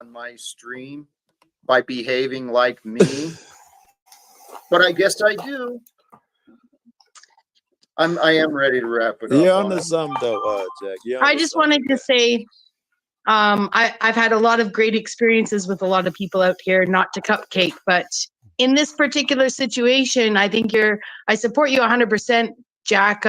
on my stream by behaving like me, but I guess I do. I am ready to wrap it up. You're on to something though, Jack. I just wanted to say, I've had a lot of great experiences with a lot of people out here, not to cupcake, but in this particular situation, I think I support you 100%, Jack.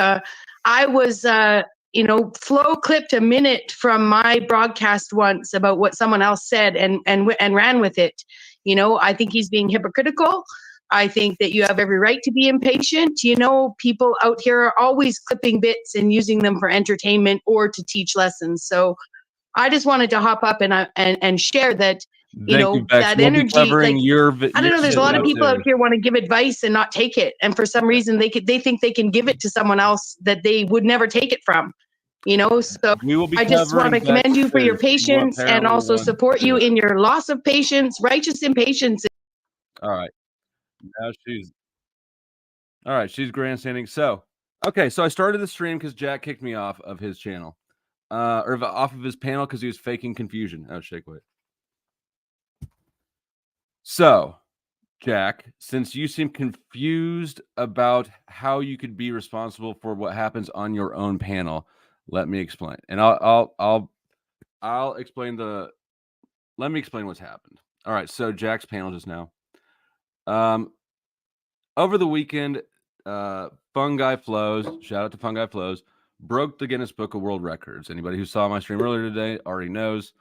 I was, Flo clipped a minute from my broadcast once about what someone else said and ran with it. I think he's being hypocritical. I think that you have every right to be impatient. People out here are always clipping bits and using them for entertainment or to teach lessons. So I just wanted to hop up and share that, that energy. I don't know. There's a lot of people out here want to give advice and not take it. And for some reason they think they can give it to someone else that they would never take it from. So I just want to commend you for your patience and also support you in your loss of patience, righteous impatience. All right. Now she's grandstanding. So I started the stream because Jack kicked me off of his channel, or off of his panel because he was faking confusion. Oh, shake weight. So, Jack, since you seem confused about how you could be responsible for what happens on your own panel, let me explain. And I'll explain let me explain what's happened. All right, so Jack's panel just now. Over the weekend, Fungi Flows, shout out to Fungi Flows, broke the Guinness Book of World Records. Anybody who saw my stream earlier today already knows.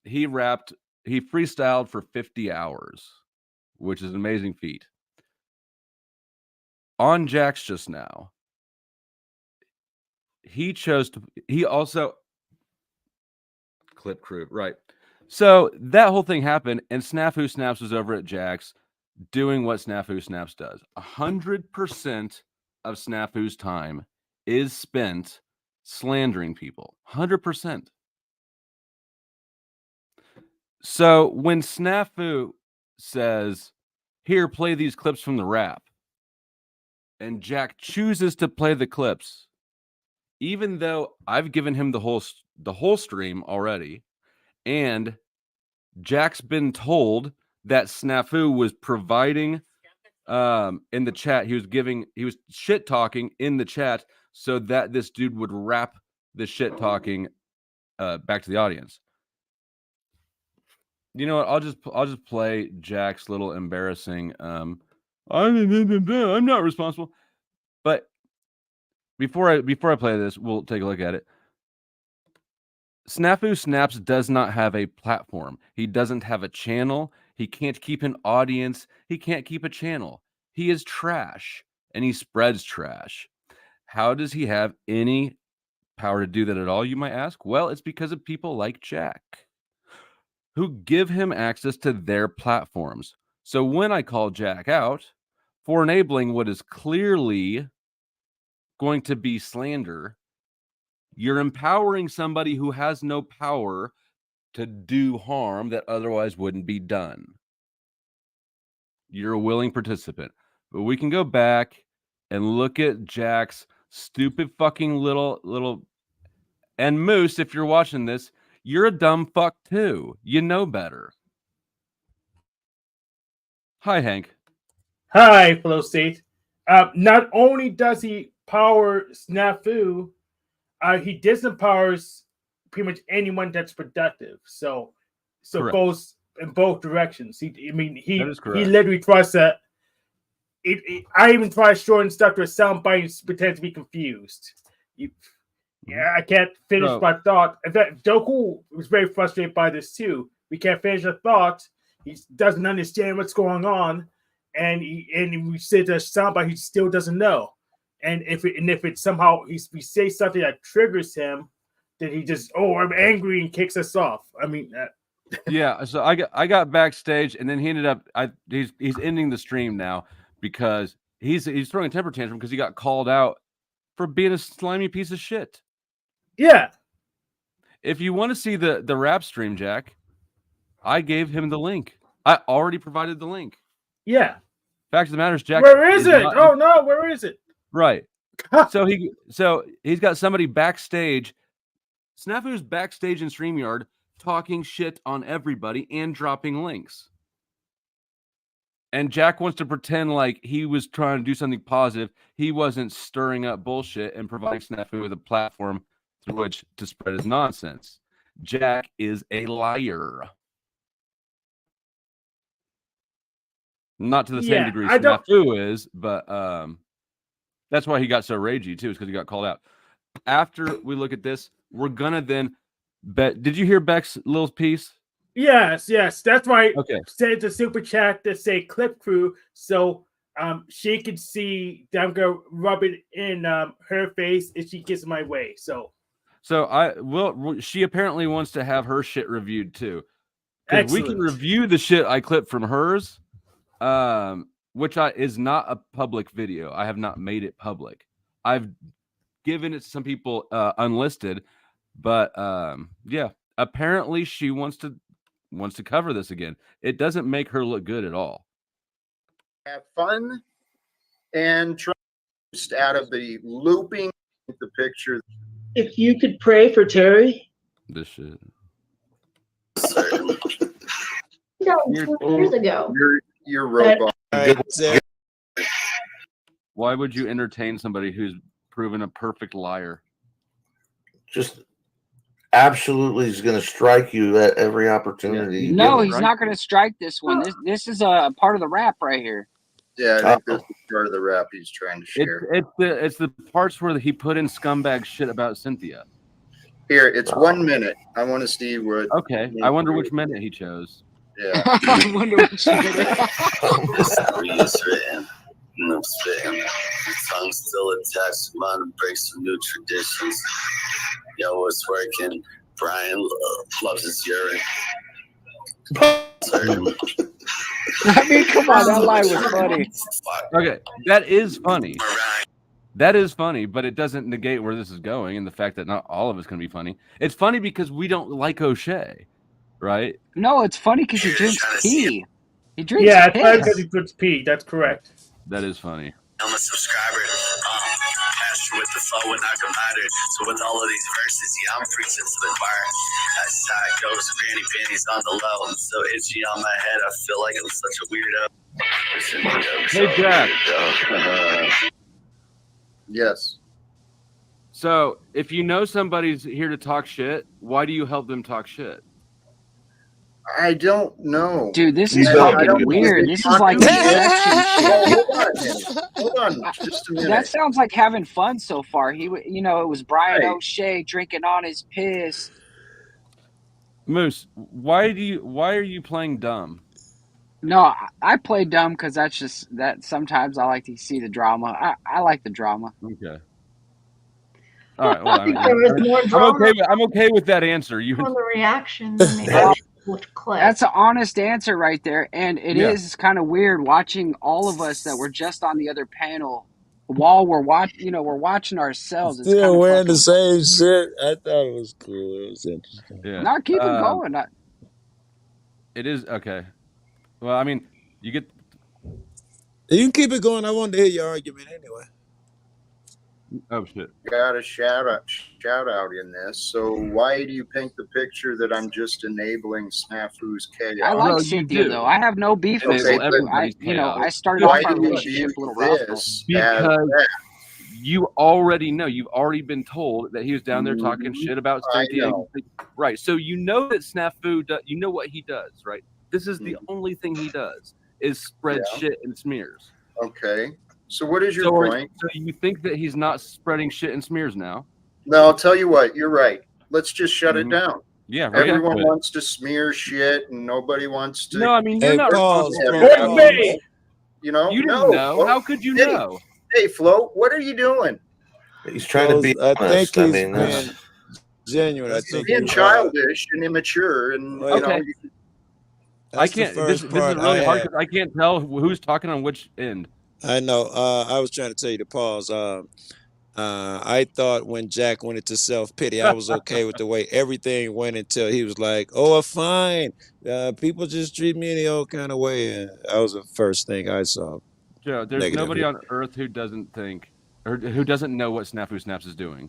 He freestyled for 50 hours, which is an amazing feat. On Jack's just now, he also clip crew, right? So that whole thing happened, and Snafu Snaps was over at Jack's doing what Snafu Snaps does. 100% of Snafu's time is spent slandering people. 100%. So when Snafu says, "Here, play these clips from the rap," and Jack chooses to play the clips, even though I've given him the whole stream already, and Jack's been told that Snafu was providing in the chat, he was shit talking in the chat so that this dude would rap the shit talking back to the audience. You know what? I'll just play Jack's little embarrassing I'm not responsible. But before I play this, we'll take a look at it. Snafu Snaps does not have a platform. He doesn't have a channel. He can't keep an audience. He can't keep a channel. He is trash, and he spreads trash. How does he have any power to do that at all, you might ask? Well, it's because of people like Jack, who give him access to their platforms. So when I call Jack out for enabling what is clearly going to be slander, you're empowering somebody who has no power to do harm that otherwise wouldn't be done. You're a willing participant. But we can go back and look at Jack's stupid fucking little... And Moose, if you're watching this, you're a dumb fuck too. You know better. Hi, Hank. Hi, Flow State. Not only does he power Snafu, he disempowers pretty much anyone that's productive. So it goes in both directions. He literally tries to. I even try shorting stuff to a soundbite and pretend to be confused. I can't finish my thought. In fact, Doku was very frustrated by this too. We can't finish a thought. He doesn't understand what's going on, and we say the soundbite, he still doesn't know. And if it somehow we say something that triggers him, then he just I'm angry and kicks us off. I mean, yeah. So I got backstage, and then he ended up he's ending the stream now because he's throwing a temper tantrum because he got called out for being a slimy piece of shit. Yeah. If you want to see the rap stream, Jack, I gave him the link. I already provided the link. Yeah. Fact of the matter is, Jack. Where is it? Oh no, where is it? Right. So he's got somebody backstage. Snafu's backstage in StreamYard talking shit on everybody and dropping links. And Jack wants to pretend like he was trying to do something positive. He wasn't stirring up bullshit and providing Snafu with a platform through which to spread his nonsense. Jack is a liar. Not to the same degree Snafu is, but that's why he got so ragey too, is because he got called out. After we look at this, we're gonna then bet. Did you hear Beck's little piece? Yes. That's why I Okay. sent the super chat to say clip crew, so she could see that I'm gonna rub it in her face if she gets my way. So she apparently wants to have her shit reviewed too. Because we can excellent. review the shit I clipped from hers, which is not a public video. I have not made it public. I've given it to some people unlisted, but yeah, apparently she wants to cover this again. It doesn't make her look good at all. Have fun and try out of the looping the picture. If you could pray for Terry. This shit. Years ago. You're robot. Why would you entertain somebody who's proven a perfect liar? Just absolutely is going to strike you at every opportunity. Yeah. No, he's not going to strike this one. This is a part of the rap right here. Yeah, I think this is part of the rap he's trying to share. It's the parts where he put in scumbag shit about Cynthia. Here, it's 1 minute. I want to see what. Okay, I wonder which minute he chose. Yeah. I wonder which minute. No spitting. Tongue still attached. Modern breaks some new traditions. Yo, it's working. Brian loves his urine. I mean, come on, that line was funny. Okay, that is funny. That is funny, but it doesn't negate where this is going and the fact that not all of it's going to be funny. It's funny because we don't like O'Shea, right? No, it's funny because he drinks pee. He drinks it's piss. funny because he puts pee. That's correct. That is funny. I'm a subscriber. Passion with the flow and I can matter. So with all of these verses, yeah, I'm preaching to the choir. That side goes granny panties on the low. I'm so itchy on my head. I feel like I'm such a weirdo. Hey, Jack. Yes. So if you know somebody's here to talk shit, why do you help them talk shit? I don't know. Dude, this is I fucking don't weird. know. This is like injection shit. Hold on, just a minute. That sounds like having fun so far. It was Brian Hey. O'Shea drinking on his piss. Moose, why are you playing dumb? No, I play dumb because that sometimes I like to see the drama. I like the drama. Okay. All right. Well, I mean, There was more drama I'm okay with that answer. on the reaction than maybe with Clay. That's an honest answer right there, and it Yeah. is kind of weird watching all of us that were just on the other panel while we're watching ourselves. It's Still kinda wearing the fucking- same shit. I thought it was cool. It was interesting. Yeah. No, keep it going. It is okay. Well, I mean, you get. You can keep it going. I wanted to hear your argument anyway. Oh shit! Got a shout out in this. So why do you paint the picture that I'm just enabling Snafu's chaos? I like No, you Cynthia do. though. I have no beef with Okay, it. but I started Why off our do you relationship view a little rough. this as Because that? you already know. You've already been told that he was down there talking shit about I Cynthia. know. Right. So you know that Snafu. You know what he does, right? This is the Mhm. only thing he does is spread Yeah. shit and smears. Okay. So what is your So, point? so you think that he's not spreading shit and smears now? No, I'll tell you what. You're right. Let's just shut Mhm. it down. Yeah. Right. Everyone wants to smear shit, and nobody wants to. No, I mean you're Hey, not pause, responsible. bro. Everyone- Wait. You know. You didn't no. know. Flo, How could you hey, know? Hey, Flo, what are you doing? He's trying to be I think honest. he's I mean, that's- being genuine. I think Being he's, childish and immature, and Well, you know. Okay. I that's the can't. This first is part really I hard. had. 'Cause I can't tell who's talking on which end. I know. I was trying to tell you to pause. I thought when Jack went into self-pity, I was okay with the way everything went until he was like, "Oh, fine. People just treat me any old kind of way." And that was the first thing I saw. Joe, there's Negative. nobody on earth who doesn't think or who doesn't know what Snafu Snaps is doing.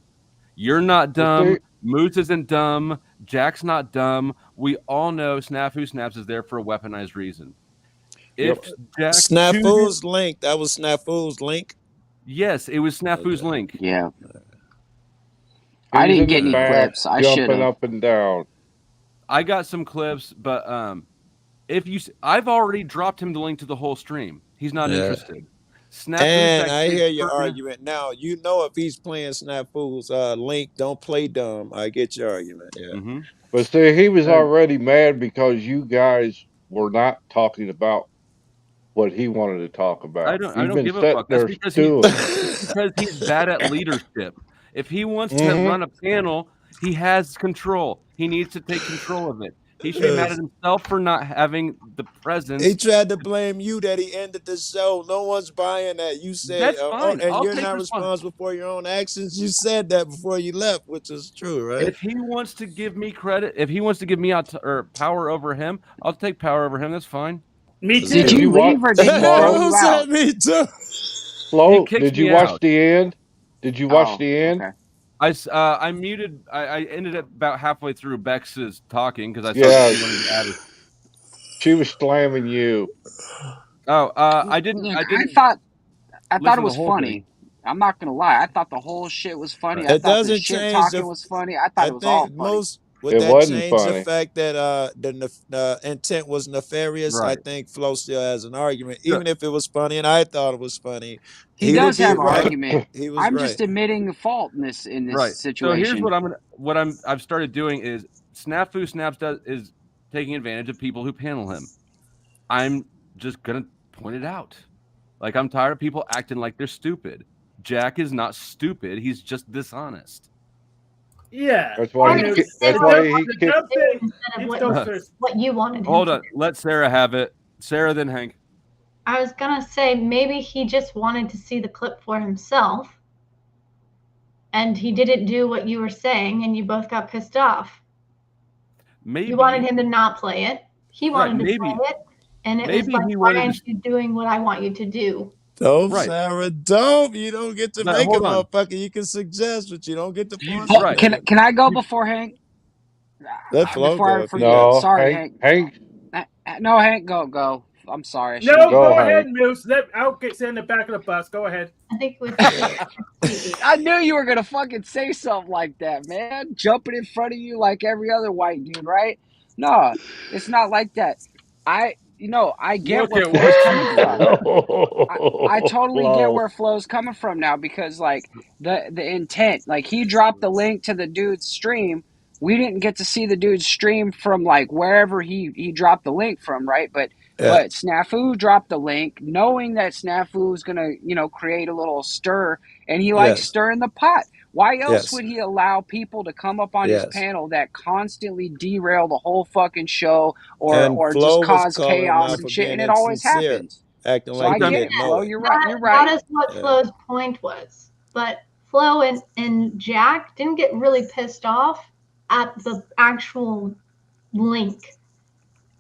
You're not dumb. see- Moose isn't dumb. Jack's not dumb. We all know Snafu Snaps is there for a weaponized reason. If Yep. Jack chooses, Snafu's link. That was Snafu's link. yes, it was Snafu's link. Yeah. I He's didn't in get the any back, clips. I should jumping have. up and down. I got some clips, but I've already dropped him the link to the whole stream. He's not Yeah. interested. Snafu's And that I kid hear your for- argument. Now, you know if he's playing Snafu's link, don't play dumb. I get your argument. Yeah. Mhm. But see, he was And- already mad because you guys were not talking about what he wanted to talk about. I You've don't been give a sitting fuck. That's there because stewing. because he's bad at leadership. If he wants to Mhm. run a panel, he has control. He needs to take control of it. He should be mad at himself for not having the presence. He tried to blame you that he ended the show. No one's buying that. You said, That's fine. and I'll you're take not responsible for your own actions. You said that before you left, which is true, right? If he wants to give me credit, if he wants to give me or power over him, I'll take power over him. That's fine. Me too. Did you leave or did he throw Who you said out? me too? Flo, He kicked did you me watch out. the end? Did you watch Oh, the end? okay. I muted. I ended up about halfway through Bex's talking because I saw Yeah. that he wanted to add it. She was slamming you. Oh, I didn't. Look, I didn't. I thought listen it to was the whole funny. thing. I'm not gonna lie. I thought the whole shit was funny. I It thought the doesn't shit change talking the. was funny. I thought I it was all think funny. most would It that wasn't change the funny. fact that the intent was nefarious. I Right. think Flo still has an argument, Sure. even if it was funny, and I thought it was funny. He would does be have an right. argument. He was I'm right. just admitting the fault in this Right. So here's situation. what I've started doing is Snafu Snaps is taking advantage of people who panel him. I'm just gonna point it out. Like, I'm tired of people acting like they're stupid. Jack is not stupid. He's just dishonest. Yeah. That's why And he. it's- That's the why dumb- he the kicked. dumb thing, Instead of it's what, so you, first. what you wanted him Hold to on. do. Let Sarah have it. Sarah, then Hank. I was gonna say maybe he just wanted to see the clip for himself, and he didn't do what you were saying, and you both got pissed off. Maybe You wanted him to not play it. He wanted to maybe. play it, and it was Maybe like, he why wanted to aren't you doing what I want you to do? Don't, Right. Sarah, don't. You don't get to No, make a hold on. motherfucker. You can suggest, but you don't get to You- force Oh, right. it. can I go before Hank? Let Flo Before go I if he forget. No, Sorry, Hank. Hank. Hank. No, Hank, go. I'm sorry. I No, shouldn't go Go ahead, Hank. Moose. I'll sit in the back of the bus. Go ahead. I think it was. I knew you were gonna fucking say something like that, man. Jumping in front of you like every other white dude, right? No, it's not like that. I get Look where at Flo's what coming you from. Oh, I totally get Flo. where Flo's coming from now because like the intent, like he dropped the link to the dude's stream. We didn't get to see the dude's stream from like wherever he dropped the link from, right? But Snafu dropped the link knowing that Snafu was gonna, create a little stir, and he likes Yes. stirring the pot. Why else Yes. would he allow people to come up on his Yes. panel that constantly derail the whole fucking show And or Flo just was cause calling him chaos out and for shit, being and it always insincere, happens. acting So like I he get didn't it, know Flo. it. You're right. You're That right. is what Yeah. Flo's point was. But Flo and Jack didn't get really pissed off at the actual link.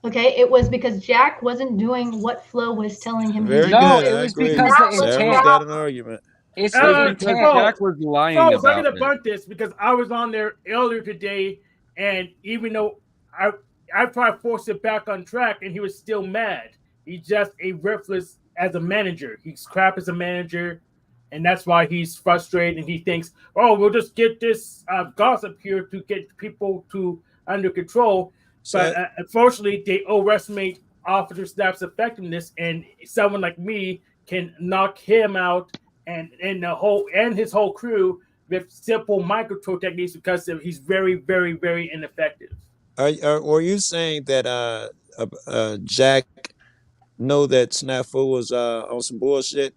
Okay, it was because Jack wasn't doing what Flo was telling him Very he No, good. it I was agree. because the Sarah's intent. got an argument. It's It the was because intent. Jack was lying Folks, I'm about gonna it. bunt this because I was on there earlier today, and even though I tried to force it back on track, and he was still mad. He's just a worthless as a manager. He's crap as a manager, and that's why he's frustrated. And he thinks, "Oh, we'll just get this gossip here to get people to under control." But unfortunately, they overestimate Officer Snap's effectiveness, and someone like me can knock him out and his whole crew with simple micro techniques because he's very, very, very ineffective. Were you saying that Jack know that Snafu was on some bullshit?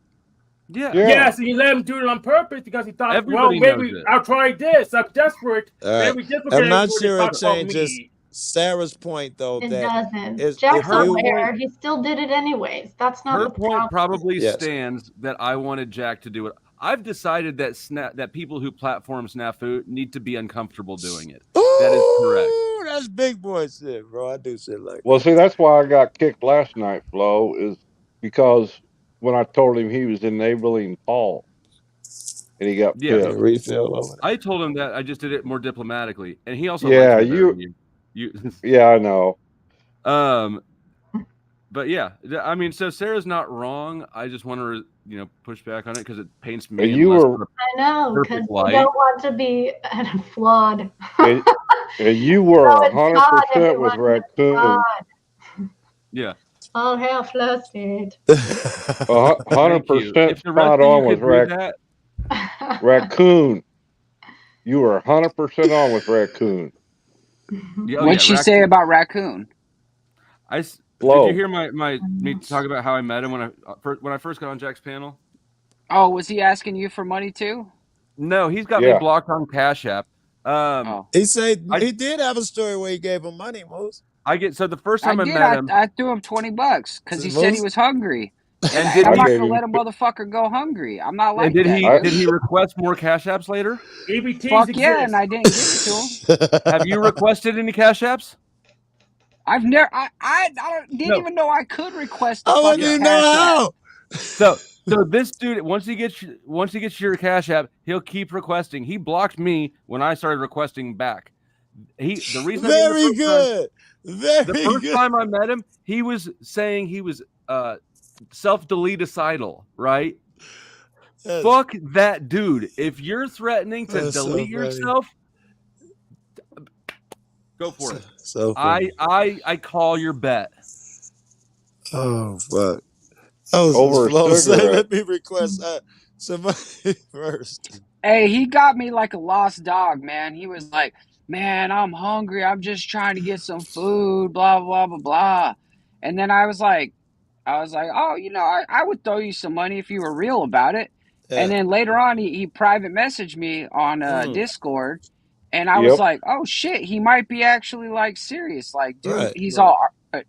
Yeah. Yes, and he let him do it on purpose because he thought, Everybody well, maybe knows it. I'll try this. I'm desperate. All right. Maybe this will I'm get not everyone to sure talk it about changes me. Sarah's point, though. It that doesn't. is, Jack's if you, aware. He still did it anyways. That's not Her the point problem. probably Yes. stands that I wanted Jack to do it. I've decided that that people who platform Snafu need to be uncomfortable doing it. That is correct. Ooh, that's big boy shit, bro. I do shit like Well, see, that's why I got kicked last night, Flo, is because when I told him he was enabling Paul. and he got Yeah. Get a pissed. refill over I told him that I just did it more diplomatically, and he also Yeah, likes me better than you. Yeah, I know. But yeah, I mean, so Sarah's not wrong. I just want to, push back on it because it paints me And in you less were of a I know, because perfect we light. don't want to be flawed. and you were So it's God, 100% with everyone. Raccoon. God. Yeah. All hail Flow State. it. 100% If the rest spot of you on with could do that, Raccoon. You were 100% on with Raccoon. What'd she say about Raccoon? Did Flow. you hear me talk about how I met him when I first got on Jack's panel? Oh, was he asking you for money too? No, he's got me blocked on Cash App. He said he did have a story where he gave him money, Moose. The first time I did. met him, I threw him $20 because he said he was hungry. And did I'm he- not gonna let a motherfucker go hungry. I'm not like did that. he request more Cash Apps later? EBTs Fuck exist. yeah, and I didn't give it to him. Have you requested any Cash Apps? I've never. I didn't even know I could request a I fucking wouldn't even Cash know App. how. So this dude, once he gets your Cash App, he'll keep requesting. He blocked me when I started requesting back. The reason Very good. The first time I met him, he was saying he was self-delete-icidal, right? Fuck that dude. If you're threatening to delete yourself, go for it. So funny. I call your bet. Oh fuck. I was Over slow a to say, cigarette. let me request somebody first. Hey, he got me like a lost dog, man. He was like, "Man, I'm hungry. I'm just trying to get some food, blah blah blah blah." And then I was like, "Oh, I would throw you some money if you were real about it." Yeah. And then later on, he private messaged me on Discord, and I was like, "Oh shit, he might be actually like serious." Like, dude, he's all,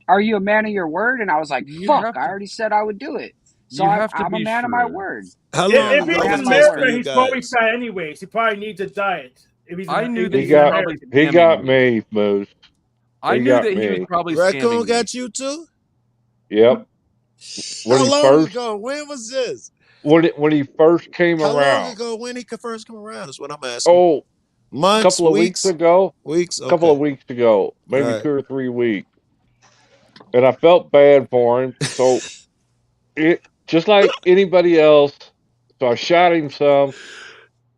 "Are you a man of your word?" And I was like, "Fuck, I already said I would do it." So I'm a man of my word. How long If he's ago in was this for America, you he's probably guys? fat anyways. He probably needs a diet. If he's I knew that He got me, Moose. I knew that he was probably Raccoon scamming got you too? Yep. How long ago? When was this? When he first came How around. long ago when he could first come around is what I'm asking. Oh, months, a couple of weeks ago. Weeks, a couple of weeks ago, maybe Right. 2 or 3 weeks, and I felt bad for him. So it just like anybody else. So I shot him some.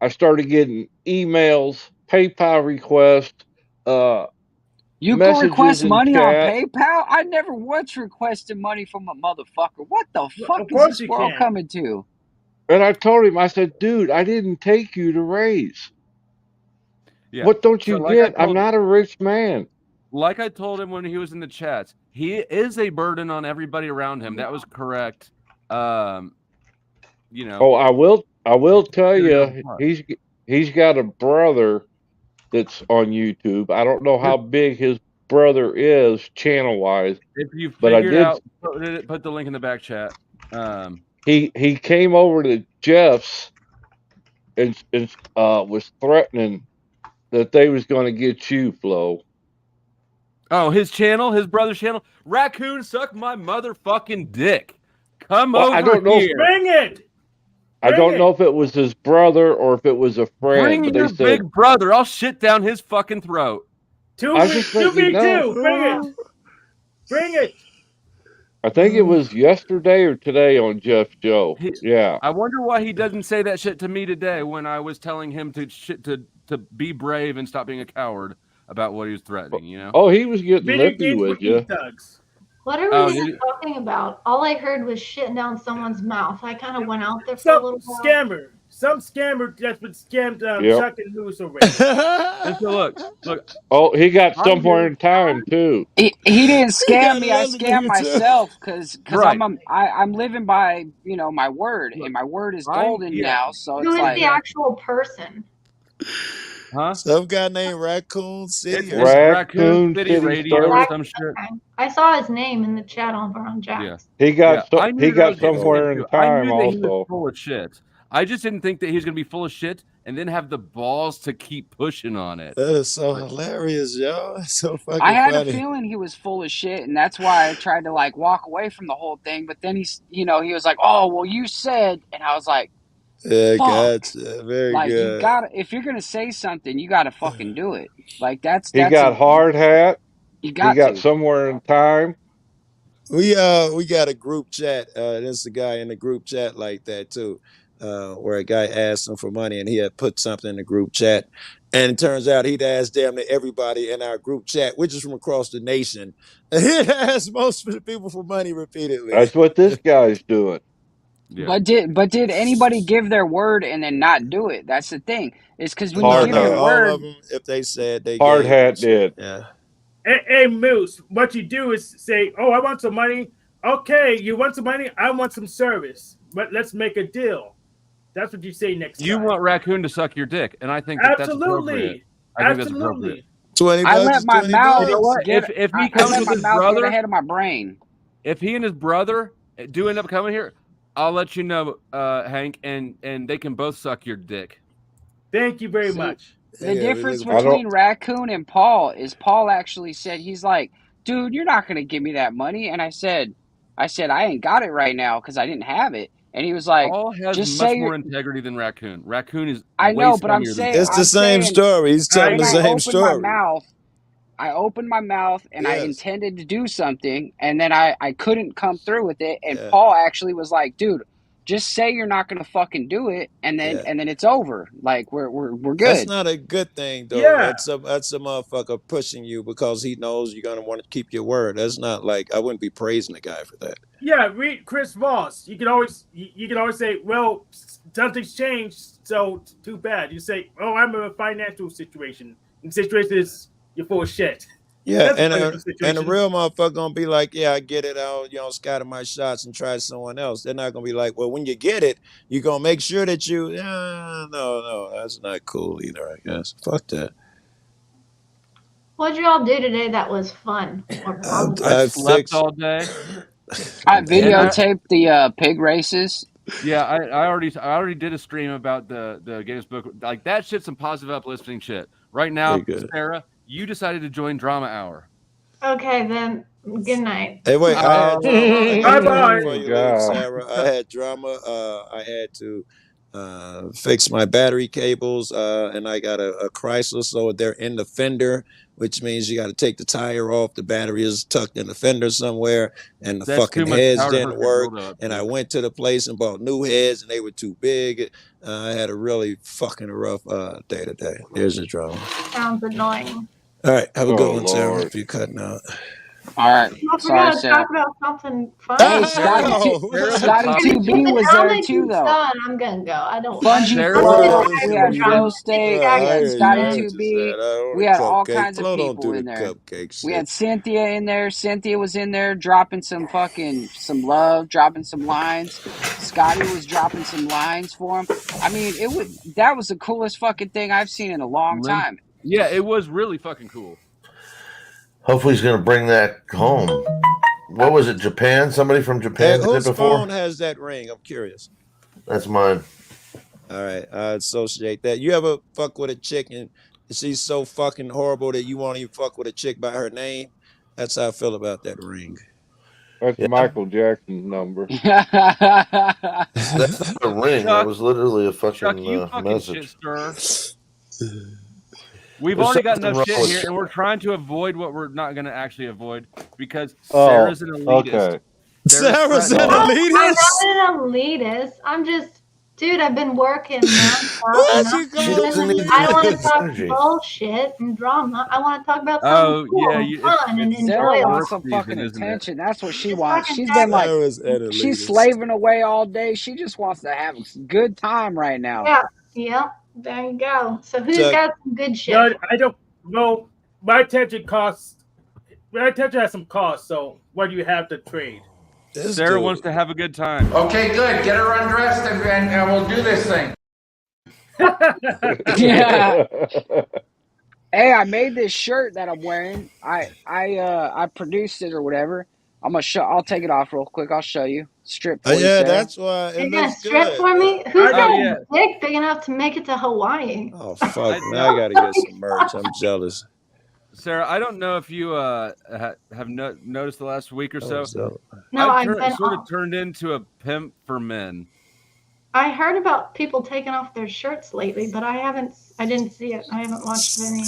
I started getting emails, PayPal requests, You can messages request in money on chat. PayPal? I never once requested money from a motherfucker. What the fuck Of is course this you world can. coming to? And I told him, I said, dude, I didn't take you to raise. Yeah. What don't you So like get? I'm not a rich man. Like I told him when he was in the chats, he is a burden on everybody around him. That was correct. Oh, I will tell you, he's got a brother that's on YouTube. I don't know how big his brother is channel wise. If you but I figured did. out, put the link in the back chat. He came over to Jeff's and was threatening that they was going to get you, Flo. Oh, his brother's channel. Raccoon, suck my motherfucking dick. Come over I don't know. here. Bring it. I don't know if it was his brother or if it was a friend. Bring but your they said, big brother. I'll shit down his fucking throat. 2v2. Bring it. Bring it. I think it was yesterday or today on Jeff's show. Yeah. I wonder why he doesn't say that shit to me today when I was telling him to be brave and stop being a coward about what he was threatening, you know? Oh, he was getting lippy with you. What are we even talking about? All I heard was shitting down someone's mouth. I kind of went out there for a little while. Some scammer that's been scammed Chuck and Moose already. And so look. Oh, he got somewhere in time too. He didn't scam me. I scammed myself because I'm living by my word, and my word is golden now. So who it's is the actual person? Huh? Some guy named Raccoon City. It's Raccoon City Radio, some shit. I saw his name in the chat over on Jack's. He got somewhere in I time knew that he also. was full of shit. I just didn't think that he was going to be full of shit and then have the balls to keep pushing on it. That is so hilarious, yo. That's so fucking I had funny. a feeling he was full of shit, and that's why I tried to walk away from the whole thing. But then he was like, "Oh, well, you said," and I was like, Yeah, Fuck. gotcha. Very Like you good. gotta, if you're gonna say something, you gotta fucking do it. Like He that's a got hard hat. you He got got to. somewhere in time. We got a group chat. There's a guy in the group chat like that too, where a guy asked him for money and he had put something in the group chat. And it turns out he'd asked damn near everybody in our group chat, which is from across the nation. And he'd asked most of the people for money repeatedly. That's what this guy's doing. Yeah. But did anybody give their word and then not do it? That's the thing. It's because when you No, Hard give your hat. all of word, them, if they said they Hard gave and hat shit. did. Yeah. Hey, Moose, what you do is say, "Oh, I want some money." Okay, you want some money? I want some service. But let's make a deal. That's what you say next You time. want Raccoon to suck your dick, and I think that's appropriate. Absolutely. I think that's appropriate. Absolutely. 20 I bucks let is my 20 mouth You know bucks. what? get. If he I comes let with my his mouth get brother, ahead of my brain. if he and his brother do end up coming here, I'll let you know, Hank, and they can both suck your dick. Thank you very See, much. the Yeah, we difference looking I for don't. between Raccoon and Paul is Paul actually said, he's like, dude, you're not gonna give me that money. And I said, I ain't got it right now because I didn't have it. And he was like, Paul has just much say you're. more integrity than Raccoon. Raccoon is I way know, but scummier than It's Paul. the I'm same saying story. He's I telling when the I agree. same opened my story. mouth, and I Yes. intended to do something, and then I couldn't come through with it. And Yeah. Paul actually was like, dude, just say you're not gonna fucking do it, and Yeah. then it's over. Like we're That's good. not a good thing though. Yeah. That's a motherfucker pushing you because he knows you're gonna want to keep your word. That's not like I wouldn't be praising the guy for that. Yeah, read Chris Voss. You can always say, "Well, something's changed, so too bad." You say, "Oh, I'm in a financial situation." And the situation is you're full of shit. Yeah, That's a financial and a situation. real motherfucker gonna be like, yeah, I get it. I'll scatter my shots and try someone else. They're not gonna be like, well, when you get it, you're gonna make sure that you. No, that's not cool either. I guess. Fuck that. What did y'all do today that was fun or positive? I I slept fixed. all day. I And videotaped the pig races. Yeah, I already did a stream about the Guinness Book. Like that shit's some positive uplifting shit. Right Very now, good. Sarah, you decided to join Drama Hour. Okay, then good night. Hey, wait, I had drama. I got Bye drama bye. before you leave, God. Sarah. I had drama. I had to fix my battery cables, and I got a Chrysler, so they're in the fender, which means you got to take the tire off. The battery is tucked in the fender somewhere, and the That's fucking too much heads power to didn't hook your work. dildo up And I to. went to the place and bought new heads, and they were too big. I had a really fucking rough day today. Here's the drama. Sounds annoying. All right, have a good Oh one, Sarah. Lord. If you're cutting out. All right, I sorry, forgot to talk Sarah. about something fun. Hey, Sarah's Scotty the top. If 2B was I'll there make too, you though. done, I'm gonna go. Fungy Sarah's I'm the getting Flow. top. tired We of had the drama. Flow Steak. I We had hear you. Scotty I just 2B. said I don't want We a had all cupcake. kinds of Flo don't people do the in there. cupcake We shit. had Cynthia in there. Cynthia was in there dropping some love, dropping some lines. Scotty was dropping some lines for him. I mean, that was the coolest fucking thing I've seen in a long time. Yeah, it was really fucking cool. Hopefully, he's going to bring that home. What was it? Japan? Somebody from Hey, Japan did it whose phone before? has that ring? I'm curious. That's mine. All right, I associate that. You ever fuck with a chick and she's so fucking horrible that you won't even fuck with a chick by her name? That's how I feel about that ring. That's Yeah, Michael Jackson's number. that's not a ring. That Chuck, was literally a Chuck, fucking you fucking shit message. stirrer. We've There's already got something enough wrong shit with here, Chuck. and we're trying to avoid what we're not going to actually avoid because Oh, Sarah's an elitist. okay. Sarah's an Oh. I'm elitist? not an elitist. I'm just, dude, I've been working nonstop and What not you She call doesn't need I don't want to the elitist? talk energy. bullshit and drama. I want to talk about Oh, something cool yeah, and fun and it's Sarah enjoyable. wants work some season, fucking isn't it? attention. That's what she Just wants. fucking She's been like, Sarah's an she's elitist. slaving away all day. She just wants to have a good time right now. Yeah, yeah. There you go. So who's Chuck, got some good shit? No, I don't. Well, my attention has some costs. So what do you have to trade? this Sarah dude. wants to have a good time. Okay, good. Get her undressed and we'll do this thing. Yeah. Hey, I made this shirt that I'm wearing. I produced it or whatever. I'll take it off real quick. I'll show you. Strip for you, Yeah, Sarah. that's why it You got a looks strip good. for me? Who's I got don't- a yeah. dick big enough to make it to Hawaii? Oh fuck! Now I gotta get some merch. I'm jealous. Sarah, I don't know if you have noticed the last week or so. So No, I've I've been sort off. of turned into a pimp for men. I heard about people taking off their shirts lately, but I didn't see it. I haven't watched any.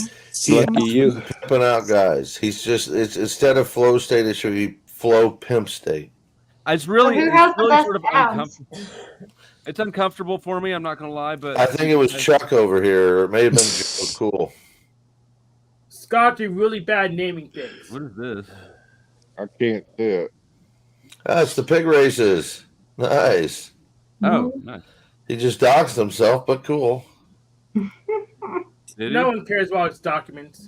Lucky you. Pimping out guys. He's just it's instead of flow state, it should be flow pimp state. It's really, who has the best sort of abs? uncomfortable. It's uncomfortable for me. I'm not gonna lie, but I think it was Chuck over here, or it may have been Joe Cool. Scott, you're really bad naming things. What is this? I can't see it. That's the pig races. Nice. Oh, nice. He just doxed himself, but cool. No one cares about his documents.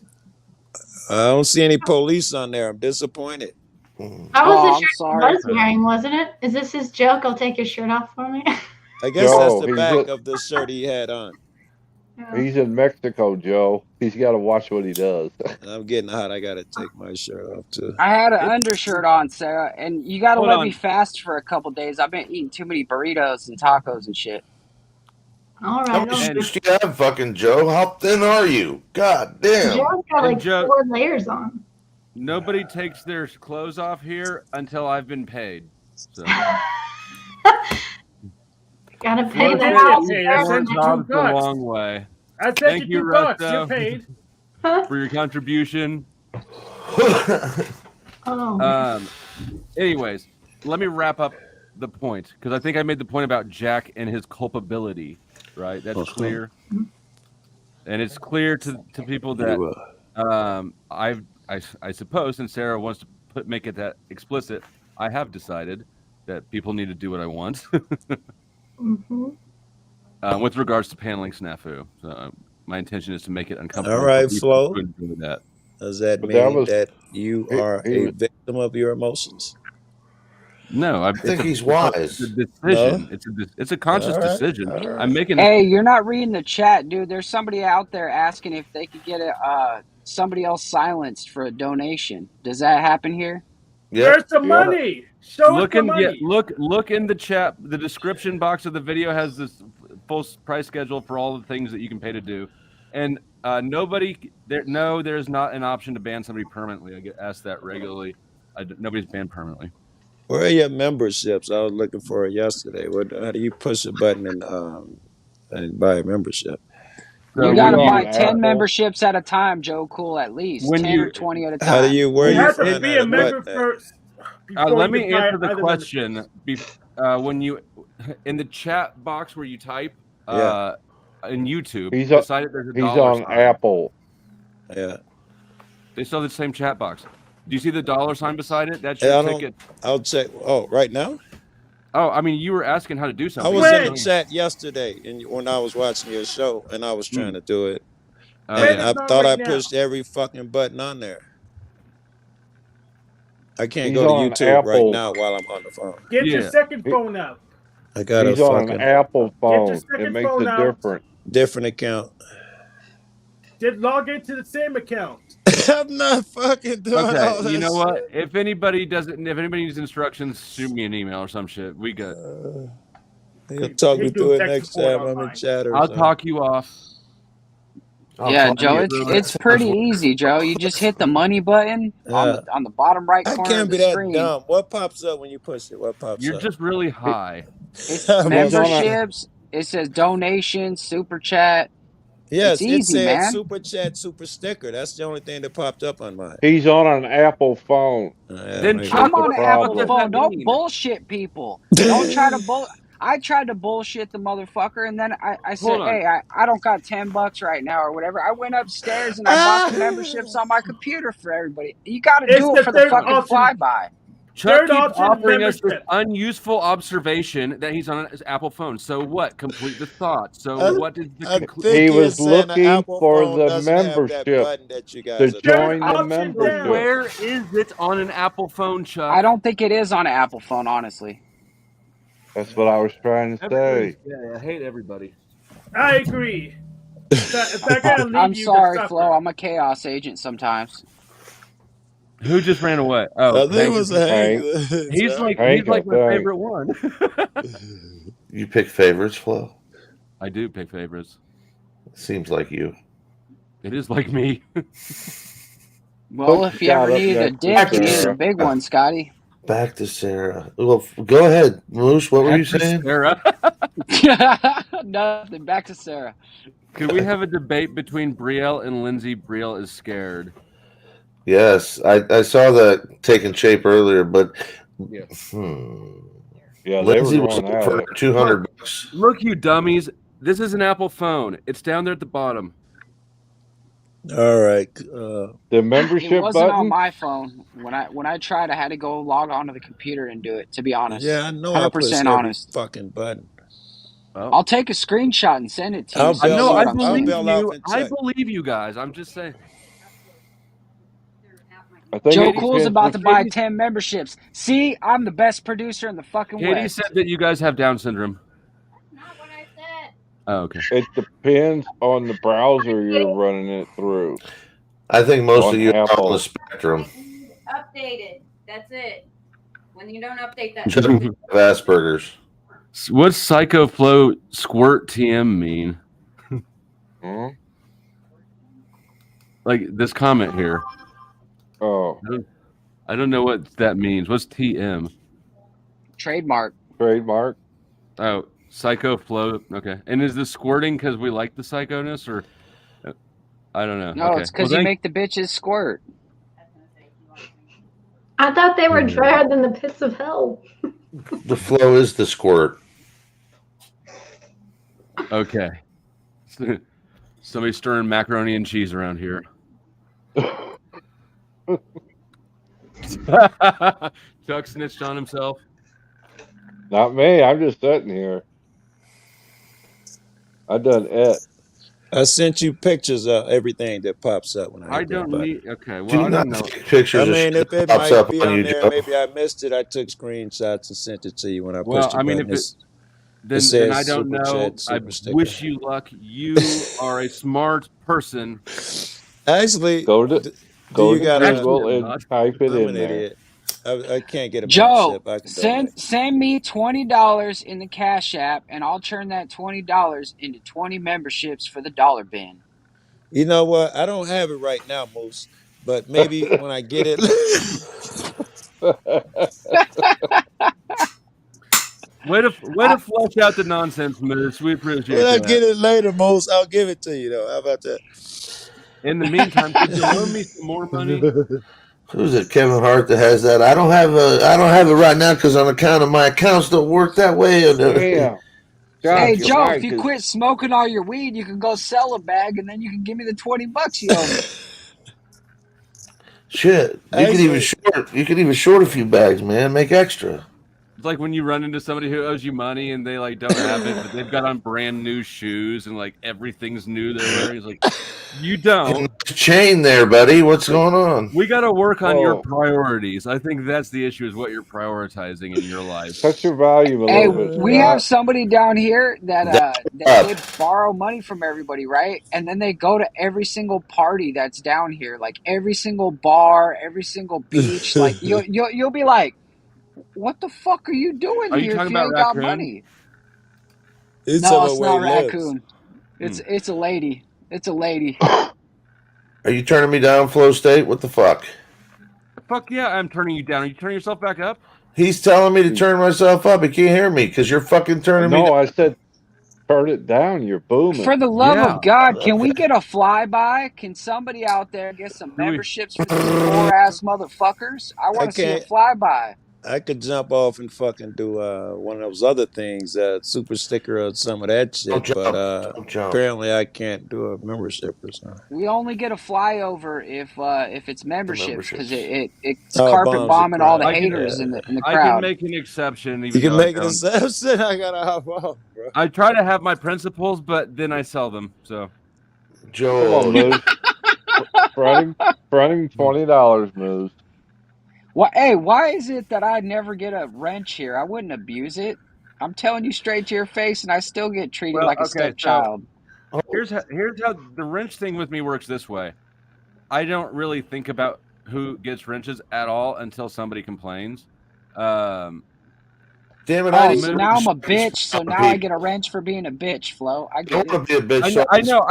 I don't see any police on there. I'm disappointed. That was the Oh, I'm shirt he sorry. was wearing, wasn't it? Is this his joke? I'll take your shirt off for me. I guess Joe, that's the he's back a- of the shirt he had on. He's in Mexico, Joe. He's got to watch what he does. I'm getting hot. I gotta take my shirt off too. I had an undershirt on, Sarah, and you gotta Hold let on. me fast for a couple days. I've been eating too many burritos and tacos and shit. All How right. many well, shirts do you have, fucking Joe? How thin are you? God damn. Joe's got like Joe- 4 layers on. Nobody takes their clothes off here until I've been paid. So Gotta pay the Well, house. okay, rent. that's one send you job's a $2. long way. I sent Thank you you, $2. Resto. You're paid. For your contribution. Oh. Anyways, let me wrap up the point because I think I made the point about Jack and his culpability. Right, that's clear, and it's clear to people that I suppose, and Sarah wants to make it that explicit. I have decided that people need to do what I want with regards to paneling snafu. So, my intention is to make it uncomfortable. All right, for people Flo. to enjoy that. Does that But mean that that you he- are he a was- victim of your emotions? No, I think he's wise. It's a decision. No? It's a conscious All right, decision. all right. I'm making. Hey, you're not reading the chat, dude. There's somebody out there asking if they could get somebody else silenced for a donation. Does that happen here? Yep. Where's the money? Show us the money. Look in the chat. The description box of the video has this full price schedule for all the things that you can pay to do, and there's not an option to ban somebody permanently. I get asked that regularly. Nobody's banned permanently. Where are your memberships? I was looking for it yesterday. How do you push a button and buy a membership? So You gotta when buy you 10 Apple- memberships at a time, Joe Cool, at least. When 10 you- or 20 at a How do time. you? Where You you have to find be that a member button? first. before Let you me can buy answer the other question. When you in the chat box where you type Yeah. in YouTube, He's beside it there's a He's dollar on sign. Apple. Yeah. They still have the same chat box. Do you see the dollar sign beside it? That's I your don't- ticket. I'll check. Oh, right now? Oh, I mean, you were asking how to do I something. was in When? the chat yesterday, and when I was watching your show, and I was trying to do it, Oh, and yeah. I Not thought right I now. pushed every fucking button on there. I can't He's go to on YouTube right Apple. now while I'm on the phone. Get your Yeah. second phone out. I got He's a on an fucking Apple phone. It second makes phone it out. different. different account. Just log into the same account. I'm not fucking doing all Okay, that you know what? shit. If anybody needs instructions, shoot me an email or some shit. We got. You'll talk me He do through it tech next support time I'm in online. chat or I'll something. talk you off. Yeah, Joe, it's pretty easy, Joe. You just hit the money button on the bottom right I corner can't of be the that screen. dumb. What pops up when you push it? What pops You're up? just really high. It's I'm on- memberships. It says donations, super chat. Yes, It's it easy, said man. super chat, super sticker. That's the only thing that popped up on mine. He's on an Apple phone. Then maybe. check I'm on the an Apple problem. phone. Don't mean? bullshit people. Don't try to I tried to bullshit the motherfucker, and then I said, Hold on. hey, I don't got $10 right now or whatever. I went upstairs and I bought the memberships on my computer for everybody. You got to It's do the it for the third fucking option. flyby. Chuck Third keeps option, offering us this membership. unuseful observation that he's on his Apple phone. So what? Complete the thought. So what is the I conclusion? think He you're was saying the looking Apple for phone the doesn't have that membership button that you guys to are talking join the Option membership. down. Where is it on an Apple phone, Chuck? I don't think it is on an Apple phone, honestly. That's what I was trying to say. Yeah, I hate everybody. I agree. If I gotta leave I'm you sorry, to Flo. suffer. I'm a chaos agent sometimes. Who just ran away? I Oh, think it Hank. was a Hank. He's like Hank, my I think. favorite one. You pick favorites, Flo? I do pick favorites. Seems like you. It is like me. Well, if you ever Shut up needed a next to dick, you needed a Sarah. big one, Scotty. Back to Sarah. Well, go ahead, Moose. What were you saying? Sarah. Nothing. Back to Sarah. Could we have a debate between Brielle and Lindsay? Brielle is scared. Yes, I saw that taking shape earlier, but Yeah. Yeah, they were Lindsay was going at for it. 200 bucks. Look, you dummies. This is an Apple phone. It's down there at the bottom. All right. The It membership wasn't on button. my phone. When I tried, I had to go log onto the computer and do it. To be honest, Yeah, I know I push 100% every honest. fucking button. Well, I'll take a screenshot and send it to you. I'll So you bail see what off. I'm I'll saying. bail off and I check. believe you guys. I'm just saying. I think Joe it Cool's depends about which. to buy 10 memberships. See, I'm the best producer in the fucking Katie West. said that you guys have Down syndrome. Not what I said. Oh, okay. It depends on the browser you're running it through. I think most On of you are on Apple. the spectrum. Updated. That's it. When you don't update that. Just have Asperger's. What's Psycho Flow Squirt TM mean? Hmm? Like this comment here. Oh, I don't know what that means. What's TM? Trademark. trademark. Oh, Psycho Flow. Okay. And is this squirting because we like the psychoness, or I don't know. No, Okay. it's because you make the bitches squirt. I thought they were drier than the pits of hell. The flow is the squirt. Okay. Somebody stirring macaroni and cheese around here. Chuck snitched on himself. Not me. I'm just sitting here. I done it. I sent you pictures of everything that pops up when I I hit that don't button. need. Okay. Well, Do I not don't know. take pictures I of mean, shit if it that pops might up be on on you, there, Joe. maybe I missed it. I took screenshots and sent it to you when I Well, pushed the I mean, button. if it, then says I don't super know. chat, I super sticker. wish you luck. You are a smart person. Actually, Go to do go you to got Google Actually, and not. type it I'm in an there. idiot. I can't get a Joe, membership. I can donate. send me $20 in the Cash App, and I'll turn that $20 into 20 memberships for the dollar bin. You know what? I don't have it right now, Moose, but maybe when I get it. Way to flush out the nonsense, Moose. We appreciate When I that. get it later, Moose, I'll give it to you, though. How about that? In the meantime, could you loan me some more money? Who's it? Kevin Hart that has that. I don't have it right now because on account of my accounts don't work that way. Damn. God, Hey, you're Joe, right, if you 'cause- quit smoking all your weed, you can go sell a bag, and then you can give me the $20 you owe me. Shit, you could even short a few bags, man. Make extra. It's like when you run into somebody who owes you money and they like don't have it, but they've got on brand new shoes and like everything's new they're wearing. It's like, you don't. Chain there, buddy. What's going on? We got to work on your Whoa. priorities. I think that's the issue, is what you're prioritizing in your life. Touch your volume a Hey, little bit, we Scott. have somebody down here that they borrow money from everybody, right? And then they go to every single party that's down here, like every single bar, every single beach. Like you'll be like, what the fuck are you doing Are you here if talking you about ain't got Raccoon? money? It's No, about it's where not he lives. Raccoon. It's a lady. It's a lady. Are you turning me down, Flow State? What the fuck? Fuck yeah, I'm turning you down. Are you turning yourself back up? He's telling me to turn myself up. He can't hear me because you're fucking turning me No, down. I said turn it down. You're booming. For the love Yeah. of God, can we get a flyby? Can somebody out there get some memberships for these poor ass motherfuckers? I want to see a can't- flyby. I could jump off and fucking do one of those other things, super sticker or some of that shit, Don't but Don't jump. apparently I can't do a membership or something. We only get a flyover if it's memberships because it's Oh, carpet bombs are bombing all the crap. haters in the I crowd. can make an exception. You Even can though I make it a don't. exception. I gotta hop off, bro. I try to have my principles, but then I sell them. So Come on, Joel. Moose. Fronting $20, Moose. Why is it that I never get a wrench here? I wouldn't abuse it. I'm telling you straight to your face, and I still get treated like a stepchild. Here's how the wrench thing with me works this way. I don't really think about who gets wrenches at all until somebody complains. Damn it! Oh, so now I'm a bitch. So now I get a wrench for being a bitch, Flo. I get Don't it. be a bitch. I know.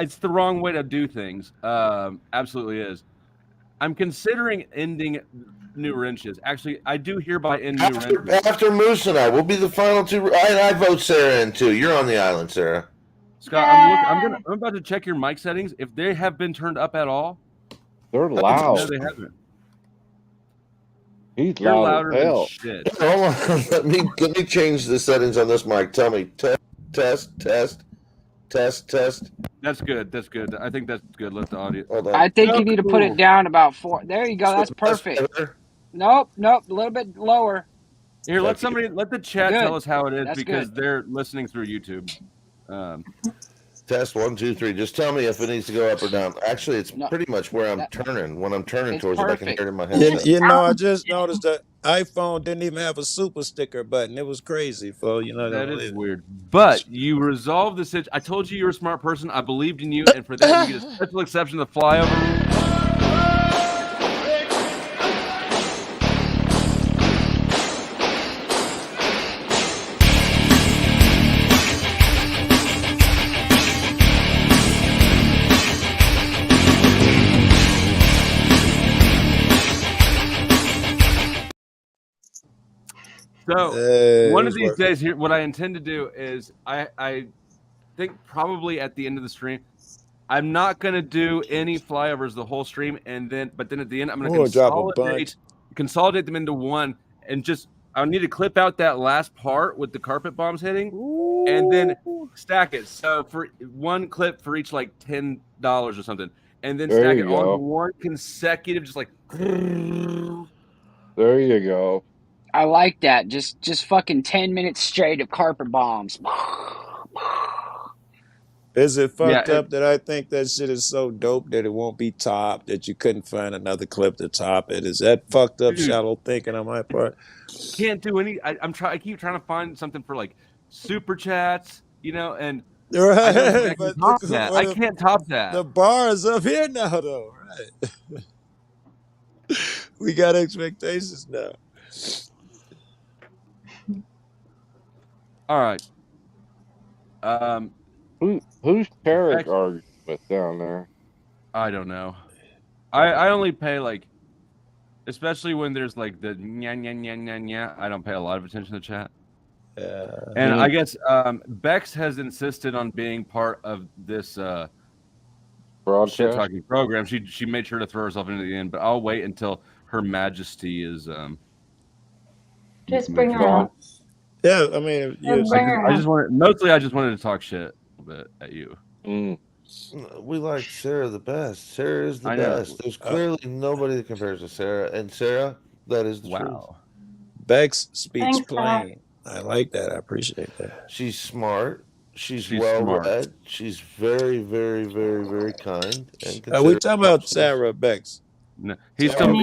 It's the wrong way to do things. Absolutely is. I'm considering ending new wrenches. Actually, I do hereby end new wrenches. After Moose and I, we'll be the final two. I vote Sarah in too. You're on the island, Sarah. Scott, I'm about to check your mic settings. If they have been turned up at all, They're no, loud. they haven't. He's You're loud louder as than hell. shit. Hold on. let me change the settings on this mic. Tell me. Test. That's good. That's good. I think that's good. Let the audio. Hold on. I think you need to put it down about 4. There you go. That's perfect. Nope. A little bit lower. Here, let the chat Good. tell us how it is That's because good. they're listening through YouTube. Test 1, 2, 3. Just tell me if it needs to go up or down. Actually, it's pretty much where I'm turning. When I'm turning towards it, I can hear it in my headset. You know, I just noticed that iPhone didn't even have a super sticker button. It was crazy, folks. You know that is weird. But you resolved the situation. I told you you're a smart person. I believed in you, and for that you get a special exception to the flyover. So one of these days here, what I intend to do is I think probably at the end of the stream, I'm not going to do any flyovers the whole stream, but then at the end I'm going to consolidate them into one, and just I need to clip out that last part with the carpet bombs hitting, and then stack it. So for one clip for each like $10 or something, and then stack it on one consecutive, just like. There you go. I like that. Just fucking 10 minutes straight of carpet bombs. Is it fucked up that I think that shit is so dope that it won't be topped, that you couldn't find another clip to top it? Is that fucked up shallow thinking on my part? Can't do any. I keep trying to find something for like super chats, you know, and right. I can't top that. The bar is up here now, though, right? We got expectations now. All right. Who's Tarek arguing with down there? I don't know. I only pay like, especially when there's like the nya nya nya nya nya. I don't pay a lot of attention to chat. And I guess Bex has insisted on being part of this shit talking program. She made sure to throw herself into the end, but I'll wait until Her Majesty is just bring her up. Yeah, I mean, I just wanted to talk shit a bit at you. We like Sarah the best. Sarah is the best. There's clearly nobody that compares to Sarah, and Sarah, that is the truth. Bex speaks plain. I like that. I appreciate that. She's smart. She's well read. She's very, very, very, very kind. Are we talking about Sarah Bex? No, he's still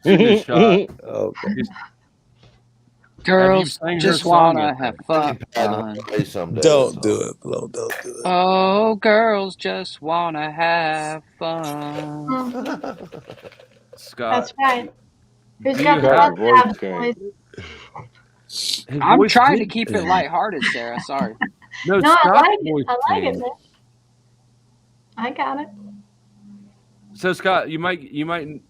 shooting his shot. Okay. Girls just wanna have fun. Don't do it, Flo. Don't do it. Oh, girls just wanna have fun. Scott, that's right. Who's got the voice? I'm trying to keep it lighthearted, Sarah. Sorry. No, I like it. I got it. So Scott, you might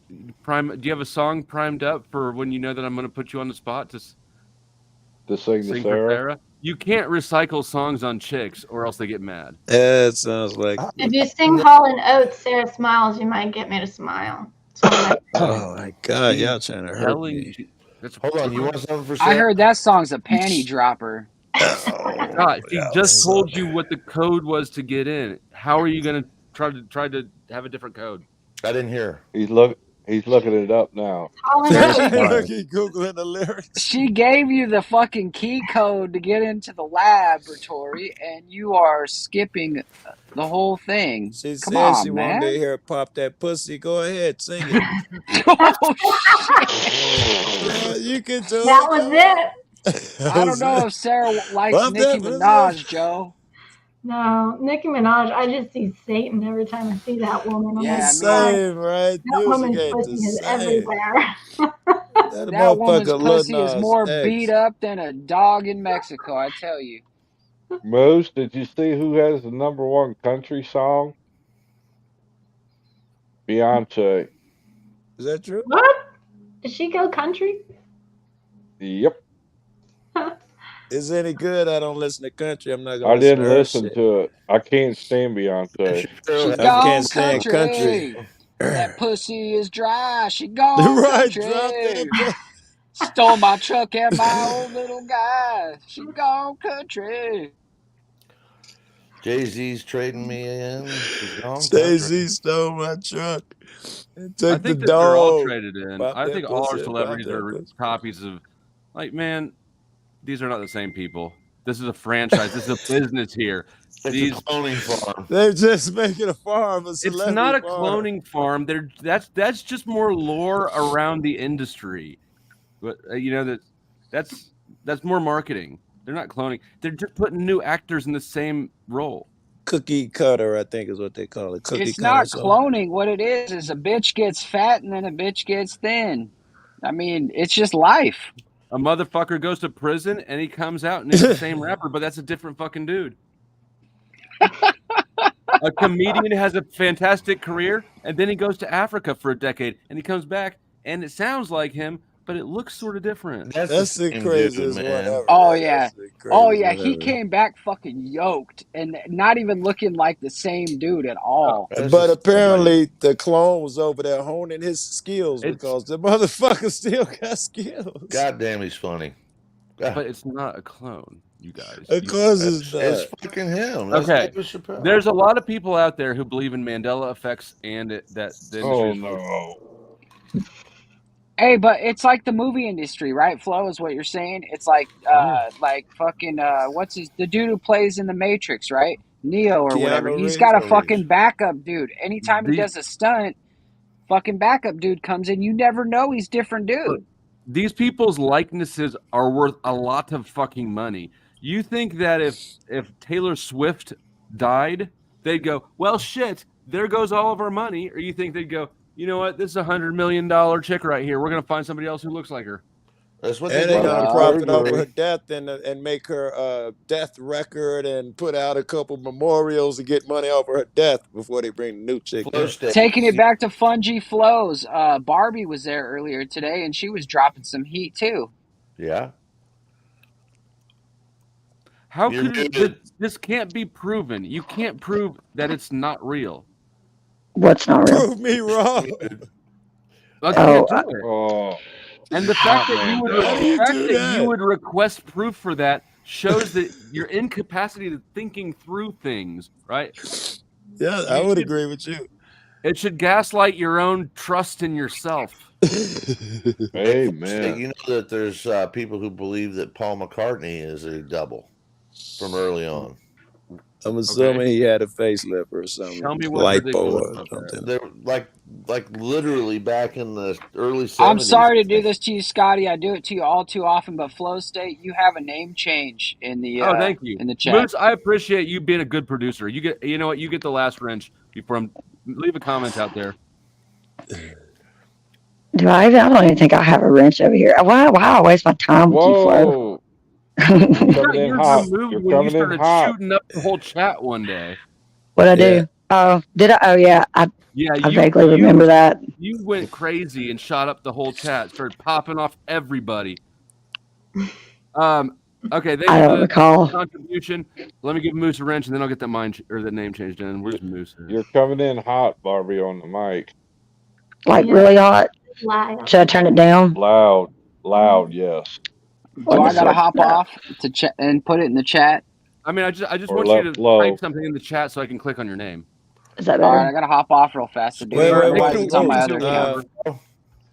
prime. Do you have a song primed up for when you know that I'm going to put you on the spot to sing to Sarah? You can't recycle songs on chicks, or else they get mad. It sounds like if you sing Hall and Oates, Sarah Smiles, you might get me to smile. Oh my God, y'all trying to hurt me. Hold on, you want something for Sarah? I heard that song's a panty dropper. God, she just told you what the code was to get in. How are you going to try to have a different code? I didn't hear. He's looking it up now. Googling the lyrics. She gave you the fucking key code to get into the laboratory, and you are skipping the whole thing. She said she wanted to hear pop that pussy. Go ahead, sing it. You can do it. That was it. I don't know if Sarah likes Nicki Minaj, Joe. No, Nicki Minaj, I just see Satan every time I see that woman. Yeah, same, right? That woman's pussy is everywhere. That woman's pussy is more beat up than a dog in Mexico, I tell you. Moose, did you see who has the #1 country song? Beyonce. Is that true? What? Did she go country? Yep. Is it any good? I don't listen to country. I'm not gonna I listen to didn't her listen shit. to it. I can't stand Beyonce. She I gone can't stand country. country. That pussy is dry. She gone Right, drop country. that. Stole my truck and my old little guy. She gone country. Jay-Z's trading me in. She's gone Jay-Z country. stole my truck and I took the think that they're all dog. traded in. Pop I that think all our pussy, pop celebrities that are pussy. copies of, like, man, these are not the same people. This is a franchise. This is a business here. It's a cloning farm. They're just making a farm, a It's celebrity not a farm. cloning farm. That's just more lore around the industry. But you know that's more marketing. They're not cloning. They're just putting new actors in the same role. Cookie cutter, I think is what they call it. Cookie It's cutter. not So cloning. What it is a bitch gets fat and then a bitch gets thin. I mean, it's just life. A motherfucker goes to prison and he comes out and he's the same rapper, but that's a different fucking dude. A comedian has a fantastic career and then he goes to Africa for a decade and he comes back and it sounds like him, but it looks sort of different. that's the craziest one ever. Oh man. yeah. That's the Oh craziest yeah. one He ever. came back fucking yoked and not even looking like the same dude at all. But apparently the clone was over there honing his skills because the motherfucker still got skills. God damn, he's funny. But it's not a clone, you guys. Of course it's not. It's fucking him. That's Okay. David Chappelle. There's a lot of people out there who believe in Mandela effects and that the industry is no. Hey, but it's like the movie industry, right? Flo is what you're saying. It's like fucking the dude who plays in the Matrix, right? Neo or whatever. Keanu He's Reeves? got a fucking backup dude. Anytime he does a stunt, fucking backup dude comes in. You never know he's different dude. These people's likenesses are worth a lot of fucking money. You think that if Taylor Swift died, they'd go, well, shit, there goes all of our money? Or you think they'd go, you know what, this is $100 million chick right here. We're going to find somebody else who looks like her. That's what And they they're do. gonna profit off of her death and make her death record and put out a couple memorials to get money off of her death before they bring the new chick in. Taking it back to Fungi Flows, Barbie was there earlier today and she was dropping some heat too. Yeah. How could this can't be proven? You can't prove that it's not real. What's not real? Prove me wrong. I can't do it. Oh. And the fact that you would request proof for that shows that your incapacity to thinking through things, right? Yeah, I would agree with you. It should gaslight your own trust in yourself. Amen. You know that there's people who believe that Paul McCartney is a double from early on. I'm assuming he had a facelift or something. Tell me what's ridiculous about something. They're like literally back in the early 70s. I'm sorry to do this to you, Scotty. I do it to you all too often, but Flow State, you have a name change in the thank you. in the chat. Moose, I appreciate you being a good producer. You know what? You get the last wrench before leave a comment out there. Do I don't even think I have a wrench over here. Why I waste my time with you, Flo? Coming in hot. You're when you coming in started hot. shooting up the whole chat one day. What'd I do? Oh, did I? Oh, yeah. I vaguely remember that. You went crazy and shot up the whole chat, started popping off everybody. Okay, I don't recall. Contribution. Let me give Moose a wrench, and then I'll get that that name changed in. Where's Moose? You're coming in hot, Barbie, on the mic. Like really hot? Should I turn it down? Loud, yes. Do I gotta hop off to chat and put it in the chat? I mean, I just Or want you to low. type something in the chat so I can click on your name. Is that All better? right, I gotta hop off real fast to do it. Otherwise, it's on my other account.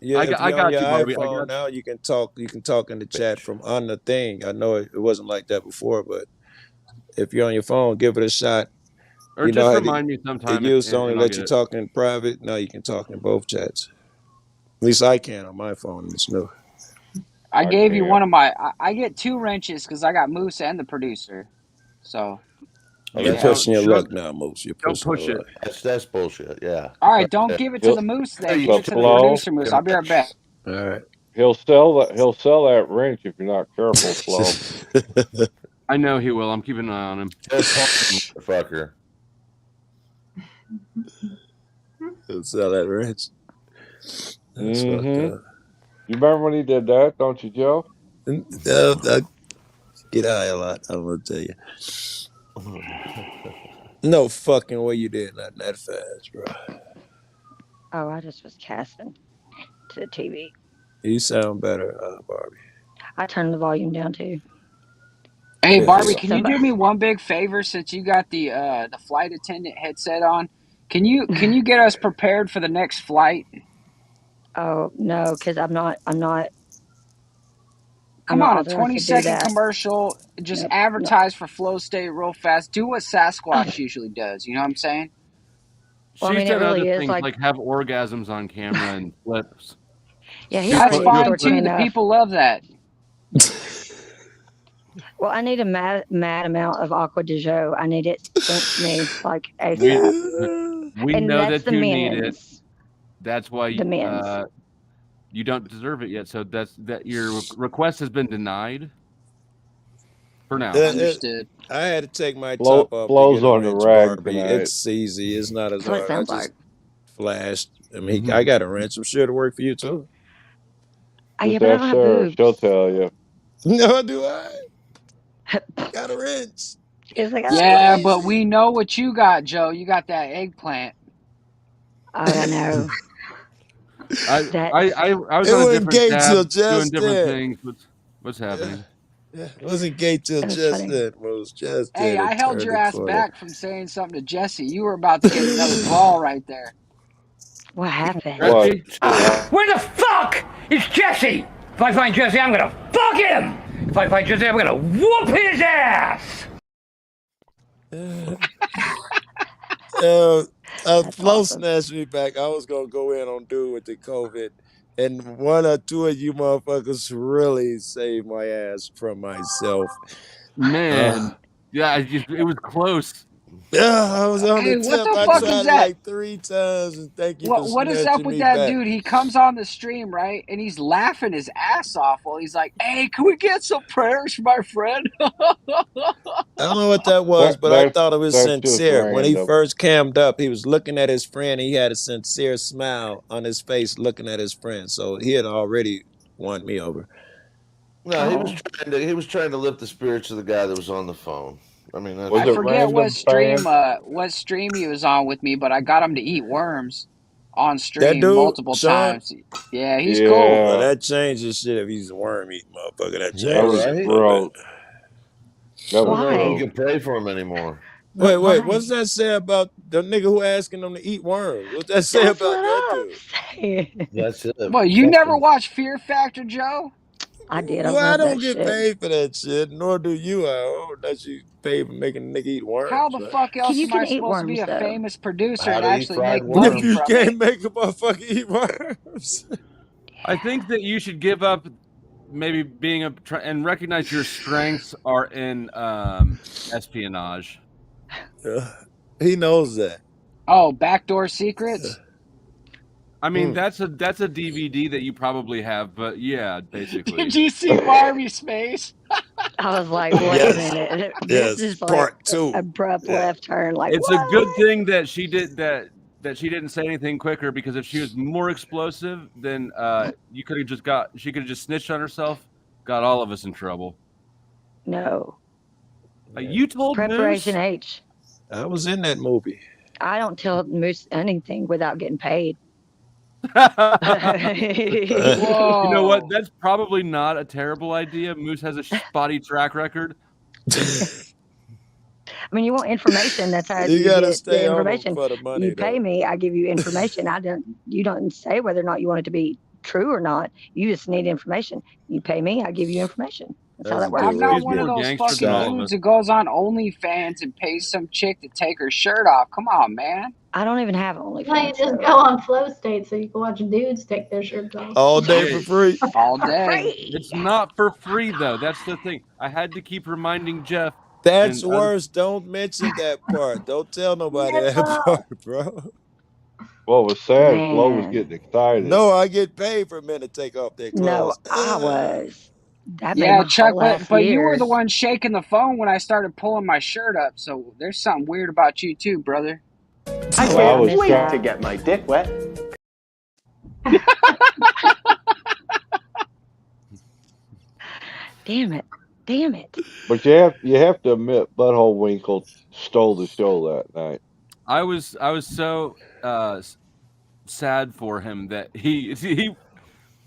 Yeah, I if got you're on you, your Barbie. iPhone now, you can talk in the chat from on the thing. I know it wasn't like that before, but if you're on your phone, give it a shot. Or you just know, remind me sometime. It used to only I'll let get you it. talk in private. Now you can talk in both chats. At least I can on my phone. It's new. I gave you one of my. I get 2 wrenches because I got Moose and the producer. So. You're pushing your luck now, Moose. You're pushing push your it. luck. That's bullshit. Yeah. All right, don't give it to the Moose then. Give it to the producer, Moose. I'll be right back. All right. He'll sell that wrench if you're not careful, Flo. I know he will. I'm keeping an eye on him. Fucker. He'll sell that wrench. That's fucked up. You remember when he did that, don't you, Joe? I get high a lot. I'm gonna tell you. No fucking way you did not that fast, bro. Oh, I just was casting to the TV. You sound better, Barbie. I turned the volume down too. Hey Good Barbie, deal. can you do me one big favor since you got the flight attendant headset on? Can you get us prepared for the next flight? Oh no, because I'm not Come on, a authorized to do 20-second that. commercial. Just Nope, no. advertise for Flow State real fast. Do what Sasquatch usually does. You know what I'm saying? Well, I She's mean, it done other really is things like have orgasms on camera and flips. yeah, he That's already fine tortured me too. The enough. people love that. Well, I need a mad amount of aqua de joe. I need it sent to me like We ASAP. we And know that's that the you need it. men's. That's why The men's. you don't deserve it yet. So that your request has been denied for now. Understood. I had to take my top off to Flow's get a on the wrench, rag Barbie. tonight. It's easy. It's not as That's what it hard. I sounds just like. flashed. I mean, I got a wrench. I'm sure it'll work for you too. Yeah, Just but I ask don't have Sarah. boobs. She'll tell you. No, do I? Got a wrench. Yes, I got Yeah, it. but we know what you got, Joe. You got that eggplant. Oh, I know. I was It on a wasn't different gay till tab doing just different then. things. What's happening? Yeah, it wasn't gay till That was just funny. then. It was just Hey, then. I It held turned your the ass corner. back from saying something to Jesse. You were about to get another ball right there. What happened? What? Where the fuck is Jesse? If I find Jesse, I'm gonna fuck him. If I find Jesse, I'm gonna whoop his ass. Flo awesome. snatched me back. I was gonna go in on dude with the COVID, and one or two of you motherfuckers really saved my ass from myself. Man, yeah, it was close. Yeah, I was on Hey, the what tip. the I fuck tried is it that? like 3 times, and thank you for What is up snatching with me that back. dude? He comes on the stream, right? And he's laughing his ass off while he's like, "Hey, can we get some prayers for my friend?" I don't know what that was, but I thought it was That's just sincere. When he random. first cammed up, he was looking at his friend. He had a sincere smile on his face looking at his friend. So he had already won me over. No, he was trying to lift the spirits of the guy that was on the phone. I mean, that's I forget what stream he was on with me, but I got him to eat worms on That stream dude, multiple Sean? times. Yeah, he's cool. Well, that changes shit if he's a worm eating motherfucker. That Yeah, changes right? it a little bit. I don't know if Why? you can pray for him anymore. Wait, Why? what's that say about the nigga who asking them to eat worms? What's that say That's about what that I'm dude? saying. That's it. Well, you never watched Fear Factor, Joe? I did. I Well, I love don't that get shit. paid for that shit, nor do you. I don't that you pay for making a nigga eat worms. How the fuck else You am I can eat supposed to be worms a though. famous producer How and to eat actually fried make worms. money If you from can't it? make a motherfucker eat worms. I think that you should give up maybe being and recognize your strengths are in espionage. He knows that. Oh, backdoor secrets? I mean, that's a DVD that you probably have, but yeah, basically. Did you see Barbie's face? I was like, wait a minute. This is like part 2. abrupt left turn. Like, It's what? a good thing that she did that she didn't say anything quicker, because if she was more explosive, then she could have just snitched on herself, got all of us in trouble. No. You told Preparation Moose? H. I was in that movie. I don't tell Moose anything without getting paid. You know what? That's probably not a terrible idea. Moose has a spotty track record. I mean, you want information. That's how You you gotta get stay the on 'em information. for the money, You pay though. me, I give you information. You don't say whether or not you want it to be true or not. You just need information. You pay me, I give you information. That's how that works. I'm not one of those fucking dudes who goes on OnlyFans and pays some chick to take her shirt off. Come on, man. I don't even have OnlyFans. Why you just go on Flow State so you can watch dudes take their shirts off? All day for free. All day. It's not for free, though. That's the thing. I had to keep reminding Jeff. That's worse. Don't mention that part. Don't tell nobody that part, bro. What was sad, Flo was getting excited. No, I get paid for men to take off their clothes. No, I was. That made Yeah, my Chuck, whole last but you were the years. one shaking the phone when I started pulling my shirt up, so there's something weird about you too, brother. I was wait to get my dick wet. Damn it. Damn it. But you have to admit, Butthole Winkle stole the show that night. I was so sad for him that he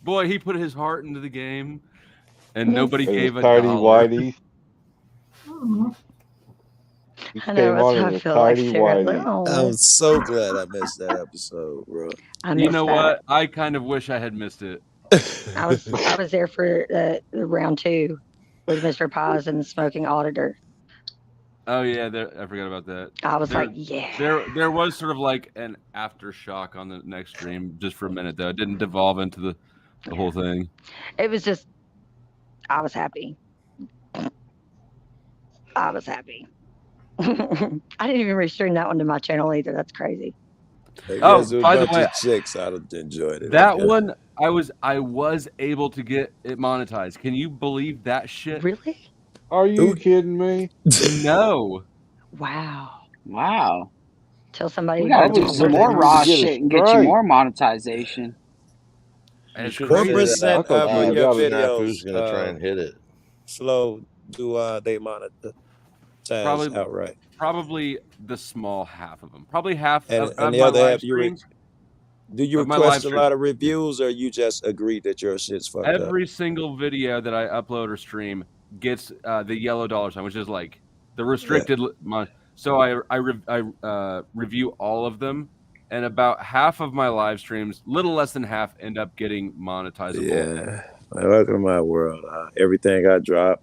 put his heart into the game, and nobody And his gave a tidy dollar. whities. Oh. He I know, came that's on how in I a feel like tidy Sarah. Like, whities. I'm oh, so glad I missed that episode, bro. I You missed know that. what? I kind of wish I had missed it. I was there for the round 2 with Mr. Paz and the smoking auditor. Oh yeah, I forgot about that. I was like, yeah. There was sort of like an aftershock on the next stream just for a minute though. It didn't devolve into the whole thing. It was just, I was happy. I was happy. I didn't even restream that one to my channel either. That's crazy. Oh, a by the bunch way, of chicks, I'd have enjoyed it. That one, I was able to get it monetized. Can you believe that shit? Really? Are you kidding me? No. Wow. Tell somebody. We gotta I do was some wishing more you would raw get a shit and get you strike. more monetization. You It's should What say that percent of you your got it. Snafu's videos gonna try and hit it? Flo do they monetize outright? Probably the small half of them. Probably half And of the my other live half, streams. do you of my live request a streams. lot of reviews, or you just agree that your shit's fucked up? Every single video that I upload or stream gets the yellow dollar sign, which is like the restricted. So I review all of them, and about half of my live streams, little less than half, end up getting monetizable. Yeah, welcome to my world. Everything I drop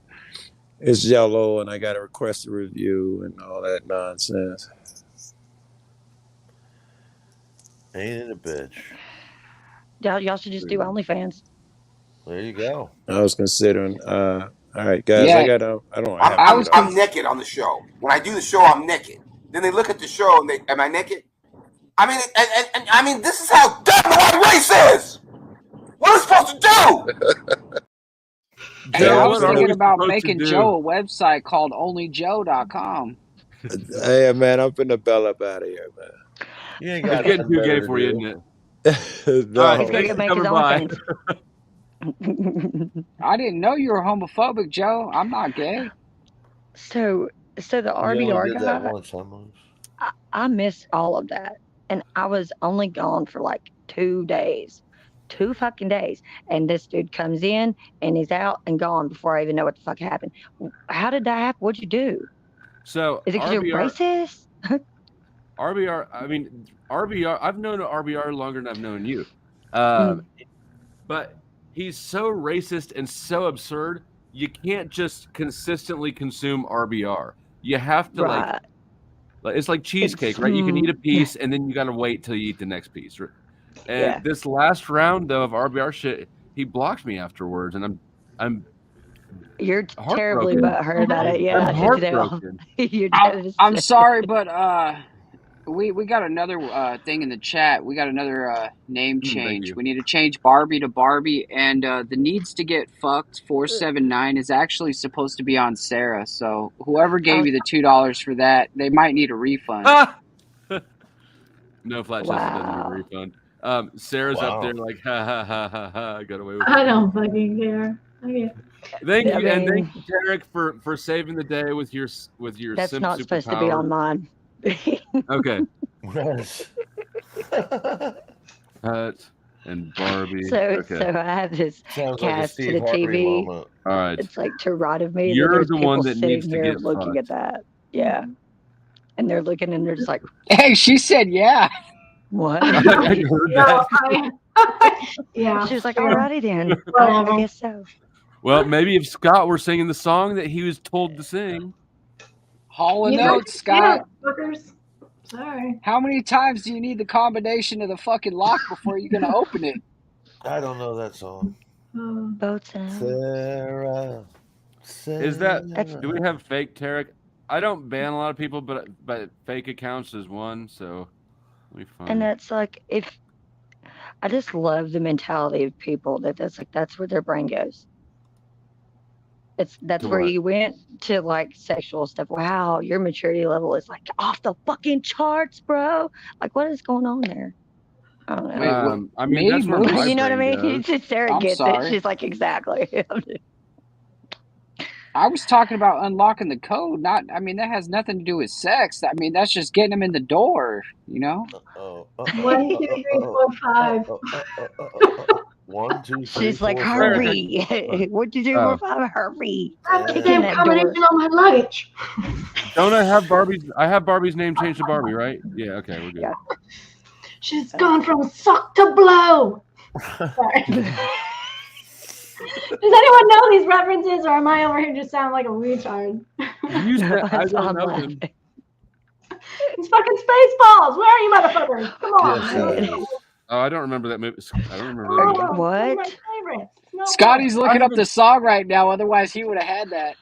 is yellow, and I got to request a review and all that nonsense. Ain't it a bitch? Y'all should just do OnlyFans. There you go. I was considering. All right, guys, Yeah. I don't have. I'm naked on the show. When I do the show, I'm naked. Then they look at the show and am I naked? I mean, and I mean, this is how dumb the white race is. What are we supposed to do? Hey, I was what are thinking we about supposed to making do? Joe a website called onlyjoe.com. Hey, man, I'm finna bell up out of here, man. You ain't It's got getting nothing too better gay to for you, do. isn't it? No. All right, He's gonna thanks go for make his coming by. OnlyFans. I didn't know you were homophobic, Joe. I'm not gay. So the You only RBR did that guy, once, huh, Moose? I missed all of that, and I was only gone for like 2 days. 2 fucking days, and this dude comes in and he's out and gone before I even know what the fuck happened. How did that happen? What'd you do? So Is it because you're racist? RBR, I mean, RBR, I've known RBR longer than I've known you. But he's so racist and so absurd, you can't just consistently consume RBR. You have to, Right. like it's like cheesecake, right? You can eat a piece and then you got to wait till you eat the next piece. Right? And this last round, though, of RBR shit, he blocked me afterwards, and I'm You're terribly heartbroken. butthurt about it. Yeah, I'm I can tell. heartbroken. You're I'm sorry, but we got another thing in the chat. We got another name Thank change. you. We need to change Barbie to Barbie, and the needs to get fucked 479 is actually supposed to be on Sarah. So whoever gave you the $2 for that, they might need a refund. No, Flat Chester doesn't need a refund. Sarah's up there like, ha ha ha ha ha. I got away with it. I don't fucking care. Okay. Thank you, I and mean- thank you, Derek, for saving the day with your That's simp not supposed to be on mine. Okay. Hut and Barbie. So okay. so I have this Sounds like a cast to Steve the Harvey TV. moment. All right. It's like to right of me. You're there's the one people that sitting needs to here get looking at that. Yeah. And they're looking and they're just like, Hey, she said yeah. what? I heard No, that. yeah. She was like, sure. alrighty then. Whatever. I guess so. Well, maybe if Scott were singing the song that he was told to sing. Hall of You know, Notes, Scott. fuckers. Sorry. How many times do you need the combination of the fucking lock before you're gonna open it? I don't know that song. Boats and Sarah. Is that? That's- Do we have fake Tarek? I don't ban a lot of people, but fake accounts is one. So we fun. And that's like, if I just love the mentality of people that's where their brain goes. That's To where what? you went to like sexual stuff. Wow, your maturity level is like off the fucking charts, bro. Like, what is going on there? I don't know. Wait, I mean, me? that's where my You know what I brain mean? goes. Sarah I'm gets sorry. it. She's like, exactly. I was talking about unlocking the code. Not, I mean, that has nothing to do with sex. I mean, that's just getting them in the door. You know. 1, 2, 3, 4, 5. 1, 2, 3, She's 4, like, 5. hurry. What you do? Oh. 5, hurry. I have the Kick in damn that combination door. on my luggage. Don't I have Barbie's? I have Barbie's name changed to Barbie, right? Yeah. Okay, we're good. Yeah. She's gone from suck to blow. Sorry. Does anyone know these references, or am I over here just sound like a retard? You said I That's don't I'm know laughing. them. It's fucking Spaceballs. Where are you, motherfuckers? Come on. Yes, man. it is. Oh, I don't remember that movie. I don't remember that movie. Oh, What? one of my favorites. No Scotty's way. looking up the song right now. Otherwise, he would have had that.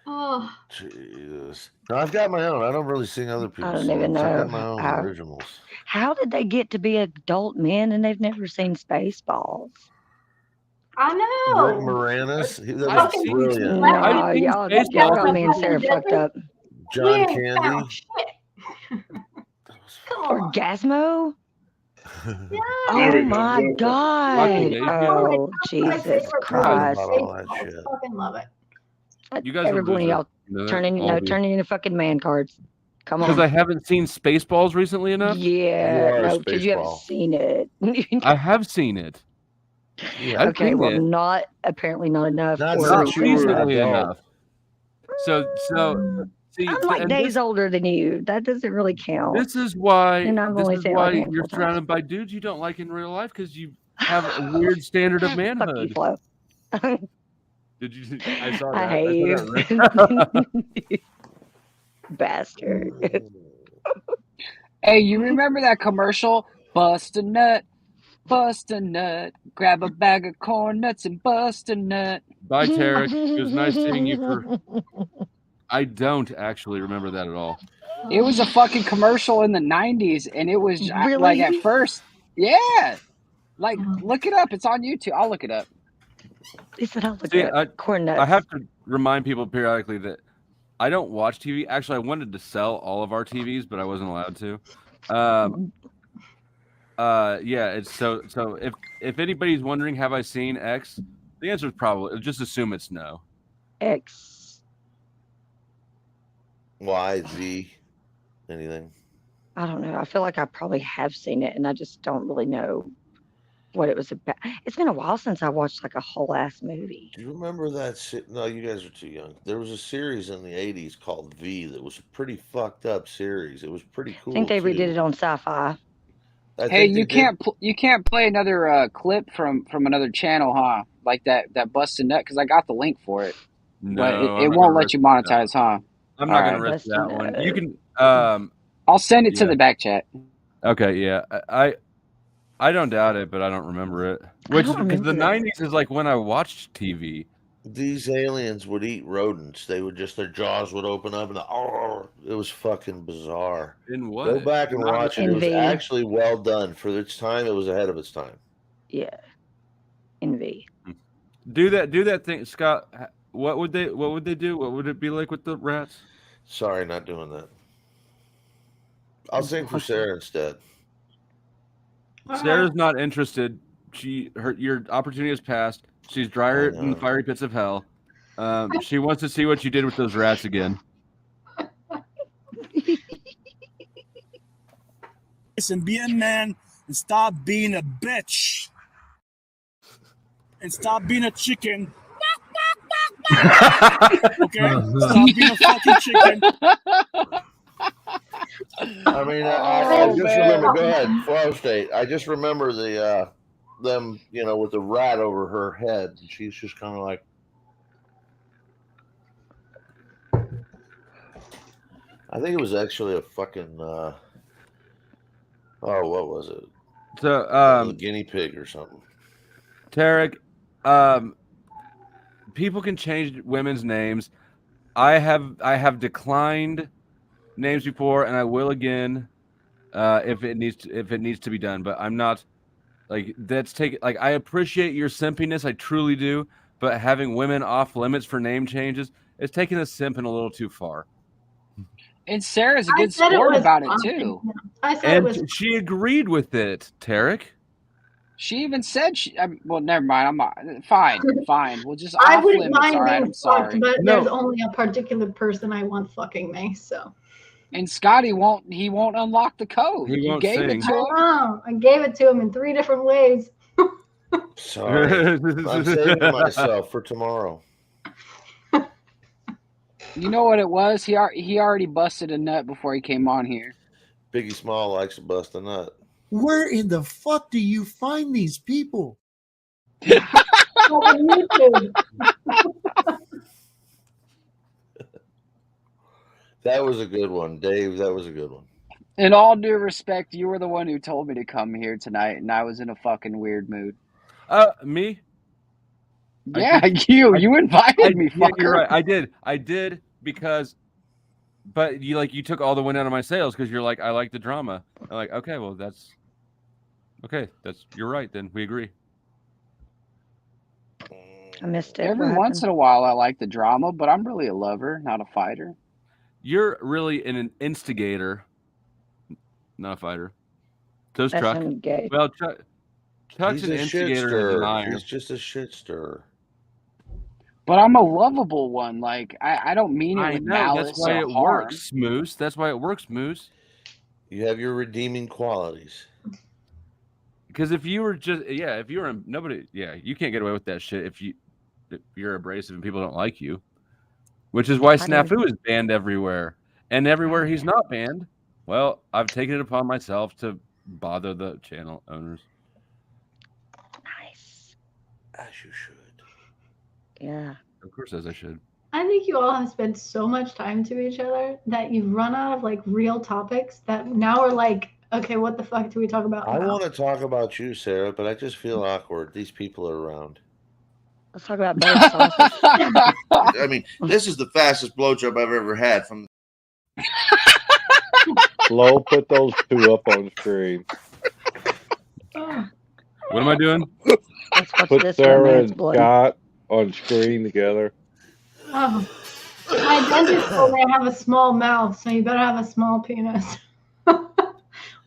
Oh, Jesus. No, I've got my own. I don't really sing other I people's don't even songs. I know got my own how. originals. How did they get to be adult men and they've never seen Spaceballs? I Rick know. Moranis, that I've was seen- brilliant. No, I've seen y'all Spaceballs. got me and Sarah fucked up. John We ain't Candy. found shit. Come on. Orgasmo? Yeah. Oh my God. Daisy. Oh, My Jesus favorite Christ. About all that Spaceballs. shit. Fucking love it. You guys Every are one of y'all losers. turning into fucking man cards. Come Because I on. haven't seen Spaceballs recently enough. You Yeah, are a no, because you haven't Spaceball. seen it. I have seen it. Yeah. I've Okay, seen well, it. apparently not enough. Not or Not since you were recently adult. enough. So see, I'm like and days older than you. That doesn't really count. this is why And I've only seen it like a handful you're of times. surrounded by dudes you don't like in real life because you have a weird standard of Fuck you, manhood. Flo. Did you? I saw I that. hate I saw that. you. Bastard. Hey, you remember that commercial? Bust a nut, grab a bag of corn nuts and bust a nut. Bye, Tarek. It was nice seeing you. I don't actually remember that at all. It was a fucking commercial in the 90s, and it was like Really? at first, yeah. Like, look it up. It's on YouTube. I'll look it up. He said, I'll look See, at corn nuts. I have to remind people periodically that I don't watch TV. Actually, I wanted to sell all of our TVs, but I wasn't allowed to. Yeah, it's so if anybody's wondering, have I seen X? The answer is probably, just assume it's no. X. Y, Z, anything. I don't know. I feel like I probably have seen it, and I just don't really know what it was about. It's been a while since I watched like a whole ass movie. Do you remember that shit? No, you guys are too young. There was a series in the 80s called V that was a pretty fucked up series. It was pretty cool. I think they too. redid it on Sci-Fi. Hey, you can't play another clip from another channel, huh? Like that busted nut, because I got the link for it. No, but I'm it not won't gonna let you risk monetize, huh? I'm not gonna Alright. risk that one. Busted You can. I'll send it to yeah. the back chat. Okay, yeah, I don't doubt it, but I don't remember it. Which don't because the remember that. 90s is like when I watched TV. These aliens would eat rodents. They would just, their jaws would open up and it was fucking bizarre. In what? Go back and watch it. It was Envy. actually well done. For its time, it was ahead of its time. Yeah. Envy. Do that thing, Scott. What would they do? What would it be like with the rats? Sorry, not doing that. I'll sing for Sarah instead. Sarah's not interested. Your opportunity has passed. She's drier in the fiery pits of hell. She wants to see what you did with those rats again. Listen, be a man and stop being a bitch. And stop being a chicken. Okay? Stop being a fucking chicken. I mean, I just remember. Go ahead, Flow State. I just remember them, with the rat over her head. And she's just kind of like. I think it was actually a fucking. What was it? So, a guinea pig or something. Tarek, people can change women's names. I have declined names before, and I will again, if it needs to be done. But I'm not like that's I appreciate your simpiness, I truly do. But having women off limits for name changes is taking the simping a little too far. And Sarah's a good sport about it too. I said And it was. she agreed with it, Tarek. She even said well, never mind. I'm not, fine. We'll just I off wouldn't limits. All mind right, being I'm fucked, sorry. but No. there's only a particular person I want fucking me. So And Scotty won't unlock the code. He You won't gave it sing. to him. I gave it to him in 3 different ways. Sorry. I'm saving myself for tomorrow. You know what it was? He already busted a nut before he came on here. Biggie Small likes to bust a nut. Where in the fuck do you find these people? On YouTube. That was a good one, Dave. That was a good one. In all due respect, you were the one who told me to come here tonight, and I was in a fucking weird mood. Me? Yeah, you invited me, fucker. Yeah, you're right. I did because, but you took all the wind out of my sails because you're like, I like the drama. I'm like, okay, well you're right. Then we agree. I missed it. Every What once happened? in a while, I like the drama, but I'm really a lover, not a fighter. You're really an instigator, not a fighter. So's That's Chuck. engaged. Well, Chuck's He's an a shit instigator and a stirrer. denier. He's just a shit stirrer. But I'm a lovable one. Like I don't mean it I with know. malice That's why or it harm. works, Moose. That's why it works, Moose. You have your redeeming qualities. Because if you were nobody, you can't get away with that shit if you're abrasive and people don't like you. Which is why Snafu is banned everywhere. And everywhere he's not banned, well, I've taken it upon myself to bother the channel owners. Nice. As you should. Yeah. Of course, as I should. I think you all have spent so much time to each other that you've run out of like real topics that now are like, okay, what the fuck do we talk about? I want to talk about you, Sarah, but I just feel awkward. These people are around. Let's talk about buttered sausage. I mean, this is the fastest blowjob I've ever had. From Flo, put those 2 up on screen. What am I doing? Put Sarah and Scott on screen together. Oh, my dentist told me I have a small mouth, so you better have a small penis, or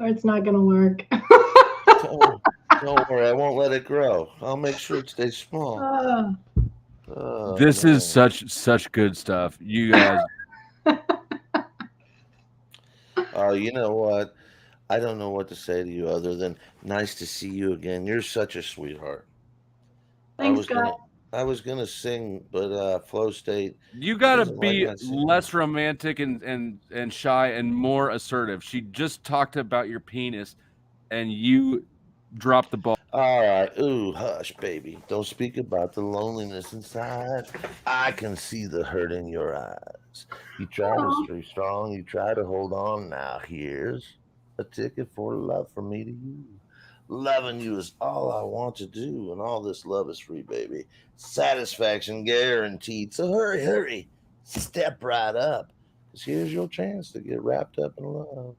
it's not gonna work. Don't worry, I won't let it grow. I'll make sure it stays small. This is such good stuff. You guys. You know what? I don't know what to say to you other than nice to see you again. You're such a sweetheart. Thanks, Scott. I was gonna sing, but Flow State. You gotta be less romantic and shy and more assertive. She just talked about your penis, and you dropped the ball. All right, ooh, hush, baby. Don't speak about the loneliness inside. I can see the hurt in your eyes. You try to stay strong. You try to hold on. Now here's a ticket for love from me to you. Loving you is all I want to do, and all this love is free, baby. Satisfaction guaranteed. So hurry, step right up, because here's your chance to get wrapped up in love.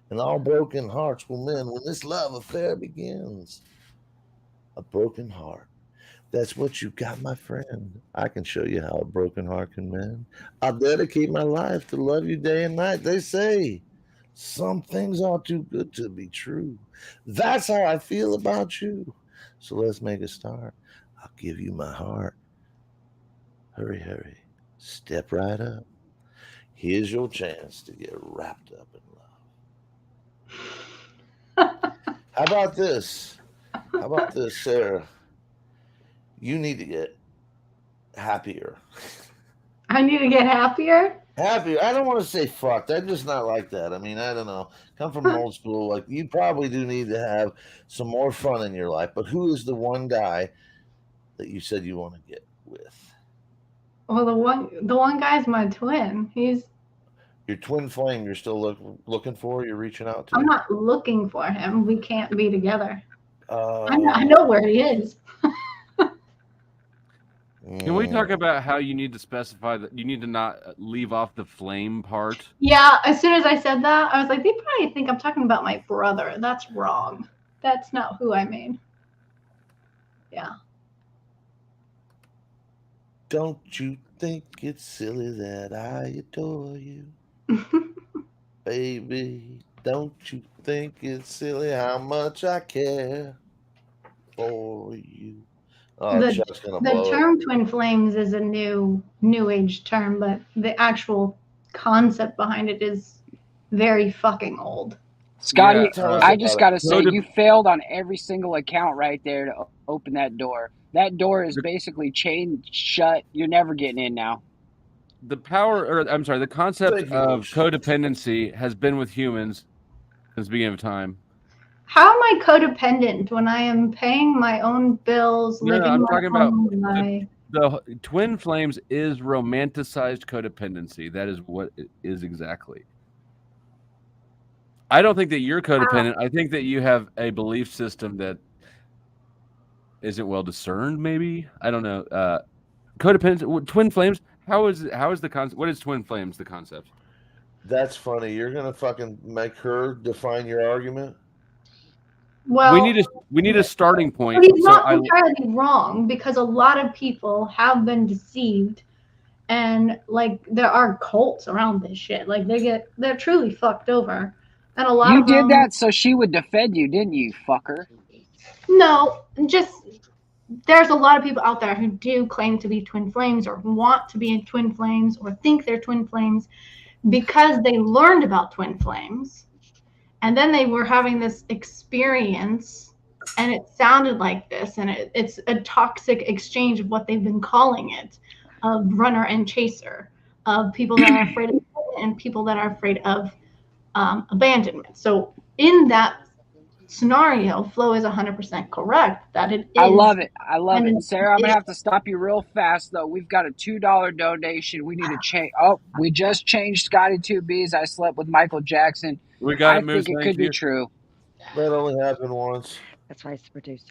And all broken hearts will mend when this love affair begins. A broken heart. That's what you got, my friend. I can show you how a broken heart can mend. I'll dedicate my life to love you day and night. They say some things are too good to be true. That's how I feel about you. So let's make a start. I'll give you my heart. Hurry. Step right up. Here's your chance to get wrapped up in love. How about this? Sarah? You need to get happier. I need to get happier? Happier. I don't want to say fucked. I'm just not like that. I mean, I don't know. Come from an old school. Like, you probably do need to have some more fun in your life. But who is the one guy that you said you want to get with? Well, the one guy's my twin. He's. Your twin flame you're still looking for? You're reaching out to? I'm not looking for him. We can't be together. I know where he is. Can we talk about how you need to specify that you need to not leave off the flame part? Yeah, as soon as I said that, I was like, they probably think I'm talking about my brother. That's wrong. That's not who I mean. Yeah. Don't you think it's silly that I adore you? Baby, don't you think it's silly how much I care? for you. Oh, The Chuck's gonna the blow it. term twin flames is a new age term, but the actual concept behind it is very fucking old. Scotty, Tell us I about just it. got to say, you failed on every single account right there to open that door. That door is basically chained shut. You're never getting in now. The power, or I'm sorry, the concept of codependency has been with humans since the beginning of time. How am I codependent when I am paying my own bills, No, living I'm my talking about own life? the twin flames is romanticized codependency. That is what it is exactly. I don't think that you're codependent. I think that you have a belief system that isn't well discerned. Maybe I don't know. Codependent twin flames. How is the concept? What is twin flames? The concept. That's funny. You're gonna fucking make her define your argument. Well, we need a starting point. But he's not entirely wrong, because a lot of people have been deceived, and like there are cults around this shit. Like they're truly fucked over, and a lot You of did them. that so she would defend you, didn't you, fucker? No, just there's a lot of people out there who do claim to be twin flames or want to be in twin flames or think they're twin flames because they learned about twin flames and then they were having this experience and it sounded like this, and it's a toxic exchange of what they've been calling it, of runner and chaser, of people that are afraid of and people that are afraid of abandonment. So in that scenario, Flo is 100% correct that it is. I love it. I love it. and Sarah, I'm it gonna have to stop you real fast though. We've got a $2 donation. We need to change. Oh, we just changed Scotty 2B's. I slept with Michael Jackson. We got it, I Moose. think it Thank could be you. true. That only happened once. That's why he's the producer.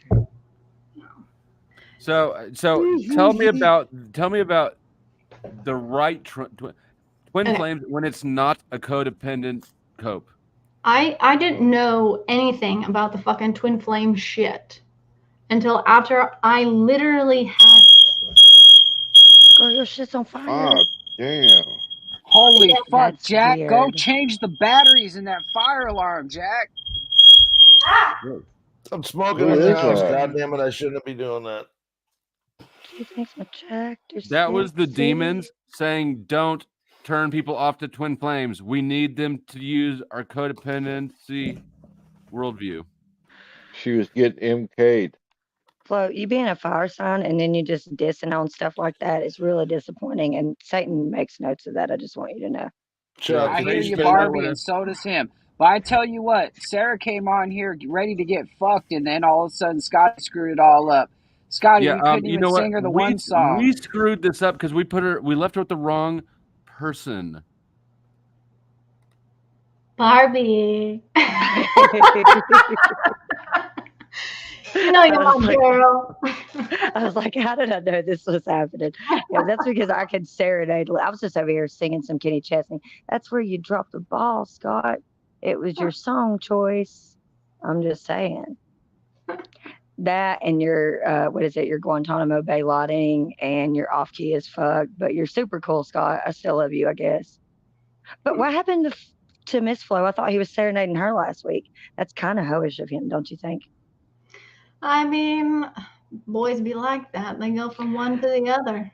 So tell me about the right twin flames when it's not a codependent cope. I didn't know anything about the fucking twin flame shit until after I literally had. Girl, your shit's on fire. Ah, damn. Holy fuck, That's Jack! Go weird. change the batteries in that fire alarm, Jack. I'm smoking Who in the is house. that? God damn it! I shouldn't be doing that. He thinks my Jack is That was the sexy. demons saying, "Don't turn people off to twin flames. We need them to use our codependency worldview." She was getting MK'd. Flo, you being a fire sign and then you just dissing on stuff like that is really disappointing. And Satan makes notes of that. I just want you to know. Chuck, I can hear you you, stay Barbie, there? and so does him. But I tell you what, Sarah came on here ready to get fucked, and then all of a sudden Scotty screwed it all up. Scotty, Yeah, we couldn't you even know what? sing her the We one song. screwed this up because we left her with the wrong person. Barbie. You know you're my girl. I was like, how did I know this was happening? Yeah, that's because I could serenade. I was just over here singing some Kenny Chesney. That's where you dropped the ball, Scott. It was your song choice. I'm just saying. That and your, what is it, your Guantanamo Bay lotting and your off key as fuck. But you're super cool, Scott. I still love you, I guess. But what happened to Miss Flo? I thought he was serenading her last week. That's kind of hoish of him, don't you think? I mean, boys be like that. They go from one to the other.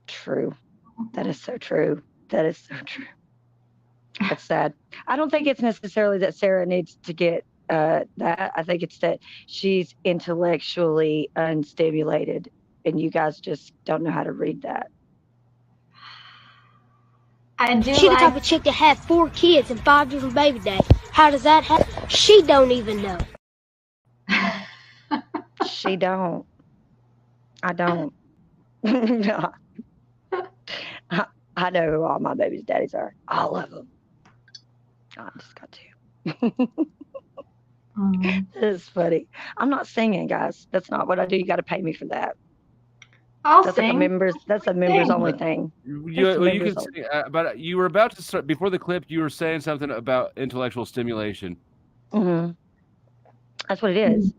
True. That is so true. That is so true. That's sad. I don't think it's necessarily that Sarah needs to get that. I think it's that she's intellectually unstimulated, and you guys just don't know how to read that. I do She the type of chick that had 4 kids and 5 different baby dads. How does that happen? She don't even know. She don't. I don't. No. I know who all my baby's daddies are. All of them. I just got to. It's funny. I'm not singing, guys. That's not what I do. You got to pay me for that. That's sing. like a members. That's a members only thing. You can say, but you were about to start before the clip. You were saying something about intellectual stimulation. Mm-hmm. That's what it is.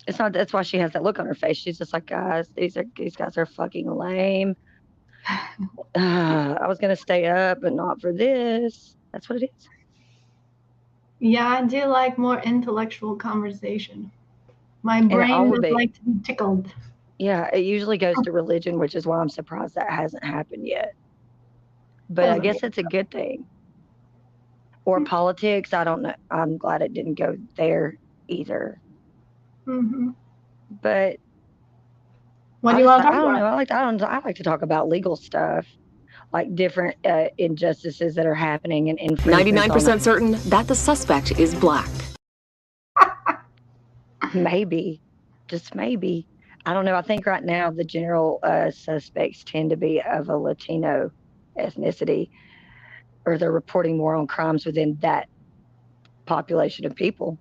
It's not. That's why she has that look on her face. She's just like, guys, these guys are fucking lame. I was gonna stay up, but not for this. That's what it is. Yeah, I do like more intellectual conversation. My it brain would would be. like to be tickled. Yeah, it usually goes to religion, which is why I'm surprised that hasn't happened yet. But I guess it's a good thing. Or politics. I don't know. I'm glad it didn't go there either. Mm-hmm. But what do you want to talk I don't about? know. I like to talk about legal stuff, like different injustices that are happening and infringements. 99% certain that the suspect is black. Maybe, just maybe. I don't know. I think right now the general suspects tend to be of a Latino ethnicity, or they're reporting more on crimes within that population of people.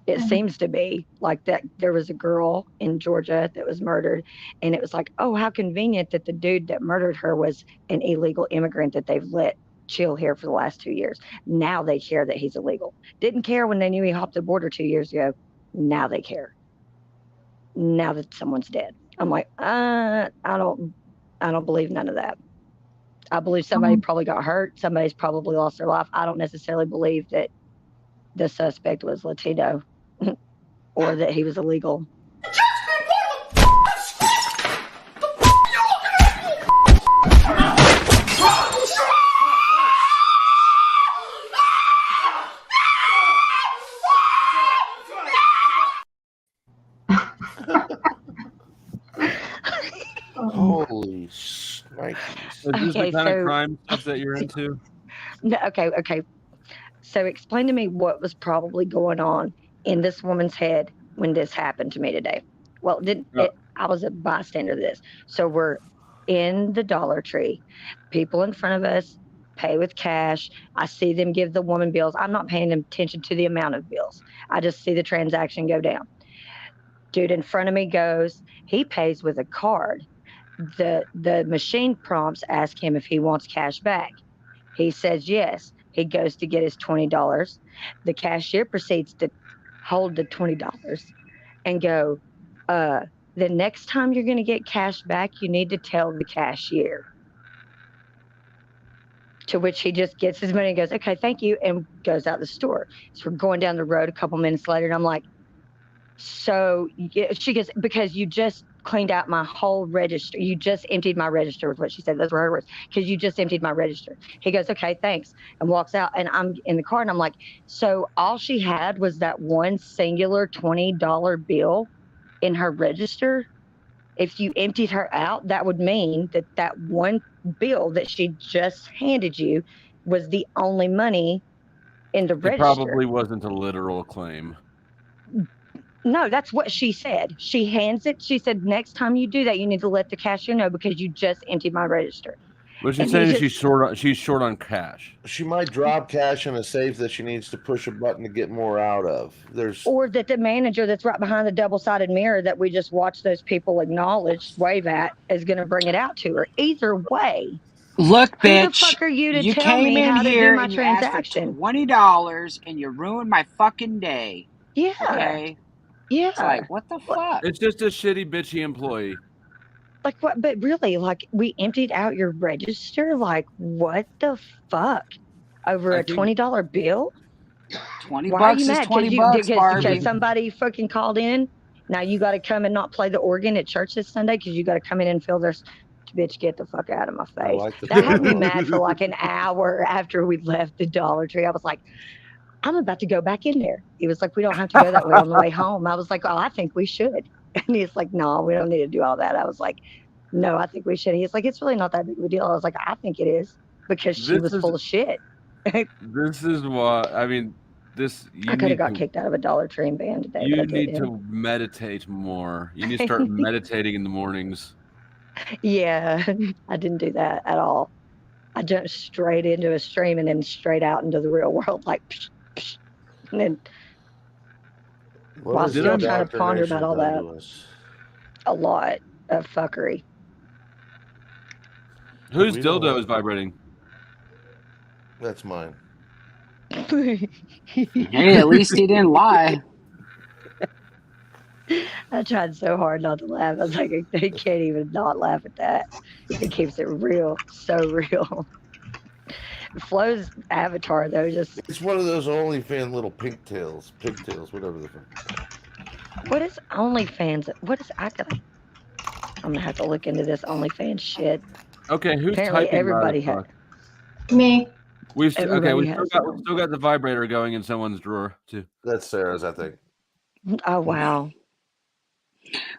It seems to be like that. There was a girl in Georgia that was murdered, and it was like, oh, how convenient that the dude that murdered her was an illegal immigrant that they've let chill here for the last 2 years. Now they care that he's illegal. Didn't care when they knew he hopped the border 2 years ago. Now they care. Now that someone's dead. I'm like, I don't believe none of that. I believe somebody probably got hurt. Somebody's probably lost their life. I don't necessarily believe that the suspect was Latino or that he was illegal. Holy shnikes. Is this the kind of crime stuff that you're into? No, okay. So explain to me what was probably going on in this woman's head when this happened to me today. Well, I was a bystander to this. So we're in the Dollar Tree. People in front of us pay with cash. I see them give the woman bills. I'm not paying attention to the amount of bills. I just see the transaction go down. Dude in front of me goes, he pays with a card. The machine prompts ask him if he wants cash back. He says yes. He goes to get his $20. The cashier proceeds to hold the $20 and go, the next time you're going to get cash back, you need to tell the cashier. To which he just gets his money and goes, okay, thank you, and goes out the store. So we're going down the road a couple minutes later, and I'm like, so she goes, because you just cleaned out my whole register. You just emptied my register, was what she said. Those were her words. Because you just emptied my register. He goes, okay, thanks, and walks out. And I'm in the car, and I'm like, so all she had was that one singular $20 bill in her register? If you emptied her out, that would mean that that one bill that she just handed you was the only money in the register. It probably wasn't a literal claim. No, that's what she said. She hands it. She said, next time you do that, you need to let the cashier know because you just emptied my register. But she's saying she's short on cash. She might drop cash in a safe that she needs to push a button to get more out of. Or that the manager that's right behind the double-sided mirror that we just watched those people acknowledge, wave at, is going to bring it out to her. Either way. Look, bitch. Who the fuck are you to you tell came me in how to here do my and transaction? You asked for $20 and you ruined my fucking day. Yeah. Okay. Yeah. It's like, what the fuck? It's just a shitty, bitchy employee. Like what? But really, like, we emptied out your register. Like, what the fuck? Over a $20 bill? $20 Why are you is mad? $20, Barbie. Because somebody fucking called in. Now you got to come and not play the organ at church this Sunday because you got to come in and fill their. Bitch, get the fuck out of my face. That had me mad for like an hour after we left the Dollar Tree. I was like, I'm about to go back in there. He was like, we don't have to go that way on the way home. I was like, oh, I think we should. And he's like, no, we don't need to do all that. I was like, no, I think we should. He's like, it's really not that big of a deal. I was like, I think it is because she was full of shit. This is why, I mean, I could have got kicked out of a Dollar Tree and banned today. You need to meditate more. You need to start meditating in the mornings. Yeah, I didn't do that at all. I jumped straight into a stream and then straight out into the real world, like, psh, psh, and then while still trying to ponder about all that. A lot of fuckery. Whose dildo is vibrating? That's mine. Hey, at least he didn't lie. I tried so hard not to laugh. I was like, they can't even not laugh at that. It keeps it real, so real. Flo's avatar, though, just... It's one of those OnlyFans little pigtails, whatever the fuck. What is OnlyFans? What is I'm gonna have to look into this OnlyFans shit. Okay, who's Apparently typing loud everybody as has. fuck? Me. We've Everybody still has got the vibrator going in someone's drawer too. That's Sarah's, I think. Oh wow.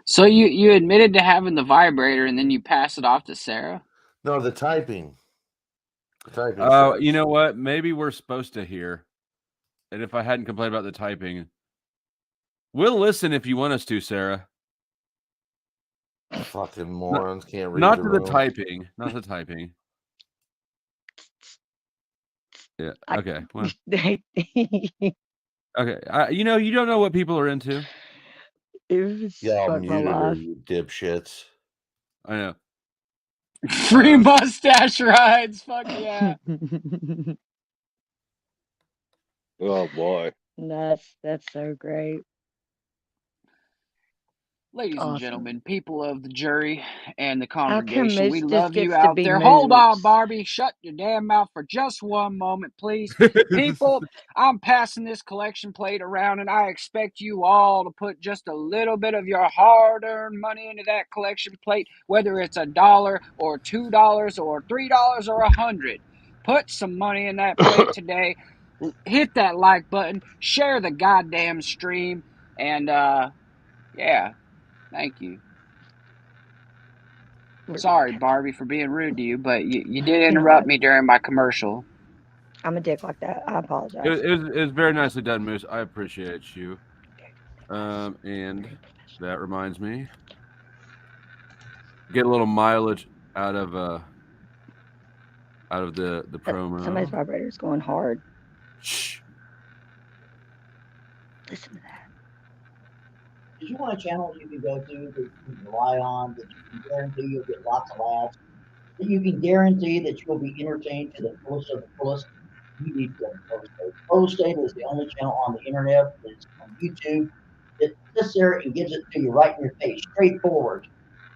So you admitted to having the vibrator and then you pass it off to Sarah? No, the typing. Oh, you know what? Maybe we're supposed to hear. And if I hadn't complained about the typing, we'll listen if you want us to, Sarah. Fucking morons can't read Not the to room. the typing. Not the typing. Yeah. Okay. Well. Okay. You know, you don't know what people are into. Y'all muted her, you dipshits. I know. Free mustache rides. Fuck yeah. Oh boy. That's so great. Ladies and Awesome. gentlemen, people of the jury and the How come congregation, we Moose just love you gets to out be there. Hold on, Moose? Barbie. Shut your damn mouth for just one moment, please. People, I'm passing this collection plate around, and I expect you all to put just a little bit of your hard-earned money into that collection plate, whether it's $1 or $2 or $3 or $100. Put some money in that plate today. Hit that like button. Share the goddamn stream. And, yeah. Thank you. Sorry, Barbie, for being rude to you, but you did interrupt me during my commercial. I'm a dick like that. I apologize. It was very nicely done, Moose. I appreciate you. And that reminds me, get a little mileage out of the promo. Somebody's vibrator is going hard. Shh. Listen to that. Did you want a channel you can go to that you can rely on, that you can guarantee you'll get lots of laughs, that you can guarantee that you'll be entertained to the fullest of the fullest? You need to go to Flow State. Flow State is the only channel on the internet that's on YouTube that sits there and gives it to you right in your face, straightforward.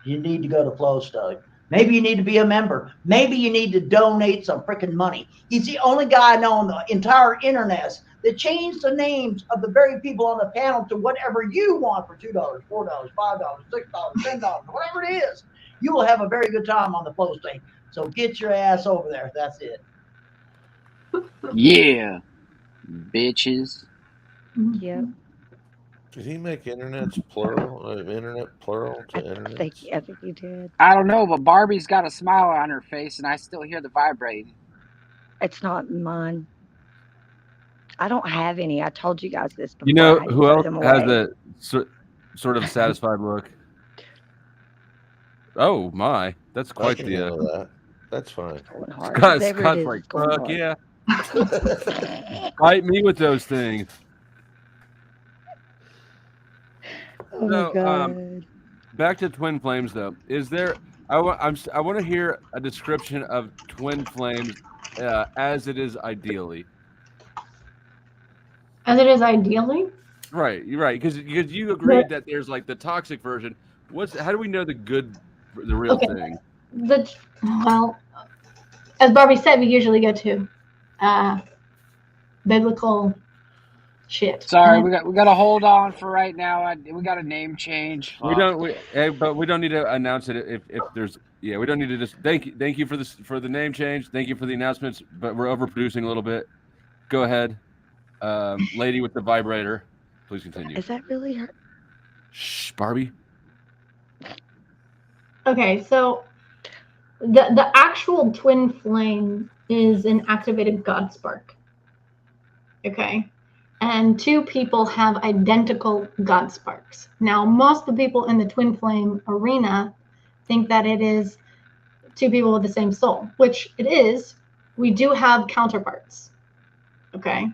You need to go to Flow State. Maybe you need to be a member. Maybe you need to donate some freaking money. He's the only guy I know on the entire internet that changed the names of the very people on the panel to whatever you want for $2, $4, $5, $6, $10, whatever it is. You will have a very good time on the Flow State. So get your ass over there. That's it. Yeah, bitches. Yep. Did he make internets plural? Internet plural to internet? I think he did. I don't know, but Barbie's got a smile on her face, and I still hear the vibrating. It's not mine. I don't have any. I told you guys this before. You know I had to who throw else them has away. a sort of satisfied look? Oh my, that's quite I can the. handle that. That's fine. Scott's like, fuck yeah. Fight me with those things. Oh my God. Back to Twin Flames though. Is there? I want to hear a description of Twin Flames as it is ideally. As it is ideally? Right, you're right, because you agreed that there's like the toxic version. How do we know the real thing? Well, as Barbie said, we usually go to biblical shit. Sorry, we got to hold on for right now. We got a name change. We don't. But we don't need to announce it if there's. Yeah, we don't need to just thank you for this for the name change. Thank you for the announcements. But we're overproducing a little bit. Go ahead, lady with the vibrator. Please continue. Is that really her? Shh, Barbie. Okay, so the actual twin flame is an activated God spark. Okay, and two people have identical God sparks. Now, most of the people in the twin flame arena think that it is two people with the same soul, which it is. We do have counterparts. Okay.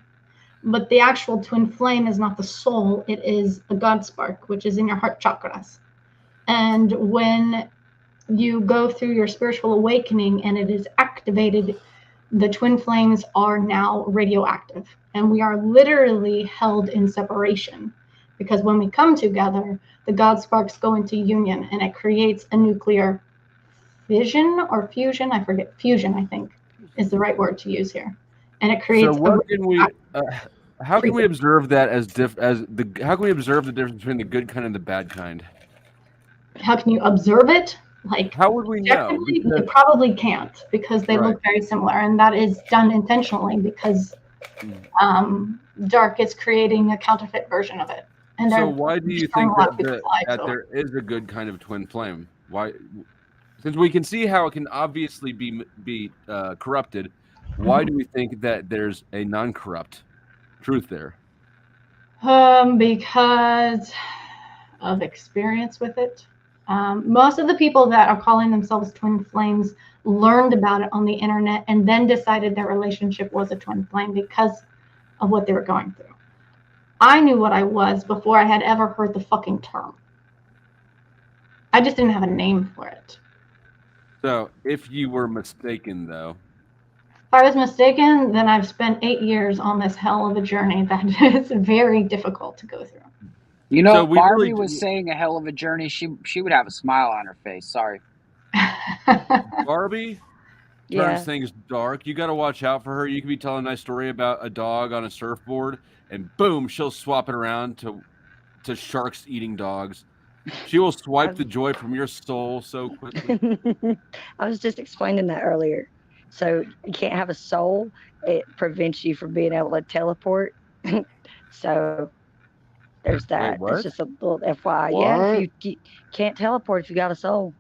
But the actual twin flame is not the soul, it is a God spark, which is in your heart chakras. And when you go through your spiritual awakening and it is activated, the twin flames are now radioactive. And we are literally held in separation. Because when we come together, the God sparks go into union and it creates a nuclear fission or fusion. I forget. Fusion, I think, is the right word to use here. And it creates. So what can we? How can we observe that how can we observe the difference between the good kind and the bad kind? How can you observe it? Like, how would we know? You probably can't, because they look very similar, and that is done intentionally because Dark is creating a counterfeit version of it. And so why do you think that there is a good kind of twin flame? Why? Since we can see how it can obviously be corrupted, why do we think that there's a non-corrupt truth there? Because of experience with it. Most of the people that are calling themselves twin flames learned about it on the internet and then decided their relationship was a twin flame because of what they were going through. I knew what I was before I had ever heard the fucking term. I just didn't have a name for it. So if you were mistaken, though. If I was mistaken, then I've spent 8 years on this hell of a journey that is very difficult to go through. You know, if Barbie was saying a hell of a journey, she would have a smile on her face. Sorry. Barbie turns things dark. You got to watch out for her. You could be telling a nice story about a dog on a surfboard, and boom, she'll swap it around to sharks eating dogs. She will swipe the joy from your soul so quickly. I was just explaining that earlier. So you can't have a soul. It prevents you from being able to teleport. So there's that. Wait, it's just a little FYI. Yeah, if you can't teleport if you got a soul.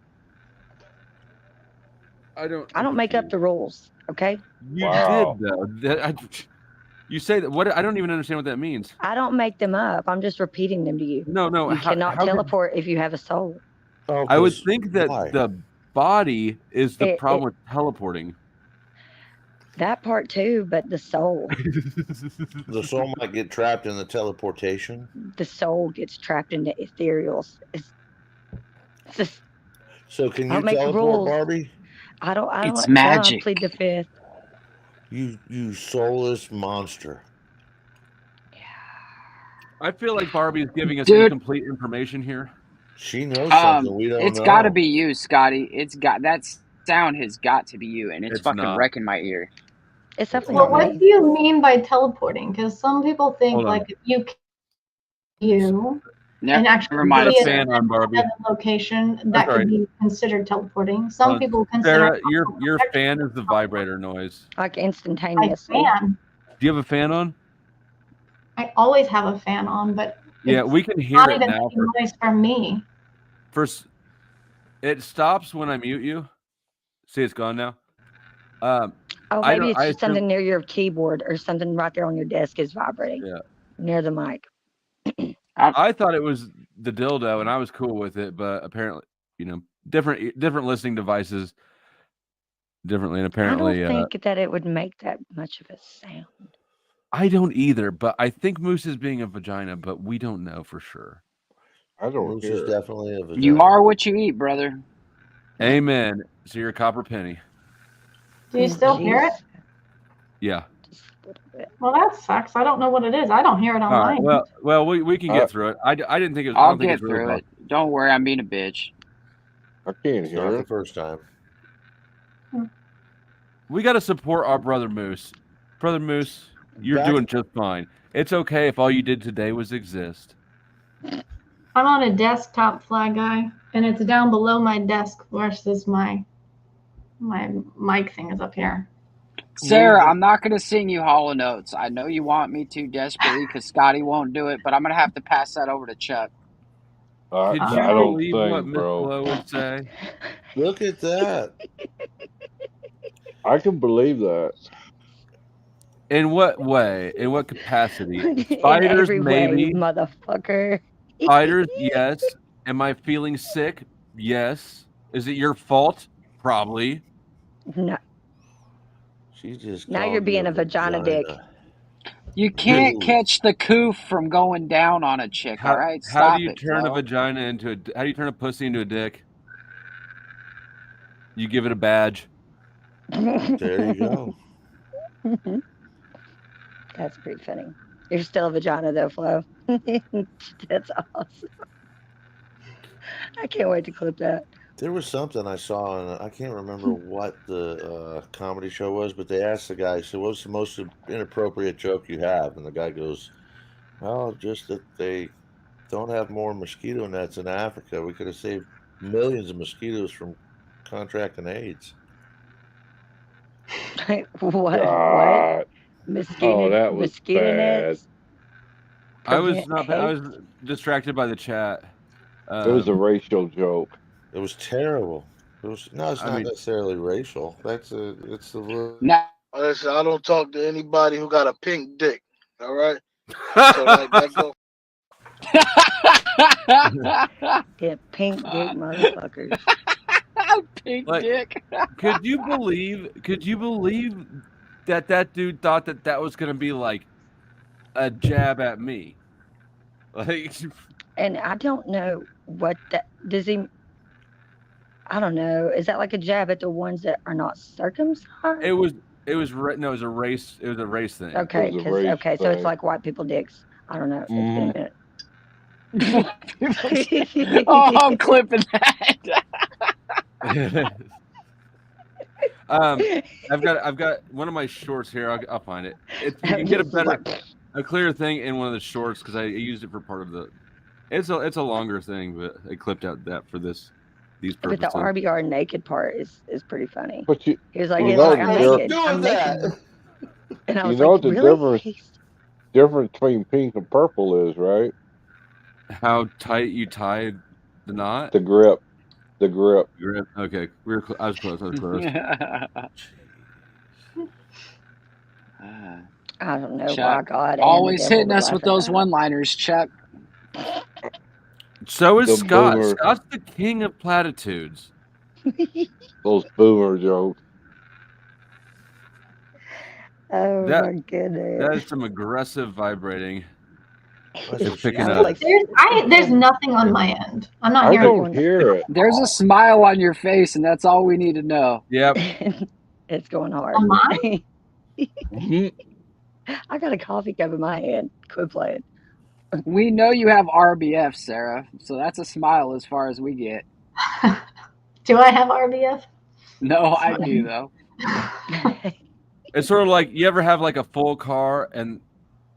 I don't make up the rules. Okay. You did though. You say that. What? I don't even understand what that means. I don't make them up. I'm just repeating them to you. No. You cannot teleport if you have a soul. I would think that the body is the problem with teleporting. That part too, but the soul. The soul might get trapped in the teleportation. The soul gets trapped in the ethereals. It's just, so can I you don't make teleport, rules. Barbie? I don't. It's magic. I plead the fifth. You soulless monster. I feel like Barbie's giving us incomplete information here. She knows something we don't know. It's got to be you, Scotty. That sound has got to be you, and it's fucking not. wrecking my ear. It's definitely. Well, what do you mean by teleporting? Because some people think like if you and actually mind. be A fan on Barbie. At a location that could be considered teleporting. Some people Sarah, consider your fan is the vibrator noise. Like instantaneously. Fan. Do you have a fan on? I always have a fan on, but yeah, we can hear not it even now. Noise from me. First, it stops when I mute you. See, it's gone now. Maybe it's just something near your keyboard or something right there on your desk is vibrating. Yeah. Near the mic. I thought it was the dildo, and I was cool with it, but apparently, different listening devices differently, and apparently, I don't think that it would make that much of a sound. I don't either, but I think Moose is being a vagina, but we don't know for sure. I don't Moose is definitely a vagina. You are what you eat, brother. Amen. So you're a copper penny. Do you still hear it? Yeah. Well, that sucks. I don't know what it is. I don't hear it on mine. Well, we can get through it. I didn't think it was. I'll get through it. Don't worry, I'm being a bitch. I can't hear it the first time. We got to support our brother Moose. Brother Moose, you're doing just fine. It's okay if all you did today was exist. I'm on a desktop flag guy, and it's down below my desk versus my mic thing is up here. Sarah, I'm not going to sing you Hall & Oates. I know you want me to desperately because Scotty won't do it, but I'm going to have to pass that over to Chuck. Could you believe what Miss Flo would say? Look at that. I can believe that. In what way? In what capacity? In Spiders, every maybe. way, motherfucker. Spiders, yes. Am I feeling sick? Yes. Is it your fault? Probably. No. She just now you're being a vagina dick. You can't catch the coof from going down on a chick, all right? Stop how do you it, turn Flo. a vagina into a... How do you turn a pussy into a dick? You give it a badge. There you go. That's pretty funny. You're still a vagina though, Flo. That's awesome. I can't wait to clip that. There was something I saw, and I can't remember what the comedy show was, but they asked the guy, "So, what's the most inappropriate joke you have?" And the guy goes, "Oh, just that they don't have more mosquito nets in Africa. We could have saved millions of mosquitoes from contracting AIDS." What? God. Oh, Mosquito that was mosquito bad. nets I was prevent not. I hate. was distracted by the chat. It was a racial joke. It was terrible. It was no, it's I not mean, necessarily racial. It's the real. Now, Listen, I don't talk to anybody who got a pink dick. All right. So that go. Yeah, pink dick motherfuckers. Pink like, dick. could you believe? Could you believe that dude thought that was gonna be like a jab at me? Like, And I don't know what that does he. I don't know. Is that like a jab at the ones that are not circumcised? it was. It was no. It was a race. It was a race thing. It Okay, was a because race so it's thing. like white people dicks. I don't know. It's been a minute. Oh, I'm clipping that. I've got one of my shorts here. I'll find it. You can get a clearer thing in one of the shorts because I used it for part of the. It's a longer thing, but I clipped out that for these But purposes. the RBR naked part is pretty funny. But He was like, you it's know like the I'm difference. naked. I'm naked. And I You was know like, what the really? difference between pink and purple is, right? How tight you tied the knot? The grip. The grip. Grip. Okay, I was close. I was close. I don't know why Chuck, God and the always devil hitting was us with laughing those about it. one-liners, Chuck. So is The Scott. boomer. Scott's the king of platitudes. Those boomer jokes. Oh That my goodness. that is some aggressive vibrating. It's picking I was up. like, There's nothing on my end. I'm not I hearing don't hear it. There's a smile on your face, and that's all we need to know. Yep. It's going hard. On mine? I got a coffee cup in my hand. Quit playing. We know you have RBF, Sarah, so that's a smile as far as we get. Do I have RBF? No, I do though. It's sort of like you ever have like a full car and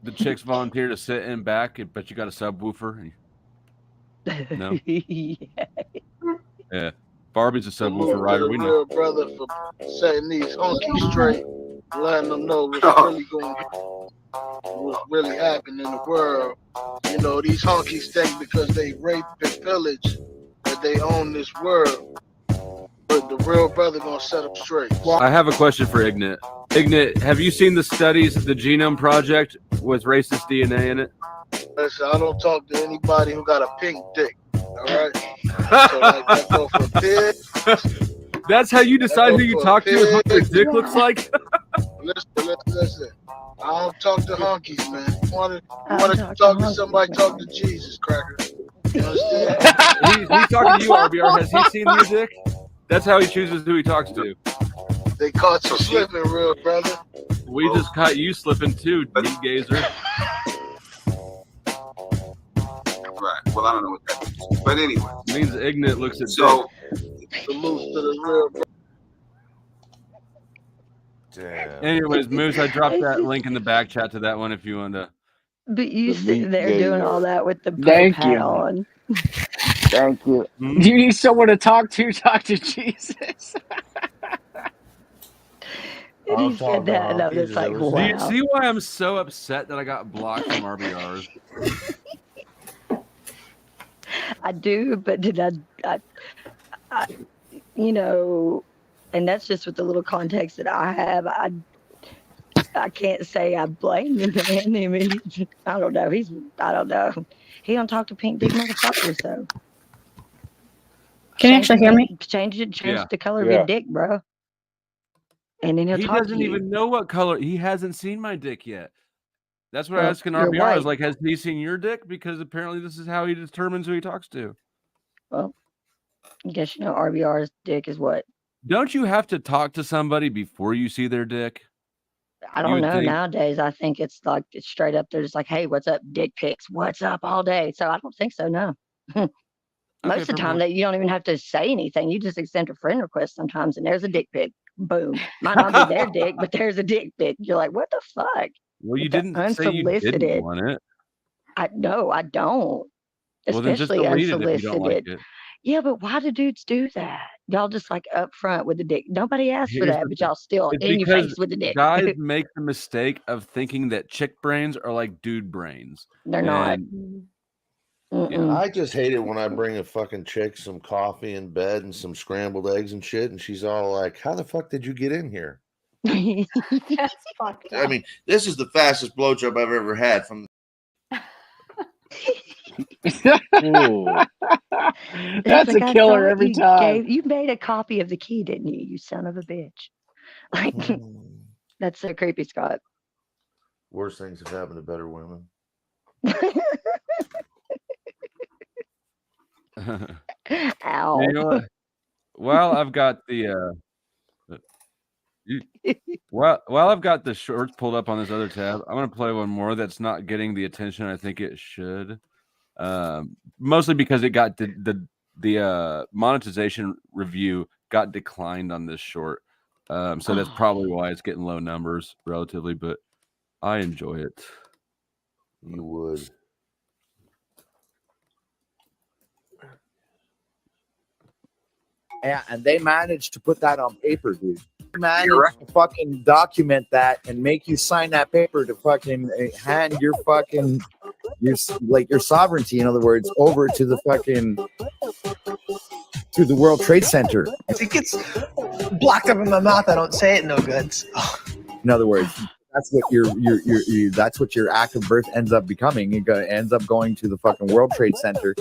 the chicks volunteer to sit in back, but you got a subwoofer. No. Yeah. Barbie's a subwoofer rider. We know. Real brother for setting these honkies straight, letting them know what's really going on, what's really happening in the world. You know, these honkies think because they rape and pillage that they own this world. But the real brother gonna set them straight. I have a question for Ignat. Ignat, have you seen the studies, the Genome Project with racist DNA in it? Listen, I don't talk to anybody who got a pink dick. All right. So like that go for pig. That's how you decide who you talk to and what their dick looks like? Listen. I don't talk to honkies, man. You want to talk to somebody, talk to Jesus, cracker. You understand? He's talking to you, RBR. Has he seen your dick? That's how he chooses who he talks to. They caught you slipping, real brother. We just caught you slipping too, meat gazer. Right. Well, I don't know what that means. But anyway. It means Ignat looks at So, salute to the real brother. Damn. Anyways, Moose, I dropped that link in the back chat to that one if you want to. But you sitting there doing all that with the Pope Thank hat you. on. Thank you. Do you need someone to talk to? Talk to Jesus. And he said that, and I was like, Do you wow. see why I'm so upset that I got blocked from RBRs? I do, but did I, you know, and that's just with the little context that I have. I can't say I blame the man. I mean, I don't know. I don't know. He don't talk to pink dick motherfuckers, so. Can you actually hear me? Change Yeah. the color of your dick, bro. And then he'll He talk doesn't to you. even know what color. He hasn't seen my dick yet. That's what I Well, asked in you're RBR. I was white. like, has he seen your dick? Because apparently this is how he determines who he talks to. Well, I guess you know RBR's dick is what? Don't you have to talk to somebody before you see their dick? I You don't would know. think. Nowadays, I think it's like it's straight up. They're just like, "Hey, what's up, dick pics? What's up all day?" So I don't think so. No. Most of the time that you don't even have to say anything. You just accept a friend request sometimes, and there's a dick pic. Boom. Might not be their dick, but there's a dick pic. You're like, what the fuck? Well, you It's didn't say you unsolicited. didn't want it. No, I don't. Well, then just Especially delete it if you unsolicited. don't like it. Yeah, but why do dudes do that? Y'all just like up front with the dick. Nobody asked for Here's that, the but thing. y'all still It's in your because face with the dick. guys make the mistake of thinking that chick brains are like dude brains. They're not. I just hate it when I bring a fucking chick some coffee in bed and some scrambled eggs and shit, and she's all like, "How the fuck did you get in here?" That's fucked up. I mean, this is the fastest blowjob I've ever had. From That's a killer every time. You made a copy of the key, didn't you? You son of a bitch. Like, that's so creepy, Scott. Worst things have happened to better women. Ow. You know what? Well, I've got the while I've got the shorts pulled up on this other tab, I'm gonna play one more that's not getting the attention I think it should. Mostly because it got the monetization review got declined on this short. So that's probably why it's getting low numbers relatively, but I enjoy it. You would. Yeah, and they managed to put that on paper, dude. They managed to fucking document that and make you sign that paper to fucking hand your fucking your sovereignty, in other words, over to the fucking to the World Trade Center. It gets blocked up in my mouth. I don't say it no good. In other words, that's what that's what your act of birth ends up becoming. It ends up going to the fucking World Trade Center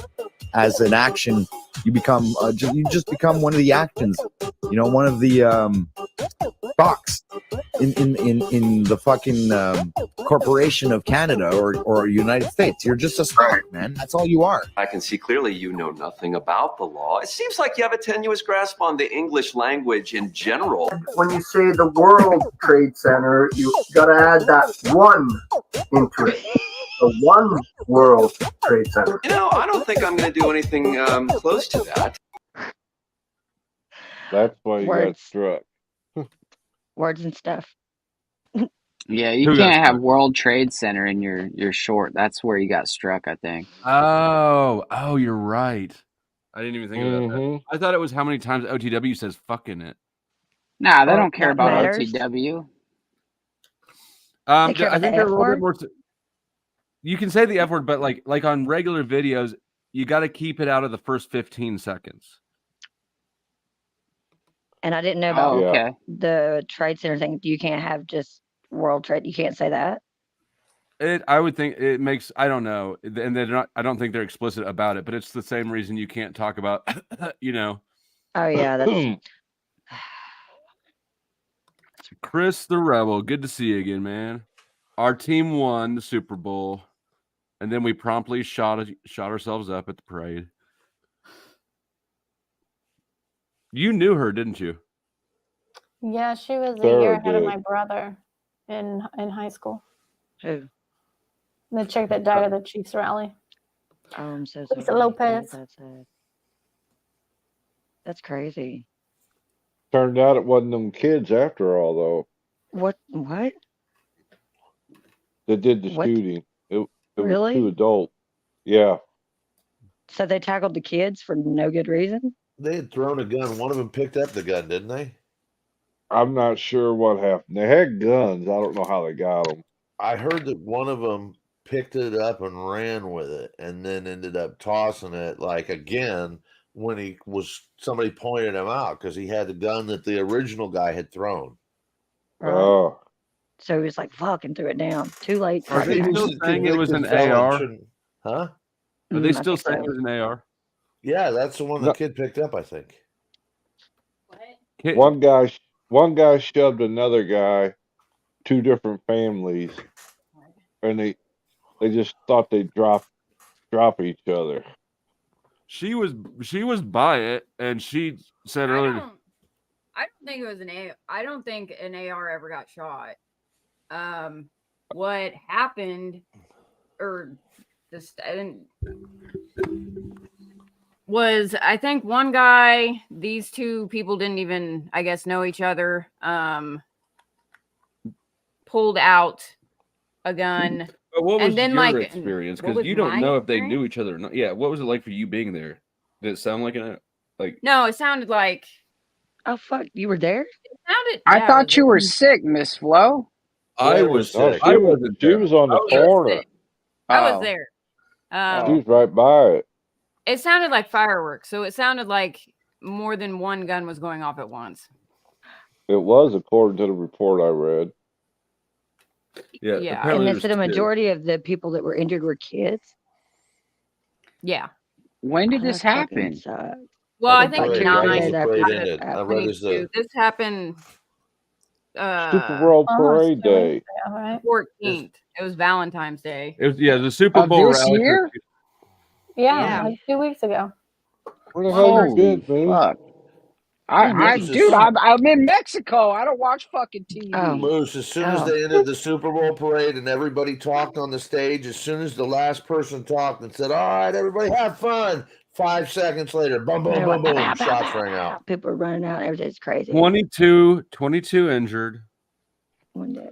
as an action. You become you just become one of the actions. You know, one of the stocks in the fucking corporation of Canada or United States. You're just a stock, man. That's all you are. I can see clearly you know nothing about the law. It seems like you have a tenuous grasp on the English language in general. When you say the World Trade Center, you got to add that one into it. The one World Trade Center. You know, I don't think I'm going to do anything close to that. That's why you got Words. struck. Words and stuff. Yeah, you can't have World Trade Center in your short. That's where you got struck, I think. Oh, you're right. I didn't even think about that. I thought it was how many times OTW says "fuck" in it. Nah, they don't care that about matters. OTW. They care I about think the they're F a little word? bit more. You can say the F word, but like on regular videos, you got to keep it out of the first 15 seconds. And I didn't know about Oh, okay. the Trade Center thing. You can't have just World Trade. You can't say that. I would think it makes. I don't know, and they're not. I don't think they're explicit about it, but it's the same reason you can't talk about. You know. Oh yeah, that's Chris the Rebel. Good to see you again, man. Our team won the Super Bowl, and then we promptly shot ourselves up at the parade. You knew her, didn't you? Yeah, she was a Sarah year ahead of did. my brother in high school. Who? The chick that died at the Chiefs rally. Oh, I'm so Lisa sorry. Lopez. That's sad. That's crazy. Turned out it wasn't them kids after all, though. What? That did the What? shooting. It was Really? two adults. Yeah. So they tackled the kids for no good reason? They had thrown a gun. One of them picked up the gun, didn't they? I'm not sure what happened. They had guns. I don't know how they got them. I heard that one of them picked it up and ran with it, and then ended up tossing it like again when somebody pointed him out because he had the gun that the original guy had thrown. Right. Oh. So he was like, fuck, and threw it down. Too late. Are they still saying it was an AR? Huh? Are they I still think saying so. it was an AR? Yeah, that's the one the kid picked up, I think. One guy shoved another guy, two different families, and they just thought they'd drop each other. She was by it, and she said earlier. I don't think it was an AR. I don't think an AR ever got shot. What happened, or just I didn't. was, I think, one guy. These two people didn't even, I guess, know each other. Pulled out a gun. But what was and then, your like, experience? what Because was you don't my know if they experience? knew each other or not. Yeah, what was it like for you being there? Did it sound like No, it sounded like. Oh fuck, you were there? It sounded. I Yeah, I was thought you were there. sick, Miss Flo. I Flo was was sick. I wasn't She there. was on the He was corner. sick. I was Oh. there. She was right by it. It sounded like fireworks, so it sounded like more than one gun was going off at once. It was, according to the report I read. Yeah. Yeah. Apparently And they said a majority of the people that were injured were kids. Yeah. When did Oh, this that fucking happen? sucks. Well, I The think parade, 2 right 9 as days the after parade this ended. I happened. read as 22. This happened Super World Almost Parade 2 weeks Day. ago, right? 14th. It was Valentine's Day. It was the Super Of Bowl this rally. year? Yeah, like 2 weeks ago. Where the hell you been, Holy Moose? fuck. Moose Dude, is- I'm in Mexico. I don't watch fucking TV. Moose, as soon as they ended the Super Bowl parade and everybody talked on the stage, as soon as the last person talked and said, "All right, everybody have fun," 5 seconds later, boom, boom, They boom, were like, boom, pow, pow, shots pow, rang pow. out. People were running out. Everything's crazy. 22 injured. One day.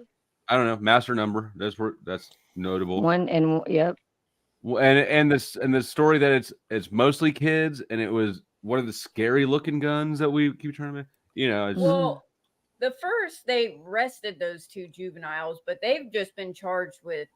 I don't know, master number. That's notable. Yep. And the story that it's mostly kids, and it was one of the scary looking guns that we keep trying to, it's, Well, the first they arrested those two juveniles, but they've just been charged with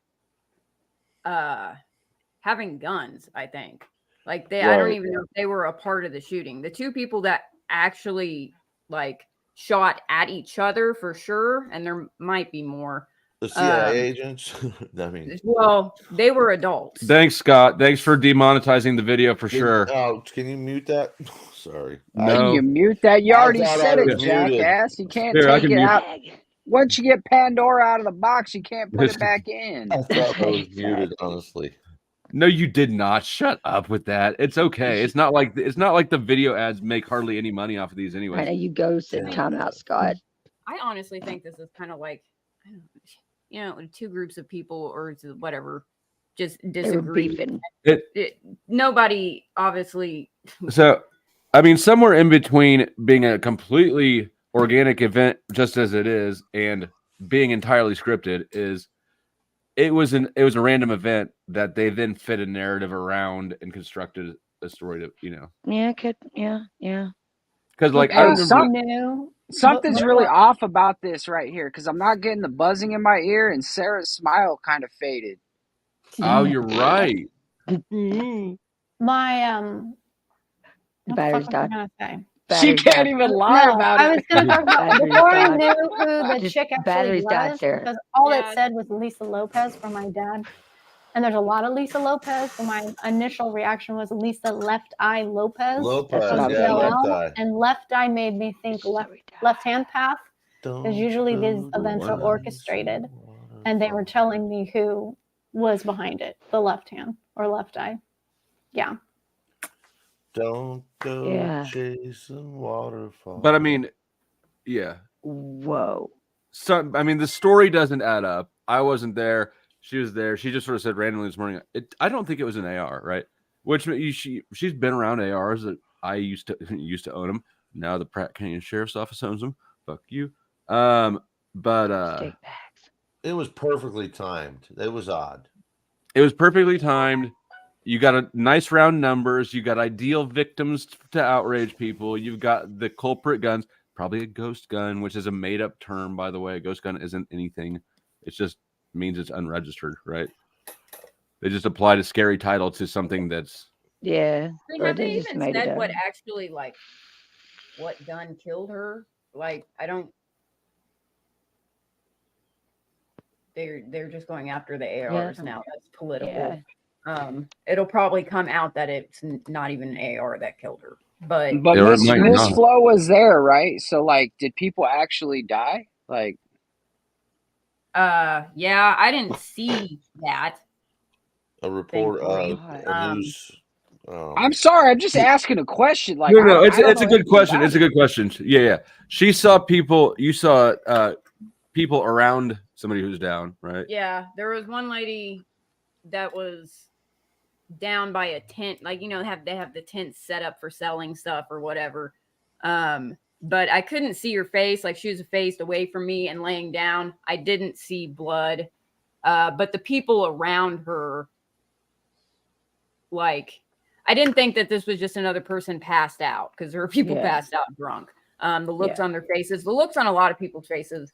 having guns, I think. Like I don't Right. even know if they were a part of the shooting. The two people that actually like shot at each other for sure, and there might be more. The CIA agents. I mean, Well, they were adults. Thanks, Scott. Thanks for demonetizing the video for can, sure. Oh, can you mute that? Sorry. No. You mute that. You I already thought said I it, was muted. jackass. You can't Here, I take can it mute out. Once you get Pandora out of the box, you can't put it back in. I thought I was muted, honestly. No, you did not. Shut up with that. It's okay. It's not like the video ads make hardly any money off of these anyway. I know you go sit timeout, Scott. I honestly think this is kind of like, I don't know, two groups of people or whatever just disagree. Nobody obviously. So, I mean, somewhere in between being a completely organic event, just as it is, and being entirely scripted, it was a random event that they then fit a narrative around and constructed a story to, Yeah, yeah. Because like Hey, I remember. Something's really off about this right here because I'm not getting the buzzing in my ear, and Sarah's smile kind of faded. Oh, you're right. My The battery's what the fuck was I died. gonna say? She can't even lie No, about I it. was gonna talk about Battery's before I died. knew who the Just chick actually battery's died, was, Sarah. because all it said was Lisa Lopez for my dad. And there's a lot of Lisa Lopez, so my initial reaction was Lisa Left Eye Lopez. Lopez, from yeah, Left PLL, Eye. And Left Eye made me think left hand path, because usually these events are orchestrated, and they were telling me who was behind it, the left hand or left eye. Yeah. Don't go Yeah. chasing waterfalls. But I mean, yeah. Whoa. So I mean, the story doesn't add up. I wasn't there. She was there. She just sort of said randomly this morning. I don't think it was an AR, right? Which she's been around ARs that I used to own them. Now the Pratt Canyon Sheriff's Office owns them. Fuck you. But it was perfectly timed. It was odd. It was perfectly timed. You got a nice round numbers. You got ideal victims to outrage people. You've got the culprit guns. Probably a ghost gun, which is a made up term, by the way. A ghost gun isn't anything. It just means it's unregistered, right? They just applied a scary title to something that's. Yeah. I mean, have they even said what actually, like, what gun killed her? Like, I don't. They're just going after the ARs now. That's political. Yeah. It'll probably come out that it's not even an AR that killed her. But Miss Flo was there, right? So, like, did people actually die? Like, yeah, I didn't see that. A report of a news. I'm sorry, I'm just asking a question. Like, No, it's a good question. It's a good question. Yeah. She saw people. You saw people around somebody who's down, right? Yeah, there was one lady that was down by a tent, like, you know, they have the tent set up for selling stuff or whatever. But I couldn't see her face. Like, she was faced away from me and laying down. I didn't see blood. But the people around her, like, I didn't think that this was just another person passed out, because there were people passed out drunk. The looks on their faces, the looks on a lot of people's faces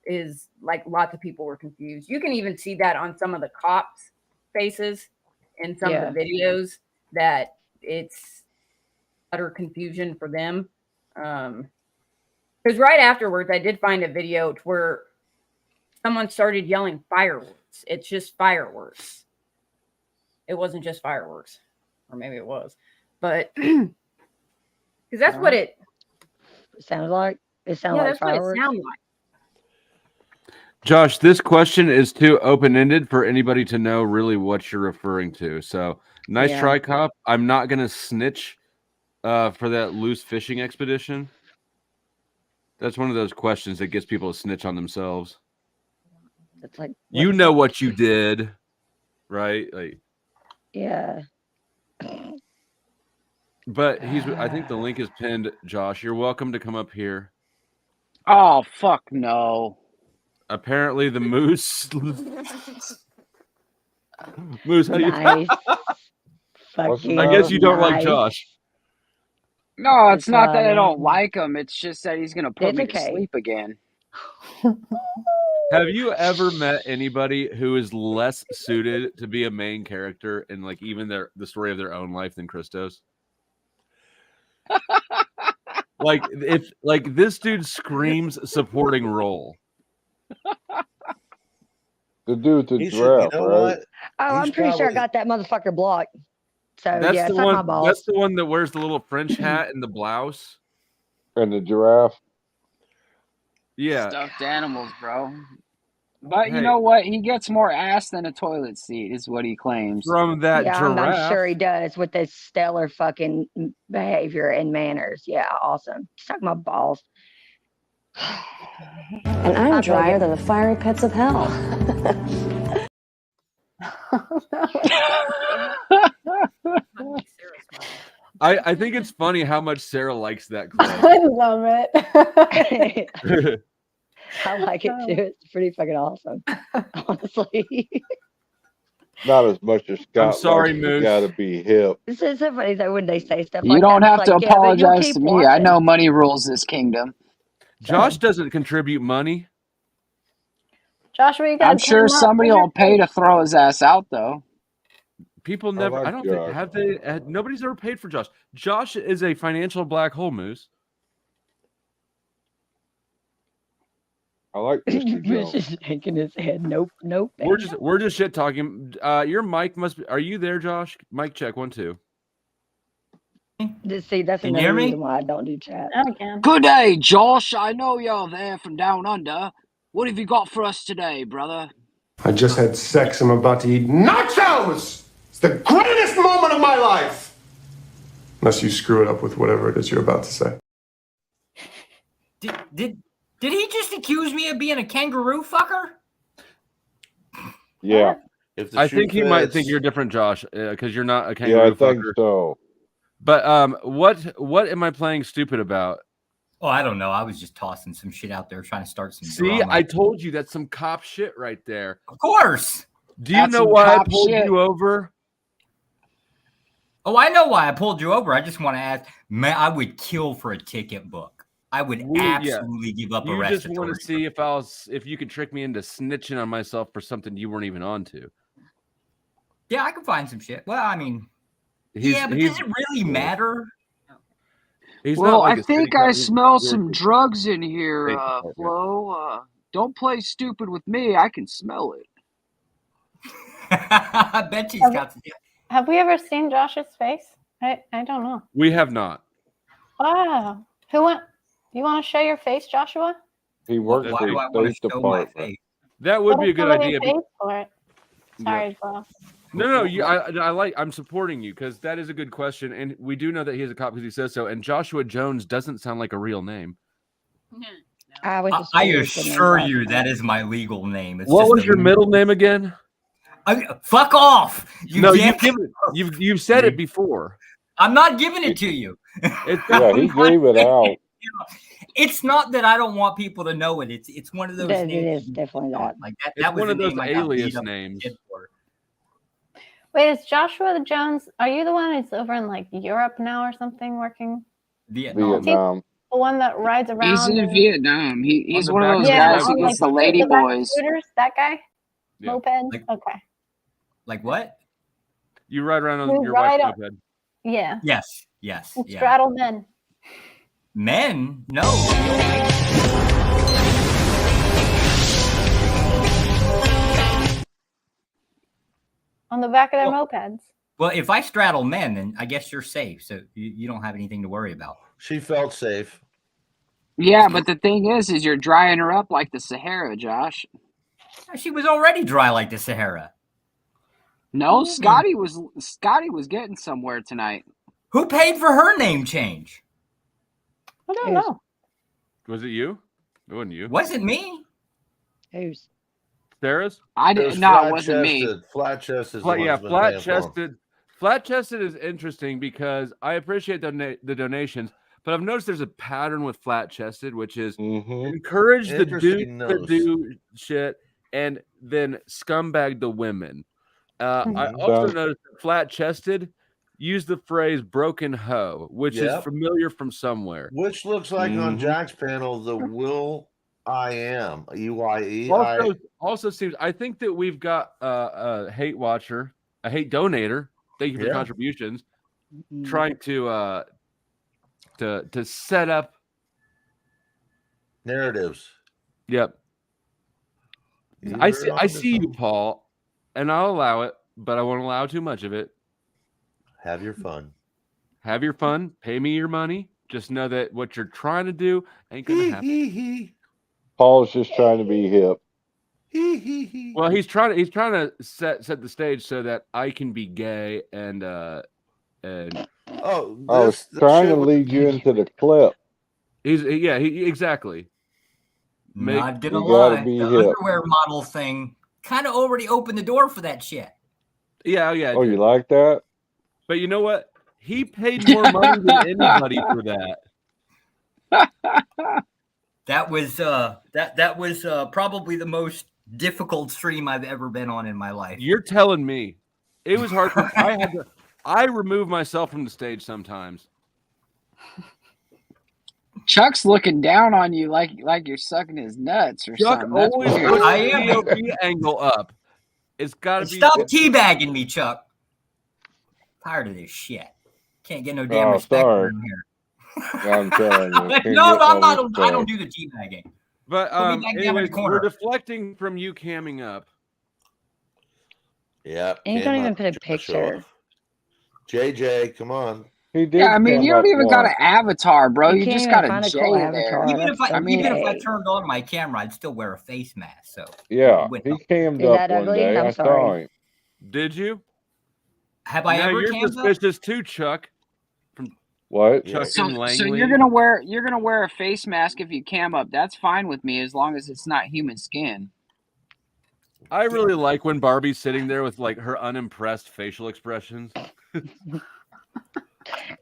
is like lots of people were confused. You can even see that on some of the cops' faces in some of the videos, that it's utter confusion for them. Because right afterwards, I did find a video where someone started yelling fireworks. It's just fireworks. It wasn't just fireworks. Or maybe it was. But because that's what it sounds like. It sounds like that's fireworks. what it sounds like. Josh, this question is too open-ended for anybody to know really what you're referring to. So, nice try, cop. I'm not going to snitch for that loose fishing expedition. That's one of those questions that gets people to snitch on themselves. It's like, you know what you did, right? Like, yeah. But I think the link is pinned, Josh. You're welcome to come up here. Oh, fuck no. Apparently the moose. Moose, how nice. I guess you don't like Josh. No, it's not that I don't like him. It's just that he's going to put me to sleep again. Have you ever met anybody who is less suited to be a main character in like even the story of their own life than Christos? Like if like this dude screams supporting role. The dude with the giraffe, you know right? what? Oh, I'm pretty sure I got that motherfucker blocked. So That's the suck my one. balls. That's the one that wears the little French hat and the blouse. And the giraffe. Yeah. Stuffed animals, bro. But you know what? He gets more ass than a toilet seat, is what he claims. From that I'm giraffe. sure he does with his stellar fucking behavior and manners. Yeah, awesome. Suck my balls. And I'm drier than the fiery pits of hell. I think it's funny how much Sarah likes that clip. I love it. I like it too. It's pretty fucking awesome. Honestly. Not as much as Scott. I'm sorry, likes Moose. Got to be hip. It's so funny though when they say stuff You like don't that. have It's to like, yeah, but you'll apologize keep to me. I watching. know money rules this kingdom. Josh doesn't contribute money. Joshua, you got I'm sure somebody will pay to throw his ass out, though. People never. like I don't Josh. think have they. Nobody's ever paid for Josh. Josh is a financial black hole, Moose. I like Mr. He's Jones. just shaking his head. Nope. We're just shit talking. Your mic must be. Are you there, Josh? Mic check 1 2. See, that's Can you another hear me? reason why I don't do chat. I can. Good day, Josh. I know you're there from down under. What have you got for us today, brother? I just had sex. I'm about to eat nachos. It's the greatest moment of my life. Unless you screw it up with whatever it is you're about to say. Did he just accuse me of being a kangaroo fucker? Yeah. If the I shoe think he might fits- think you're different, Josh, because you're not a Yeah, kangaroo I think fucker. so. But what am I playing stupid about? Oh, I don't know. I was just tossing some shit out there, trying to start some See, drama. I told you that's some cop shit right there. Of course. Do you That's know some why I cop pulled shit. you over? Oh, I know why I pulled you over. I just want to ask. Man, I would kill for a ticket book. I would absolutely give up a You just want respiratory. to see if you could trick me into snitching on myself for something you weren't even onto. Yeah, I can find some shit. Well, I mean, He's- but he's- does it really matter? He's Well, not like I a city think cop. I He's smell really some good. drugs in here, State Department. Flo. Don't play stupid with me. I can smell it. I bet she's got some. Have we ever seen Josh's face? I don't know. We have not. Wow. You want to show your face, Joshua? He works Why for do I the want to State show my Department. face? That would What be a if good somebody idea. pays for it? Sorry, Flo. No, I'm supporting you because that is a good question, and we do know that he is a cop because he says so. And Joshua Jones doesn't sound like a real name. I assure you that is my legal name. It's What just was your middle name again? Fuck off. You've said it before. I'm not giving it to you. He gave it out. It's not that I don't want people to know it. It's one of those It names. is definitely that. Like that. It's That was one the of those name I got alias beat up names. kid for. Wait, is Joshua Jones? Are you the one who's over in like Europe now or something working? Vietnam. The one that rides around. He's in Vietnam. He's one of those Yeah, guys that on, gets the like, lady the back boys. scooters, that guy. Yeah. Moped. Okay. Like what? You ride around on You your ride wife's up- moped. Yeah. Yes. And Yeah. straddle men. Men? No. On the back of their mopeds. Well, if I straddle men, then I guess you're safe. So you don't have anything to worry about. She felt safe. Yeah, but the thing is you're drying her up like the Sahara, Josh. She was already dry like the Sahara. No, Scotty was getting somewhere tonight. Who paid for her name change? I don't know. Was it you? It wasn't you. Wasn't me. Who's? Sarah's? It wasn't me. Flat chested. Flat chested. Flat chested is interesting because I appreciate the donations, but I've noticed there's a pattern with flat chested, which is encourage the dude to do shit and then scumbag the women. I also noticed that flat chested use the phrase broken hoe, which is familiar from somewhere. Which looks like on Jack's panel, the Will I am UIE. Also seems I think that we've got a hate watcher, a hate donator. Thank you for the contributions. Trying to set up narratives. Yep. I see you, Paul, and I'll allow it, but I won't allow too much of it. Have your fun. Have your fun. Pay me your money. Just know that what you're trying to do ain't gonna happen. Paul's just trying to be hip. Well, he's trying to set the stage so that I can be gay and I was trying to lead you into the clip. Exactly. Not gonna you gotta lie, be the hip. underwear model thing kind of already opened the door for that shit. Yeah. Oh, you like that? But you know what? He paid more money than anybody for that. That was probably the most difficult stream I've ever been on in my life. You're telling me it was hard. I remove myself from the stage sometimes. Chuck's looking down on you like you're sucking his nuts or Chuck something. That's always weird. puts the POV angle up. It's got to be. Stop teabagging me, Chuck. Tired of this shit. Can't get no damn respect around here. I'm telling you. No, I'm not. I don't do the teabagging. But anyways, we're deflecting from you camming up. Yeah. And you don't even put a picture. JJ, come on. He did. Yeah, I mean, you don't even got an avatar, bro. You can't just even got a find a J cool there. avatar. Even if I Okay. turned on my camera, I'd still wear a face mask. So Yeah, he cammed Is up that one ugly? day. I'm I saw sorry. him. Did you? have I Now ever you're cammed up? suspicious too, Chuck. What? Chuck So and Langley. you're gonna wear a face mask if you cam up. That's fine with me as long as it's not human skin. I really like when Barbie's sitting there with like her unimpressed facial expressions.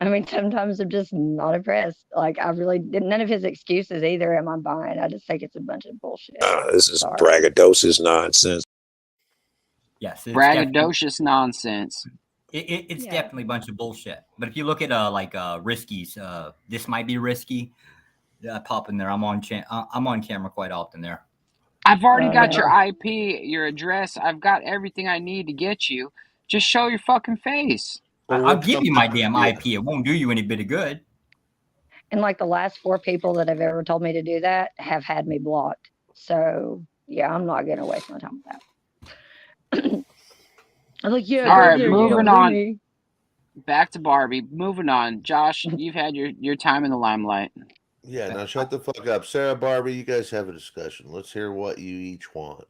I mean, sometimes I'm just not impressed. Like, I really didn't. None of his excuses either am I buying. I just think it's a bunch of bullshit. This is Sorry. braggadocious nonsense. Yes, it's Braggadocious nonsense. It's definitely a bunch of bullshit. But if you look at Risky's, this might be risky. Pop in there. I'm on camera quite often there. I've already got your IP, your address. I've got everything I need to get you. Just show your fucking face. I'll give you my damn IP. It won't do you any bit of good. And like the last 4 people that have ever told me to do that have had me blocked. So yeah, I'm not gonna waste my time with that. I'm like, yeah. All right, yeah, moving on. Back to Barbie. Moving on. Josh, you've had your time in the limelight. Yeah, now shut the fuck up. Sarah, Barbie, you guys have a discussion. Let's hear what you each want.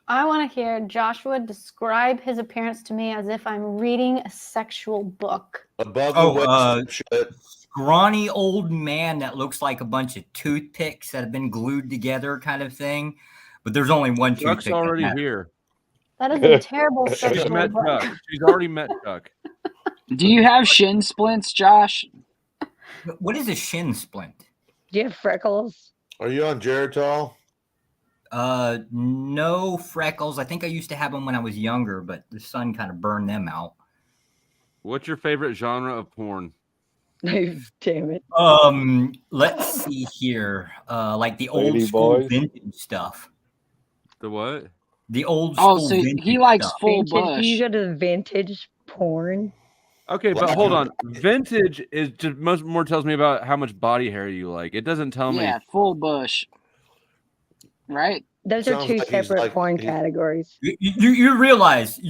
I want to hear Joshua describe his appearance to me as if I'm reading a sexual book. Above the waist shit. Scrawny old man that looks like a bunch of toothpicks that have been glued together kind of thing. But there's only one Chuck's toothpick. already here. That is a terrible She's sexual met book. Chuck. She's already met Chuck. Do you have shin splints, Josh? What is a shin splint? Do you have freckles? Are you on Geritol? No freckles. I think I used to have them when I was younger, but the sun kind of burned them out. What's your favorite genre of porn? Damn it. Let's see here. Like the old Lady school boys? vintage stuff. The what? The old Oh, school so vintage he likes stuff. full Vintage? Do you bush. go to the vintage porn? Okay, but hold on. Vintage is just more tells me about how much body hair you like. It doesn't tell me. Yeah, full bush. Right? Those are Sounds two like he's separate like- porn he- categories. You realize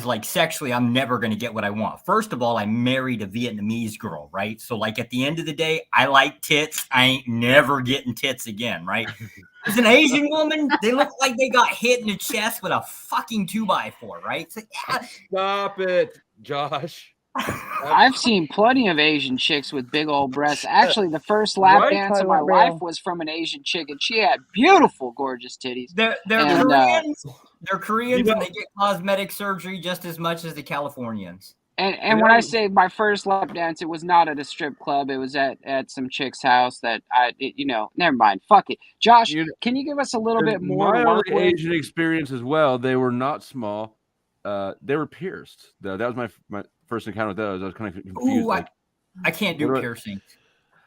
like sexually I'm never gonna get what I want. First of all, I married a Vietnamese girl, right? So like at the end of the day, I like tits. I ain't never getting tits again, right? It's an Asian woman. They look like they got hit in the chest with a fucking 2x4, right? So, yeah. Stop it, Josh. I've seen plenty of Asian chicks with big old breasts. Actually, the first lap Right? dance of Probably my weren't life real. was from an Asian chick, and she had beautiful, gorgeous titties. They're And, Koreans. They're Koreans You and know- they get cosmetic surgery just as much as the Californians. And when I say my first lap dance, it was not at a strip club. It was at some chick's house that never mind. Fuck it. Josh, can you give us a little bit more My to only work with? Asian experience as well. They were not small. They were pierced. Though that was my first encounter with those. I was kind of confused. Ooh, I can't do what do I- piercings.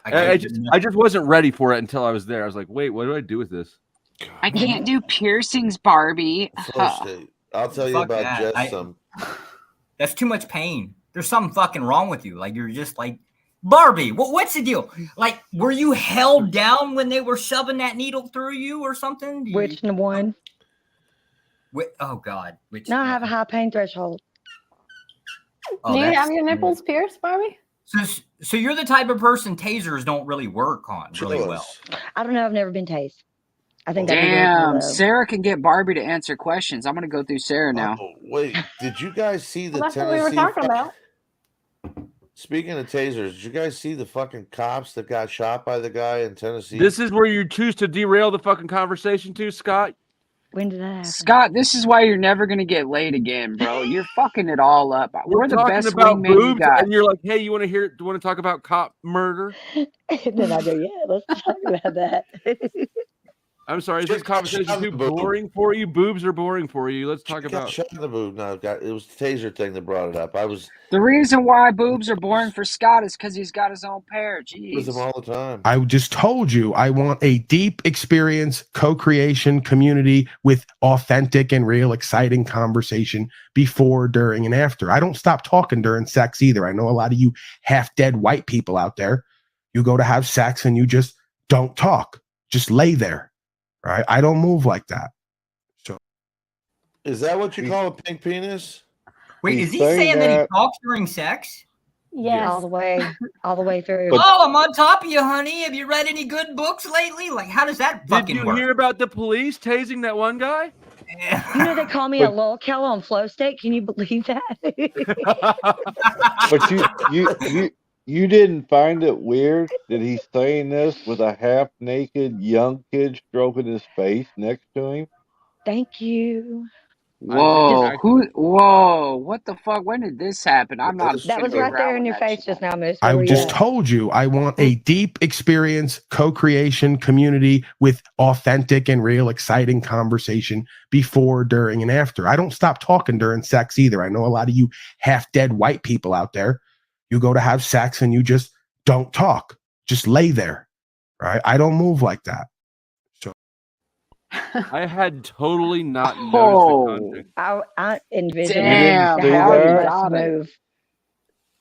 I just wasn't ready for it until I was there. I was like, wait, what do I do with this? I can't do piercings, Barbie. First date. I'll tell you Fuck about that. just some. That's too much pain. There's something fucking wrong with you. Like you're just like Barbie. What's the deal? Like, were you held down when they were shoving that needle through you or something? Which one? Oh God. Which? No, I have a high pain threshold. Oh, Do you that's- have your nipples pierced, Barbie? So you're the type of person tasers don't really work on really well. I don't know. I've never been tased. I think that'd be really cool, Damn, though. Sarah can get Barbie to answer questions. I'm gonna go through Sarah now. Oh, wait, did you guys see the Well, that's what Tennessee? we were talking about. Speaking of tasers, did you guys see the fucking cops that got shot by the guy in Tennessee? This is where you choose to derail the fucking conversation to, Scott. When did that happen? Scott, this is why you're never gonna get laid again, bro. You're fucking it all up. We're the talking best about wingman you boobs, got. and you're like, "Hey, you want to hear? Do you want to talk about cop murder?" And then I go, yeah, let's talk about that. I'm sorry, is Just this conversation shut too the boob. boring for you? Boobs are boring for you. Let's talk Got about. shot in the boob. No, it was the taser thing that brought it up. I was The reason why boobs are boring for Scott is because he's got his own pair. with them Jeez. all the time. I just told you I want a deep experience, co-creation, community with authentic and real exciting conversation before, during, and after. I don't stop talking during sex either. I know a lot of you half-dead white people out there. You go to have sex and you just don't talk. Just lay there. Right? I don't move like that. So Is that what you call a pink penis? Wait, He's is he saying saying that he that- talks during sex? Yes. all the way through. Oh, I'm on top of you, honey. Have you read any good books lately? Like, how does that Did fucking you work? hear about the police tasing that one guy? You know, they call me a lolcow on Flow State. Can you believe that? But you didn't find it weird that he's saying this with a half naked young kid stroking his face next to him? Thank you. Whoa, whoa, what the fuck? When did this happen? I'm not. That was right there in your face just now, Moose. I Where we just at? told you I want a deep experience, co-creation, community with authentic and real exciting conversation before, during, and after. I don't stop talking during sex either. I know a lot of you half-dead white people out there. You go to have sex and you just don't talk. Just lay there. Right? I don't move like that. I had totally not noticed Oh. the context. I envision Damn, the see how you that? must move.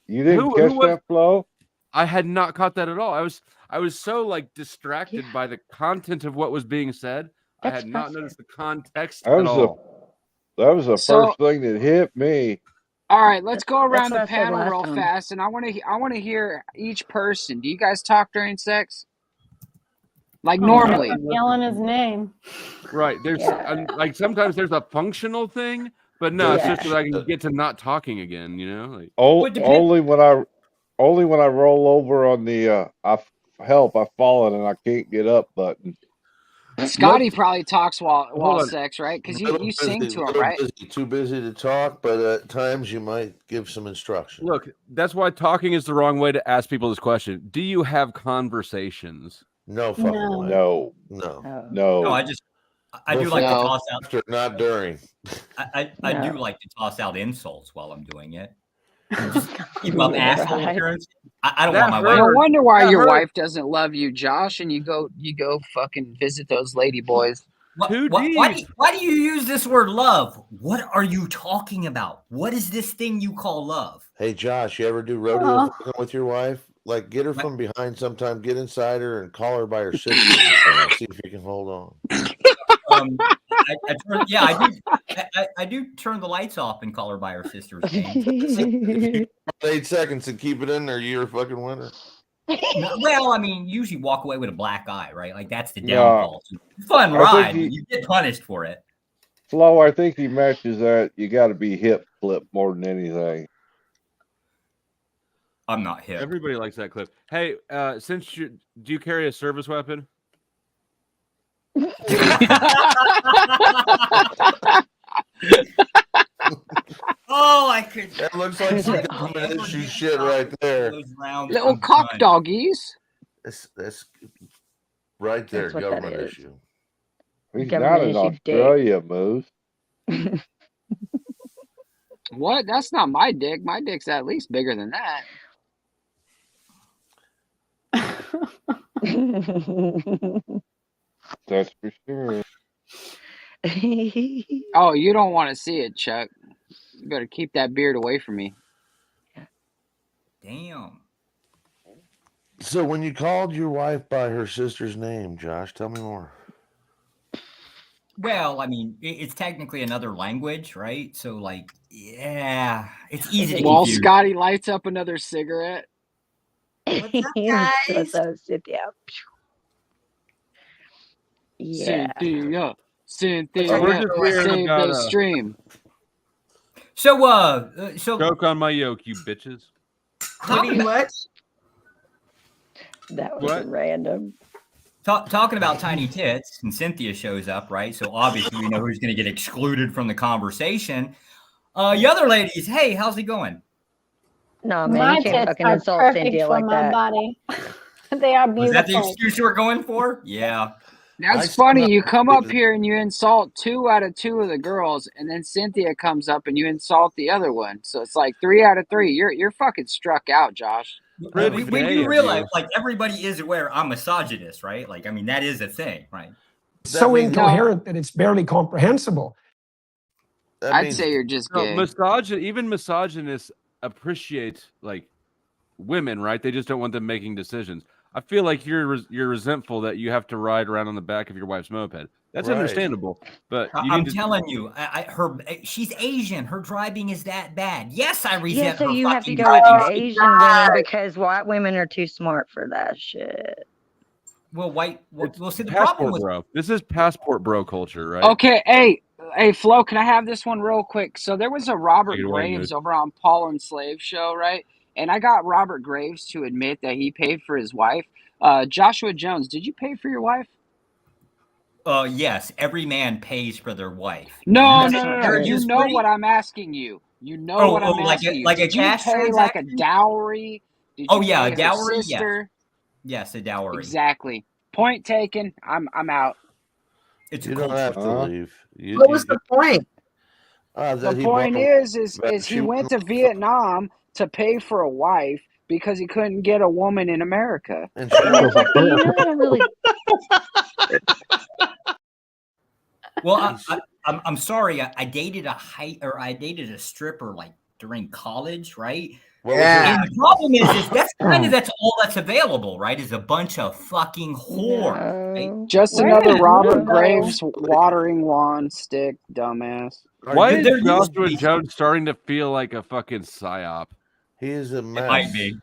You didn't Who catch was- that flow? I had not caught that at all. I was so like distracted by the content of what was being said. I That's had not noticed the context That at was all. the So- first thing that hit me. All right, let's go around what the I said panel last real time. fast, and I want to hear each person. Do you guys talk during sex? Like normally? I'm yelling his name. Right. There's like sometimes there's a functional thing, but no, it's just that I can get to not talking again, you know? Like Only when I roll over on the I've fallen and I can't get up button. Scotty probably talks while Hold on. sex, right? Because Little you sing busy, to him, little right? busy, too busy to talk, but at times you might give some instruction. Look, that's why talking is the wrong way to ask people this question. Do you have conversations? No fucking No. way. No. No. No, I do like to Before, toss out. after, not during. I do No. like to toss out insults while I'm doing it. Just keep up asshole appearance. I don't want my wife. No wonder why That your hurt. wife doesn't love you, Josh, and you go fucking visit those lady boys. Why do you use this word love? What are you talking about? What is this thing you call love? Hey, Josh, you ever do rodeo fucking with your wife? Like, get her from behind sometime, get inside her, and call her by her sister. And see if you can hold on. I do turn the lights off and call her by her sister's name. 8 seconds and keep it in there. You're a fucking winner. Well, I mean, usually walk away with a black eye, right? Like that's the No. downfall. Fun I ride, think but you get punished for it. Flo, I think he matches that. You got to be hip flip more than anything. I'm not hip. Everybody likes that clip. Hey, do you carry a service weapon? Oh, I could. That looks like some government issue shit right there. Little cock doggies. That's right there, That's what that government is. issue. He's Government not in issue dick. Australia, Moose. What? That's not my dick. My dick's at least bigger than that. That's for sure. Oh, you don't want to see it, Chuck. You better keep that beard away from me. Damn. So when you called your wife by her sister's name, Josh, tell me more. Well, I mean, it's technically another language, right? So, like, yeah, it's easy to While confuse. Scotty lights up another cigarette. What's up, Cynthia? Yeah. Cynthia, We're just hearing save about the stream. So, Choke on my yoke, you bitches. What? That was random. Talking about tiny tits, and Cynthia shows up, right? So obviously we know who's going to get excluded from the conversation. The other ladies, hey, how's it going? No, man, My you can't tits fucking are insult perfect Cynthia for like my that. body. They are beautiful. Was that the excuse you were going for? Yeah. That's funny. You come up here and you insult 2 out of 2 of the girls, and then Cynthia comes up and you insult the other one. So it's like 3 out of 3. You're fucking struck out, Josh. We do realize, like, everybody is aware I'm misogynist, right? Like, I mean, that is a thing, right? So incoherent that it's barely comprehensible. I'd say you're just gay. Even misogynists appreciate like women, right? They just don't want them making decisions. I feel like you're resentful that you have to ride around on the back of your wife's moped. That's understandable, but I'm telling you, she's Asian. Her driving is that bad. Yes, I resent Yeah, so her you have to fucking go with driving. Asian women because white women are too smart for that shit. Well, we'll see the problem passport with bro. This is passport bro culture, right? Okay, hey, Flo, can I have this one real quick? So there was a Robert Take it away, Graves Moose. over on Paul and Slave show, right? And I got Robert Graves to admit that he paid for his wife. Joshua Jones, did you pay for your wife? Yes, every man pays for their wife. No. Marriage You is know free? what I'm asking you. You know what I'm like asking you. like a Did you cash pay like a transaction? dowry? Did Oh you yeah, pay a her dowry. sister? Yes, a dowry. Exactly. Point taken. I'm out. It's You a don't culture. have to leave. What was the point? The point is he went to Vietnam to pay for a wife because he couldn't get a woman in America. And You know, I don't really. Well, I'm sorry. I dated I dated a stripper like during college, right? Yeah. And the problem is that's all that's available, right? Is a bunch of fucking whore. Right? Just Where another did Robert you go? Graves watering lawn stick, dumbass. Why is There used to Joshua be- Jones starting to feel like a fucking psyop? He is a mess. It might be.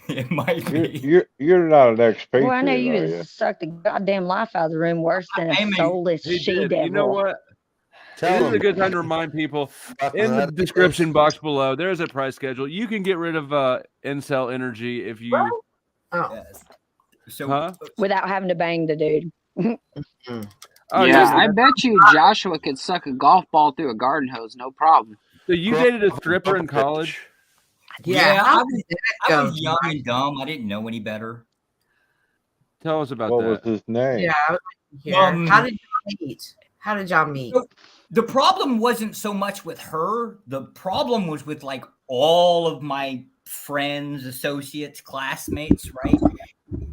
It might be. You're not an expatriate, Well, I know you are would you? suck the goddamn life out of the room worse than a soulless He she did. devil. You know what? Tell This is him. a good time to remind people in the that. description box below. There's a price schedule. You can get rid of incel energy if you. Oh. Yes. So Huh? Without having to bang the dude. Oh, yeah, you- I bet you Joshua could suck a golf ball through a garden hose, no problem. So you dated a stripper in college? Yeah, how I did that I go, was young and dumb. I didn't know any better. Tell us about What was that. his name? Yeah, I would like to hear. How did y'all meet? How did y'all meet? So the problem wasn't so much with her. The problem was with like all of my friends, associates, classmates, right?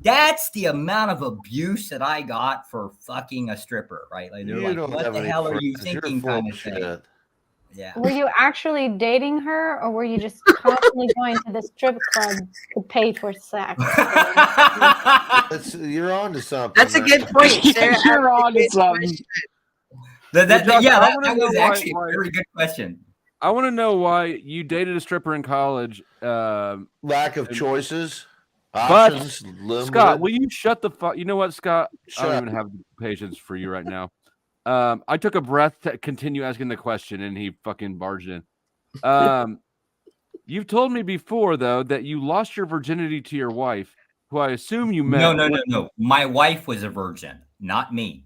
That's the amount of abuse that I got for fucking a stripper, right? Like they're You like, don't what have the any hell are you friends. You're thinking full kind of of thing. shit. Yeah. Were you actually dating her, or were you just constantly going to the strip club to pay for sex? You're on to something. That's a good point, Sarah. You're on to something. Josh, yeah, I that wanna was know actually why- a very good question. I want to know why you dated a stripper in college. Lack of choices, But options, limited. Scott, will you shut the fuck? You know what, Scott? I Shut don't up. even have patience for you right now. I took a breath to continue asking the question, and he fucking barged in. You've told me before, though, that you lost your virginity to your wife, who I assume you met. No. My wife was a virgin, not me.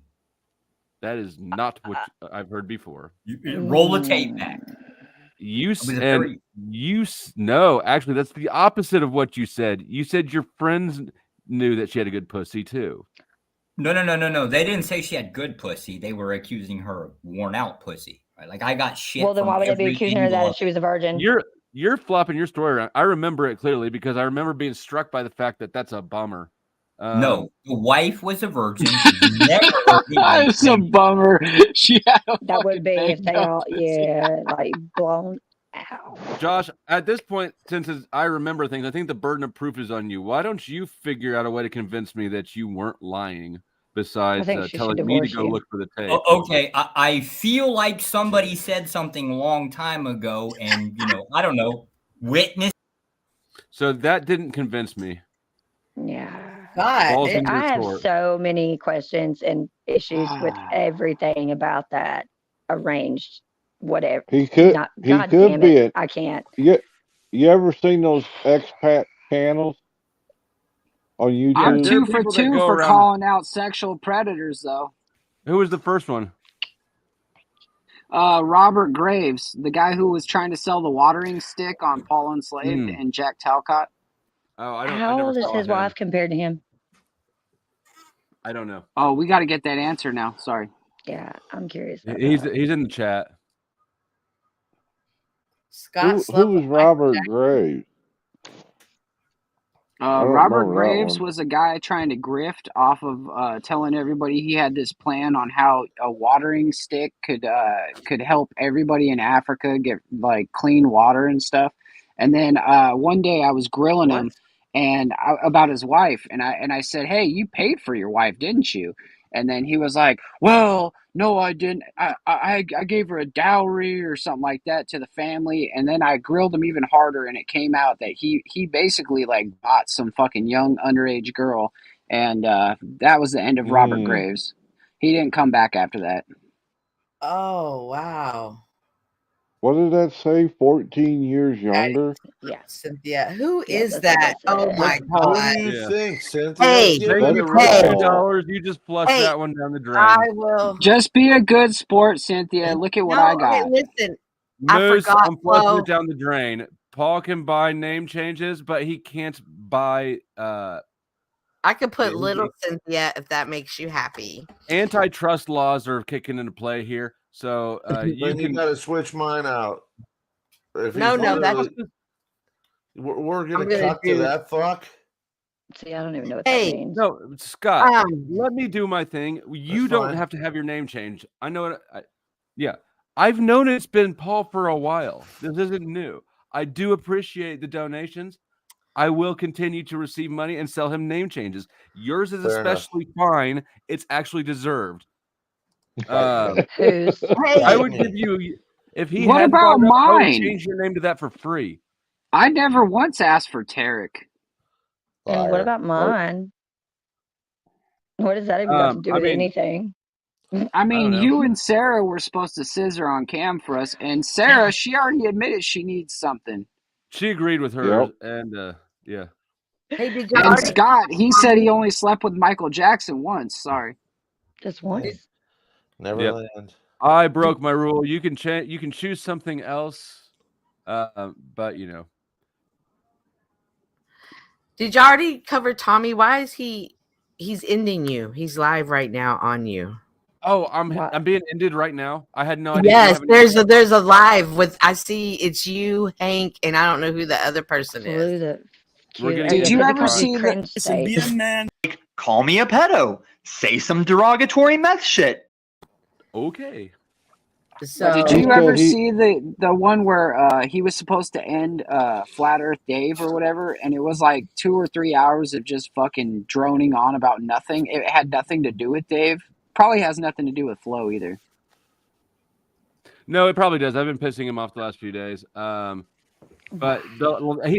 That is not what I've heard before. Roll the tape back. No, actually, that's the opposite of what you said. You said your friends knew that she had a good pussy too. No. They didn't say she had good pussy. They were accusing her of worn out pussy. Right? Like I got shit. Well, then from why would they be every accusing her angle that of- she was a virgin? You're flopping your story around. I remember it clearly because I remember being struck by the fact that that's a bummer. No, the wife was a virgin. Never It's a bummer. She had a That would be if they banged all, up yeah, like blown out. Josh, at this point, since I remember things, I think the burden of proof is on you. Why don't you figure out a way to convince me that you weren't lying besides telling me to go look for the tape? Okay, I feel like somebody said something a long time ago, and I don't know, witness. So that didn't convince me. Yeah. Balls See, in your I have court. so many questions and issues with everything about that arranged, whatever. He could. God He could damn be it, it. I can't. You ever seen those expat channels on YouTube? I'm 2 for 2 for calling out sexual predators, though. Who was the first one? Robert Graves, the guy who was trying to sell the watering stick on Paul Enslaved and Jack Talcott. Oh, I How old is his wife compared to him? I don't know. Oh, we got to get that answer now. Sorry. Yeah, I'm curious. about He's that. in the chat. Scott Who was Robert Graves? Robert remember that Graves one. was a guy trying to grift off of telling everybody he had this plan on how a watering stick could help everybody in Africa get like clean water and stuff. And then one day I was grilling him about his wife, and I said, "Hey, you paid for your wife, didn't you?" And then he was like, "Well, no, I didn't. I gave her a dowry or something like that to the family." And then I grilled him even harder, and it came out that he basically like bought some fucking young underage girl, and that was the end of Robert Graves. He didn't come back after that. Oh, wow. What did that say? 14 years younger? Yeah. Cynthia. Who Yeah, is that's that? what I Oh said. my What God. do you Yeah. think, Cynthia? Hey, Give Thank it you a for the roll. $2. You just flushed Hey, that one down the drain. I will. Just be a good sport, Cynthia. Look at what I No, got. hey, listen. I Moose, forgot. I'm flushing Flo. it down the drain. Paul can buy name changes, but he can't buy I could put little Cynthia if that makes you happy. antitrust laws are kicking into play here. So you Then you can got to switch mine out. If No, he's no, that's literally- we're I'm gonna gonna cut to do- that fuck. See, I don't even know what Hey. that means. No, Scott, Um, let me do my thing. You That's don't fine. have to have your name changed. I know it. Yeah, I've known it's been Paul for a while. This isn't new. I do appreciate the donations. I will continue to receive money and sell him name changes. Yours is Fair enough. especially fine. It's actually deserved. Who's? I would give you if he What hadn't about brought it up, I would mine? change your name to that for free. I never once asked for Tarek. And what Liar. about mine? What does that even got to do I with mean, anything? I mean, know. you and Sarah were supposed to scissor on cam for us, and Sarah, she already admitted she needs something. She agreed with her, and yeah. Hey, did you And already? Scott, he said he only slept with Michael Jackson once. Sorry. Just once. Neverland. I broke my rule. You can You can choose something else, but you know. Did you already cover Tommy? Why is he's ending you? He's live right now on you. Oh, I'm being ended right now. I had no idea. Yes, there's a live with I see it's you, Hank, and I don't know who the other person is. Did you ever see the Listen, be a man. Like, call me a pedo. Say some derogatory meth shit. Okay. Did you ever see the one where he was supposed to end Flat Earth Dave or whatever, and it was like 2 or 3 hours of just fucking droning on about nothing? It had nothing to do with Dave. Probably has nothing to do with Flo either. No, it probably does. I've been pissing him off the last few days. But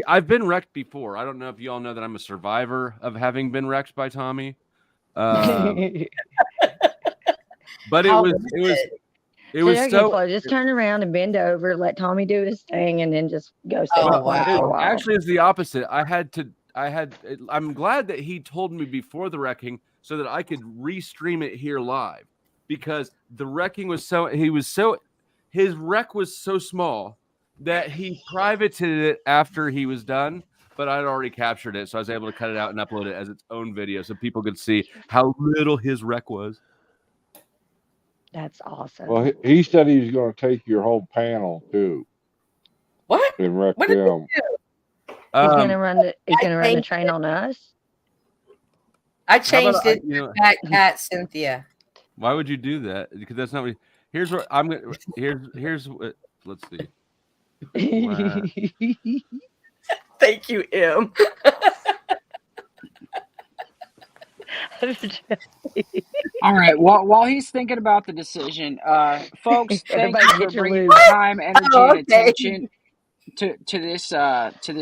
I've been wrecked before. I don't know if you all know that I'm a survivor of having been wrecked by Tommy. But it was so. Just turn around and bend over, let Tommy do his thing, and then just go sit Oh, for a while. Actually, it's the opposite. I'm glad that he told me before the wrecking so that I could restream it here live, because the wrecking was his wreck was so small that he privated it after he was done, but I'd already captured it, so I was able to cut it out and upload it as its own video so people could see how little his wreck was. That's awesome. Well, he said he was going to take your whole panel too. What? And wreck What did them. He's gonna run the train on us. I changed it to Fat Cat Cynthia. Why would you do that? Because that's not what. Here's what I'm gonna. Here's what. Let's see. Wow. Thank you, M. All right. While he's thinking about the decision, folks, thank you for bringing time, energy, and attention to this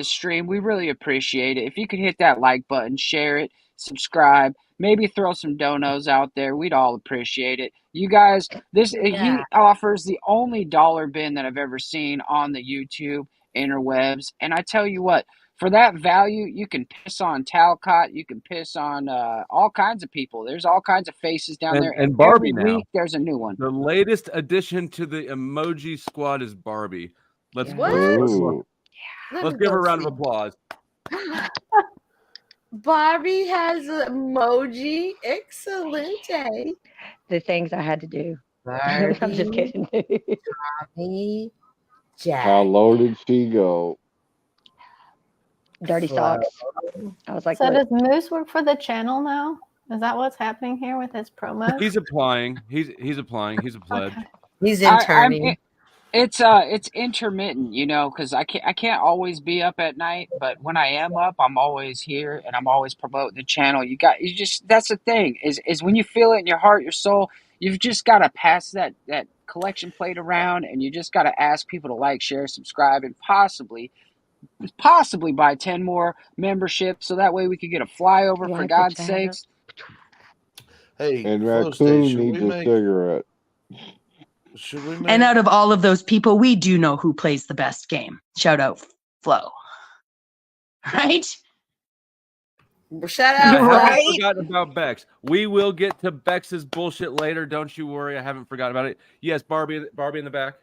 stream. We really appreciate it. If you could hit that like button, share it, subscribe, maybe throw some donos out there, we'd all appreciate it. You guys, he offers the only dollar bin that I've ever seen on the YouTube interwebs, and I tell you what, for that value, you can piss on Talcott, you can piss on all kinds of people. There's all kinds of faces down there, And Barbie every now. week there's a new one. The latest addition to the emoji squad is Barbie. Let's give her a round of applause. Barbie has an emoji. Excelente. The things I had to do. Barbie, I'm just kidding. Tommy, Jack. How low did she go? Dirty socks. I was like, so look. does Moose work for the channel now? Is that what's happening here with his promo? He's applying. He's applying. He's a pledge. He's interning. It's intermittent, you know, because I can't always be up at night, but when I am up, I'm always here and I'm always promoting the channel. That's the thing is when you feel it in your heart, your soul, you've just got to pass that collection plate around, and you just got to ask people to like, share, subscribe, and possibly buy 10 more memberships so that way we could get a flyover, for God's sakes. Hey, And Flo Raccoon State, needs a cigarette. Should we make... And out of all of those people, we do know who plays the best game. Shout out Flo. Right? Shout I out, haven't right? forgotten about Bex. We will get to Bex's bullshit later. Don't you worry. I haven't forgotten about it. Yes, Barbie in the back.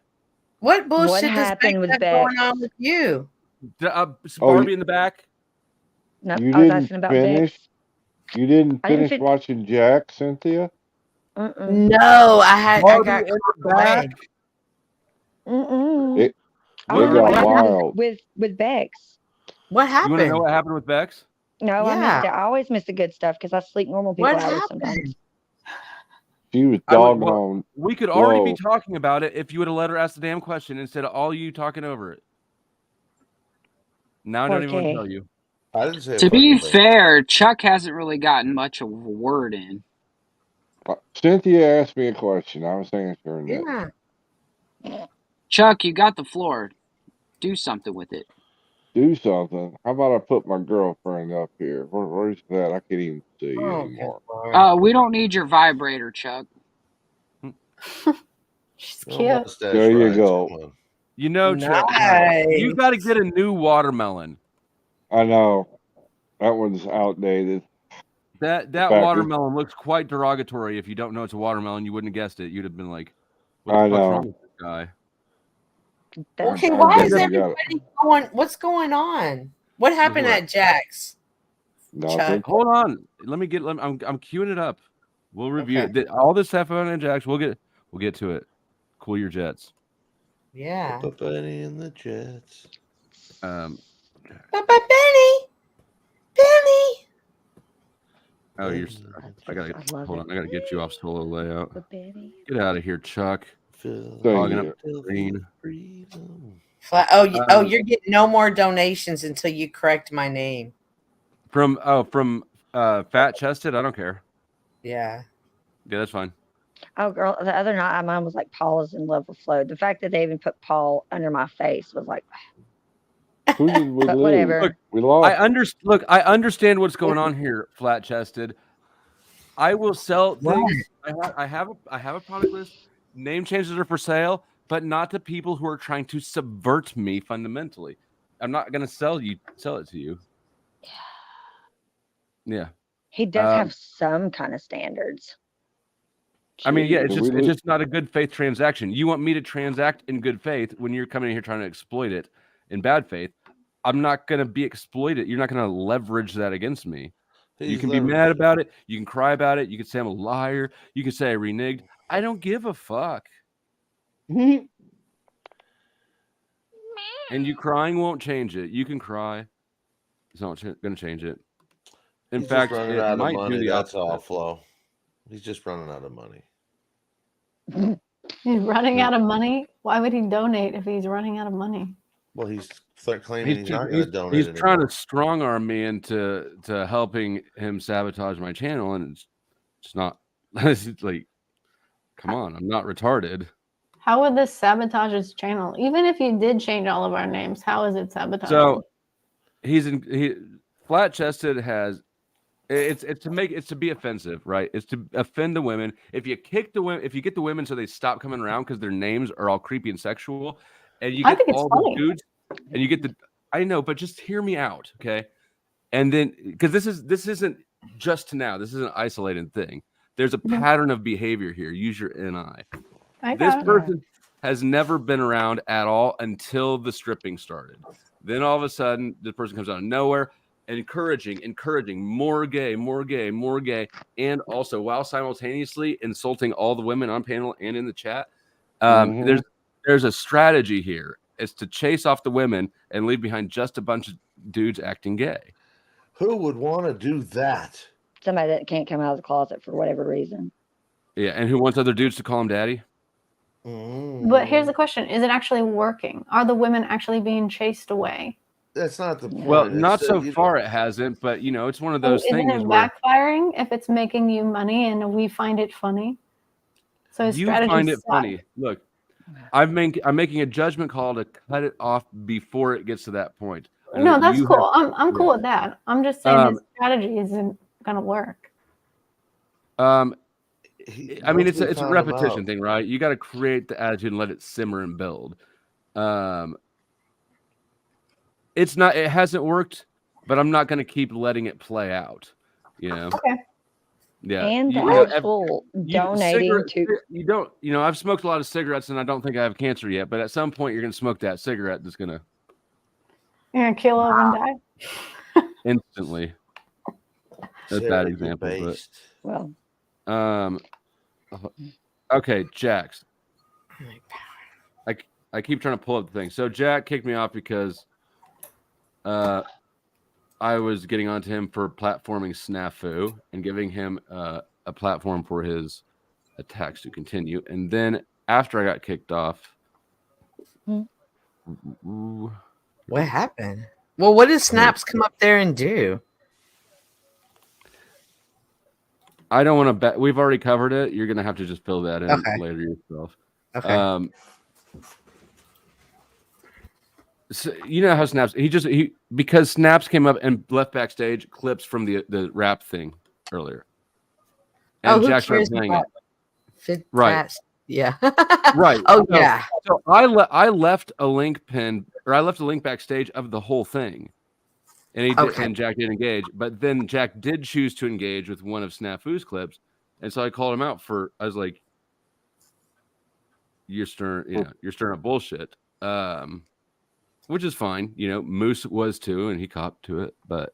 What bullshit What does happened with Bex have going on with you? Barbie in the back. No, You I was didn't asking about finish. Bex. You didn't I didn't finish watching Jack, Cynthia. No, I Barbie got in the back. It I want to know what got happened wild. with Bex. What You want to know happened? what happened with Bex? No, I Yeah. missed it. I always miss the good stuff because I sleep normal people What hours sometimes. happened? She was doggone. We could already be slow. talking about it if you would have let her ask the damn question instead of all you talking over it. Now I don't even want to Okay. tell you. I didn't say. To be fair, Chuck hasn't really gotten much of a word in. Cynthia asked me a question. I was answering it. Yeah. Chuck, you got the floor. Do something with it. Do something. How about I put my girlfriend up here? Where's that? I can't even see anymore. We don't need your vibrator, Chuck. She's No cute. mustache There you rides, go. come on. You know, Chuck, you got to get a new watermelon. I know. That one's outdated. That fact is- watermelon looks quite derogatory. If you don't know it's a watermelon, you wouldn't have guessed it. You'd have been like, "What the I fuck's know. wrong with this guy?" Okay, I why is definitely got it. everybody going? What's going on? What happened What? at Jack's? Nothing. Chuck. Hold on. Let me get. I'm queuing it up. We'll review Okay. it. All this stuff on Jax. We'll get to it. Cool your jets. Yeah. Benny and the Jets. Benny. Benny. Oh, you're. I gotta hold on. I gotta get you off solo layout. Get out of here, Chuck. Hogging up the screen. You're getting no more donations until you correct my name. From Fat Chested. I don't care. Yeah. Yeah, that's fine. Oh, girl, the other night, mine was like, Paul is in love with Flo. The fact that they even put Paul under my face was like, Who did we but lose? whatever. Look, we lost. I understand what's going on here, Flat Chested. I will sell things. I have a product list. Name changes are for sale, but not to people who are trying to subvert me fundamentally. I'm not going to sell it to you. Yeah. He does have some kind of standards. I mean, yeah, it's just not a good faith transaction. You want me to transact in good faith when you're coming in here trying to exploit it in bad faith. I'm not going to be exploited. You're not going to leverage that against me. You can be mad about it. You can cry about it. You can say I'm a liar. You can say I reneged. I don't give a fuck. And you crying won't change it. You can cry. It's not going to change it. In fact, running it out might of money. do the That's opposite. all, Flo. He's just running out of money. He's running out of money. Why would he donate if he's running out of money? Well, he's claiming he's not going to donate He's anymore. trying to strong arm me into helping him sabotage my channel, and it's not. It's like, come on, I'm not retarded. How would this sabotage his channel? Even if you did change all of our names, how is it sabotaged? So Flat Chested has it's to be offensive, right? It's to offend the women. If you kick the women, if you get the women so they stop coming around because their names are all creepy and sexual, and you get all the dudes, and you get the I know, but just hear me out, okay? And then because this isn't just now, this isn't an isolated thing. There's a pattern of behavior here. Use your NI. This person has never been around at all until the stripping started. Then all of a sudden, this person comes out of nowhere, encouraging more gay, and also while simultaneously insulting all the women on panel and in the chat. There's a strategy here. It's to chase off the women and leave behind just a bunch of dudes acting gay. Who would want to do that? Somebody that can't come out of the closet for whatever reason. Yeah, and who wants other dudes to call him daddy? But here's the question: is it actually working? Are the women actually being chased away? That's not the point. Well, not so far it hasn't, but it's one of those Isn't things it where backfiring if it's making you money and we find it funny? So his you strategy find it sucks. funny. Look, I'm making a judgment call to cut it off before it gets to that point. No, that's cool. I'm cool with that. I'm just saying his strategy isn't gonna work. I mean, it's a repetition thing, right? You got to create the attitude and let it simmer and build. It hasn't worked, but I'm not going to keep letting it play out. Okay. Yeah. And actual donating to I've smoked a lot of cigarettes and I don't think I have cancer yet, but at some point you're going to smoke that cigarette that's going to kill over and die instantly. That's a bad example, but okay, Jax. I keep trying to pull up the thing. So Jack kicked me off because I was getting onto him for platforming snafu and giving him a platform for his attacks to continue. And then after I got kicked off, what happened? Well, what does Snaps come up there and do? I don't want to bet. We've already covered it. You're going to have to just fill that in later yourself. Okay. So you know how Snaps because Snaps came up and left backstage clips from the rap thing earlier. And Jack started playing it. Right. Yeah. Right. Oh yeah. So I left a link pinned, or I left a link backstage of the whole thing. And he did, Okay. and Jack did engage, but then Jack did choose to engage with one of Snafu's clips, and so I called him out for. I was like, "You're stirring up bullshit," which is fine. Moose was too, and he copped to it. But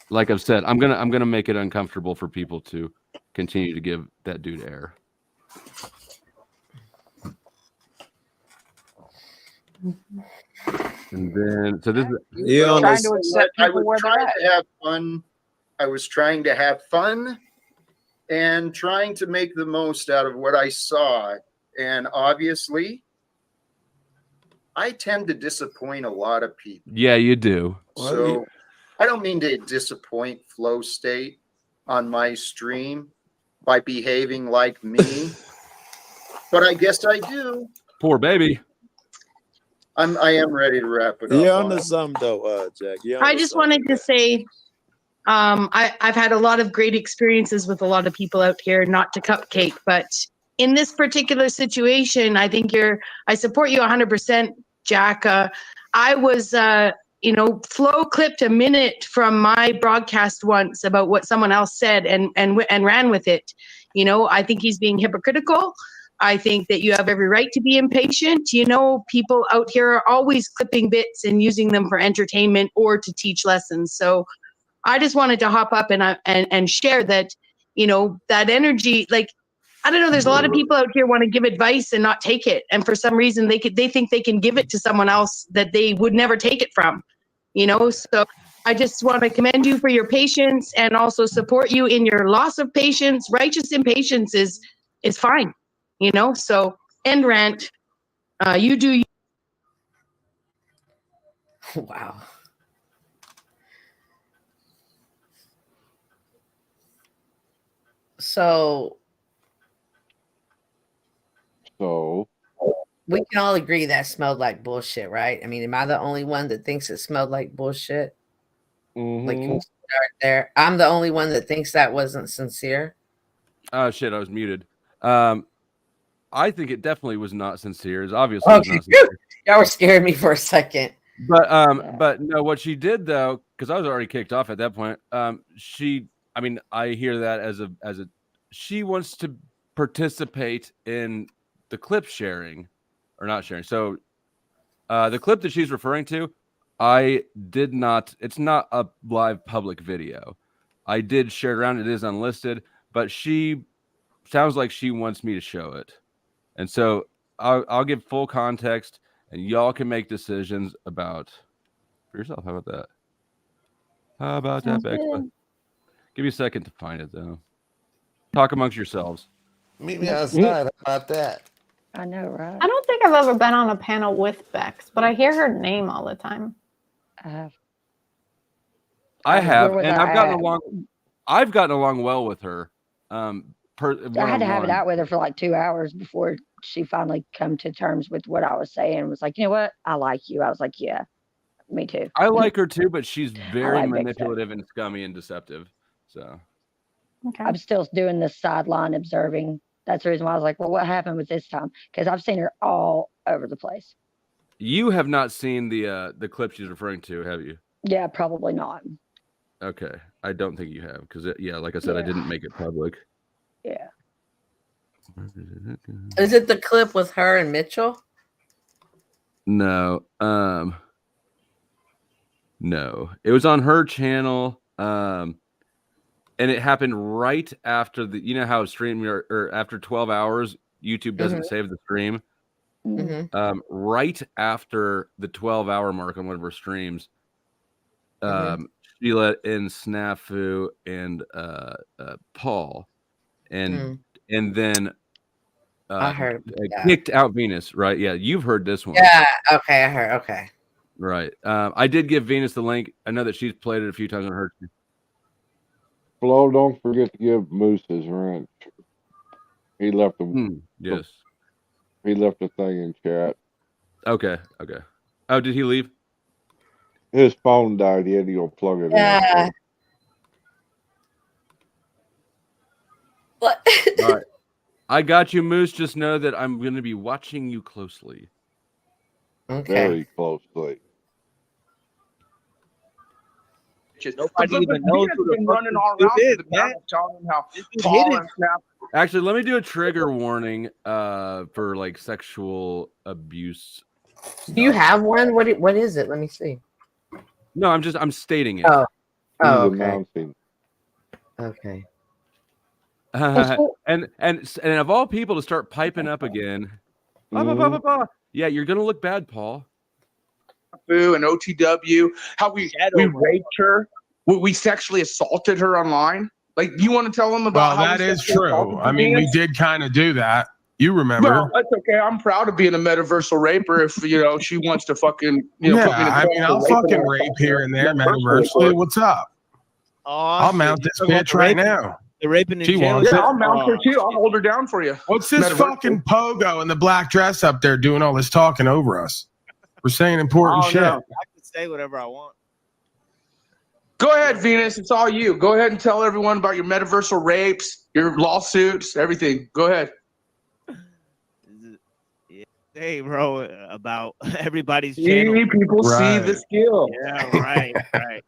like I've said, I'm gonna make it uncomfortable for people to continue to give that dude air. And then, so this is trying to accept I people was where they're trying at. to have fun. I was trying to have fun and trying to make the most out of what I saw. And obviously, I tend to disappoint a lot of people. Yeah, you do. So I don't mean to disappoint Flow State on my stream by behaving like me, but I guess I do. Poor baby. I am ready to wrap it up. Yeah, on the some though, Jack. Yeah. I just wanted to say, I've had a lot of great experiences with a lot of people out here, not to cupcake, but in this particular situation, I support you 100%, Jack. I was, Flo clipped a minute from my broadcast once about what someone else said and ran with it. I think he's being hypocritical. I think that you have every right to be impatient. People out here are always clipping bits and using them for entertainment or to teach lessons. So I just wanted to hop up and share that, that energy. Like, I don't know, there's a lot of people out here want to give advice and not take it. And for some reason they think they can give it to someone else that they would never take it from, So I just want to commend you for your patience and also support you in your loss of patience. Righteous impatience is fine. So end rant. You do you. Wow. So we can all agree that smelled like bullshit, right? I mean, am I the only one that thinks it smelled like bullshit? Like, can we start there? I'm the only one that thinks that wasn't sincere. Oh shit, I was muted. I think it definitely was not sincere. It's obviously was not sincere. Y'all were scaring me for a second. But no, what she did though, because I was already kicked off at that point. I hear that as a she wants to participate in the clip sharing or not sharing. So the clip that she's referring to, I did not. It's not a live public video. I did share it around. It is unlisted, but she sounds like she wants me to show it. And so I'll give full context, and y'all can make decisions about for yourself. How about that? How about Sounds that, Bexa? good. Give me a second to find it, though. Talk amongst yourselves. Meet me outside. How about that? I know, right? I don't think I've ever been on a panel with Bex, but I hear her name all the time. I have. I have, Where was and I I've gotten at? along. I've gotten along well with her. I had to have it out with her for like 2 hours before she finally come to terms with what I was saying and was like, you know what? I like you. I was like, yeah, me too. I like her too, but she's very like Big manipulative and scummy and deceptive. So Okay. I'm still doing this sideline observing. That's the reason why I was like, well, what happened with this time? Because I've seen her all over the place. you have not seen the clip she's referring to, have you? Yeah, probably not. Okay, I don't think you have because like I said, I Yeah. didn't make it public. Yeah. Is it the clip with her and Mitchell? No, no, it was on her channel, and it happened right after you know how stream or after 12 hours, YouTube doesn't save the stream. Mm-hmm. Right after the 12-hour mark on one of her streams, she let in Snafu and Paul, and then I heard kicked out Venus. Right? Yeah, you've heard this one. Yeah. Okay, I heard. Okay. Right. I did give Venus the link. I know that she's played it a few times on her. Flo, don't forget to give Moose his ranch. He left the yes. He left a thing in chat. Okay. Okay. Oh, did he leave? His phone died. He had to go plug it in. What? All right. I got you, Moose. Just know that I'm going to be watching you closely. Okay. Very closely. Nobody even knows who the been fuck running this all dude around is, the man. town telling them how This dude Paul hidden. and Snap. Actually, let me do a trigger warning for like sexual abuse. Do you have one? What is it? Let me see. No, I'm stating it. Oh, He's okay. announcing. Okay. And of all people to start piping up again, yeah, you're gonna look bad, Paul. And OTW, how we raped her, we sexually assaulted her online. Like, you want to tell them about Well, how that we is sexually true. assaulted I mean, we Venus? did kind of do that. You remember? Well, that's okay. I'm proud of being a metaversal raper. If she wants to fucking put me in Yeah, a I mean, I'll fucking rape here and there, metaversally. What's up? I'll mount this bitch right now. The raping She in jail. wants Yeah, it. I'll mount her too. I'll hold her down for you. What's this fucking pogo in the black dress up there doing all this talking over us? We're saying important shit. I can say whatever I want. Go ahead, Venus. It's all you. Go ahead and tell everyone about your metaversal rapes, your lawsuits, everything. Go ahead. Hey, bro, about everybody's See, channel. people see the skill. Yeah, right, right.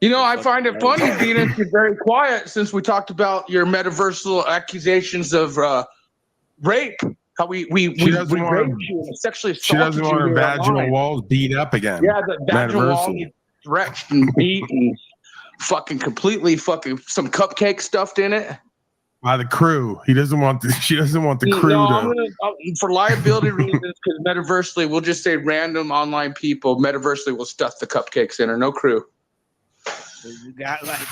I find it funny, Venus, you're very quiet since we talked about your metaversal accusations of rape. How we raped you and sexually assaulted you. She doesn't want her here vaginal online. walls beat up again. Yeah, the vaginal wall Metaversally. gets stretched and beat and fucking completely fucking some cupcake stuffed in it. By the crew. She doesn't want the crew No, to. for liability reasons, because metaversally, we'll just say random online people. Metaversally will stuff the cupcakes in her. No crew. You got like.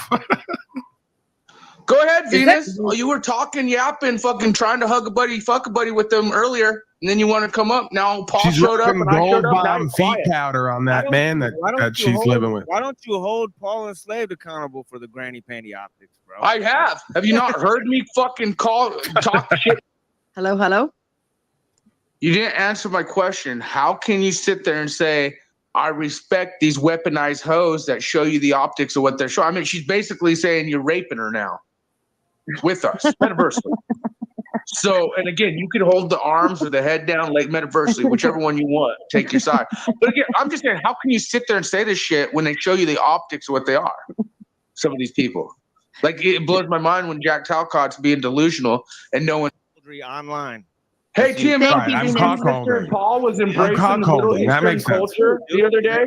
Go ahead, Venus. You were talking, yapping, fucking trying to hug a buddy, fuck a buddy with them earlier, and then you want to come up. Now Paul She's showed up rocking and I gold showed up. Now bomb you're feet quiet. powder on that man that she's living with. Why don't you hold Paul Enslaved accountable for the granny panty optics, bro? I have. Have you not heard me fucking talk shit? Hello, hello. You didn't answer my question. How can you sit there and say, I respect these weaponized hoes that show you the optics of what they're showing? I mean, she's basically saying you're raping her now with us, metaversally. So, and again, you can hold the arms or the head down, like metaversally, whichever one you want. Take your side. But again, I'm just saying, how can you sit there and say this shit when they show you the optics of what they are? Some of these people. Like, it blows my mind when Jack Talcott's being delusional and no one. Online. Hey, TML, Right, I'm Mr. Paul was embracing the Middle cuckolding. That Eastern makes sense. culture the other day.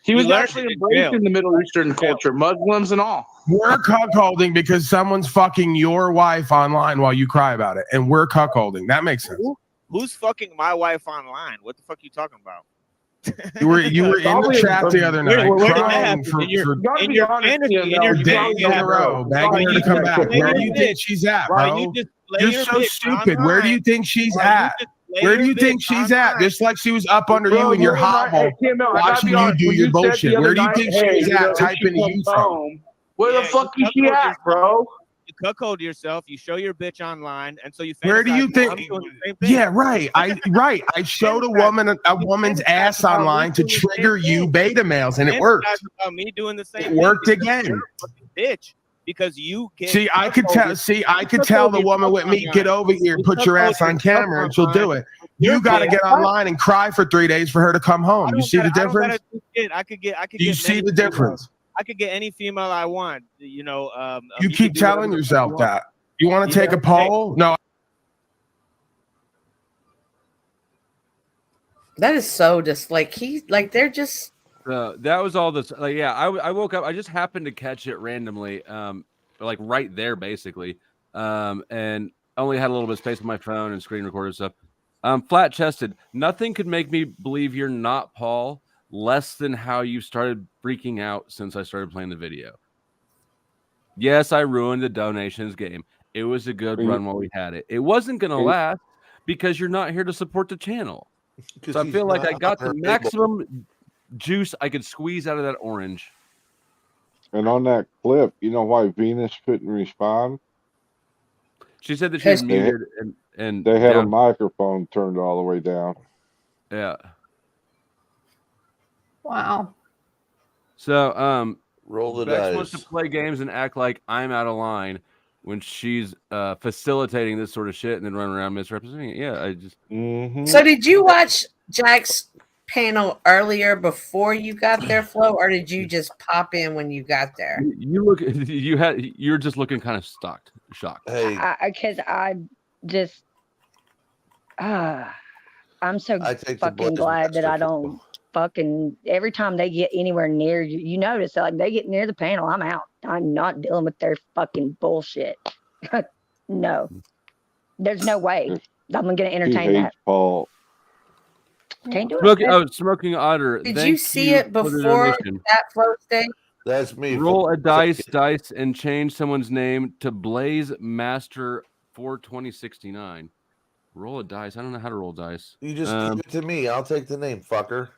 He was You learned actually it in jail. embracing the Middle Eastern culture, Muslims and all. We're cuckolding because someone's fucking your wife online while you cry about it, and we're cuckolding. That makes sense. Who's fucking my wife online? What the fuck you talking about? You were in the chat the other night Where did that crying happen? for in your fantasy, days in a row, begging her to come back. Where do you think she's at, bro? You're so stupid. Where do you think she's at? Where do you think she's at? Just like she was up under you in your hovel, watching you do your bullshit. Where do you think she's at? Typing to you from. Where the fuck is she at, bro? You cuckold yourself. You show your bitch online, and so you. Where do you think? Yeah, right. I showed a woman's ass online to trigger you beta males, and it worked. About me doing the same. It worked again. Bitch, because you get. See, I could tell the woman with me, get over here, put your ass on camera, and she'll do it. You got to get online and cry for 3 days for her to come home. You see the difference? I could get. You see the difference? I could get any female I want. You keep telling yourself that. You want to take a poll? No. That is so just like they're just. That was all this. Like, yeah, I woke up. I just happened to catch it randomly, like right there, basically, and only had a little bit of space on my phone and screen recorder stuff. Flat chested. Nothing could make me believe you're not Paul. Less than how you started freaking out since I started playing the video. Yes, I ruined the donations game. It was a good run while we had it. It wasn't going to last because you're not here to support the channel. So I feel like I got the maximum juice I could squeeze out of that orange. And on that clip, you know why Venus couldn't respond? She said that she was muted and they had a microphone turned all the way down. Yeah. Wow. So, roll the Bex dice. wants to play games and act like I'm out of line when she's facilitating this sort of shit and then run around misrepresenting it. Yeah, I just. So did you watch Jack's panel earlier before you got there, Flo, or did you just pop in when you got there? You're just looking kind of shocked. Hey, Because I just, I'm so I take the fucking Blaze glad that Master I don't fucking, every time they get anywhere near you, you notice that, like, they get near the panel, I'm out. I'm not dealing with their fucking bullshit. No, there's no way I'm going to entertain that. Paul. Can't do it. Smoking Otter. Did thank you see it for the before donation. that Flo state? That's me. Roll a dice, and change someone's name to Blaze Master 42069. Roll a dice. I don't know how to roll dice. You just give it to me. I'll take the name, fucker.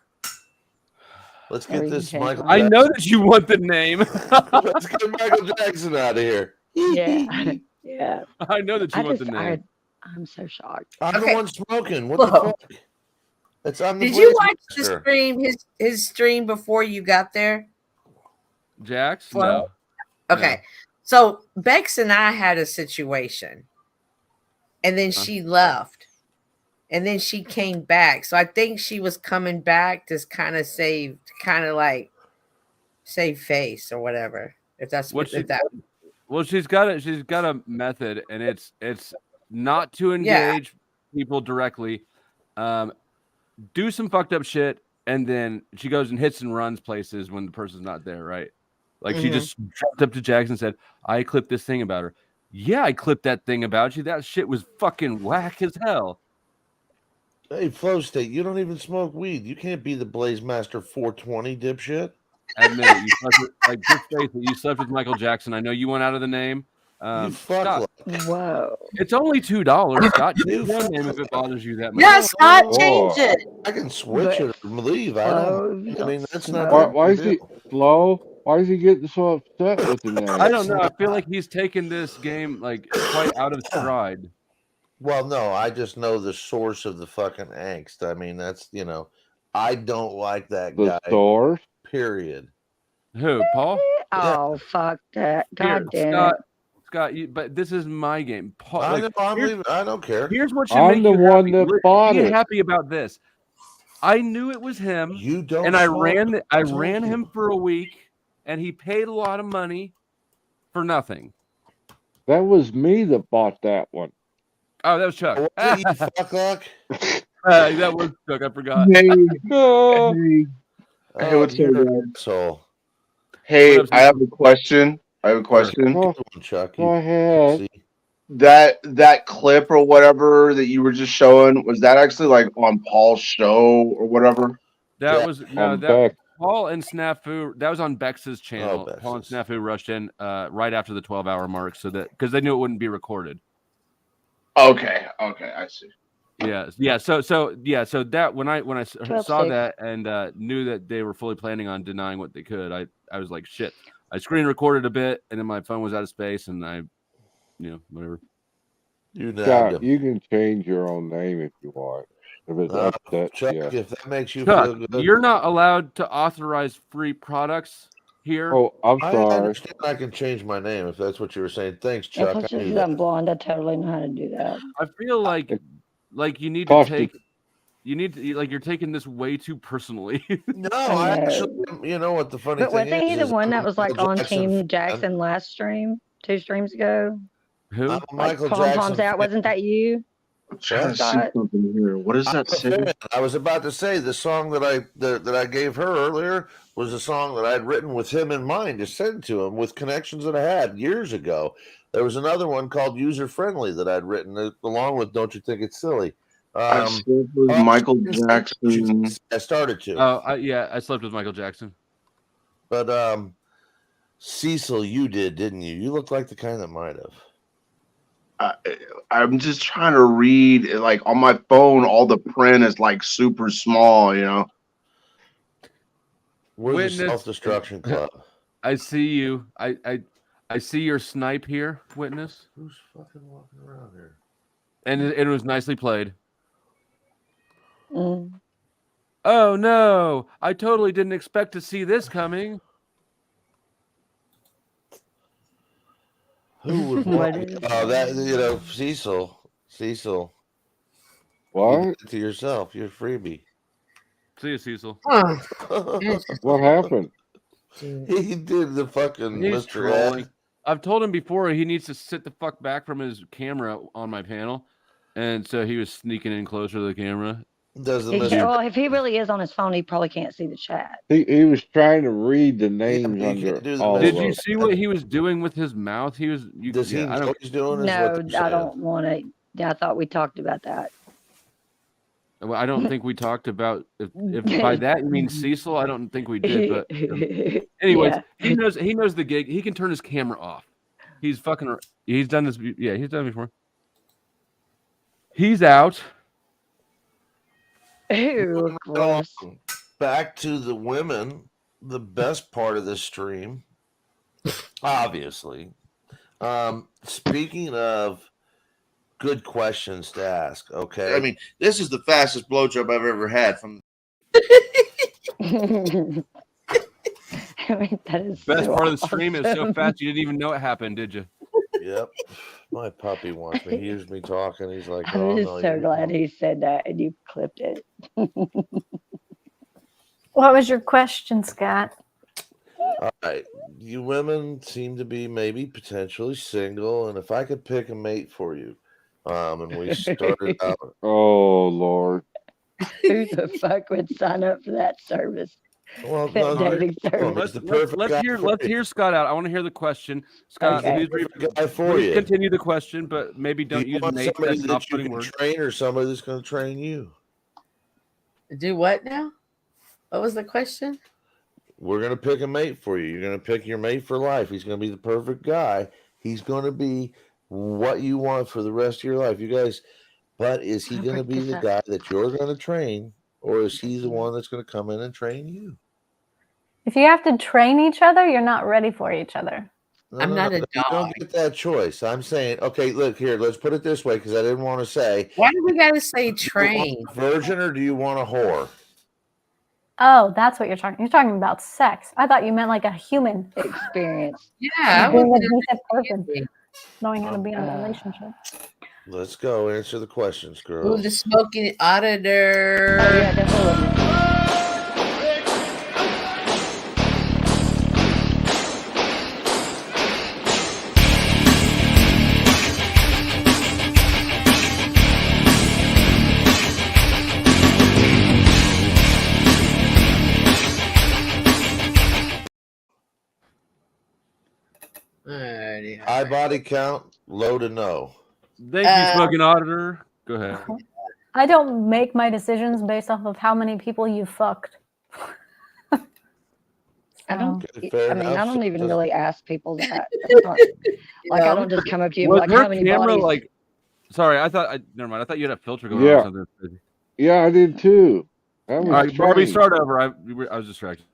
Let's get this Michael I Jackson. know that you want the name. Let's get Michael Jackson out of here. Yeah. Yeah. I know that you want the name. I'm so shocked. I'm the one smoking. What Whoa. the fuck? I'm the Did you Blaze watch the Master. stream, his stream before you got there? Jax? Flo? No. Okay. So Bex and I had a situation. And then she left. And then she came back. So I think she was coming back to kind of save face or whatever. If that's What if that Well, she's got a method, and it's not to engage people directly. Do some fucked up shit, and then she goes and hits and runs places when the person's not there, right? Like she just jumped up to Jackson and said, "I clipped this thing about her." Yeah, I clipped that thing about you. That shit was fucking whack as hell. Hey, Flow State, you don't even smoke weed. You can't be the Blaze Master 420 dipshit. Admit it. You slept with, like, just face it. You slept with Michael Jackson. I know you went out of the name. You fuck. Whoa. It's only $2. Scott, change your name if it bothers you that much. Yes, Scott, change it. I can switch it or leave. I don't. I mean, that's not. Why is he slow? Why is he getting so upset with the name? I don't know. I feel like he's taken this game like quite out of stride. Well, no, I just know the source of the fucking angst. I mean, that's I don't like that guy. The source? Period. Who, Paul? Oh, fuck that. God damn Scott, it. Scott, but this is my game. Paul, I know, I'm leaving. I don't care. Here's what should I'm make the you one happy. that bought Be it. happy about this. I knew it was him. You don't. And I smoke. ran him for a week, and he paid a lot of money for nothing. That was me that bought that one. Oh, that was Chuck. Was it you fuck luck? That was Chuck. I forgot. Hey, what's up, guys? So, hey, I have a question. Chuck. Go ahead. That clip or whatever that you were just showing, was that actually like on Paul's show or whatever? That was Paul and Snafu. That was on Bex's channel. Bex's. Paul and Snafu rushed in right after the 12-hour mark, so that because they knew it wouldn't be recorded. Okay, I see. Yeah. So that when I saw 12-6. that and knew that they were fully planning on denying what they could, I was like, shit. I screen recorded a bit, and then my phone was out of space, and I, whatever. Scott, you can change your own name if you want. If it's upset, Chuck, yeah. if that makes you Chuck, feel good, you're not allowed to authorize free products here. Oh, I'm I sorry. understand. I can change my name if that's what you were saying. Thanks, Chuck. If it's I knew just that. I'm blonde, I totally know how to do that. I feel like you need to Cost take. You need to you're taking this way too personally. No, I actually. You know what the funny But thing wasn't he the is one that was like Michael on Jackson Team fan. Jackson last stream, 2 streams ago? Who? I'm a Like Michael Pom Jackson. Pom's out. fan. Wasn't that you? I'm trying to see Scott? something here. What does I'm that a say? fan. I was about to say the song that I gave her earlier was a song that I'd written with him in mind to send to him with connections that I had years ago. There was another one called User Friendly that I'd written along with Don't You Think It's Silly. I slept with Michael Jackson. I started to. I slept with Michael Jackson. But Cecil, you did, didn't you? You look like the kind that might have. I'm just trying to read. Like on my phone, all the print is like super small. We're Witness- the Self-Destruction Club. I see you. I see your snipe here, witness. Who's fucking walking around here? And it was nicely played. Mm. Oh no! I totally didn't expect to see this coming. Who would What want is that? Cecil. What? You did it to yourself. You're a freebie. See you, Cecil. What happened? He did the fucking He's Mr. trolling. Ed. I've told him before he needs to sit the fuck back from his camera on my panel, and so he was sneaking in closer to the camera. Does the Well, if he really is on his phone, he probably can't see the chat. He was trying to read the names under all Did of you us. see what he was doing with his mouth? He was. Does he know what he's doing? No, I don't want to. I thought we talked about that. Well, I don't think we talked about if by that you mean Cecil. I don't think we did. But anyways, Yeah. he knows the gig. He can turn his camera off. He's fucking. He's done this. Yeah, he's done it before. He's out. Ew, gross. Back to the women, the best part of this stream, obviously. Speaking of good questions to ask, okay? I mean, this is the fastest blowjob I've ever had. From I mean, that is Best so part of the stream is so awesome. fast you didn't even know it happened, did you? Yep. My puppy wants me. He hears me talking. He's like, I'm oh, just no, so you glad he said that and you clipped it. What was your question, Scott? All right. You women seem to be maybe potentially single, and if I could pick a mate for you, and we started out. Oh, Lord. Who the fuck would sign up for that service? Well, That dating service. Let's hear Scott out. I want to hear the question. Scott, Okay. please, Guy for please you. continue the question, but maybe Do don't you use want mate. somebody That's that you off-putting can word. train or somebody that's going to train you? Do what now? What was the question? We're going to pick a mate for you. You're going to pick your mate for life. He's going to be the perfect guy. He's going to be what you want for the rest of your life. You guys, but is he going to be the guy that you're going to train, or is he the one that's going to come in and train you? If you have to train each other, you're not ready for each other. No, you don't get that choice. I'm saying, okay, look here. Let's put it this way, because I didn't want to say. Why do we gotta say Do you train? want a virgin or do you want a whore? Oh, that's what you're talking. You're talking about sex. I thought you meant like a human experience. Yeah, I being a was decent person, knowing how to be in a relationship. Let's go answer the questions, Ooh, girls. the smoking auditor. Oh, yeah, definitely. Alrighty. High body count, low to no. Thank you, smoking auditor. Go ahead. I don't make my decisions based off of how many people you fucked. I don't. fair I mean, I enough. don't even Doesn't- really ask people that. That's not- like, I don't just come up to you and be Was like, her how many camera bodies? like? Sorry, never mind. I thought you had a filter going on Yeah. or something crazy. Yeah, I did too. That was All right, Barbie, strange. start over. I was distracted.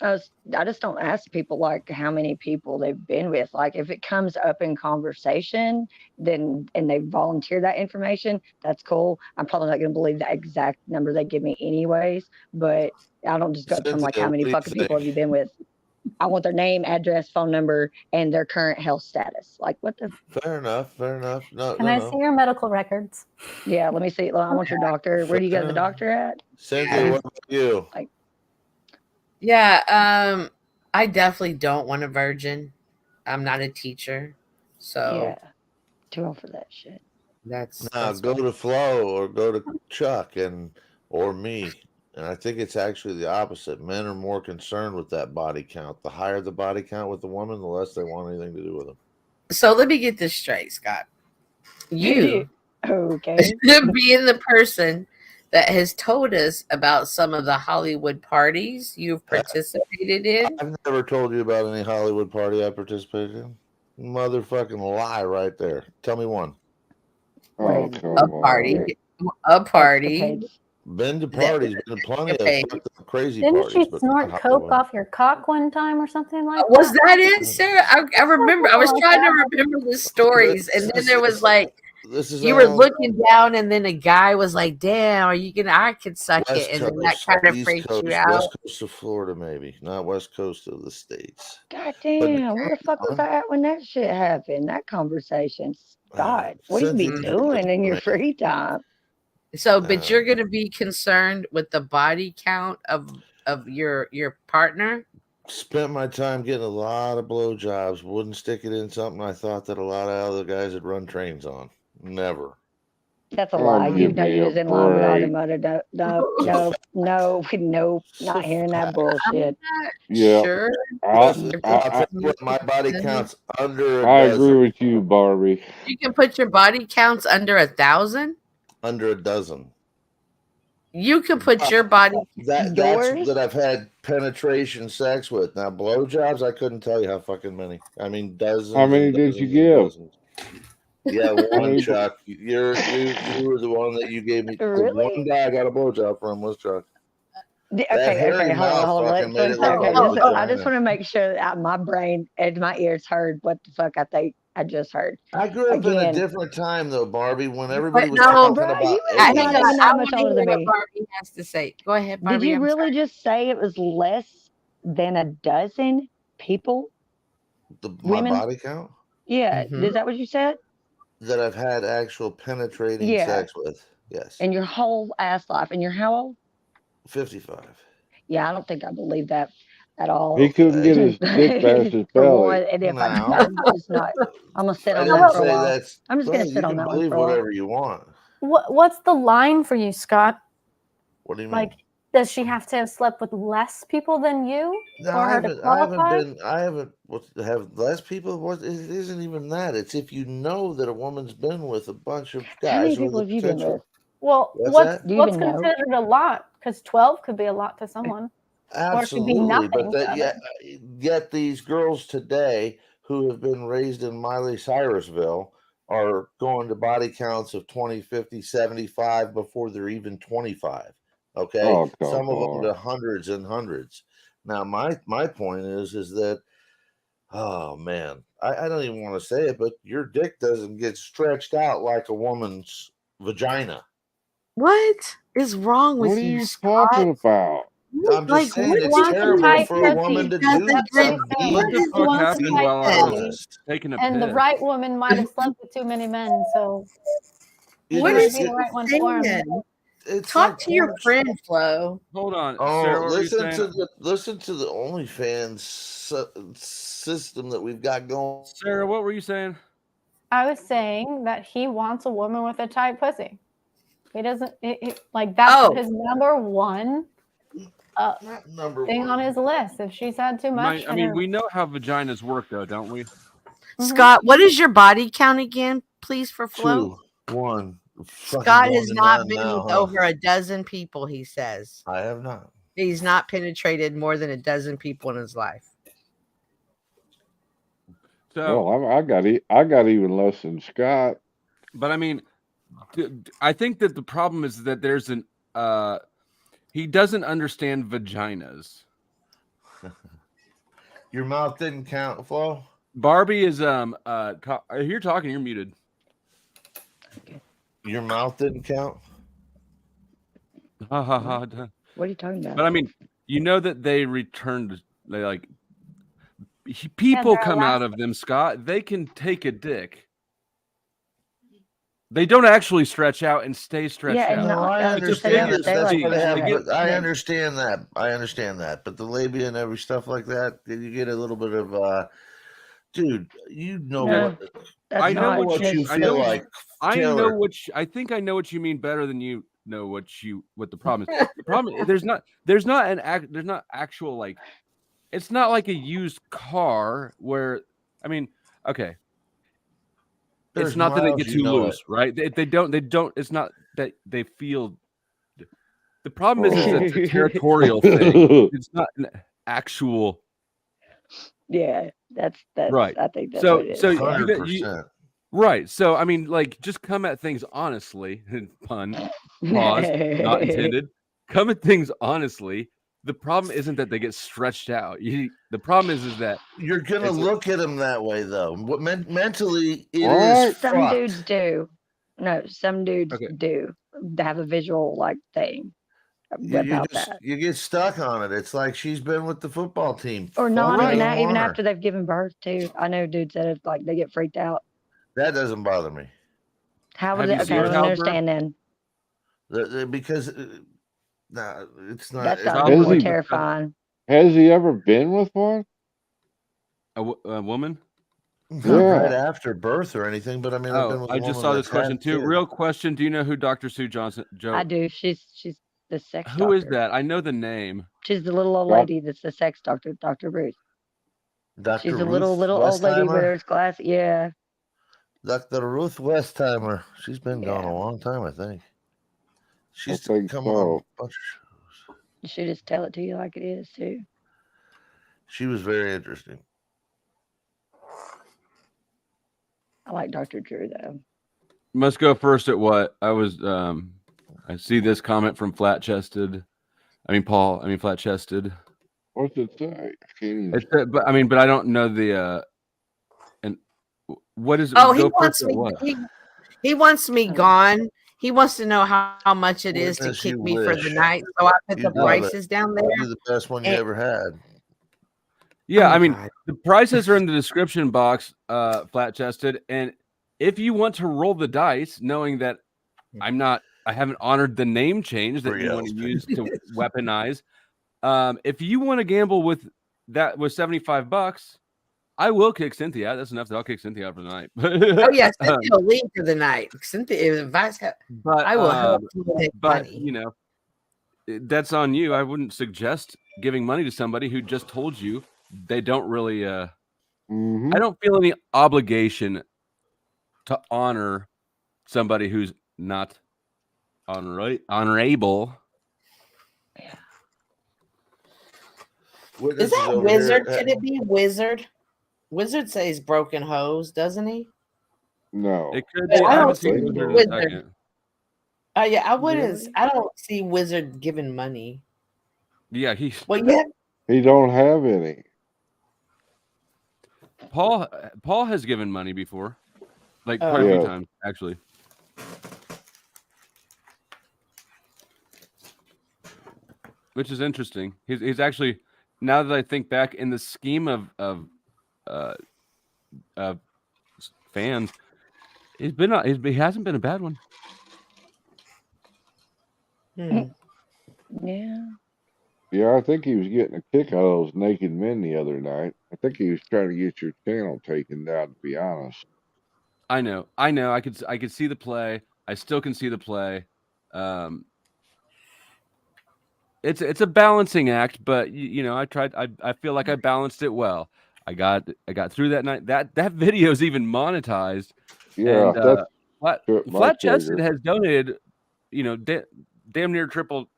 I just don't ask people like how many people they've been with. Like if it comes up in conversation, then and they volunteer that information, that's cool. I'm probably not going to believe the exact number they give me anyways, but I don't just go from like Cynthia, how many what do you fucking people think? have you been with. I want their name, address, phone number, and their current health status. Like what the? Fair enough. Fair enough. No, Can no, I no. see your medical records? Yeah, let me see. I want your doctor. Where do you go to the doctor at? Cynthia, what about you? Like, Yeah, I definitely don't want a virgin. I'm not a teacher, so yeah, too old for that shit. that's Now go to Flo or go to Chuck or me. And I think it's actually the opposite. Men are more concerned with that body count. The higher the body count with the woman, the less they want anything to do with them. So let me get this straight, Scott. You okay? being the person that has told us about some of the Hollywood parties you've participated in. I've never told you about any Hollywood party I participated in. Motherfucking lie right there. Tell me one. Oh, come A party. A party. Been to parties, been to plenty of Okay. fucked up crazy Didn't parties. you but snort not coke Hollywood. off your cock one time or something like that? Was that it, Sarah? I remember. I was trying to remember the stories, and then there was like This is you were all looking down, and then a guy was like, "Damn, are you gonna? I could suck West it," and then that Coast, kind of East freaked Coast, you out. West Coast of Florida, maybe not West Coast of the states. God damn, where the fuck was I at when that shit happened? That conversation. God, what do you be Cynthia, doing in your free time? So, but you're going to be concerned with the body count of your partner. Spent my time getting a lot of blowjobs. Wouldn't stick it in something I thought that a lot of other guys had run trains on. Never. That's a Oh, lie. You give know me you're a just in line with all break. them other no, not hearing that bullshit. Yeah. Sure. I'll tell you what, my body counts under a I agree dozen. with you, Barbie. You can put your body counts under 1,000. Under a dozen. You can put your body That's yours that I've had penetration sex with. Now blowjobs, I couldn't tell you how fucking many. I mean dozens. How many and did you dozens and give? dozens. Yeah, How one many? Chuck. You were the one that you gave me. The Really? one guy I got a blowjob from was Chuck. That Okay, hairy hold mouth on. fucking made it look like a I just vagina. want to make sure that my brain and my ears heard what the fuck I think I just heard. I grew up in a Again. different time though, Barbie, when everybody was no, talking Bro, about you hang not on. even I that much want to older hear than what me. Barbie has to say. Go ahead, Barbie. Did you I'm really sorry. just say it was less than a dozen people? my Women? body count Yeah. Mhm. Is that what you said? that I've had actual penetrating Yeah. sex with. Yes. In your whole ass life. And you're how old? 55. Yeah, I don't think I believe that at all. He couldn't get his dick past his For belly. one, and if I No. I'm just not. I'm gonna sit I on didn't that for a say while. that's I'm just well, gonna you sit on can that one believe for a while. whatever you want. What's the line for you, Scott? What do you mean? Like, does she have to have slept with less people than you No, for her to qualify? have less people. What it isn't even that. It's if you know that a woman's been with a bunch of How many guys with people a have you been potential. with? Well, What's that? Do you what's even know? considered a lot? Because 12 could be a lot to someone, or it could be Absolutely, but nothing that to others. yet these girls today who have been raised in Miley Cyrusville are going to body counts of 20, 50, 75 before they're even 25. Okay, Oh, come some of them on. to hundreds and hundreds. Now, my point is that oh man, I don't even want to say it, but your dick doesn't get stretched out like a woman's vagina. What is wrong with What are you, you Scott? talking about? I'm just saying what it's do you terrible tight for a pussy. woman to doesn't do That's what he's something. saying. What the He fuck wants a happened tight while I was pussy, taking a and the piss? right woman might have slept with too many men, so You What might is be he the right one for him. saying? It's Talk like to your porn. friend, Flo. Hold on, Oh, Sarah. What were you saying? listen to the OnlyFans system that we've got going. Sarah, what were you saying? I was saying that he wants a woman with a tight pussy. He doesn't like that's his number one Not number thing one. on his list. If she's had too much, I mean, we know how vaginas work, though, don't we? Scott, what is your body count again, please, for Flo? 2, 1. Scott has not been now, with huh? over a dozen people, he says. I have not. He's not penetrated more than a dozen people in his life. So, Well, I got even less than Scott. but I mean, I think that the problem is that there's an he doesn't understand vaginas. Your mouth didn't count, Flo. Barbie is you're talking, you're muted. Your mouth didn't count. Ha ha ha. What are you talking about? But I mean, you know that they returned. They like people they're come out of them, Scott. They can take a dick. They don't actually stretch out and stay stretched out. No, I understand stay that's like what that. happens. I understand that. I understand that. But the labia and every stuff like that, you get a little bit of dude, you know what I know what you feel like. I Taylor. know I think I know what you mean better than you know what the problem is. The problem is there's not actual like it's not like a used car where I mean, okay. There's it's not that they miles, get you too know loose, right? They don't it's not that they feel the problem is that it's a territorial thing. It's not an actual Yeah, that's right. I think that's so what it is. so Yeah. 100%. Right. So I mean, like, just come at things honestly. Pun, pause, not intended. Come at things honestly. The problem isn't that they get stretched out. The problem is that You're gonna look at them that way, though. What mentally it What? is. Some fucked. dudes do. No, some dudes do have a visual like thing about that. You get stuck on it. It's like she's been with the football team. Or not Fuck, I even don't that, even want her. after they've given birth too. I know dudes that have, like they get freaked out. That doesn't bother me. How Have was you it? seen Okay, I don't childbirth? understand then. Because it's not. That's got to be more terrifying. Has he ever been with one? A woman? Not right after birth or anything, but I mean, I've been with a I woman just saw this that's question had too. kids. Real question: do you know who Dr. Sue Johnson? I do. She's the sex Who is doctor. that? I know the name. She's the little old lady that's the sex doctor, Dr. Bruce. Dr. She's a Ruth little old lady with Westheimer? her glasses. Yeah. Dr. Ruth Westheimer. She's been gone a long time, I think. She's think come so. on a bunch of You should just tell it to you like it is too. She was very interesting. I like Dr. Drew though. Must go first at what? I see this comment from Flat Chested. Flat Chested. What's it say? I can't even. But I don't know the and what is Oh, he wants me. He wants me gone. He wants to know how much it is to Witness kick you me for the wish. night. So I put the You'd love it. prices down there. You're the best one you ever had. Yeah, Oh, the prices are in the description box, Flat Chested, and if you want to roll the dice, knowing that I haven't honored the name change that you want to use to weaponize. If you want to gamble with $75, I will kick Cynthia out. That's enough that I'll kick Cynthia out for the night. Oh yeah, Cynthia will leave for the night. Cynthia, I will help you make money. That's on you. I wouldn't suggest giving money to somebody who just told you they don't really. I don't feel any obligation to honor somebody who's not honorable. Is that Wizard? Could it be Wizard? Wizard says broken hose, doesn't he? No. It could But be. I I don't haven't see seen Wizard in a Wizard. second. Yeah, I wouldn't. I don't see Wizard giving money. Yeah, Well, yeah. He don't have any. Paul has given money before, like Oh. quite a few Yeah. times actually. Which is interesting. He's actually, now that I think back in the scheme of fans, he hasn't been a bad one. Yeah. Yeah, I think he was getting a kick out of those naked men the other night. I think he was trying to get your channel taken down, to be honest. I know. I could see the play. I still can see the play. It's a balancing act, but I tried. I feel like I balanced it well. I got through that night. That video is even monetized. Yeah, and, that's Flat Chested figure. has donated, damn near triple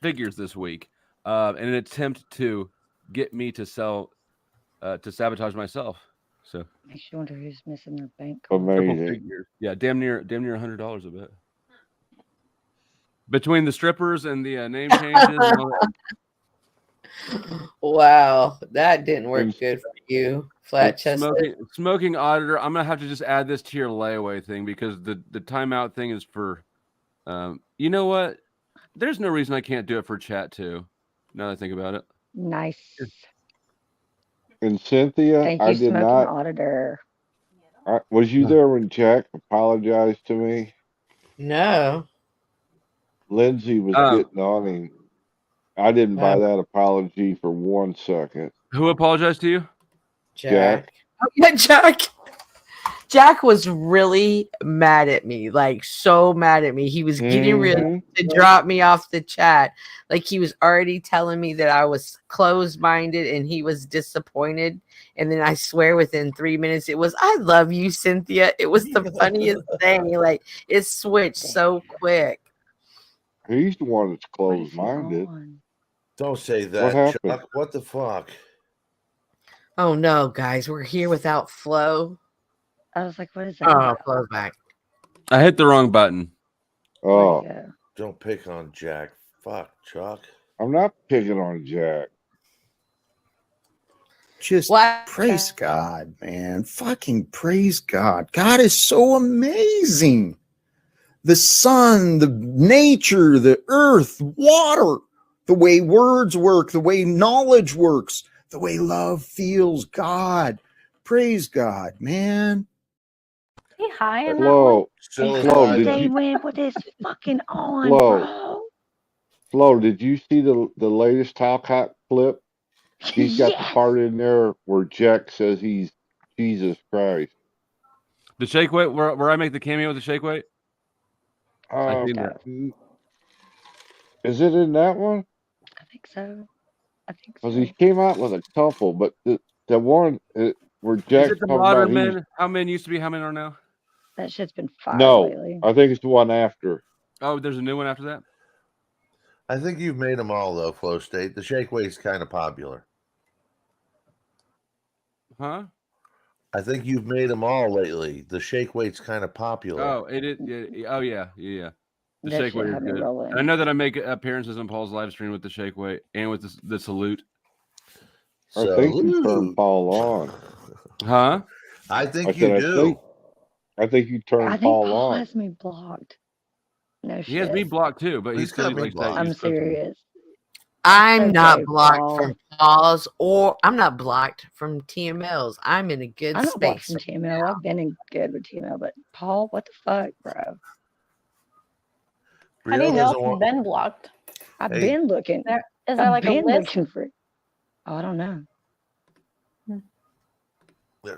figures this week, in an attempt to get me to sell, to sabotage myself. So Makes you wonder who's missing their bank triple Amazing. figures. Yeah, damn near $100 a bit. Between the strippers and the name changes. And all that. Wow, that didn't work good for you, Flat Chested. Smoking auditor. I'm gonna have to just add this to your layaway thing because the timeout thing is for. You know what? There's no reason I can't do it for chat too. Now that I think about it. Nice. And Cynthia, Thank you, I did smoking not. auditor. Was you there when Jack apologized to me? No. Lindsay was getting on him. I didn't buy that apology for 1 second. Who apologized to you? Jack. Oh, yeah, Jack. Jack was really mad at me, like so mad at me. He was getting ready to drop me off the chat. Like he was already telling me that I was closed-minded and he was disappointed. And then I swear within 3 minutes, it was, I love you, Cynthia. It was the funniest thing. Like it switched so quick. He's the one that's closed-minded. Don't say What that, happened? Chuck. What the fuck? Oh no, guys, we're here without Flo. I was like, what is that? Oh, Flo's back. I hit the wrong button. Oh, Don't pick on Jack. Fuck, Chuck. I'm not picking on Jack. Just praise God, man. Fucking praise God. God is so amazing. The sun, the nature, the earth, water, the way words work, the way knowledge works, the way love feels. God. Praise God, man. he high in that Flo, Still Flo, alive. did They you went with his fucking on, Flo, bro. Flo, did you see the latest Talcott clip? He's got the Yes. part in there where Jack says he's Jesus Christ. The shake weight, where I make the cameo with the shake weight. I seen that. Is it in that one? I think so. I think Because so. he came out with a couple, but the one where Is Jack's it the talking about modern men? How men used to be, how men are now? That shit's been fire no, lately. I think it's the one after. Oh, there's a new one after that? I think you've made them all, though, Flow State. The shake weight's kind of popular. Huh? I think you've made them all lately. The shake weight's kind of popular. Oh, it is. Yeah, oh, yeah. The That shake shit weight is had me good. rolling. And I know that I make appearances on Paul's live stream with the shake weight and with the salute. I think you turned Paul on. Huh? I think I you said, do. I think you turned I think Paul Paul on. has me blocked. No He has shit. me blocked too, but He's got me like blocked. I'm serious. I'm not okay, blocked Paul. from Paul's, or I'm not blocked from TML's. I'm in a good I'm not blocked space. from TML. I've been in good with TML, but Paul, what the fuck, bro? How do you know if you've been blocked? I've been looking. Is there I've like a been list? looking for. Oh, I don't know. Hmm.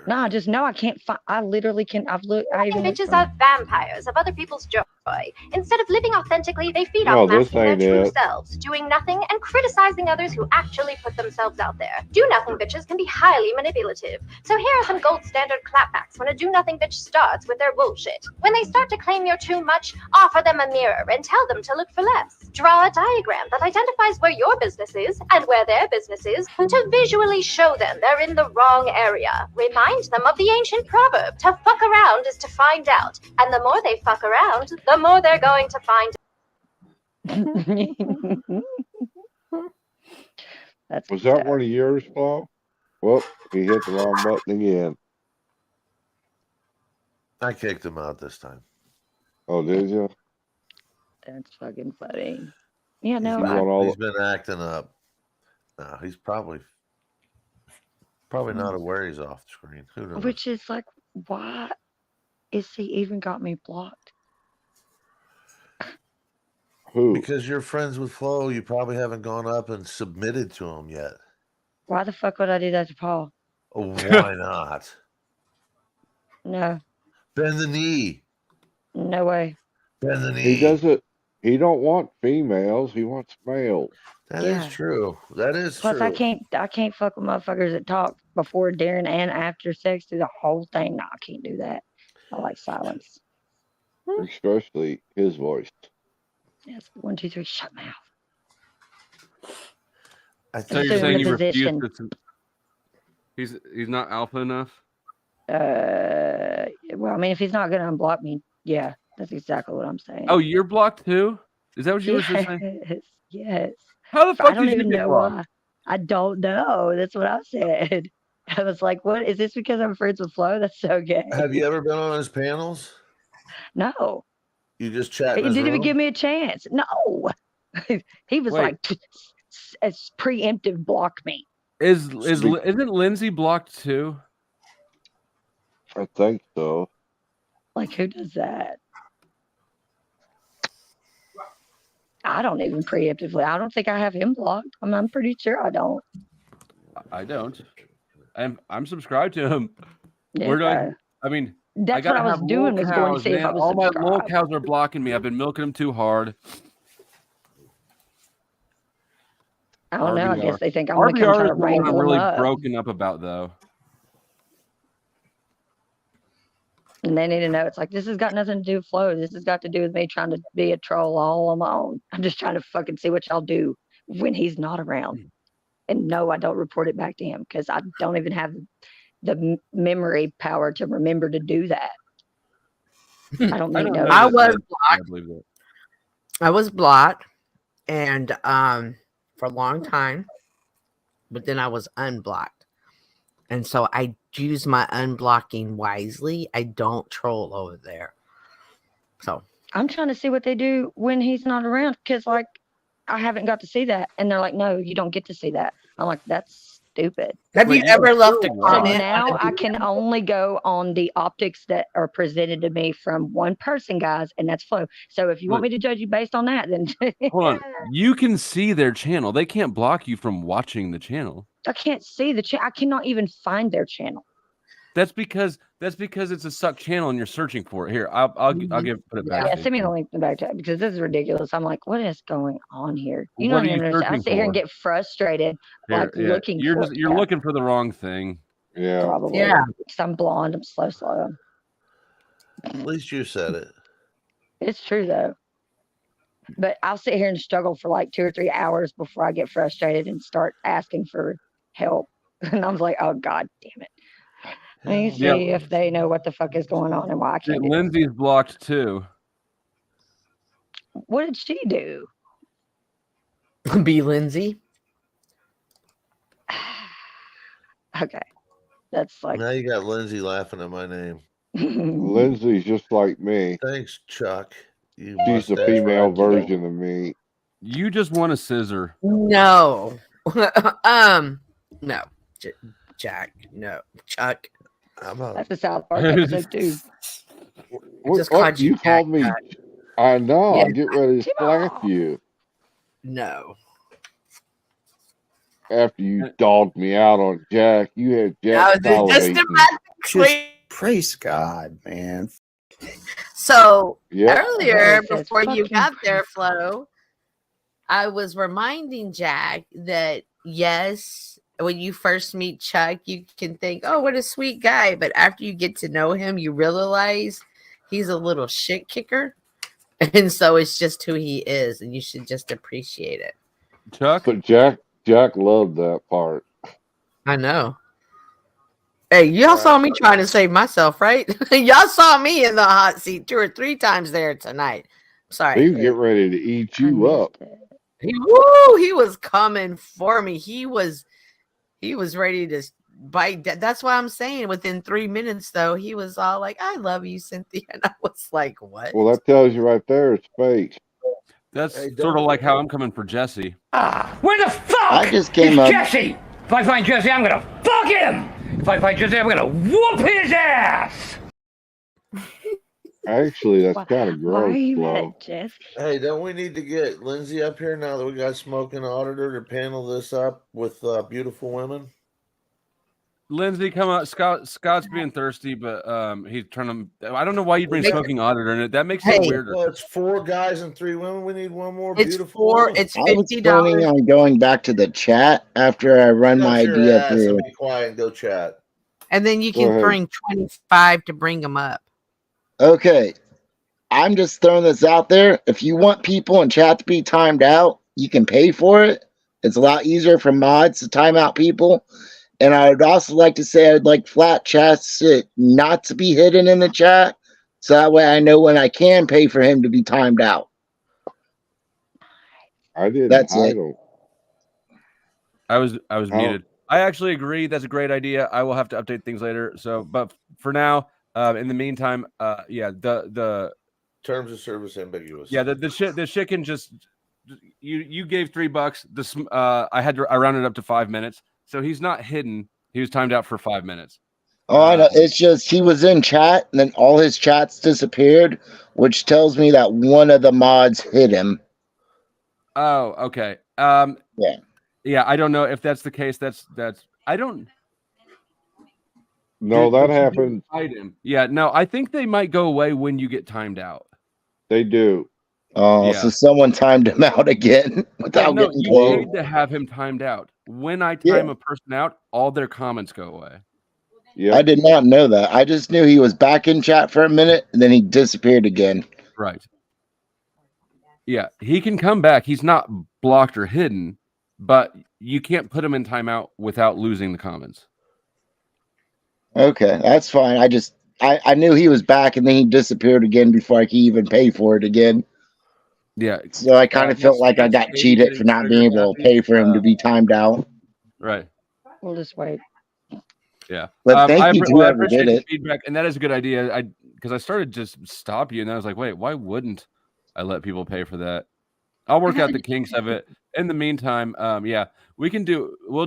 No, I just know I can't find. I literally can. I've looked. I even looked Bitches for are vampires of other people's joy. Instead of living authentically, they feed No, off this masking their ain't true it. selves, doing nothing and criticizing others who actually put themselves out there. Do nothing bitches can be highly manipulative. So here are some gold standard clapbacks when a do nothing bitch starts with their bullshit. When they start to claim you're too much, offer them a mirror and tell them to look for less. Draw a diagram that identifies where your business is and where their business is to visually show them they're in the wrong area. Remind them of the ancient proverb, to fuck around is to find out. And the more they fuck around, the more they're going to find That's Was that one of yours, Flo? Well, he hit the wrong button again. I kicked him out this time. Oh, did you? That's fucking funny. Yeah, He's no, he's been acting up. No, he's probably not aware he's off the screen. Who knows? which is like, why is he even got me blocked? Who? Because you're friends with Flo, you probably haven't gone up and submitted to him yet. Why the fuck would I do that to Paul? Why not? No, Bend the knee. no way. Bend the knee. He doesn't. He don't want females. He wants males. That is Yeah. true. That is Plus, true. I can't fuck with motherfuckers that talk before, during, and after sex through the whole thing. No, I can't do that. I like silence. Especially his voice. Yes, 1, 2, 3, shut mouth. So you're saying you refuse to? He's not alpha enough. Well, I mean, if he's not gonna unblock me, yeah, that's exactly what I'm saying. Oh, you're blocked too? Is that what you were just saying? Yes. How the But I fuck don't did you even get know blocked? why. I don't know. That's what I said. I was like, "What is this? Because I'm friends with Flo? That's so gay." Have you ever been on his panels? No, You just chat he in his didn't even room? give me a chance. No, he was like, preemptive block me. Isn't Lindsay blocked too? I think so. Like, who does that? I don't even preemptively. I don't think I have him blocked. I'm pretty sure I don't. I don't. I'm subscribed to him. Yeah. Where do I mean, That's what I was doing, was going to see if I was all my subscribed. lol cows are blocking me. I've been milking them too hard. I don't know. I RBR. guess they think I'm going to come RBR try is to the one wrangle I'm them really up. broken up about, though. And they need to know it's like, this has got nothing to do with Flo. This has got to do with me trying to be a troll all on my own. I'm just trying to fucking see what y'all do when he's not around. And no, I don't report it back to him because I don't even have the memory power to remember to do that. I don't make notes. I was blocked. I was blocked, and for a long time, but then I was unblocked, and so I use my unblocking wisely. I don't troll over there. So I'm trying to see what they do when he's not around because, like, I haven't got to see that, and they're like, "No, you don't get to see that." I'm like, "That's stupid. Have you ever left a So comment? now I can only go on the optics that are presented to me from one person, guys, and that's Flo. So if you want me to judge you based on that, then Hold on. You can see their channel. They can't block you from watching the channel. I can't see the channel. I cannot even find their channel. That's because it's a suck channel and you're searching for it. Here, I'll put it back. Yeah, to you. send me the link back to it because this is ridiculous. I'm like, what is going on here? You What don't are even you understand. I searching sit here and for? get frustrated, like Here, looking You're for just you're looking for the wrong thing. Yeah. probably. Yeah. Because I'm blonde. I'm slow. At least you said it. It's true though. But I'll sit here and struggle for like 2 or 3 hours before I get frustrated and start asking for help. And I was like, oh God damn it. Let me see if they know what the fuck is going on and why I can't do it. Lindsay's blocked too. What did she do? Be Lindsay. Okay. That's like Now you got Lindsay laughing at my name. Lindsay's just like me. Thanks, Chuck. You She's the mustache female rat today. version of me. You just want a scissor. No. No. Jack. No. Chuck. How about that's a South Park episode too. What? You called me. I know. Yeah. I'm getting ready to slap you No. after you dogged me out on Jack. You had Jack I was just salivating. about to Just praise God, man. So Yep. earlier, It says before you fucking got there, Flo, I was reminding Jack that yes, when you first meet Chuck, you can think, "Oh, what a sweet guy," but after you get to know him, you realize he's a little shit kicker, and so it's just who he is, and you should just appreciate it. Chuck, But Jack loved that part. I know. Hey, y'all saw me trying to save myself, right? Y'all saw me in the hot seat 2 or 3 times there tonight. Sorry. He was getting ready to eat you up. He was coming for me. He was ready to bite. That's why I'm saying within 3 minutes, though, he was all like, "I love you, Cynthia," and I was like, "What?" Well, that tells you right there it's fake. That's sort of like how I'm coming for Jesse. Where the fuck I just came is up. Jesse? If I find Jesse, I'm gonna fuck him. If I find Jesse, I'm gonna whoop his ass. Actually, that's kind of Why are gross, you Flo. mad at Jess? Hey, don't we need to get Lindsay up here now that we got Smoking Auditor to panel this up with beautiful women? Lindsay, come on. Scott's being thirsty, but he's turning. I don't know why you bring Smoking Auditor in it. That makes it weirder. Well, it's 4 guys and 3 women. We need one more It's beautiful woman. It's I was $50. planning on going back to the chat after I run Shut my your idea ass through. and be quiet and go chat. And then you Go can ahead. bring 25 to bring them up. Okay. I'm just throwing this out there. If you want people in chat to be timed out, you can pay for it. It's a lot easier for mods to time out people. And I would also like to say I'd like flat chats not to be hidden in the chat. So that way I know when I can pay for him to be timed out. I didn't That's hide it. him. I was How- muted. I actually agree. That's a great idea. I will have to update things later. So, but for now, in the meantime, the Terms of service ambiguous. the chicken just you gave $3. This I rounded up to 5 minutes. So he's not hidden. He was timed out for 5 minutes. Oh, I know. It's just he was in chat and then all his chats disappeared, which tells me that one of the mods hit him. Oh, okay. Yeah. I don't know if that's the case. That's I don't. No, Did that you do happened. hide him? Yeah, no, I think they might go away when you get timed out. They do. Oh, Yeah. so someone timed him out again without No, getting you paid. paid to have him timed out. When I time a person out, all their comments go away. I did not know that. I just knew he was back in chat for a minute and then he disappeared again. Right. Yeah, he can come back. He's not blocked or hidden, but you can't put him in timeout without losing the comments. Okay, that's fine. I knew he was back and then he disappeared again before I could even pay for it again. Yeah. So I kind of felt like I got cheated for not being able to pay for him to be timed out. Right. We'll just wait. Yeah. But thank you to I whoever appreciate did the it. feedback, and that is a good idea. Because I started just stop you, and I was like, wait, why wouldn't I let people pay for that? I'll work out the kinks of it. In the meantime, yeah, we'll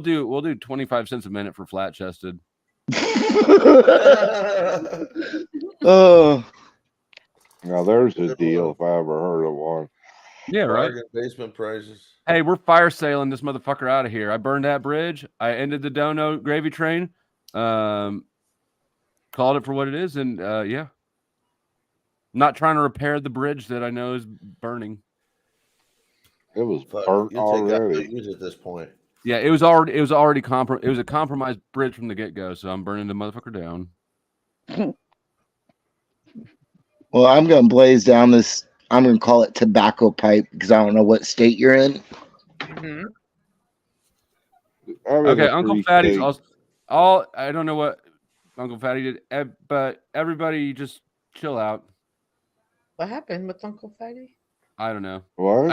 do 25 cents a minute for flat chested. Oh, Now there's a deal if I ever heard of one. Yeah, right. Bargain basement prices. Hey, we're fire sailing this motherfucker out of here. I burned that bridge. I ended the dono gravy train. Called it for what it is, and yeah. Not trying to repair the bridge that I know is burning. It was Fuck, burnt you'll take out already. use at this point. Yeah, it was already it was a compromised bridge from the get-go, so I'm burning the motherfucker down. well, I'm going to blaze down this. I'm going to call it tobacco pipe because I don't know what state you're in. Mm-hmm. Okay, Uncle Fatty's all I don't know what Uncle Fatty did, but everybody just chill out. What happened with Uncle Fatty? I don't know. What?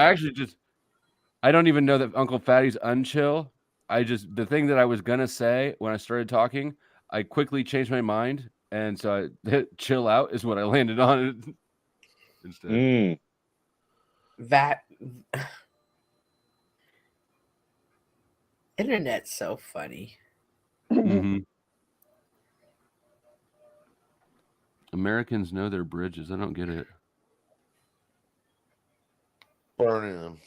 I don't even know that Uncle Fatty's unchill. The thing that I was gonna say when I started talking, I quickly changed my mind, and so chill out is what I landed on instead. That internet's so funny. Mm-hmm. Americans know their bridges. I don't get it. Burning them.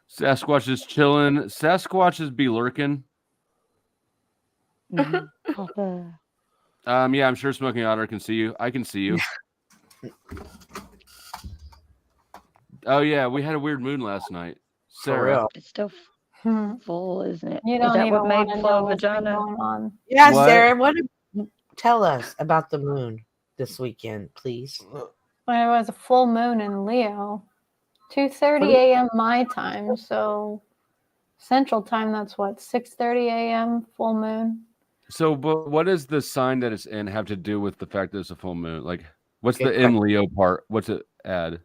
Sasquatch is chilling. Sasquatches be lurking. Yeah, I'm sure Smoking Otter can see you. I can see you. Oh yeah, we had a weird moon last night. Sarah. It's still full, isn't it? You Is don't that even what made want to know Flo what's been vagina? going on. Yeah, What? Sarah, tell us about the moon this weekend, please. Well, it was a full moon in Leo, 2:30 a.m. my time. So Central Time, that's what 6:30 a.m. full moon. So, but what does the sign that it's in have to do with the fact that it's a full moon? Like, what's Good the in Leo part? What's it add?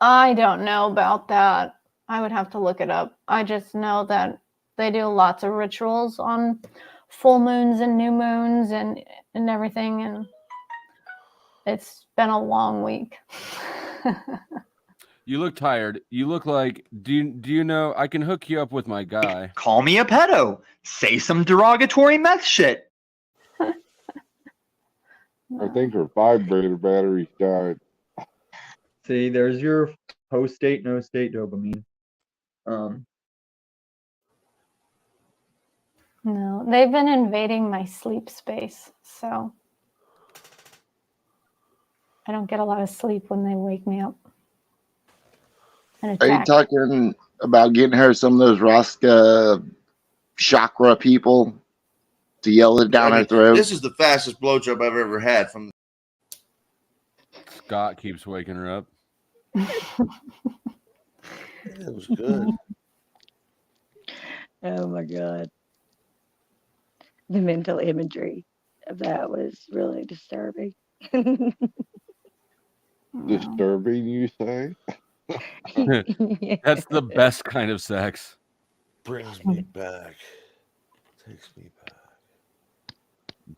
I don't know about that. I would have to look it up. I just know that they do lots of rituals on full moons and new moons and everything, and it's been a long week. You look tired. You look like. Do you know? I can hook you up with my guy. Call me a pedo. Say some derogatory meth shit. I think her vibrator battery's died. See, there's your post-state, no-state dopamine. No, they've been invading my sleep space, so I don't get a lot of sleep when they wake me up. And Are you attack. talking about getting her some of those Rasta chakra people to yell it down her throat? This is the fastest blowjob I've ever had. From Scott keeps waking her up. It was good. Oh my god. The mental imagery of that was really disturbing. Disturbing, you say? That's the best kind of sex. Brings me back. Takes me back.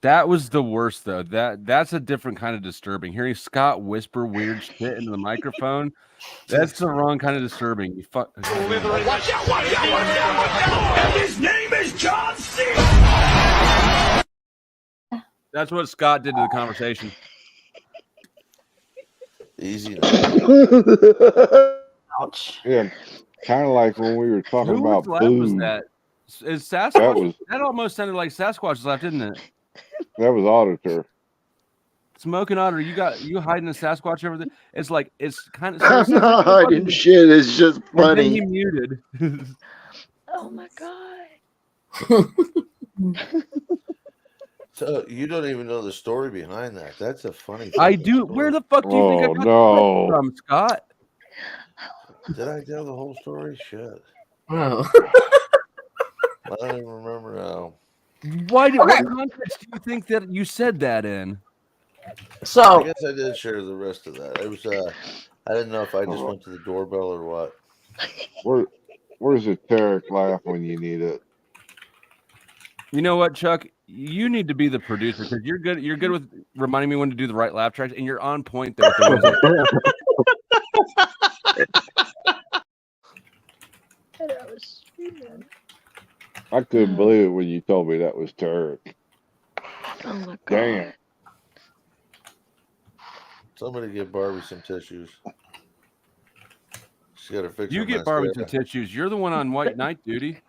That was the worst, though. That's a different kind of disturbing. Hearing Scott whisper weird shit into the microphone, that's the wrong kind of disturbing. You fuck. Watch out, watch out, watch out! And his name is John C. That's what Scott did to the conversation. Easy. Ouch. Yeah, kind of like when we were talking Whose about laugh food. was that? Is Sasquatch? That That almost sounded like Sasquatch's laugh, didn't it? That was Auditor. Smoking Otter, you hiding a Sasquatch over there? It's like it's kind of. I'm not hiding shit. It's just And then funny. he muted. Oh my god. So you don't even know the story behind that. That's a funny. I fucking do. story. Where the fuck do you think I Oh, got no. the from, Scott? Did I tell the whole story? Shit. Oh. I don't even remember now. What context do you think that you said that in? So I guess I did share the rest of that. It was I didn't know if I just went to the doorbell or what. Where's the Tarek laugh when you need it? You know what, Chuck? You need to be the producer because you're good. You're good with reminding me when to do the right laugh tracks, and you're on point there. With the ones I couldn't believe it when you told me that was Tarek. Oh my god. Damn. Somebody give Barbie some tissues. She got to fix You her get Barbie some mascara. tissues. You're the one on white knight duty.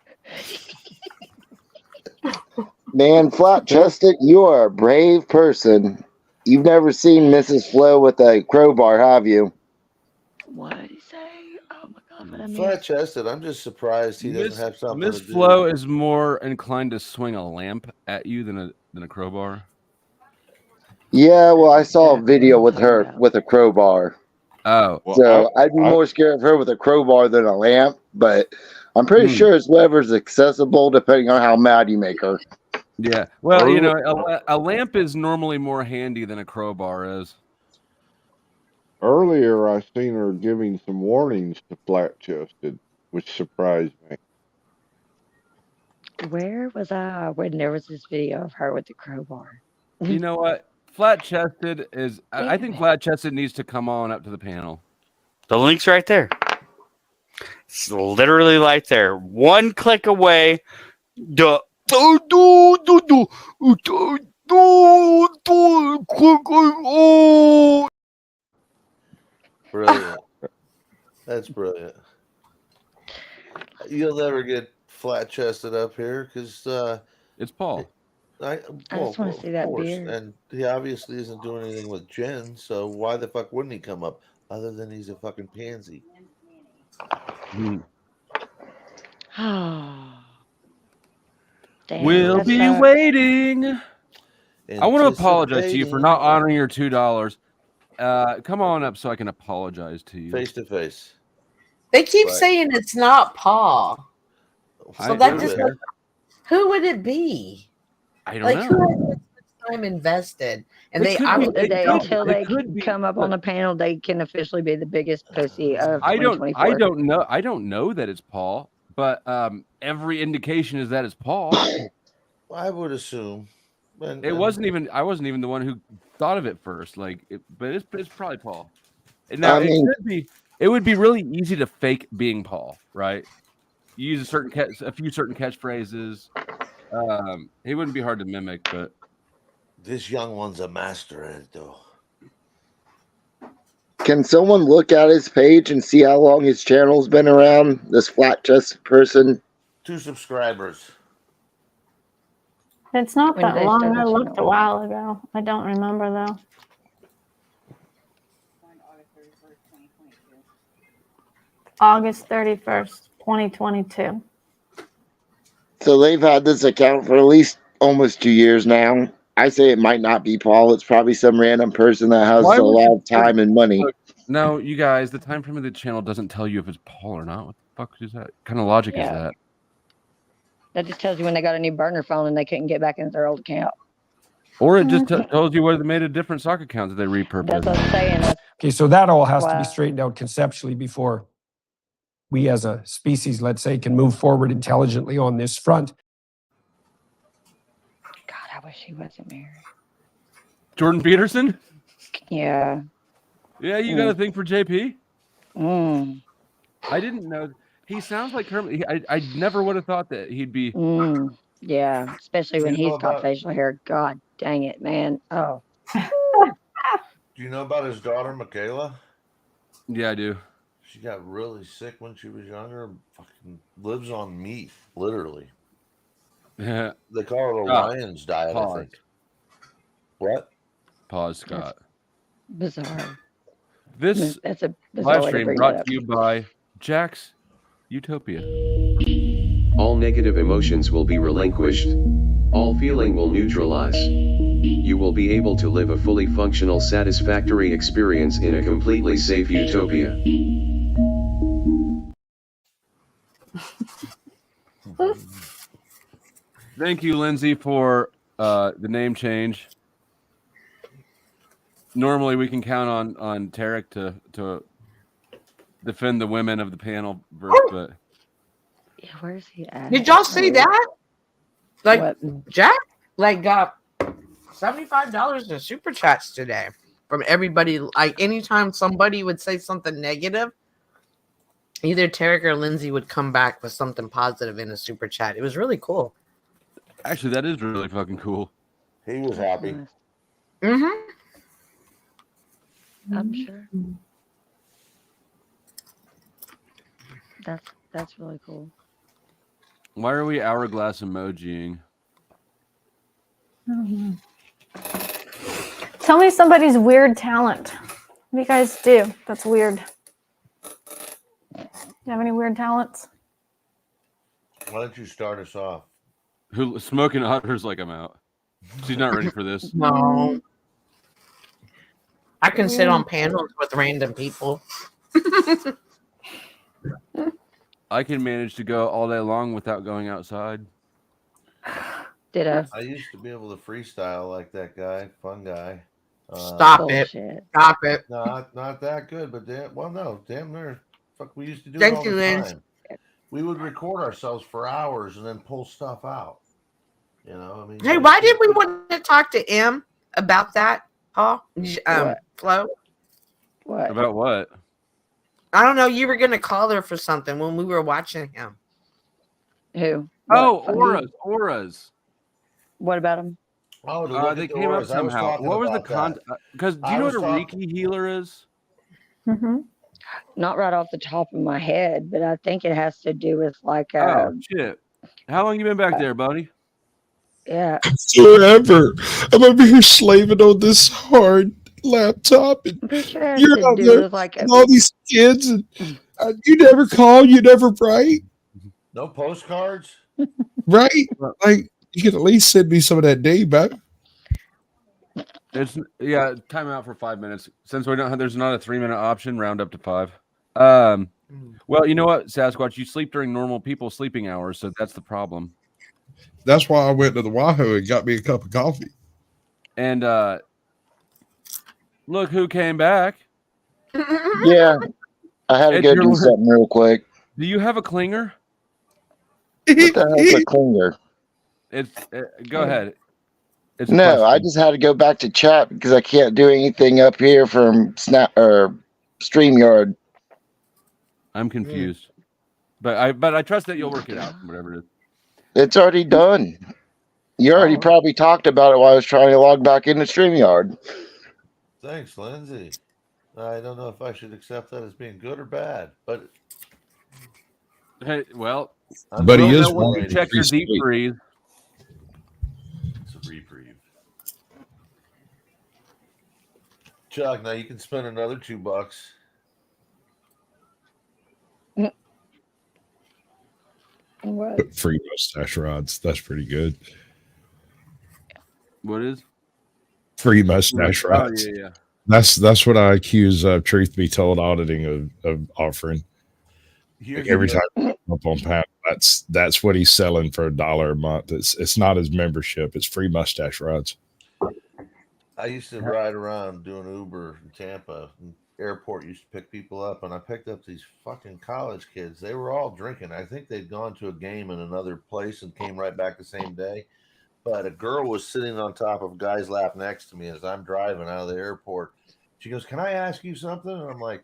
Man, flat chested, you are a brave person. You've never seen Mrs. Flo with a crowbar, have you? What did he say? Oh my god, what I Flat missed. chested. I'm just surprised he doesn't have something Miss to do. Flo is more inclined to swing a lamp at you than a crowbar. Yeah, well, I saw a video with her with a crowbar. Oh, Well, So I'd be more scared of her with a crowbar than a lamp, but I'm pretty Hmm. sure it's whatever's accessible depending on how mad you make her. Yeah. Well, you know, a lamp is normally more handy than a crowbar is. earlier I seen her giving some warnings to flat chested, which surprised me. Where was I when there was this video of her with the crowbar? You know what? Flat chested is. I Damn think it. flat chested needs to come on up to the panel. The link's right there. It's literally right there. One click away. Brilliant. That's brilliant. You'll never get flat chested up here because it's Paul. I just wanna see that beard. And he obviously isn't doing anything with Jen, so why the fuck wouldn't he come up? Other than he's a fucking pansy. Damn, We'll that be sucks. waiting. I want to apologize to you for not honoring your $2. Come on up so I can apologize to you. Face to face. They keep Right. saying it's not Paul. So I that don't just care. who would it be? I don't Like know. who has this much time invested? And It they could be- obviously it don't. Until it they could be, come up on the panel, they can officially be the biggest pussy of I 2024. don't know that it's Paul, but every indication is that it's Paul. I would assume. I wasn't even the one who thought of it first. But it's probably Paul. And now I mean- it would be really easy to fake being Paul, right? You use a few certain catchphrases. It wouldn't be hard to mimic, but This young one's a master at it, though. Can someone look at his page and see how long his channel's been around? This flat chested person. 2 subscribers. It's not When did that they long. start I the looked channel? a while ago. I don't remember though. August 31st, 2022. So they've had this account for at least almost 2 years now. I say it might not be Paul. It's probably some random person that has Why a would lot you of time and money. Look, no, you guys, the time frame of the channel doesn't tell you if it's Paul or not. What the fuck is that? What kind of logic is Yeah. that? That just tells you when they got a new burner phone and they couldn't get back into their old account. Or it just tells you whether they made a different sock account that they repurposed. That's what I'm saying. That's Okay, so that all has to Wow. be straightened out conceptually before we as a species, let's say, can move forward intelligently on this front. God, I wish he wasn't married. Jordan Peterson? Yeah. Yeah, you got a thing for JP? Mm. I didn't know. He sounds like Kermit. I never would have thought that he'd be. Mm. Yeah. Especially when You know he's got about- facial hair. God dang it, man. Oh. Do you know about his daughter, Michaela? Yeah, I do. She got really sick when she was younger. Fucking lives on meat, literally. Yeah. They call it a Scott, lion's diet, pause. I think. What? Pause, Scott. Bizarre. This That's a bizarre live way to stream bring brought that up. to you by Jack's Utopia. All negative emotions will be relinquished. All feeling will neutralize. You will be able to live a fully functional, satisfactory experience in a completely safe utopia. Thank you, Lindsay, for the name change. Normally, we can count on Tarek to defend the women of the panel, but Yeah, where's he at? Did y'all see that? Like What? Jack got $75 in super chats today from everybody. Like anytime somebody would say something negative, Either Tarek or Lindsay would come back with something positive in a super chat. It was really cool. Actually, that is really fucking cool. He was happy. Mm-hmm. I'm sure. That's really cool. Why are we hourglass emojiing? Tell me somebody's weird talent. What do you guys do? That's weird. You have any weird talents? Why don't you start us off? Who smoking otters like I'm out. She's not ready for this. No. I can sit on panels with random people. I can manage to go all day long without going outside. Ditto. I used to be able to freestyle like that guy, fun guy. Stop it. Stop it. Not that good, but damn near. Fuck, we used to do it Thank all you, the Lynn. time. We would record ourselves for hours and then pull stuff out. You know, I mean. Hey, why did we want to talk to M about that, Paul? Flo? What? About what? I don't know. You were going to call her for something when we were watching him. Who? Oh, auras. What about them? Oh, they came up somehow. What was the content? Because do you know what a Reiki healer is? Mm-hmm. Not right off the top of my head, but I think it has to do with like. Oh shit! How long you been back there, buddy? Yeah. Forever. I'm over here slaving on this hard laptop, and you're out there with all these kids, and you never call, you never write, No postcards? right? Like you can at least send me some of that day back. It's time out for 5 minutes. Since we don't have, there's not a 3-minute option, round up to 5. Well, you know what, Sasquatch, you sleep during normal people's sleeping hours, so that's the problem. That's why I went to the Wahoo and got me a cup of coffee. And look who came back. Yeah, I had to go do something real quick. Do you have a clinger? What the hell's a clinger? Go ahead. It's no, I just had to go back to chat because I can't do anything up here from Snap or StreamYard. I'm confused, but I trust that you'll work it out. Whatever it is, it's already done. You already probably talked about it while I was trying to log back into StreamYard. Thanks, Lindsay. I don't know if I should accept that as being good or bad, but hey, well, but he is wanting to check your deep freeze. It's a reprieve. Chuck, now you can spend another $2. What? Free mustache rods. That's pretty good. What is? Free mustache rods. Oh, yeah. That's what I accuse Truth Be Told auditing of offering. Every time I up on Pat, that's what he's selling for $1 a month. It's not his membership. It's free mustache rods. I used to ride around doing Uber in Tampa. Airport used to pick people up, and I picked up these fucking college kids. They were all drinking. I think they'd gone to a game in another place and came right back the same day. But a girl was sitting on top of a guy's lap next to me as I'm driving out of the airport. She goes, "Can I ask you something?" And I'm like,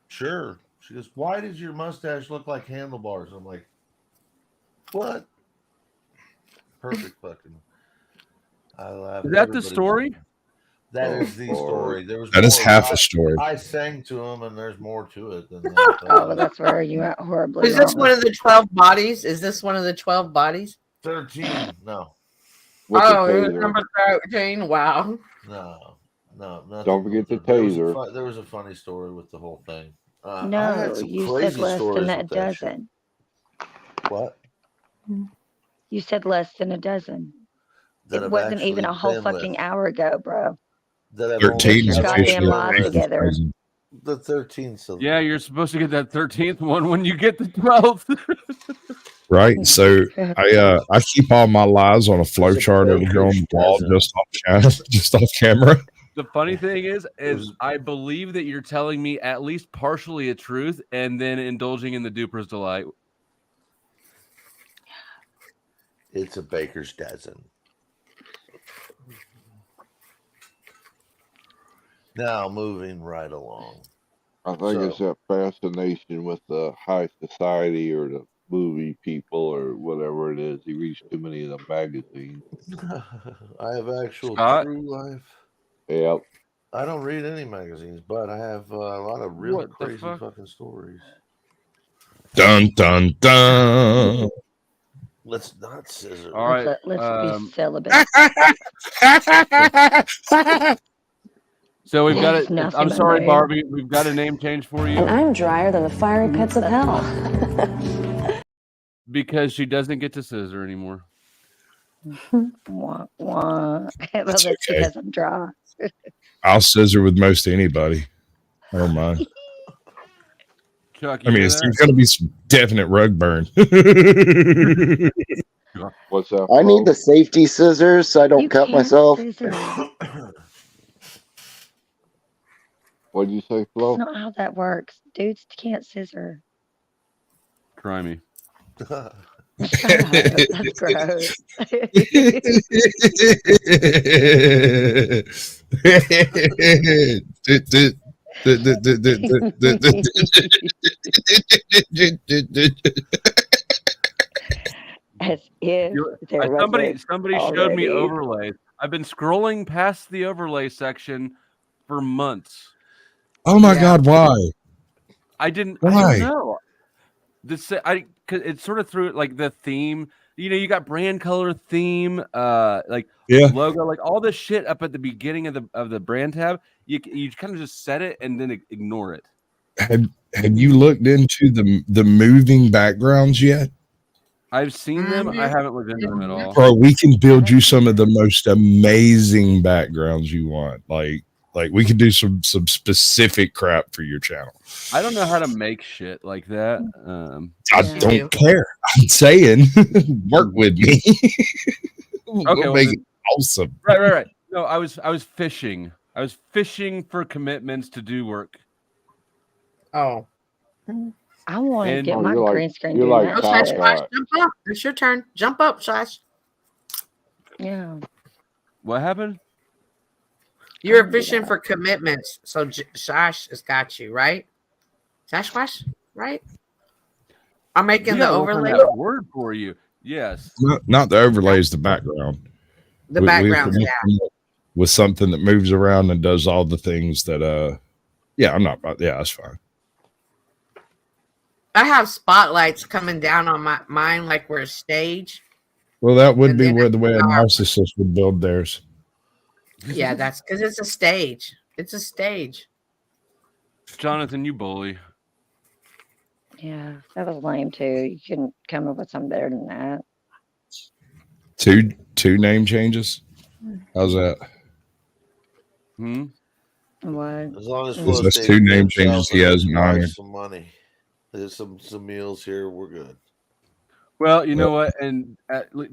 "Sure." She goes, "Why does your mustache look like handlebars?" I'm like, "What?" Perfect fucking. I laugh. Is that the story? That is the story. There was that is more. half a story. I sang to him, and there's more to it than that. Oh, that's where you went horribly. Is this one of the 12 bodies? Is this one of the 12 bodies? 13. No. Oh, it was number 13. Wow. No. Nothing. Don't forget the taser. There was a funny story with the whole thing. No, you said less than a dozen. What? You said less than a dozen. It wasn't even a whole fucking hour ago, bro. 13 is goddamn live together. The 13th. Yeah, you're supposed to get that 13th one when you get the 12th. Right. So I keep all my lies on a flow chart over here on the wall, just off camera. The funny thing is I believe that you're telling me at least partially a truth and then indulging in the duper's delight. It's a baker's dozen. Now, moving right along. I think it's that fascination with the high society or the movie people or whatever it is. He reads too many of the magazines. I have actual Scott? true life. Yep. I don't read any magazines, but I have a lot of really What the crazy fuck? fucking stories. Dun dun dun. Let's not scissor. All right. Let's be celibate. So we've got There's it. nothing I'm but sorry, moon. Barbie. We've got a name change for you And I'm drier than the fiery pits of hell. because she doesn't get to scissor anymore. Wah, wah. Well, That's that's okay. because I'm dry. I'll scissor with most anybody. I don't mind. Chuck, I you mean, hear it's that? going to be some definite rug burn. What's up? I need the safety scissors so I don't You cut can't myself. scissor. What did you say, That's Flo? not how that works. Dudes can't scissor. Try me. Shut up. That's gross. As if there wasn't Somebody showed me already. overlays. I've been scrolling past the overlay section for months. Oh my God, why? I don't Why? know. It's sort of through like the theme. You know, you got brand color theme, like Yeah. logo, like all this shit up at the beginning of the brand tab. You kind of just set it and then ignore it. Have you looked into the moving backgrounds yet? I've seen them. I haven't looked into them at all. Bro, we can build you some of the most amazing backgrounds you want. Like we can do some specific crap for your channel. I don't know how to make shit like that. I don't care. I'm saying, work with me. Okay, We'll well, make then- it awesome. Right. No, I was fishing. I was fishing for commitments to do work. Oh. I want to And- get Oh, my you're like- green screen you're doing like Go, that Sash, shit. Sash, jump up. It's your turn. Jump up, Sash. Yeah. What happened? You were fishing for commitments, so Sash has got you, right? Sash, right? I'm making Yeah, the work on overlay. that word for you. Yes. Not the overlays, the background. The We have to backgrounds, make them with something that moves around and does all the things that that's fine. I have spotlights coming down on mine like we're a stage. Well, that would And be then where the way a narcissist would build theirs. Yeah, that's because it's a stage. It's a stage. Jonathan, you bully. Yeah, that was lame too. You couldn't come up with something better than that. Two name changes. How's that? What? As long as That's Flo stays two to name himself changes he and hasn't buys honored. some money. There's some meals here. We're good. Well, you know what, and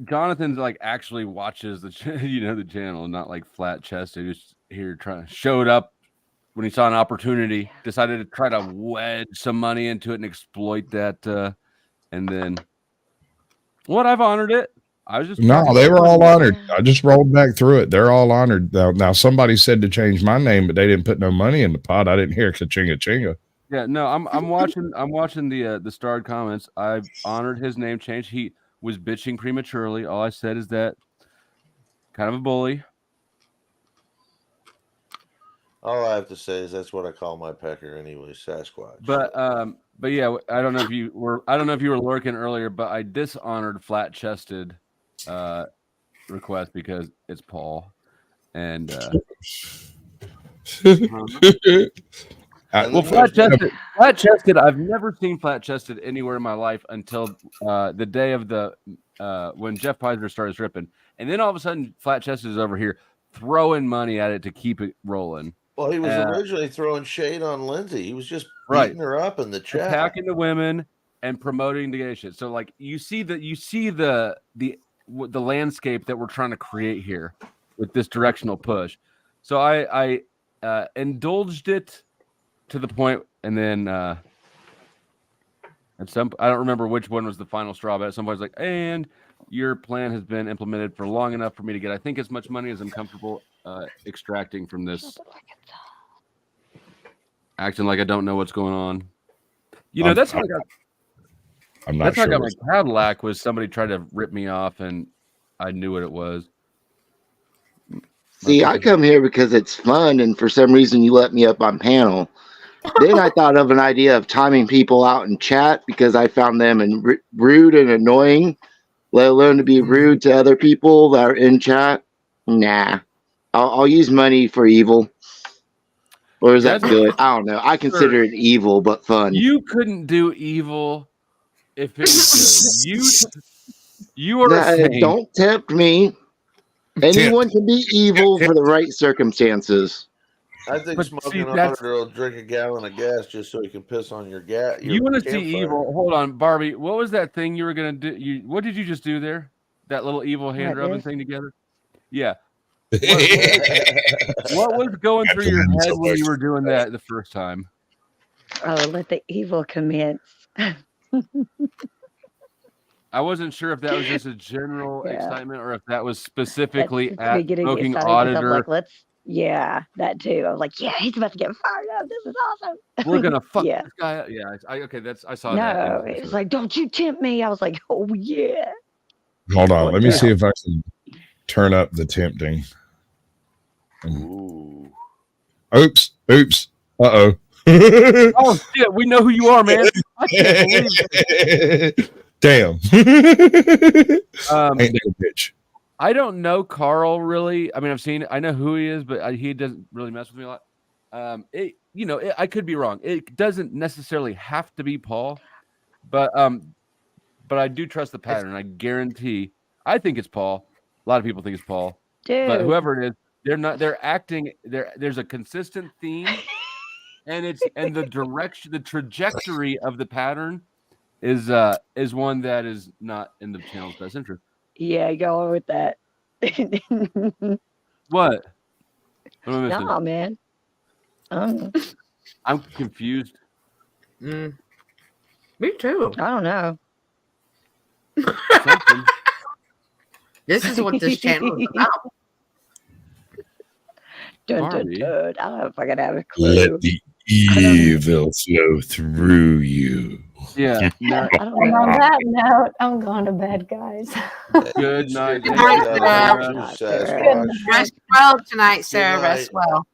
Jonathan's like actually watches the the channel, not like flat chested. Just here showed up when he saw an opportunity, decided to try to wedge some money into it and exploit that, and then I've honored it. I was just No, they were all honored. I just rolled back through it. They're all honored. Now somebody said to change my name, but they didn't put no money in the pot. I didn't hear ka-chinga chinga. Yeah, no, I'm watching the starred comments. I honored his name change. He was bitching prematurely. All I said is that kind of a bully. All I have to say is that's what I call my pecker anyway, Sasquatch. But yeah, I don't know if you were lurking earlier, but I dishonored flat chested request because it's Paul. And well, flat chested. I've never seen flat chested anywhere in my life until the day of the when Jeff Pizer started stripping, and then all of a sudden, flat chested is over here throwing money at it to keep it rolling. Well, he was originally throwing shade on Lindsay. He was just Right. beating her up in the chat. Attacking the women and promoting the gay shit. So like you see the landscape that we're trying to create here with this directional push. So I indulged it to the point, and then I don't remember which one was the final straw, but at some point I was like, and your plan has been implemented for long enough for me to get, I think, as much money as I'm comfortable extracting from this acting like I don't know what's going on. You know, that's how I got. I'm not That's how I sure. got my Cadillac. Was somebody tried to rip me off, and I knew what it was. See, I come here because it's fun, and for some reason you let me up on panel. Then I thought of an idea of timing people out in chat because I found them rude and annoying, let alone to be rude to other people that are in chat. Nah, I'll use money for evil. Or is that good? I don't know. I consider it evil, but fun. You couldn't do evil if it was good. You are a saint. Don't tempt me. Anyone can be evil for the right circumstances. I think But Smoking see, that's- Auditor will drink a gallon of gas just so he can piss on your gas. You want to see evil? Hold on, Barbie. What was that thing you were gonna do? What did you just do there? That little evil hand What, rubbing this? thing together? Yeah. What was going through your head when you were doing that the first time? Oh, let the evil commence. I wasn't sure if that was just a general Yeah. excitement or if that was specifically That's at me getting Smoking excited because I'm Auditor. like, yeah, that too. I was like, yeah, he's about to get fired up. This is awesome. We're gonna fuck Yeah. this guy up. Yeah. Okay. I saw that. No, it was like, don't you tempt me. I was like, oh yeah. Hold on. What Let me the see hell? if I can turn up the tempting. Ooh. Oops. Uh-oh. Oh shit, we know who you are, man. I can't believe it. Damn. Ain't no bitch. I don't know Carl really. I mean, I know who he is, but he doesn't really mess with me a lot. I could be wrong. It doesn't necessarily have to be Paul, but I do trust the pattern. I guarantee. I think it's Paul. A lot of people think it's Paul, but Dude. whoever it is, they're not. They're acting. There's a consistent theme, and the direction, the trajectory of the pattern is one that is not in the channel's best interest. Yeah, go on with that. What? What am I missing? Nah, man. I'm confused. Me too. I don't know. Something. This is what this channel is about. Dun, dun, dun. I don't know if I can have a clue. Let the evil flow through you. Yeah. No, I don't And on know. that note, I'm going to bed, guys. Good night. Good night, Good night. Rest well tonight, Sarah. Good Rest night. well.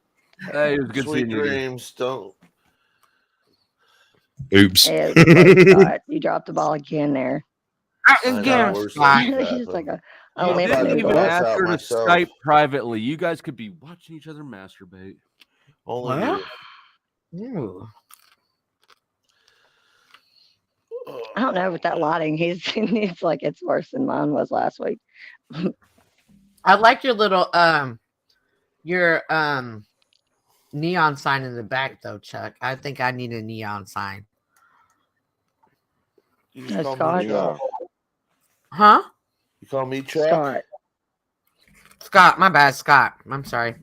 Hey, it was good Sweet seeing you. dreams. Don't. Oops. Yeah, okay, Scott, you dropped the ball again there. Again, worse Scott. things It's just happen. like a You limp didn't noodle. even bust ask out her to myself. Skype privately. You guys could be watching each other masturbate. Only What? you. Ew. I don't know with that lighting. It's like it's worse than mine was last week. I like your little neon sign in the back though, Chuck. I think I need a neon sign. You No, just call Scott. me Chuck. Huh? You call me Chuck? Scott. Scott, my bad, Scott. I'm sorry.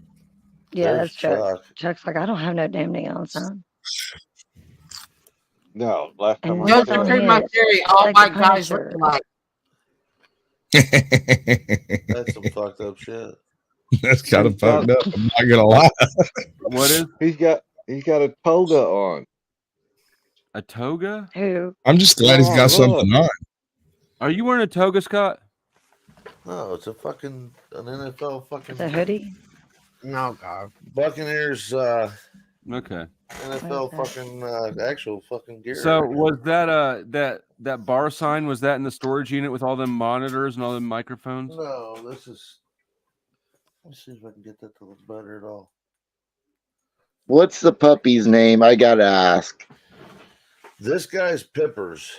Yeah, There's that's Chuck. Chuck. Chuck's like, I don't have no damn neon sign. No, last time And I what's Don't on you checked, treat my his? theory. All Like the white guys look Punisher. alike. That's some fucked up shit. That's kind of He's got- fucked up. I'm not gonna lie. What is he's got a toga on. a toga? Who? I'm just glad he's got Oh, something look. on. Are you wearing a toga, Scott? No, it's a fucking an NFL fucking It's a hoodie? No, God. Buccaneers Okay. NFL fucking actual fucking gear. So was that that bar sign? Was that in the storage unit with all them monitors and all them microphones? No, this is. Let's see if I can get that to look better at all. What's the puppy's name? I gotta ask. This guy's Pippers.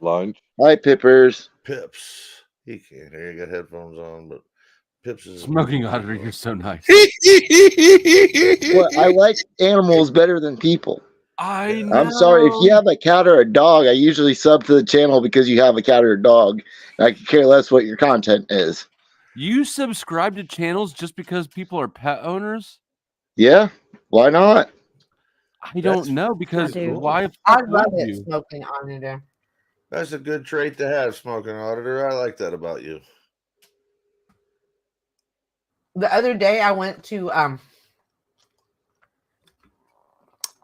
Lunch. Hi, Pippers. Pips. He can't hear. You got headphones on, but Pips is Smoking Auditor, you're so nice. Well, I like animals better than people. I know. I'm sorry. If you have a cat or a dog, I usually sub to the channel because you have a cat or a dog. I could care less what your content is. You subscribe to channels just because people are pet owners? Yeah, why not? I don't know because I do. why? I would love it, you? smoking on there. That's a good trait to have, Smoking Auditor. I like that about you. The other day I went to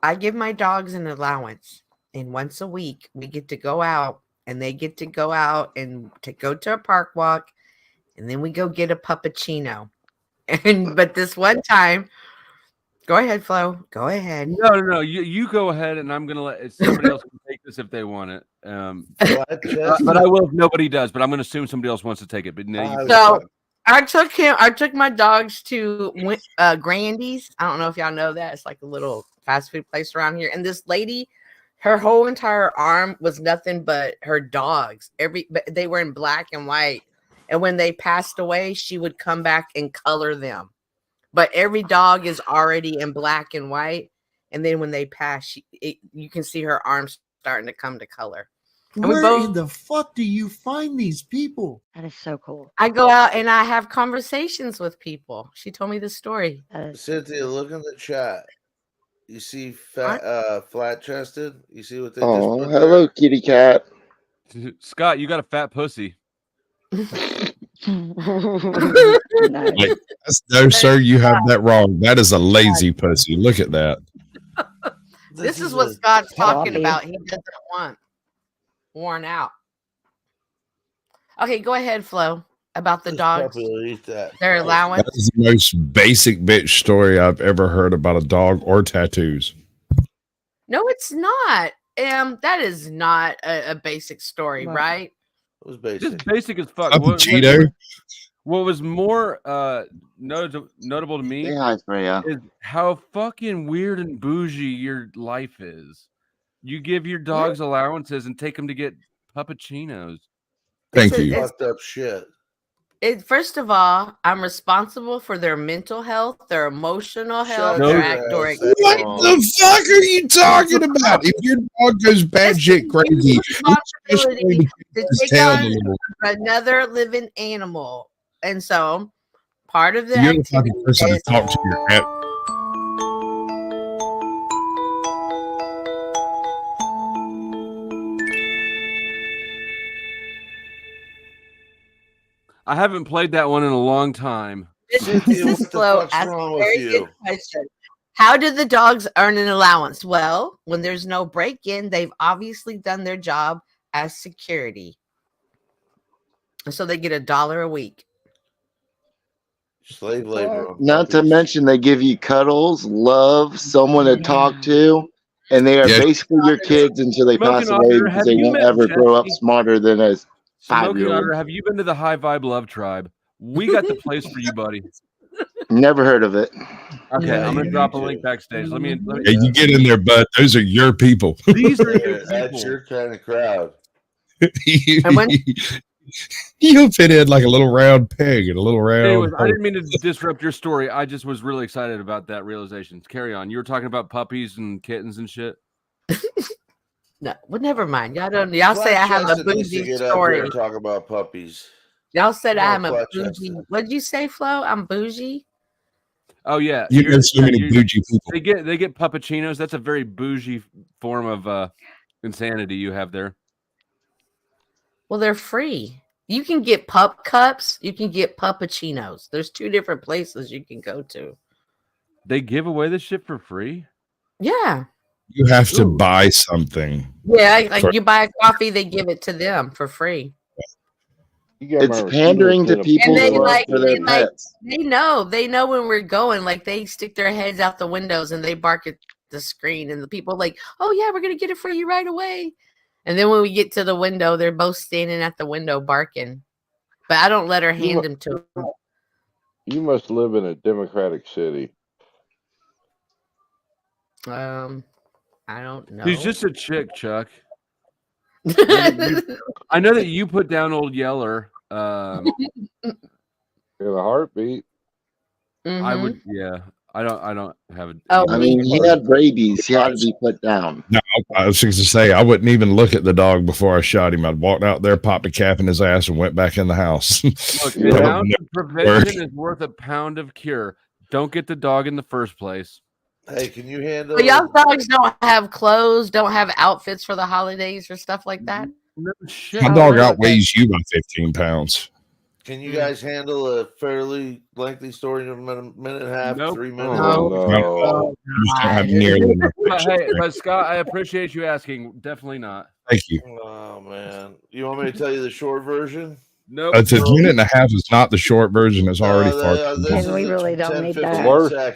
I give my dogs an allowance, and once a week we get to go out, and they get to go out and to go to a park walk, and then we go get a puppuccino. But this one time, go ahead, Flo. Go ahead. No. You go ahead, and I'm gonna let somebody else can take this if they want it. But I will if nobody does. But I'm gonna assume somebody else wants to take it. But no, So I took my dogs to Grandy's. I don't know if y'all know that. It's like a little fast food place around here. And this lady, her whole entire arm was nothing but her dogs. But they were in black and white. And when they passed away, she would come back and color them. But every dog is already in black and white. And then when they pass, you can see her arms starting to come to color. And Where in the fuck do you find these people? That is so cool. I go out and I have conversations with people. She told me the story. Cynthia, look in the chat. You see flat chested? You see what they Oh, just put hello, kitty cat. Scott, you got a fat pussy. Like, no, sir, you have that wrong. That is a lazy pussy. Look at that. This is what Scott's talking about. He doesn't want worn out. Okay, go ahead, Flo, about the dogs. Their allowance. That is the most basic bitch story I've ever heard about a dog or tattoos. No, it's not. That is not a basic story, right? It was basic. Just basic as fuck. What was more notable to me is how fucking weird and bougie your life is. You give your dogs allowances and take them to get puppuccinos. Thank you. Fucked up shit. First of all, I'm responsible for their mental health, their emotional health, What the fuck are you talking about? If your dog goes batshit crazy, responsibility to take on another living animal. And so part of the you're the activity fucking person to is talk to your pet. I haven't played that one in a long time. Mrs. Flo asked a very good question. How do the dogs earn an allowance? Well, when there's no break-in, they've obviously done their job as security. So they get $1 a week. Slave labor. Not to mention they give you cuddles, love, someone to talk to, and they are basically your kids until they pass away because they won't ever grow up smarter than a Smoking 5-year-old. Otter, have you been to the High Vibe Love Tribe? We got the place for you, buddy. Never heard of it. Okay, Yeah, I'm gonna you drop a link backstage. Let me Yeah, you get in there, bud. Those are your people. These are your That's people. your kind of crowd. You fit in like a little round peg and a little round. Anyways, I didn't mean to disrupt your story. I just was really excited about that realization. Carry on. You were talking about puppies and kittens and shit. No, well, never mind. Y'all say I have a Flat-chested needs to bougie get up here story. and talk about puppies. Y'all said Come on, I'm a flat-chested. bougie. What'd you say, Flo? I'm bougie. Oh yeah, You know so many bougie people. They get puppuccinos. That's a very bougie form of insanity you have there. Well, they're free. You can get pup cups. You can get puppuccinos. There's 2 different places you can go to. They give away this shit for free. Yeah. You have to buy something. Yeah, like for- you buy a coffee, they give it to them for free. It's pandering to people And they who are like, for their pets. they know when we're going. Like they stick their heads out the windows and they bark at the screen, and the people like, oh yeah, we're gonna get it for you right away. And then when we get to the window, they're both standing at the window barking. But I don't let her hand them to them. You must live in a democratic city. I don't know. She's just a chick, Chuck. I know that you put down Old Yeller. In a heartbeat. I would, yeah. I don't have it. I mean, he had rabies. He had to be put down. No, I was just to say I wouldn't even look at the dog before I shot him. I'd walked out there, popped a cap in his ass, and went back in the house. Look, an ounce of prevention is worth a pound of cure. Don't get the dog in the first place. Hey, can you handle? But y'all dogs don't have clothes, don't have outfits for the holidays or stuff like that. No shit. My dog outweighs you by 15 pounds. Can you guys handle a fairly lengthy story in a minute and a half, Nope. 3 minutes? Oh, no. You just don't have nearly enough But hey, patience. but Scott, I appreciate you asking. Definitely not. Thank you. Oh man, you want me to tell you the short version? Nope. It's a minute and a half is not the short version. It's already far. This And we is really a don't 10, need 15 that.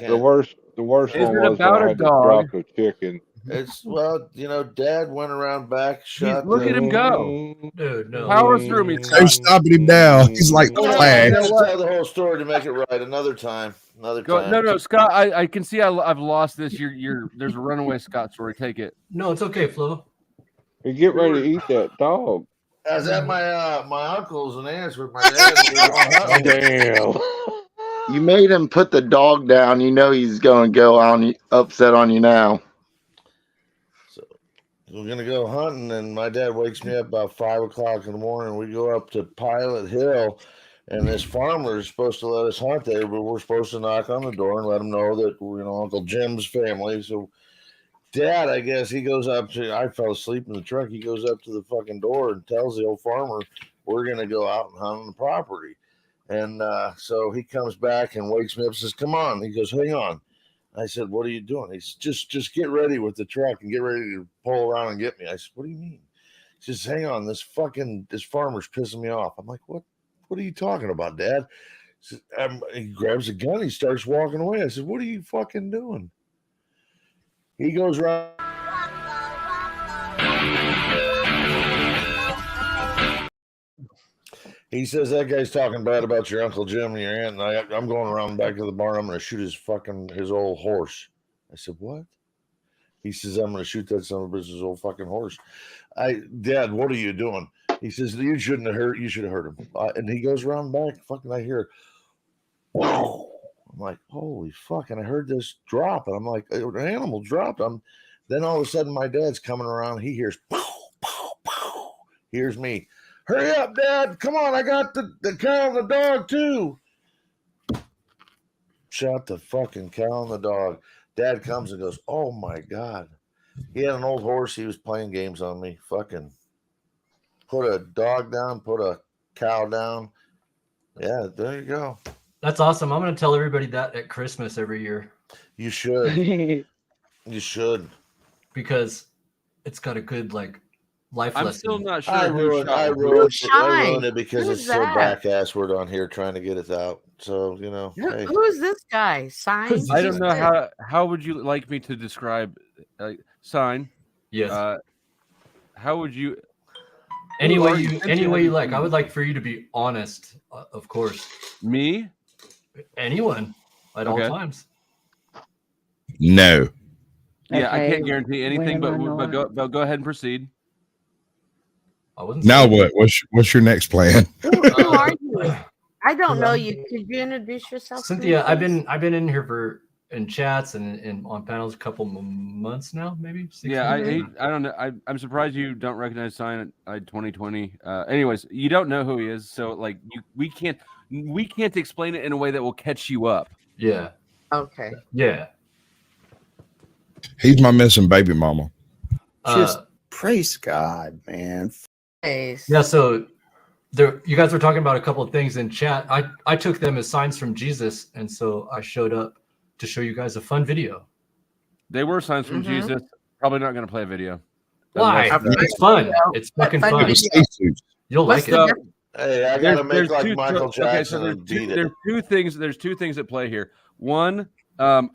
The worst Is one it was when about I a had to dog? drop a chicken. It's well, Dad went around back, shot. Look at him go. Dude, no. Power through me, No Scott. stopping him now. He's like You know what? Flash. You know what? Tell the whole story to make it right another time. Another Go, time. no, Scott. I can see I've lost this. There's a runaway Scott story. Take it. No, it's okay, Flo. You get ready to eat that dog. I was at my uncles and aunts with my dad. Damn. You made him put the dog down. You know he's going to go on upset on you now. So we're gonna go hunting, and my dad wakes me up about 5 o'clock in the morning. We go up to Pilot Hill, and this farmer is supposed to let us hunt there, but we're supposed to knock on the door and let him know that we're Uncle Jim's family. So Dad, I guess he goes up to. I fell asleep in the truck. He goes up to the fucking door and tells the old farmer we're gonna go out and hunt on the property. And so he comes back and wakes me up and says, "Come on." He goes, "Hang on." I said, "What are you doing?" He says, just get ready with the truck and get ready to pull around and get me. I said, "What do you mean?" He says, "Hang on, this farmer's pissing me off." I'm like, What are you talking about, Dad?" He grabs a gun, he starts walking away. I said, "What are you fucking doing?" He goes around. He says, "That guy's talking bad about your Uncle Jim and your aunt, and I'm going around back to the barn. I'm going to shoot his old horse." I said, "What?" He says, "I'm going to shoot that son of a bitch's old fucking horse." Dad, what are you doing? He says, "You shouldn't have hurt. You should have hurt him." And he goes around back. Fucking, I hear, wow. I'm like, holy fuck! And I heard this drop, and I'm like, an animal dropped. Then all of a sudden, my dad's coming around. He hears, pow, pow, pow. Hears me. "Hurry up, Dad! Come on, I got the cow and the dog too." Shot the fucking cow and the dog. Dad comes and goes, "Oh my God." He had an old horse. He was playing games on me. Fucking put a dog down, put a cow down. Yeah, there you go. That's awesome. I'm going to tell everybody that at Christmas every year. You should. You should. Because it's got a good life I'm lesson. still not sure. I who ruined Shine. it because Who's it's so that? back-ass word on here trying to get it out. So, hey. Who is this guy? Sign? I don't know how would you like me to describe Sign? Yes. How would you? Any way you like. I would like for you to be honest, of course. Me? Anyone at all times. No. Yeah, I can't guarantee anything, but go ahead and proceed. I wasn't. Now what? What's your next plan? Who are you? I don't know you. Could you introduce yourself? Cynthia, to me, I've been in here in chats and on panels a couple months now, maybe. 6 Yeah, months. I don't know. I'm surprised you don't recognize Sign at 2020. Anyways, you don't know who he is, so we can't explain it in a way that will catch you up. Yeah. Okay. Yeah. He's my missing baby mama. Just praise God, man. Yeah, so you guys were talking about a couple of things in chat. I took them as signs from Jesus, and so I showed up to show you guys a fun video. They were signs from Jesus. Probably not going to play a video. Why? It's fun. It's fucking fun. You'll like it. Hey, I gotta make like Michael Jackson and beat it. There's two things at play here. One, I'm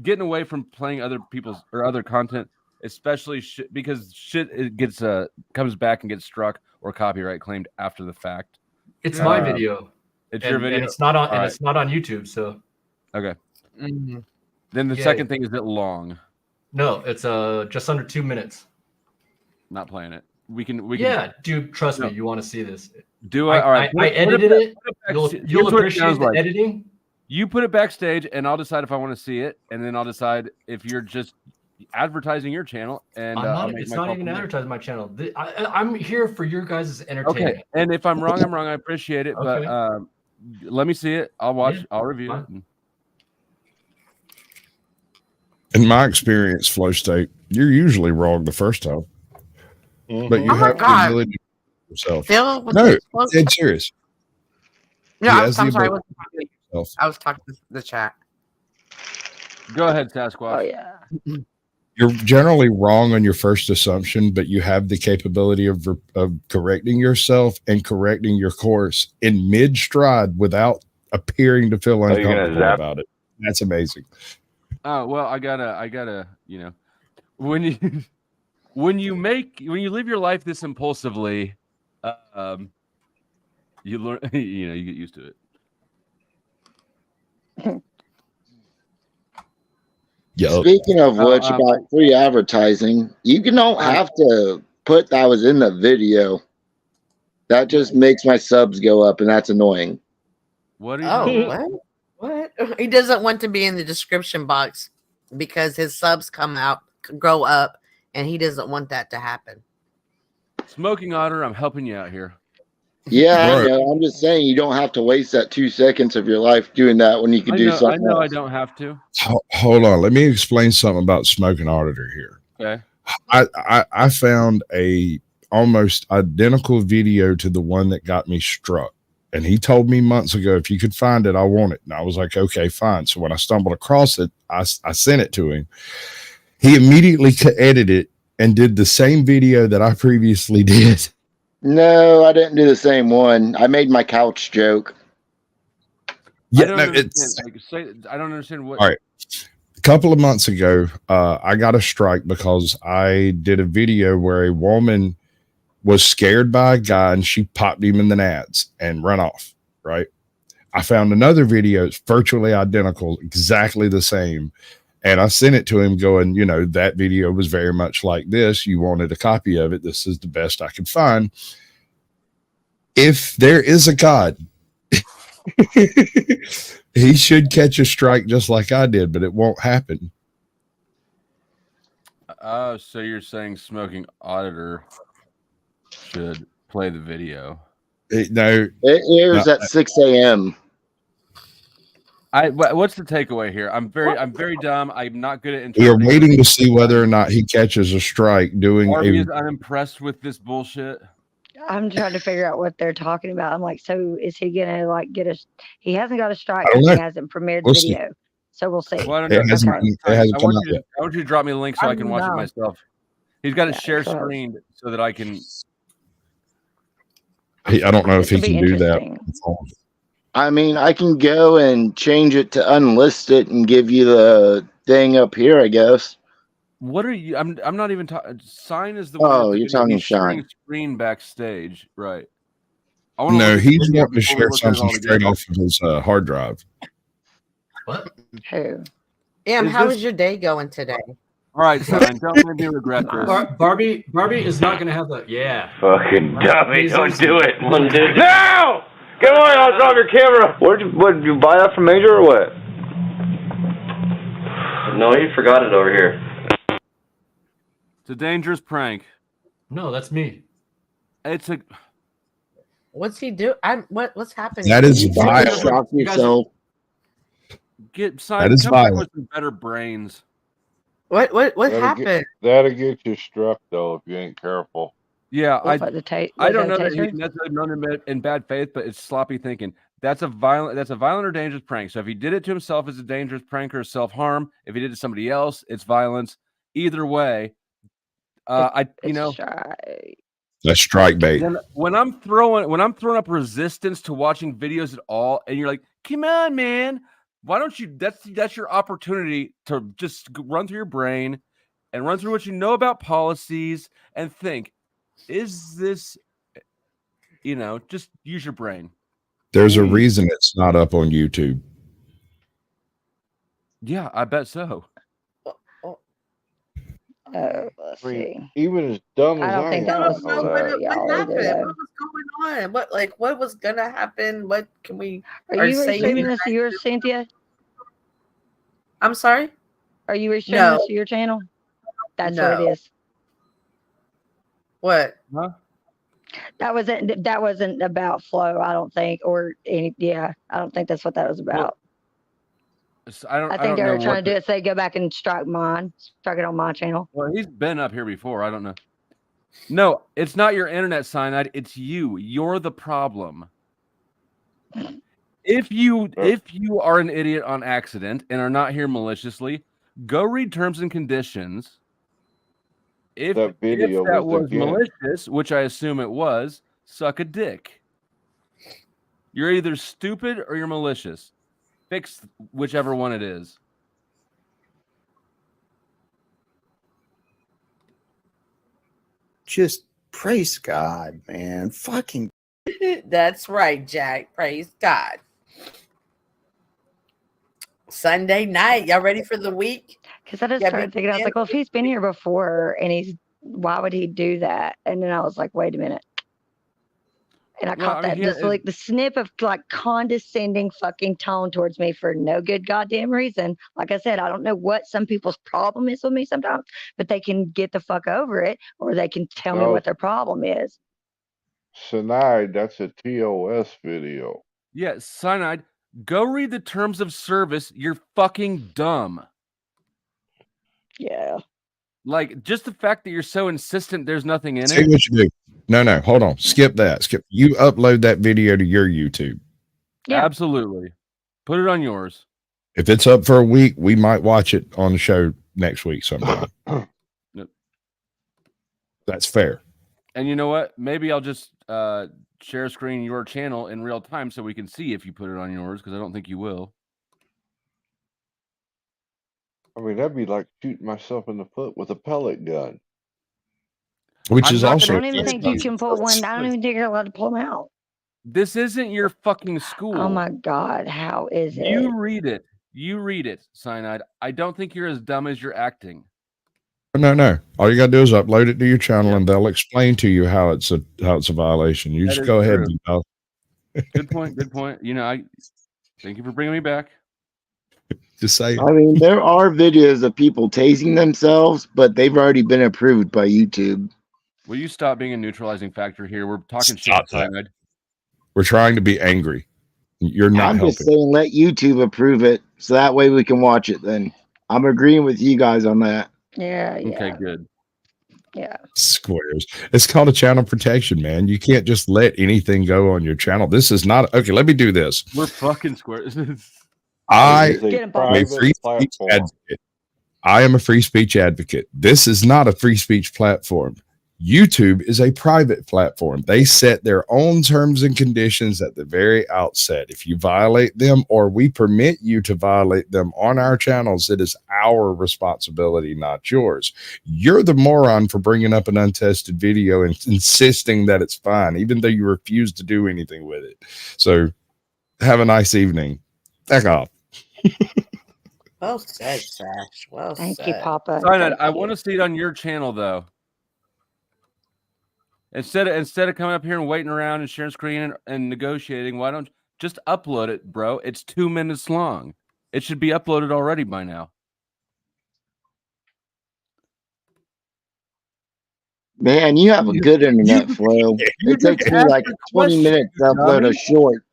getting away from playing other people's or other content, especially because it gets comes back and gets struck or copyright claimed after the fact. It's my video. It's your video. And it's not on it's not on YouTube, so okay. Then the second thing is it long. No, it's just under 2 minutes. Not playing it. We can. Yeah, dude, trust me, you want to see this. Do I? All right. I edited it. You'll appreciate the editing. You put it backstage, and I'll decide if I want to see it, and then I'll decide if you're just advertising your channel. And it's not even advertising my channel. I'm here for your guys' entertainment. Okay, and if I'm wrong, I'm wrong. I appreciate it, Okay. but let me see it. I'll watch. I'll review it. In my experience, Flow State, you're usually wrong the first time, but you have the ability. yourself. Phil, was No, you spoke? dead serious. No, He I'm has the sorry. ability to protect himself. I was talking to the chat. Go ahead, Sasquatch. Oh yeah. You're generally wrong on your first assumption, but you have the capability of correcting yourself and correcting your course in mid stride without appearing to feel you're gonna uncomfortable zap? about it. That's amazing. Oh well, I gotta, you know, when you live your life this impulsively, you learn, you know, you get used to it. Speaking of which, about free advertising, you don't have to put that was in the video. That just makes my subs go up, and that's annoying. What are you talking about? What? He doesn't want to be in the description box because his subs grow up, and he doesn't want that to happen. Smoking Otter, I'm helping you out here. Yeah, I know. I'm just saying you don't have to waste that 2 seconds of your life doing that when you can do something else. I don't have to. Hold on. Let me explain something about Smoking Auditor here. Okay. I found a almost identical video to the one that got me struck. And he told me months ago, if you could find it, I want it. And I was like, okay, fine. So when I stumbled across it, I sent it to him. He immediately edited it and did the same video that I previously did. No, I didn't do the same one. I made my couch joke. Yeah, I don't understand. I don't understand what. All right. A couple of months ago, I got a strike because I did a video where a woman was scared by a guy and she popped him in the nads and run off. Right. I found another video. It's virtually identical, exactly the same. And I sent it to him going, you know, that video was very much like this. You wanted a copy of it. This is the best I could find. If there is a God, he should catch a strike just like I did, but it won't happen. So you're saying Smoking Auditor should play the video? No. It airs at 6 a.m. What's the takeaway here? I'm very dumb. I'm not good at We are interpreting. waiting to see whether or not he catches a strike doing Barbie is unimpressed with this bullshit. I'm trying to figure out what they're talking about. I'm like, so is he gonna like get a? He hasn't got a strike I don't because he know. hasn't premiered We'll the see. video. So we'll see. Well, I don't know. It hasn't I come want out yet. you to drop me a link so I can watch it know. myself. He's got it share close. screened so that I can. I don't know if he This will can be do that. interesting. I mean, I can go and change it to unlist it and give you the thing up here, I guess. What are you? I'm not even talking. Sign is the Oh, one. you're talking sharing Shine. screen backstage, right? I wanna No, look at the he's video wanting to before we share look at it all something straight together. off of his hard drive. What? Who? Em, Is how this- is your day going today? All right, Sign. Don't make me regret this. Barbie is not going to have the Fucking dummy, Please don't listen. do it. No! Come on, I'll drop your camera. What, you buy that from Major or what? No, you forgot it over here. It's a dangerous prank. No, that's me. It's a. What's he do? What's happening? That is You guys- vile. Shock You guys- yourself. Get Sign. That is Come back violent. with some better brains. What That'll happened? That'll get you struck though if you ain't careful. Yeah, What, the I don't know that taser? he necessarily meant in bad faith, but it's sloppy thinking. That's a violent or dangerous prank. So if he did it to himself, it's a dangerous prank or self-harm. If he did it to somebody else, it's violence. Either way, It's That's strike bait. when I'm throwing up resistance to watching videos at all, and you're like, "Come on, man, why don't you?" That's your opportunity to just run through your brain and run through what you know about policies and think, is this, just use your brain. There's a reason it's not up on YouTube. Yeah, I bet so. Let's see. Even as dumb I as don't I think am, that was I know that. y'all What either, happened? though. What was going on? What was gonna happen? What can we? Are you say streaming you this to guys yours, do? Cynthia? I'm sorry. Are you restreaming No. this to your channel? That's what it No. is. What? Huh? That wasn't about flow, I don't think, or any. Yeah, I don't think that's what that was about. I think they were trying to do it. Say, go back and strike it on my channel. Well, he's been up here before. I don't know. No, it's not your internet, Cyanide. It's you. You're the problem. If you are an idiot on accident and are not here maliciously, go read terms and conditions. If That video that was was again. malicious, which I assume it was, suck a dick. You're either stupid or you're malicious. Fix whichever one it is. Just praise God, man. Fucking. That's right, Jack. Praise God. Sunday night. Y'all ready for the week? Because I just Yeah, started thinking, I was like, well, if he's been here before and why would he do that? And then I was like, wait a minute. And I caught that just like the snip of like condescending fucking tone towards me for no good goddamn reason. Like I said, I don't know what some people's problem is with me sometimes, but they can get the fuck over it or they can tell me what their problem is. Cyanide, that's a TOS video. Yeah, Cyanide, go read the terms of service. You're fucking dumb. Yeah. Like, just the fact that you're so insistent there's nothing in See it. what you do. No, hold on. Skip that. You upload that video to your YouTube. Yeah. Absolutely. Put it on yours. If it's up for a week, we might watch it on the show next week sometime. Yep. That's fair. And you know what? Maybe I'll just share screen your channel in real time so we can see if you put it on yours, because I don't think you will. I mean, that'd be like shooting myself in the foot with a pellet gun. Which is also. I don't even think you can pull one. I don't even think you're allowed to pull them out. This isn't your fucking school. Oh my God. How is it? You read it. You read it, Cyanide. I don't think you're as dumb as you're acting. No. All you gotta do is upload it to your channel, and they'll explain to you how it's a violation. You just go ahead. Good point. Good point. You know, I thank you for bringing me back. Just say. I mean, there are videos of people tasing themselves, but they've already been approved by YouTube. Will you stop being a neutralizing factor here? We're talking shit, Cyanide. We're trying to be angry. You're not I'm helping. just saying, let YouTube approve it, so that way we can watch it. Then I'm agreeing with you guys on that. Yeah. Okay, good. Yeah. Squares. It's called a channel protection, man. You can't just let anything go on your channel. This is not okay. Let me do this. We're fucking squares. I am a free speech advocate. I am a free speech advocate. This is not a free speech platform. YouTube is a private platform. They set their own terms and conditions at the very outset. If you violate them or we permit you to violate them on our channels, it is our responsibility, not yours. You're the moron for bringing up an untested video and insisting that it's fine, even though you refuse to do anything with it. So have a nice evening. Back off. Well said, Sash. Well Thank said. you, Papa. Cyanide, I want to see it on your channel, though. Instead of coming up here and waiting around and sharing screen and negotiating, why don't you just upload it, bro? It's 2 minutes long. It should be uploaded already by now. Man, you have a good internet flow. It takes me like 20 minutes to upload a short.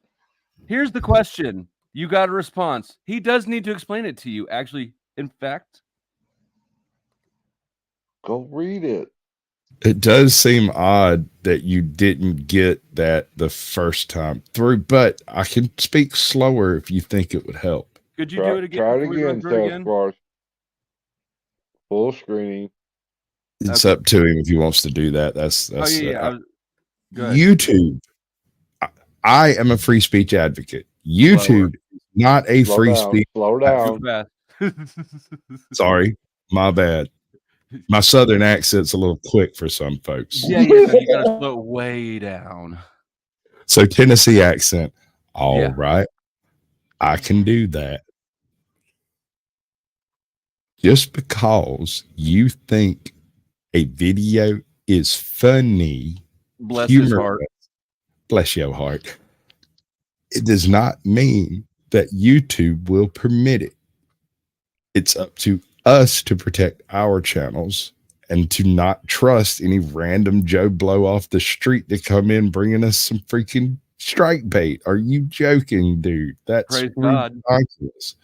Here's the question. You got a response. He does need to explain it to you. Actually, in fact, go read it. It does seem odd that you didn't get that the first time through, but I can speak slower if you think it would help. Could you do it again? Try it again, Sasquatch. Full screening. It's up to him if he wants to do that. That's Go ahead. YouTube. I am a free speech advocate. YouTube, not a free speech. Slow down. Sorry, my bad. My southern accent's a little quick for some folks. Yeah, you gotta slow it way down. So Tennessee accent. All right. I can do that. Just because you think a video is funny, bless his heart. Bless your heart. It does not mean that YouTube will permit it. It's up to us to protect our channels and to not trust any random Joe Blow off the street to come in bringing us some freaking strike bait. Are you joking, dude? That's ridiculous.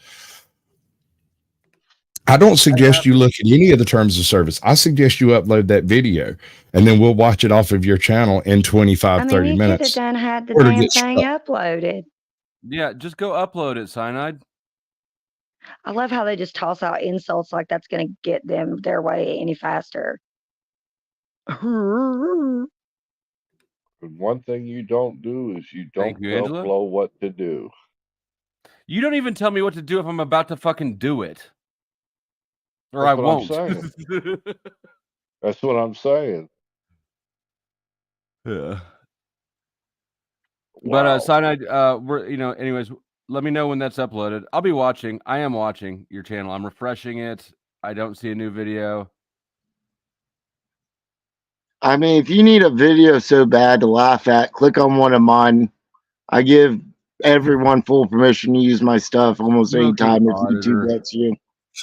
I don't suggest you look at any of the terms of service. I suggest you upload that video, and then we'll watch it off of your channel in 25, I mean, 30 you could have minutes. done had the Or to damn get thing stuck. uploaded. Yeah, just go upload it, Cyanide. I love how they just toss out insults like that's going to get them their way any faster. And one thing you don't do is you don't Thank you, tell Angela. Flo what to do. You don't even tell me what to do if I'm about to fucking do it. Or That's I what I'm won't. saying. That's what I'm saying. Yeah. Wow. But Cyanide, we're anyways, let me know when that's uploaded. I'll be watching. I am watching your channel. I'm refreshing it. I don't see a new video. I mean, if you need a video so bad to laugh at, click on one of mine. I give everyone full permission to use my stuff almost any Smoking time if auditor. YouTube lets you.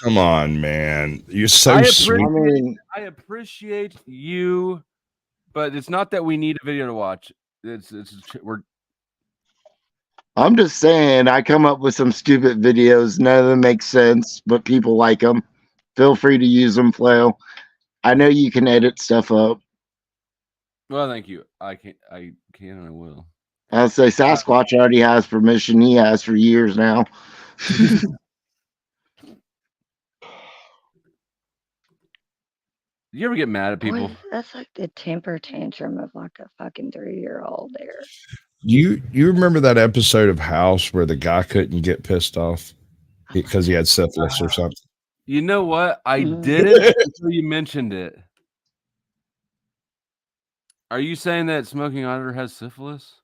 Come on, man. You're so sweet. I appreciate you, but it's not that we need a video to watch. I'm just saying, I come up with some stupid videos. None of them make sense, but people like them. Feel free to use them, Flail. I know you can edit stuff up. Well, thank you. I can and I will. I'll say Sasquatch already has permission. He has for years now. You ever get mad at people? Boy, that's like the temper tantrum of like a fucking 3-year-old there. You remember that episode of House where the guy couldn't get pissed off because he had syphilis or something? You know what? I didn't until you mentioned it. Are you saying that Smoking Auditor has syphilis?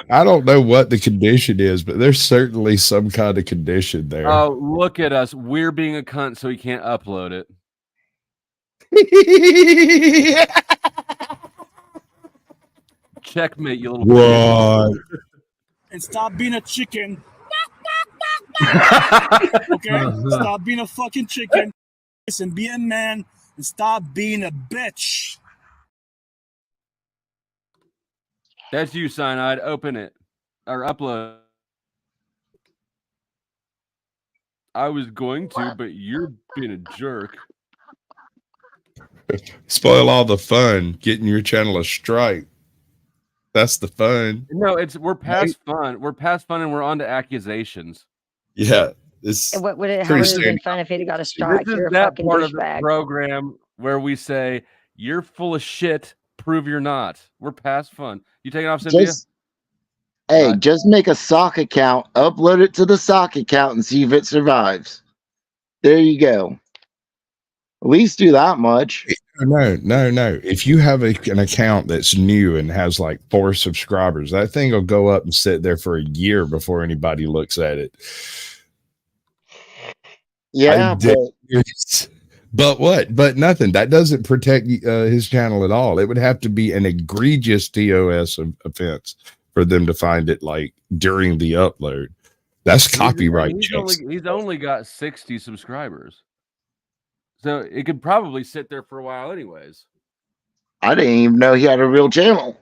I don't know what the condition is, but there's certainly some kind of condition there. Oh, look at us. We're being a cunt, so he can't upload it. Checkmate, you little What? And stop being a chicken. Okay? Stop being a fucking chicken. And be a man and stop being a bitch. That's you, Cyanide. Open it. Or upload. I was going to, but you're being a jerk. Spoil all the fun, getting your channel a strike. That's the fun. No, we're past fun. We're past fun and we're on to accusations. Yeah. It's How would it have been fun if he'd got a strike? This You're is a that fucking part of the douchebag. program where we say, you're full of shit, prove you're not. We're past fun. You taking off, Cynthia? Just make a sock account, upload it to the sock account, and see if it survives. There you go. At least do that much. No. If you have an account that's new and has like 4 subscribers, that thing will go up and sit there for a year before anybody looks at it. Yeah, but what? But nothing. That doesn't protect his channel at all. It would have to be an egregious TOS offense for them to find it like during the upload. That's copyright. He's only got 60 subscribers. So it could probably sit there for a while anyways. I didn't even know he had a real channel.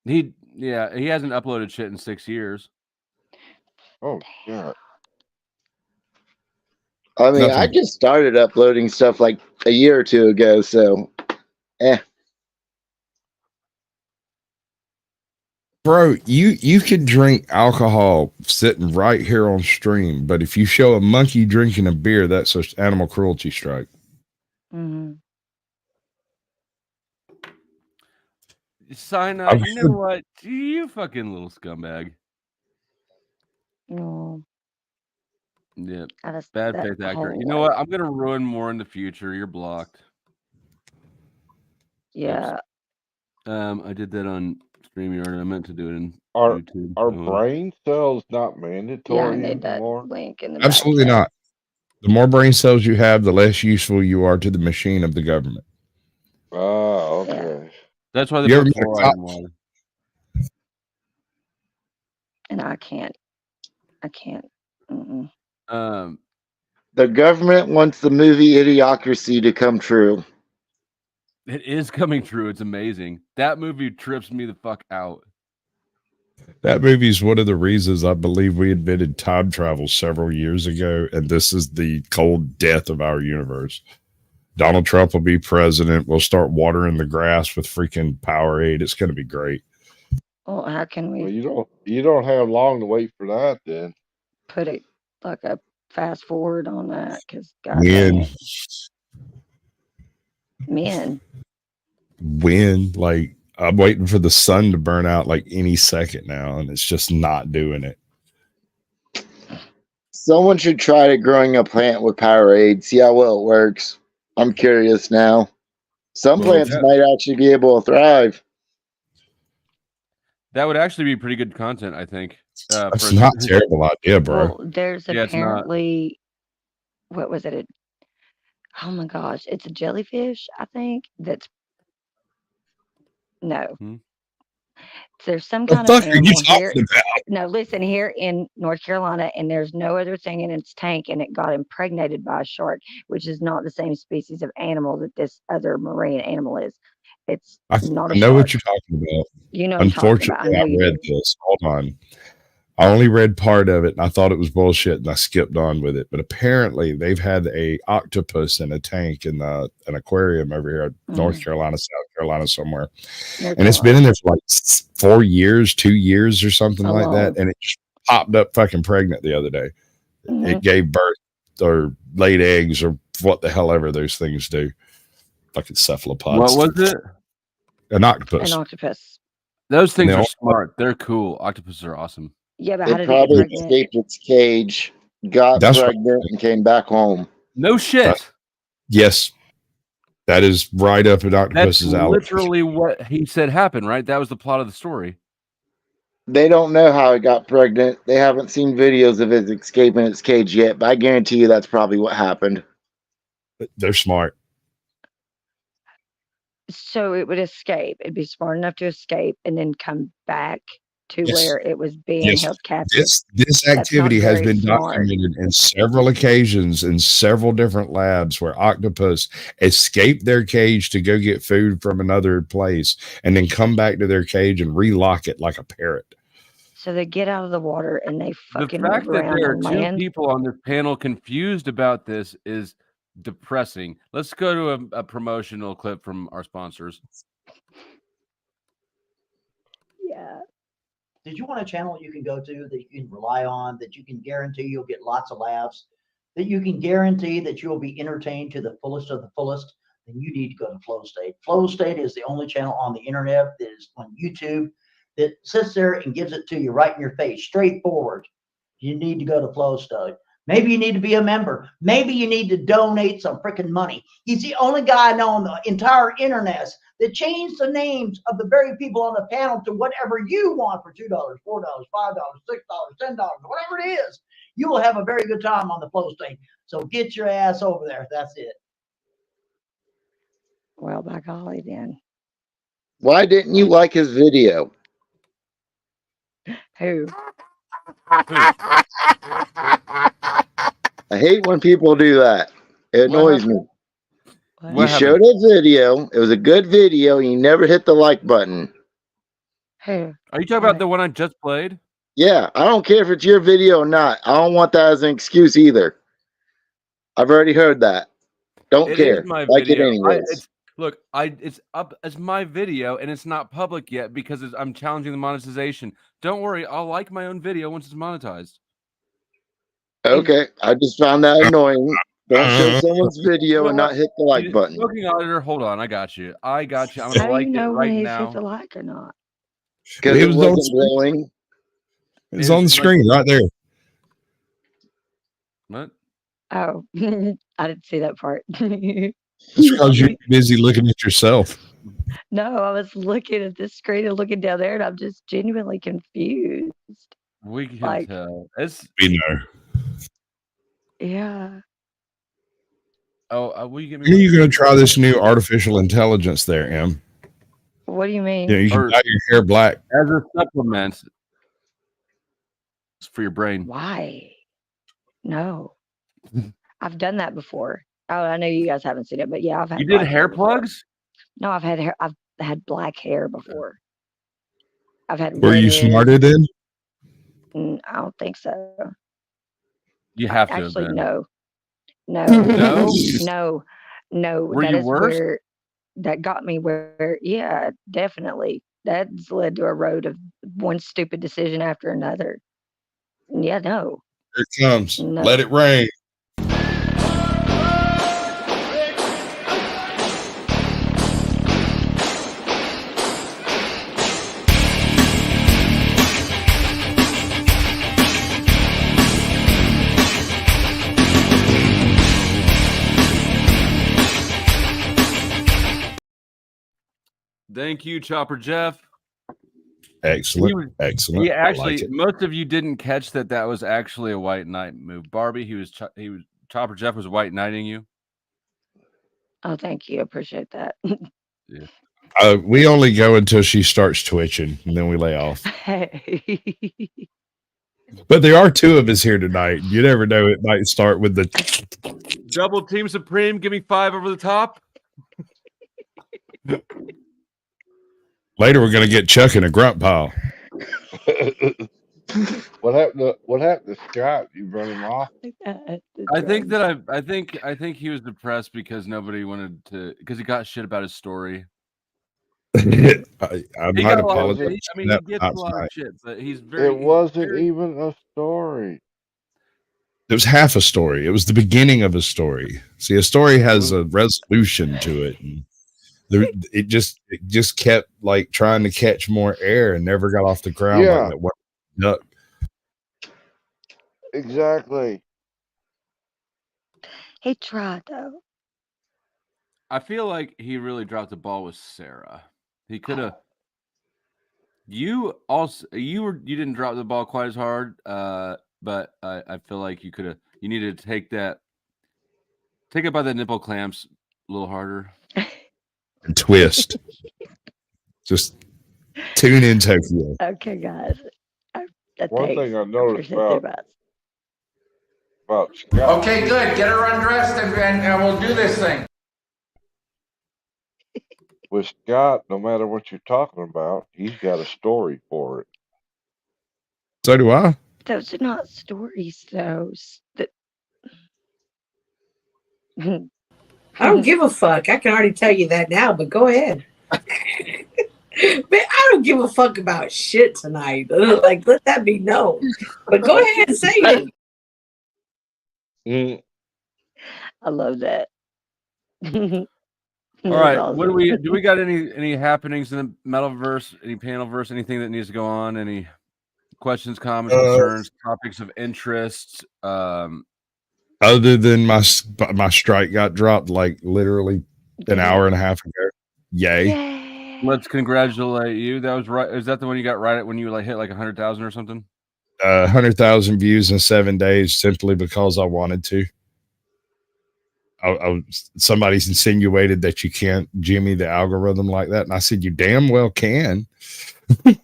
He hasn't uploaded shit in 6 years. Oh, yeah. I mean, I just started uploading stuff like a year or two ago, so Bro, you can drink alcohol sitting right here on stream, but if you show a monkey drinking a beer, that's an animal cruelty strike. Mm-hmm. Cyanide, you know what? You fucking little scumbag. No. Yeah. Bad Faith actor. whole You know what? I'm gonna ruin more in the future. You're blocked. Yeah. I did that on StreamYard. I meant to do it in Are YouTube. brain cells not mandatory Yeah, I need that anymore? link in the Absolutely back chat. not. The more brain cells you have, the less useful you are to the machine of the government. Oh, okay. That's why they You ever put met a fluoride cop? in water. And I can't. Mm-mm. the government wants the movie Idiocracy to come true. It is coming true. It's amazing. That movie trips me the fuck out. That movie is one of the reasons I believe we invented time travel several years ago, and this is the cold death of our universe. Donald Trump will be president. We'll start watering the grass with freaking Powerade. It's going to be great. Well, how can we Well, you don't have long to wait for that then. put it like a fast forward on that? Because God When, dang it, men. when, like, I'm waiting for the sun to burn out like any second now, and it's just not doing it. Someone should try to growing a plant with Powerade, see how well it works. I'm curious now. Some Well, plants might actually be able to thrive. That would actually be pretty good content, I think. That's not a terrible idea, bro. Well, there's Yeah, it's not. apparently, what was it? Oh my gosh, it's a jellyfish, I think. That's no. There's some The kind of fuck are you animal here. talking about? No, listen, here in North Carolina, and there's no other thing in its tank, and it got impregnated by a shark, which is not the same species of animal that this other marine animal is. It's I not a know shark. what you're talking about. You know what I'm talking about. I Unfortunately, know I you read do. this. Hold on. I only read part of it, and I thought it was bullshit, and I skipped on with it. But apparently, they've had a octopus in a tank in an aquarium over here, North Carolina, South Carolina, somewhere, and it's been in there for like 4 years, 2 years, or something like that, and it just popped up fucking pregnant the other day. It gave birth or laid eggs or what the hell ever those things do. Fucking cephalopods. What was it? An octopus. An octopus. Those things And are they smart. They're cool. Octopuses are awesome. Yeah, but how It did it get probably pregnant? escaped its cage, got That's right. pregnant, and came back home. No shit. Yes. That is right up at That's octopus's alley. literally what he said happened, right? That was the plot of the story. They don't know how it got pregnant. They haven't seen videos of it escaping its cage yet, but I guarantee you that's probably what happened. They're smart. So it would escape. It'd be smart enough to escape and then come back to Yes. where it was being held captive. This That's not activity has very been smart. documented in several occasions in several different labs where octopus escape their cage to go get food from another place and then come back to their cage and relock it like a parrot. So they get out of the water and they The fucking move fact that around there are on two land. people on this panel confused about this is depressing. Let's go to a promotional clip from our sponsors. Yeah. Did you want a channel you can go to that you can rely on, that you can guarantee you'll get lots of laughs, that you can guarantee that you'll be entertained to the fullest of the fullest? Then you need to go to Flow State. Flow State is the only channel on the internet that is on YouTube that sits there and gives it to you right in your face, straightforward. You need to go to Flow State. Maybe you need to be a member. Maybe you need to donate some freaking money. He's the only guy I know on the entire internet that changed the names of the very people on the panel to whatever you want for $2, $4, $5, $6, $10, whatever it is. You will have a very good time on the Flow State. So get your ass over there. That's it. Well, by golly, then. Why didn't you like his video? Who? I hate when people do that. It annoys me. You showed a video. It was a good video. You never hit the like button. Who? Are you talking about the one I just played? Yeah, I don't care if it's your video or not. I don't want that as an excuse either. I've already heard that. Don't It care. is my Like it video. anyways. It's up as my video and it's not public yet because I'm challenging the monetization. Don't worry, I'll like my own video once it's monetized. Okay, I just found that annoying. Don't show someone's video and not hit the like button. Smoking auditor, hold on, I got you. I'm How gonna do like you know it right when he's now. hit the like or not? Because it wasn't blowing. It was on the screen right there. What? Oh, I didn't see that part. It's because you're busy looking at yourself. No, I was looking at this screen and looking down there, and I'm just genuinely confused. We can Like- tell. It's We know. Yeah. will you give me When are you going to try this new artificial intelligence there, Em? What do you mean? You can dye your hair black. as a supplement for your brain? Why? No. I've done that before. Oh, I know you guys haven't seen it, but yeah, I've had You did black hair before. plugs? No, I've had black hair before. I've had Were you weddings. smarter then? I don't think so. You have to have Actually, been. no. No? No. Were That you is worse? where that got me where, yeah, definitely. That's led to a road of one stupid decision after another. Yeah, no. Here it comes. No. Let it rain. Thank you, Chopper Jeff. Excellent. Excellent. He I actually, like it. most of you didn't catch that was actually a White Knight move. Barbie, he was Chopper Jeff was White Knighting you. Oh, thank you. Appreciate that. Yeah. We only go until she starts twitching, and then we lay off. But there are two of us here tonight. You never know; it might start with the Double Team Supreme. Give me 5 over the top. Later, we're going to get Chuck in a grunt pile. What happened to Scott? You run him off? I think that I think he was depressed because nobody wanted to, because he got shit about his story. I He might got a lot of apologize. shit. I mean, he gets a lot of shit, but he's very. It wasn't even a story. It was half a story. It was the beginning of a story. See, a story has a resolution to it. And it just kept like trying to catch more air and never got off the ground like that one duck. Exactly. He tried though. I feel like he really dropped the ball with Sarah. He could have. You didn't drop the ball quite as hard, but I feel like you could have. You needed to take it by the nipple clamps a little harder. And twist. Just tune in, Tokyo. Okay, guys. One thing I noticed about Scott. Okay, good. Get her undressed and we'll do this thing. With Scott, no matter what you're talking about, he's got a story for it. So do I. Those are not stories, though. I don't give a fuck. I can already tell you that now, but go ahead. Man, I don't give a fuck about shit tonight. Like, let that be known. But go ahead and say it. I love that. All right, awesome. What do we got any happenings in the Metalverse, any panelverse, anything that needs to go on, any questions, comments, concerns, topics of interest? Other than my strike got dropped like literally an hour and a half ago. Yay. Let's congratulate you. That was right. Is that the one you got right at when you hit like 100,000 or something? 100,000 views in 7 days simply because I wanted to. Somebody's insinuated that you can't jimmy the algorithm like that, and I said you damn well can. You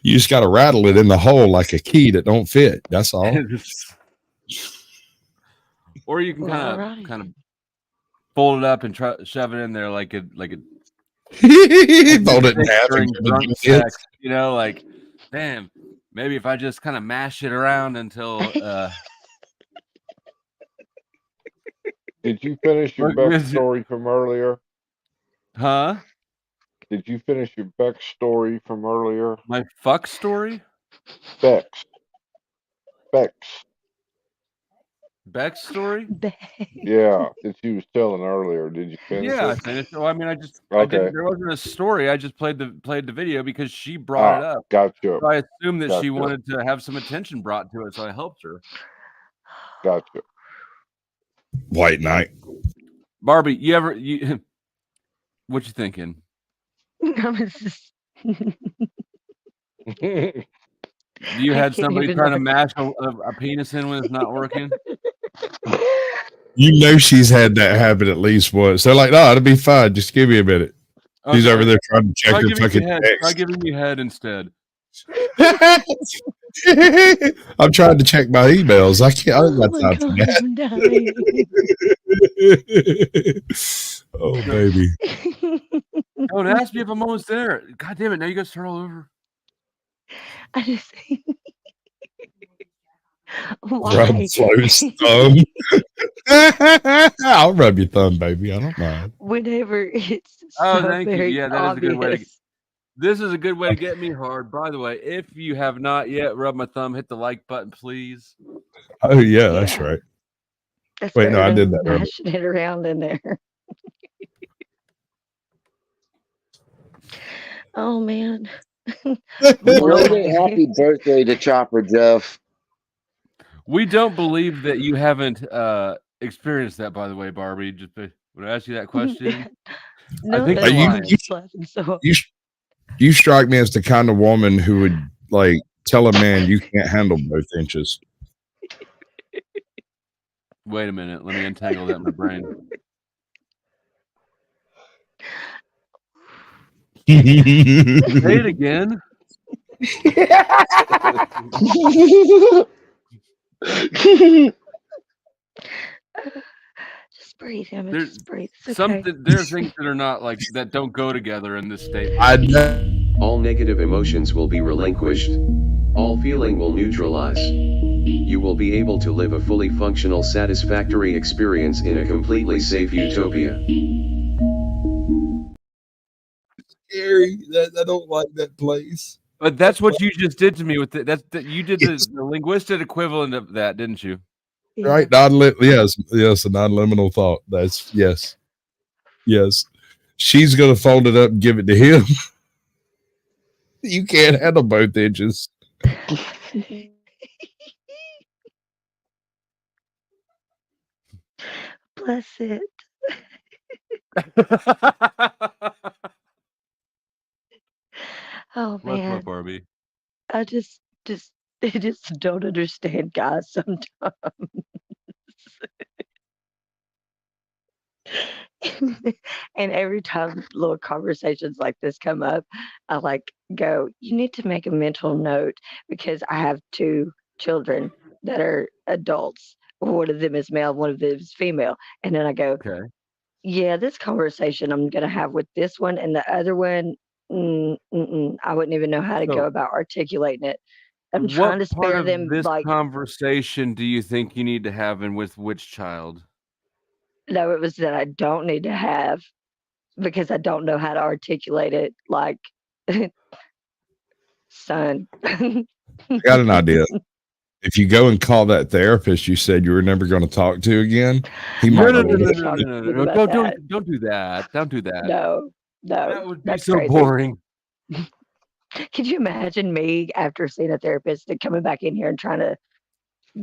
just got to rattle it in the hole like a key that don't fit. That's all. Or you can kind of fold it up and shove it in there like a fold it in half during drunk sex. You know, like, damn, maybe if I just kind of mash it around until. Did you finish your Beck story from earlier? Huh? Did you finish your Beck story from earlier? My fuck story? Beck's story? Yeah, that you was telling earlier. Did you finish it? I finished. Well, I mean, I okay. There wasn't a story. I just played the video because she brought it up. Gotcha. So I assumed that she wanted to have some attention brought to it, so I helped her. Gotcha. White Knight. Barbie, what you thinking? You had somebody trying to mash a penis in when it's not working? You know she's had that happen at least once. They're like, no, it'll be fine. Just give me a minute. Okay. She's over there trying to check her fucking text. Try giving me head instead. I'm trying to check my emails. I can't. I don't got time for that. Oh, baby. Don't ask me if I'm almost there. God damn it. Now you got to start all over. I just Rub why? Flo's thumb. I'll rub your thumb, baby. I don't mind. Whenever it's Oh, so thank you. very Yeah, that is a good way to. obvious. This is a good way to get me hard. By the way, if you have not yet rubbed my thumb, hit the like button, please. Oh yeah, that's right. That's Wait, no, better I did than that earlier. mashing it around in there. Oh man. Belated happy birthday to Chopper Jeff. We don't believe that you haven't experienced that, by the way, Barbie. Just when I ask you that question, No, I think that's you're why lying. I'm just laughing so You strike me as the kind of woman who would like tell a man you can't handle both inches. Wait a minute. Let me untangle that in my brain. Say it again. just breathe, Emma. There's Just breathe. It's okay. there are things that are not like that don't go together in this statement. All negative emotions will be relinquished. All feeling will neutralize. You will be able to live a fully functional, satisfactory experience in a completely safe utopia. Scary. I don't like that place. But that's what you just did to me with it. You did the linguistic equivalent of that, didn't you? Right? Yes, a non-liminal thought. That's yes. She's gonna fold it up and give it to him. You can't handle both edges. Bless it. Oh What's man. up, Barbie? I just don't understand guys sometimes. And every time little conversations like this come up, I like go, you need to make a mental note because I have 2 children that are adults. One of them is male, one of them is female. And then I go, Okay. yeah, this conversation I'm going to have with this one and the other one, I wouldn't even know how to So- go about articulating it. I'm trying to What part spare of them this like conversation do you think you need to have, and with which child? no, it was that I don't need to have because I don't know how to articulate it like son. I got an idea. If you go and call that therapist you said you were never going to talk to again, he might. No, Talk to me about that. don't do that. Don't do that. No, That would be that's so crazy. boring. Could you imagine me after seeing a therapist and coming back in here and trying to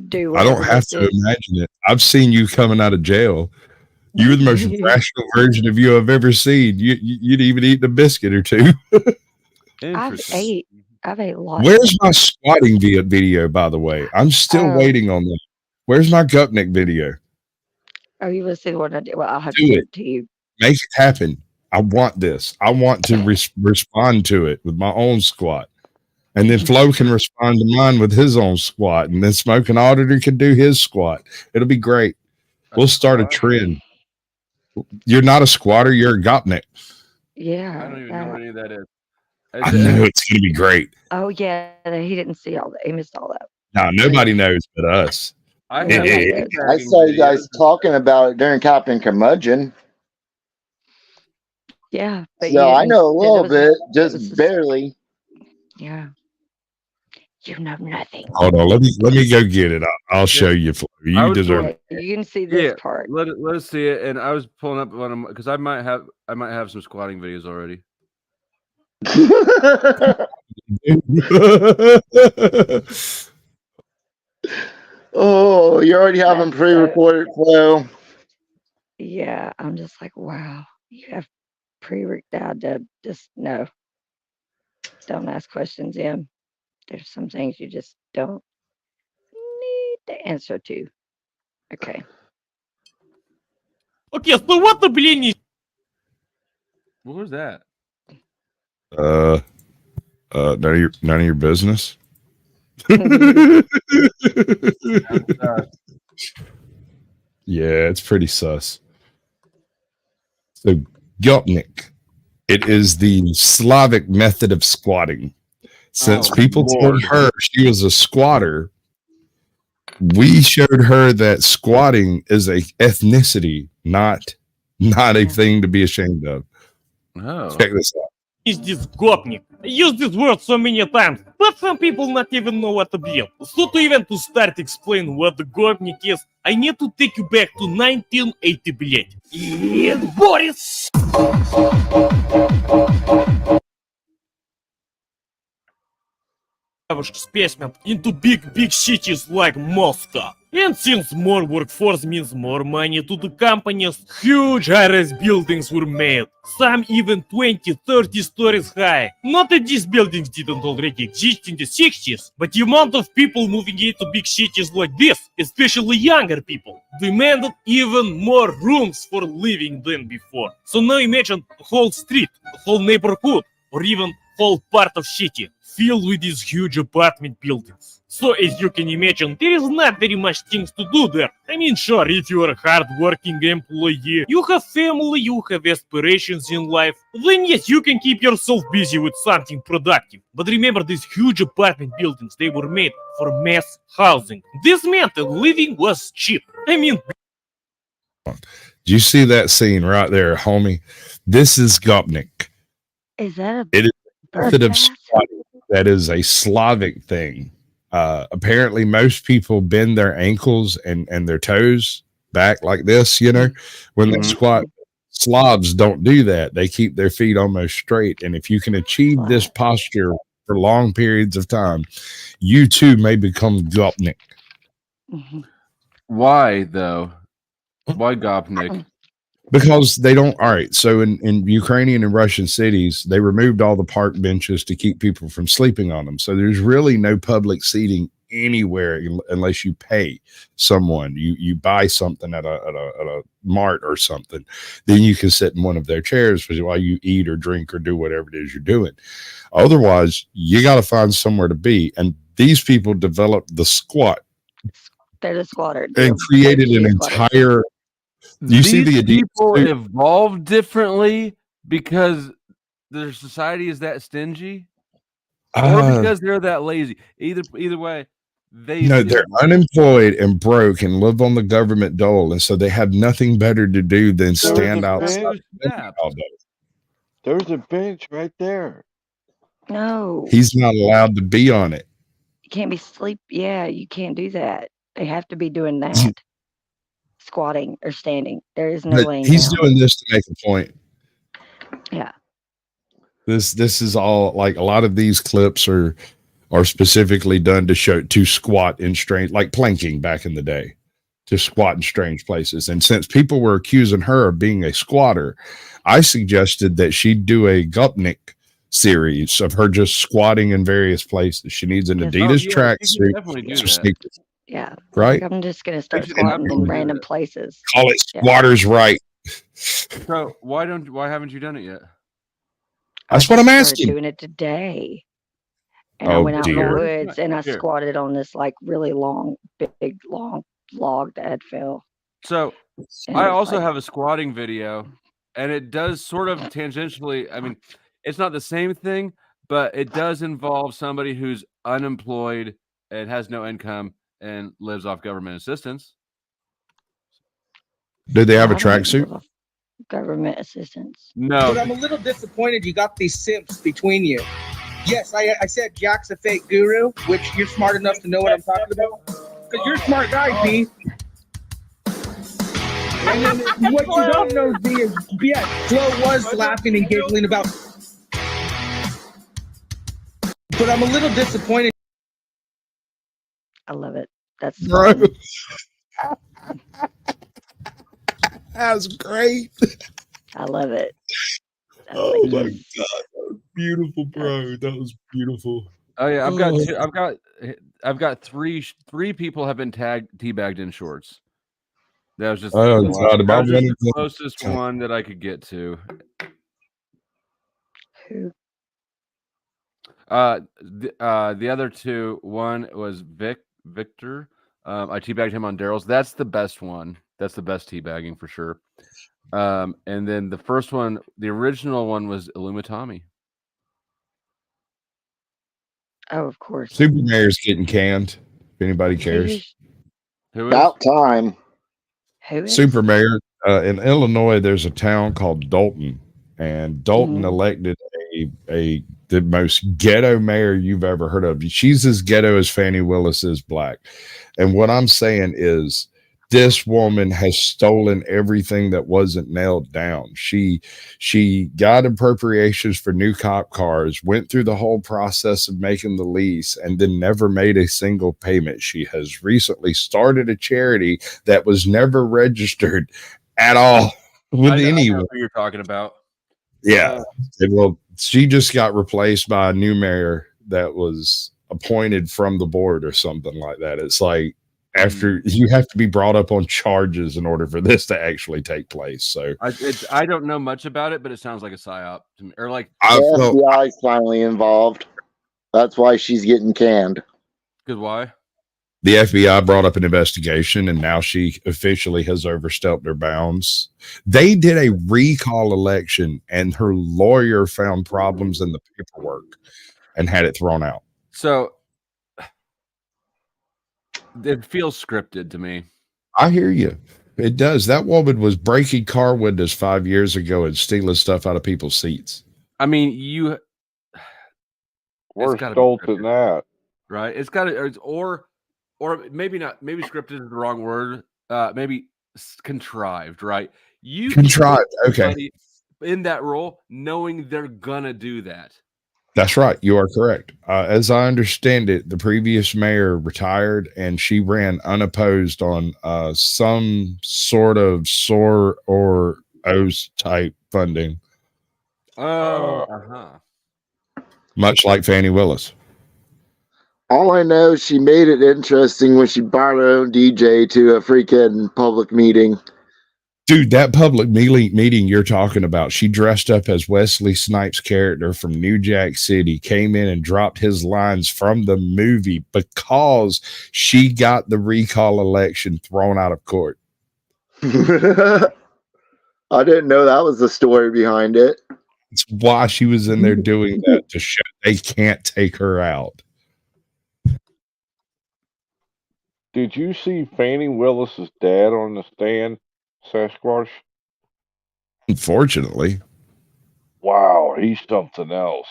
do I whatever don't have this to is? imagine it. I've seen you coming out of jail. You were the most rational version of you I've ever seen. You'd even eaten a biscuit or two. I've ate lots. Where's my squatting video, by the way? I'm still waiting on that. Where's my Gupnik video? Oh, you want to see the one I did? Well, I'll have to Do send it. it to you. Make it happen. I want this. I want to respond to it with my own squat. And then Flo can respond to mine with his own squat. And then Smoking Auditor can do his squat. It'll be great. We'll start a trend. You're not a squatter. You're a Gopnik. Yeah. I don't even know what any of that is. I know it's going to be great. Oh, yeah. He didn't see all that. He missed all that. No, nobody knows but us. I saw you guys talking about it during Captain Curmudgeon. Yeah. But So I know a little bit, just barely. Yeah. You know nothing. Hold on. Let me go get it. I'll show you, Flo. You deserve it. You can see this part. Let us see it. And I was pulling up one of them because I might have some squatting videos already. Oh, you already have them pre-recorded, Flo. Yeah, I'm just like, wow, you have pre-recorded to just no. Don't ask questions, Em. There's some things you just don't need the answer to. Okay. Okay, so what the блин? What was that? None of your business. Yeah, it's pretty sus. So Gopnik, it is the Slavic method of squatting. Since Oh, people told Lord. her she was a squatter, we showed her that squatting is a ethnicity, not a thing to be ashamed of. Oh. Check this out. Is this gopnik? I use this word so many times, but some people not even know what to be. So to start explain what the gopnik is, I need to take you back to 1980, блять. Yes, Boris! Displacement into big cities like Moscow. And since more workforce means more money to the companies, huge high-rise buildings were made. Some even 20, 30 stories high. Not that these buildings didn't already exist in the 60s, but the amount of people moving into big cities like this, especially younger people, demanded even more rooms for living than before. So now imagine a whole street, a whole neighborhood, or even whole part of city filled with these huge apartment buildings. So as you can imagine, there is not very much things to do there. I mean, sure, if you are a hard-working employee, you have family, you have aspirations in life, then yes, you can keep yourself busy with something productive. But remember, these huge apartment buildings, they were made for mass housing. This meant that living was cheap. I mean, Do you see that scene right there, homie? This is Gopnik. Is that It is a bird method of bath? squatting that is a Slavic thing. Apparently, most people bend their ankles and their toes back like this, you know, when they squat. Slavs don't do that. They keep their feet almost straight. And if you can achieve this posture for long periods of time, you too may become Gopnik. Why though? Why Gopnik? Because they don't. All right. So in Ukrainian and Russian cities, they removed all the park benches to keep people from sleeping on them. So there's really no public seating anywhere unless you pay someone. You buy something at a mart or something, then you can sit in one of their chairs while you eat or drink or do whatever it is you're doing. Otherwise, you got to find somewhere to be. And these people developed the squat. They're the squatter. And created an entire. You see the Adidas people suit? evolved differently because their society is that stingy, or because they're that lazy. Either way, They're unemployed and broke and live on the government dole, and so they have nothing better to do than stand outside all day. There's a bench right there. No. He's not allowed to be on it. You can't be sleep. Yeah, you can't do that. They have to be doing that. Squatting or standing. There is no But laying he's down. doing this to make a point. Yeah. This is all like a lot of these clips are specifically done to squat in strange, like planking back in the day, to squat in strange places. And since people were accusing her of being a squatter, I suggested that she do a Gopnik series of her just squatting in various places. She needs an Adidas tracksuit, some sneakers. Yeah. Right? Like, I'm just gonna start should squatting in definitely do random that. places. Call it Yeah. squatters' right. So why haven't you done it yet? That's what I'm Started asking. doing it today. And I Oh went out in the dear. woods and I Here. squatted on this like really long, big, long log that had fell. So And I it was also like- have a squatting video, and it does sort of tangentially. I mean, it's not the same thing, but it does involve somebody who's unemployed and has no income and lives off government assistance. Did they have a I don't tracksuit? live off government assistance. No. But I'm a little disappointed you got these simps between you. Yes, I said Jack's a fake guru, which you're smart enough to know what I'm talking about. Because you're a smart guy, B. And then what you don't know, B, is, yeah, Flo was laughing and giggling about. But I'm a little disappointed. I love it. That's Bro. fun. That's great. I love it. Oh my god, that was beautiful, bro. That was beautiful. Oh yeah, I've got three people have been teabagged in shorts. That was just, Oh, that God, was about just one the of them. closest one that I could get to. Who? The other two, one was Victor. I teabagged him on Daryl's. That's the best one. That's the best teabagging for sure. And then the first one, the original one was Illumitami. Oh, of course. Super Mayor's getting canned. If anybody cares. Who is? About time. Who is? Super Mayor in Illinois, there's a town called Dalton, and Dalton Mhm. elected the most ghetto mayor you've ever heard of. She's as ghetto as Fannie Willis is black. And what I'm saying is this woman has stolen everything that wasn't nailed down. She got appropriations for new cop cars, went through the whole process of making the lease, and then never made a single payment. She has recently started a charity that was never registered at all with I know anyone. who you're talking about. Yeah. Well, she just got replaced by a new mayor that was appointed from the board or something like that. It's like after you have to be brought up on charges in order for this to actually take place. So I don't know much about it, but it sounds like a psyop to me. Or like The FBI's finally involved. That's why she's getting canned. Because why? the FBI brought up an investigation, and now she officially has overstepped her bounds. They did a recall election, and her lawyer found problems in the paperwork and had it thrown out. So it feels scripted to me. I hear you. It does. That woman was breaking car windows 5 years ago and stealing stuff out of people's seats. I mean, Worse adult than that. Right? It's got to, or maybe not. Maybe scripted is the wrong word. Maybe contrived. Right? You Contrived. Okay, in that role, knowing they're gonna do that. that's right. You are correct. As I understand it, the previous mayor retired, and she ran unopposed on some sort of SOAR or OS type funding, much like Fannie Willis. All I know is she made it interesting when she brought her own DJ to a freaking public meeting. Dude, that public meeting you're talking about, she dressed up as Wesley Snipes' character from New Jack City, came in and dropped his lines from the movie because she got the recall election thrown out of court. I didn't know that was the story behind it. It's why she was in there doing that, to show they can't take her out. Did you see Fannie Willis's dad on the stand, Sasquatch? Unfortunately. Wow, he's something else.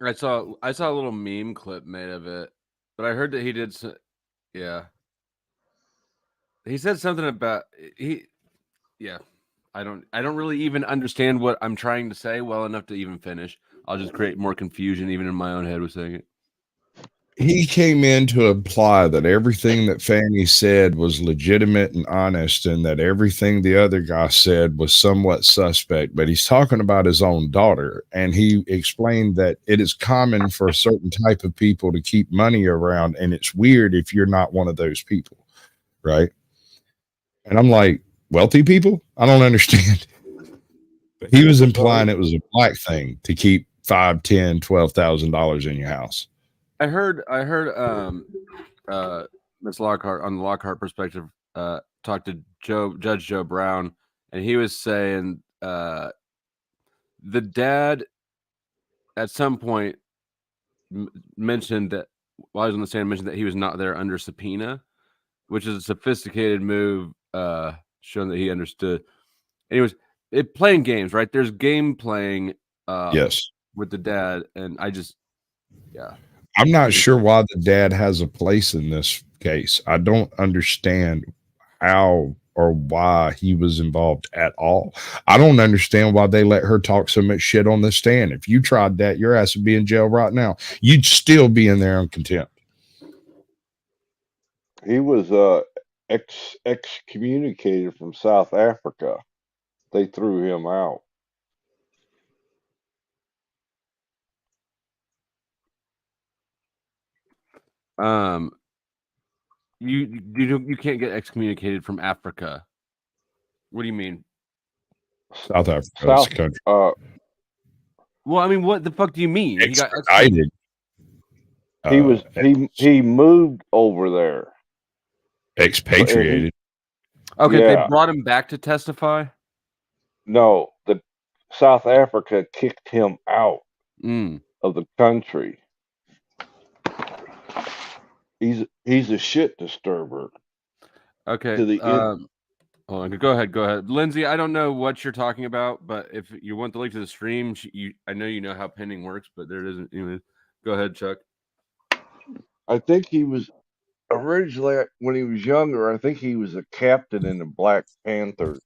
I saw a little meme clip made of it, but I heard that he did. Yeah, he said something about he. Yeah, I don't really even understand what I'm trying to say well enough to even finish. I'll just create more confusion even in my own head with saying it. He came in to imply that everything that Fannie said was legitimate and honest, and that everything the other guy said was somewhat suspect. But he's talking about his own daughter, and he explained that it is common for a certain type of people to keep money around, and it's weird if you're not one of those people, right? And I'm like, wealthy people? I don't understand. But he was implying it was a black thing to keep $5,000, $10,000, $12,000 in your house. I heard Miss Lockhart on the Lockhart perspective talk to Judge Joe Brown, and he was saying the dad at some point mentioned that while he was on the stand, mentioned that he was not there under subpoena, which is a sophisticated move, showing that he understood. Anyways, playing games, right? There's game playing yes, with the dad, and yeah. I'm not sure why the dad has a place in this case. I don't understand how or why he was involved at all. I don't understand why they let her talk so much shit on the stand. If you tried that, your ass would be in jail right now. You'd still be in there on contempt. He was excommunicated from South Africa. They threw him out. You can't get excommunicated from Africa. What do you mean? South Africa's country. Well, I mean, what the fuck do you mean? He got extradited. He moved over there. Expatriated. Okay, Yeah. they brought him back to testify? No, the South Africa kicked him out of the country. He's a shit disturber. Okay. To the end. Hold on. Go ahead. Lindsay, I don't know what you're talking about, but if you want the link to the stream, I know you know how pinning works, but there isn't. Anyway, go ahead, Chuck. I think he was originally, when he was younger, I think he was a captain in the Black Panthers.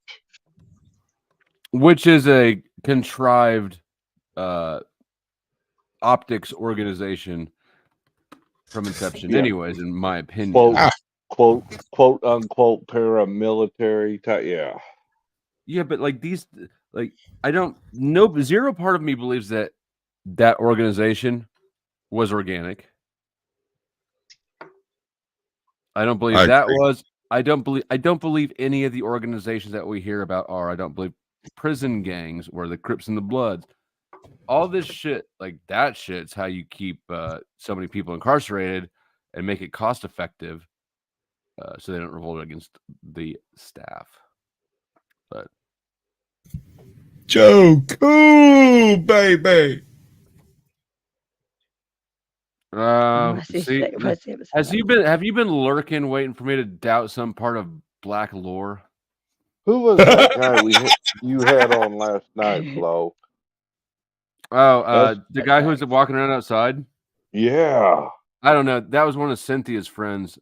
Which is a contrived optics organization from inception, Yeah. anyways, in my opinion. Quote unquote paramilitary type. Yeah. Yeah, but like these, like I don't know. Zero part of me believes that organization was organic. I don't believe that was. I don't believe any of the organizations that we hear about are. I don't believe prison gangs or the Crips and the Bloods. All this shit, like that shit's how you keep so many people incarcerated and make it cost effective, so they don't revolt against the staff. But Joe Cool, baby. See, have you been lurking, waiting for me to doubt some part of black lore? Who was that guy you had on last night, Flo? Oh, the guy who was walking around outside. Yeah, I don't know. That was one of Cynthia's friends.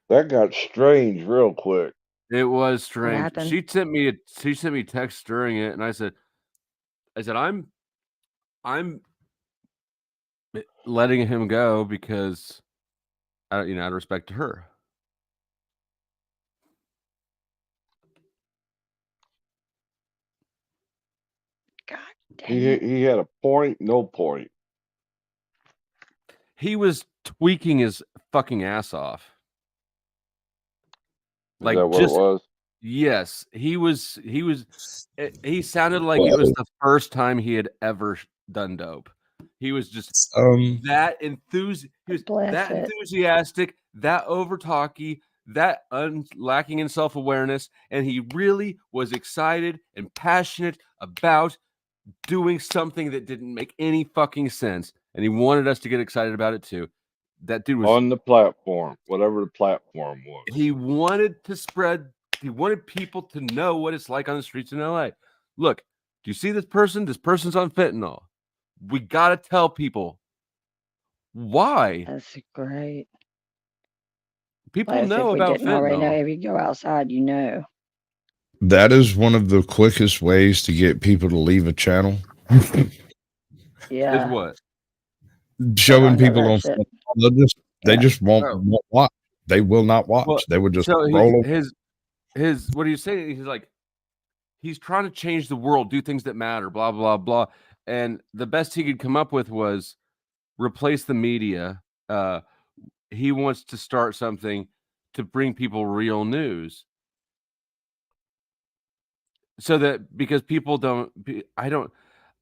that got strange real quick. It was strange. happened? She sent me a text during it, and I said, I'm letting him go because out of respect to her. He had a point, no point. He was tweaking his fucking ass off. Is that what it was? Yes, he was. He sounded like it was the first time he had ever done dope. He was just that enthusiastic. He was that enthusiastic, that over talky, that lacking in self awareness, and he really was excited and passionate about doing something that didn't make any fucking sense, and he wanted us to get excited about it too. That dude was on the platform, whatever the platform was. He wanted people to know what it's like on the streets in LA. Look, do you see this person? This person's on fentanyl. We got to tell people why. That's great. People Plus, know if we about didn't already know, fentanyl. if you go outside, you know. That is one of the quickest ways to get people to leave a channel. Yeah. Is what? Showing people on that's it. they just won't watch. They will not watch. Well, They would just so roll his what do you say? He's like, he's trying to change the world, do things that matter, blah blah blah. And the best he could come up with was replace the media. He wants to start something to bring people real news. So that because people don't, I don't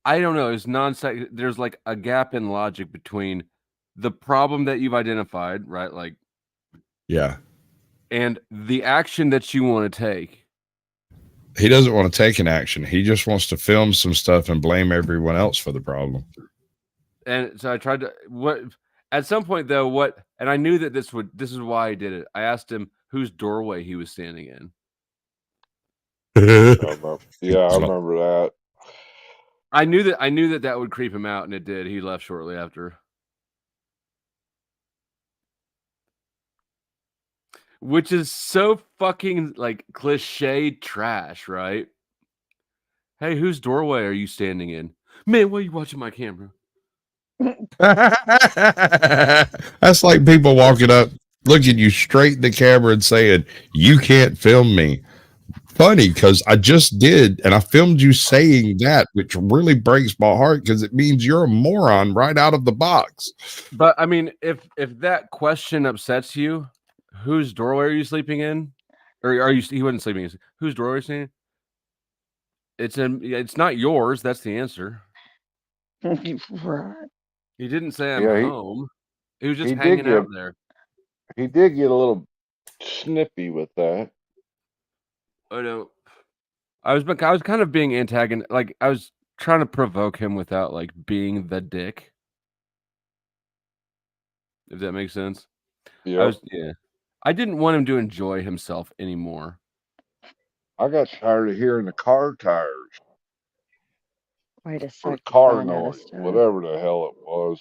know. It's nonsense. There's like a gap in logic between the problem that you've identified, right? Like, yeah. And the action that you want to take. He doesn't want to take an action. He just wants to film some stuff and blame everyone else for the problem. And so I tried to at some point though, and I knew that this is why I did it. I asked him whose doorway he was standing in. I remember that. I knew that would creep him out, and it did. He left shortly after. Which is so fucking like cliche trash, right? Hey, whose doorway are you standing in? Man, why are you watching my camera? That's like people walking up, looking you straight in the camera and saying, "You can't film me." Funny, because I just did, and I filmed you saying that, which really breaks my heart because it means you're a moron right out of the box. But I mean, if that question upsets you, whose doorway are you sleeping in? Or are you? He wasn't sleeping in. Whose doorway are you sleeping in? It's not yours. That's the answer. Right. He didn't say I'm home. He was just He hanging out there. He did get a little snippy with that. I know. I was kind of being antagonist. Like I was trying to provoke him without like being the dick. if that makes sense. Yeah. I didn't want him to enjoy himself anymore. I got tired of hearing the car tires. Wait a Or sec. the car Find out noise, stuff. whatever the hell it was.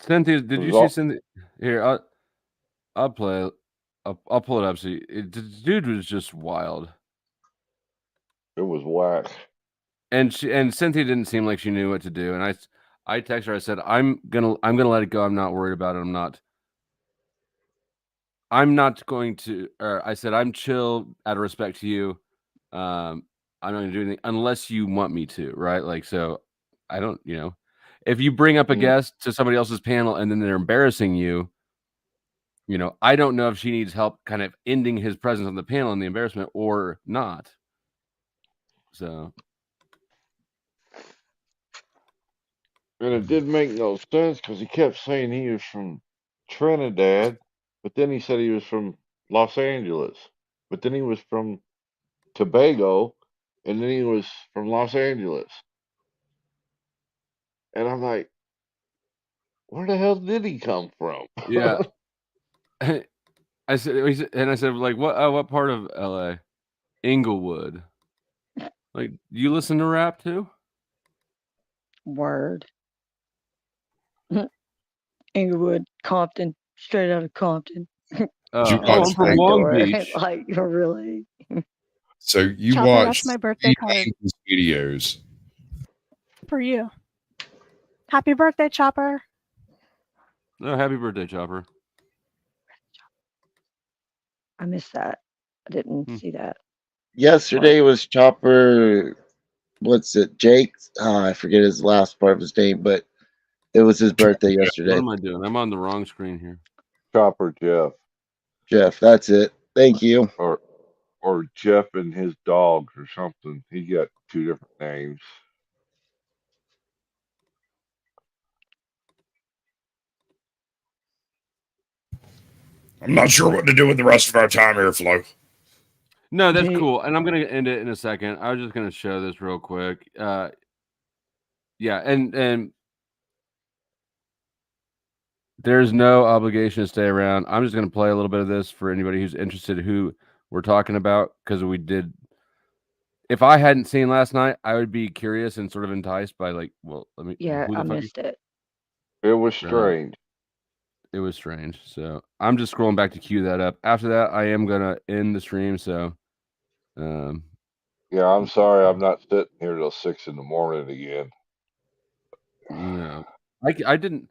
Cynthia, did It you was see all, Cynthia? Here, I'll play it. I'll pull it up. So the dude was just wild. it was whack. And Cynthia didn't seem like she knew what to do. And I texted her. I said, I'm gonna let it go. I'm not worried about it. I'm not going to. Or I said, I'm chill out of respect to you. I'm not gonna do anything unless you want me to, right? Like, so I don't. If you bring up a guest to somebody else's panel and then they're embarrassing you, I don't know if she needs help kind of ending his presence on the panel and the embarrassment or not. So. And it didn't make no sense because he kept saying he was from Trinidad, but then he said he was from Los Angeles, but then he was from Tobago, and then he was from Los Angeles. And I'm like, where the hell did he come from? Yeah. I said, like, what part of LA? Inglewood. Like, do you listen to rap too? Word. Inglewood, Compton, straight out of Compton. I'm from Long Beach. Like, really? So you Chopper, watch that's my birthday card his videos. for you. Happy birthday, Chopper. Oh, happy birthday, Chopper. I missed that. I didn't see that. Yesterday was Chopper. What's it? Jake? I forget his last part of his name, but it was his birthday yesterday. What am I doing? I'm on the wrong screen here. Chopper Jeff. Jeff, that's it. Thank you. Or Jeff and his dogs or something. He got two different names. I'm not sure what to do with the rest of our time here, Flo. No, that's cool. And I'm going to end it in a second. I was just going to show this real quick. Yeah, and there's no obligation to stay around. I'm just going to play a little bit of this for anybody who's interested who we're talking about, because we did. If I hadn't seen last night, I would be curious and sort of enticed by, like, well, let me. Yeah, who the I fuck missed it. It was strange. It was strange. So I'm just scrolling back to queue that up. After that, I am gonna end the stream. So, Yeah, I'm sorry, I'm not sitting here till 6 in the morning again. no, I didn't.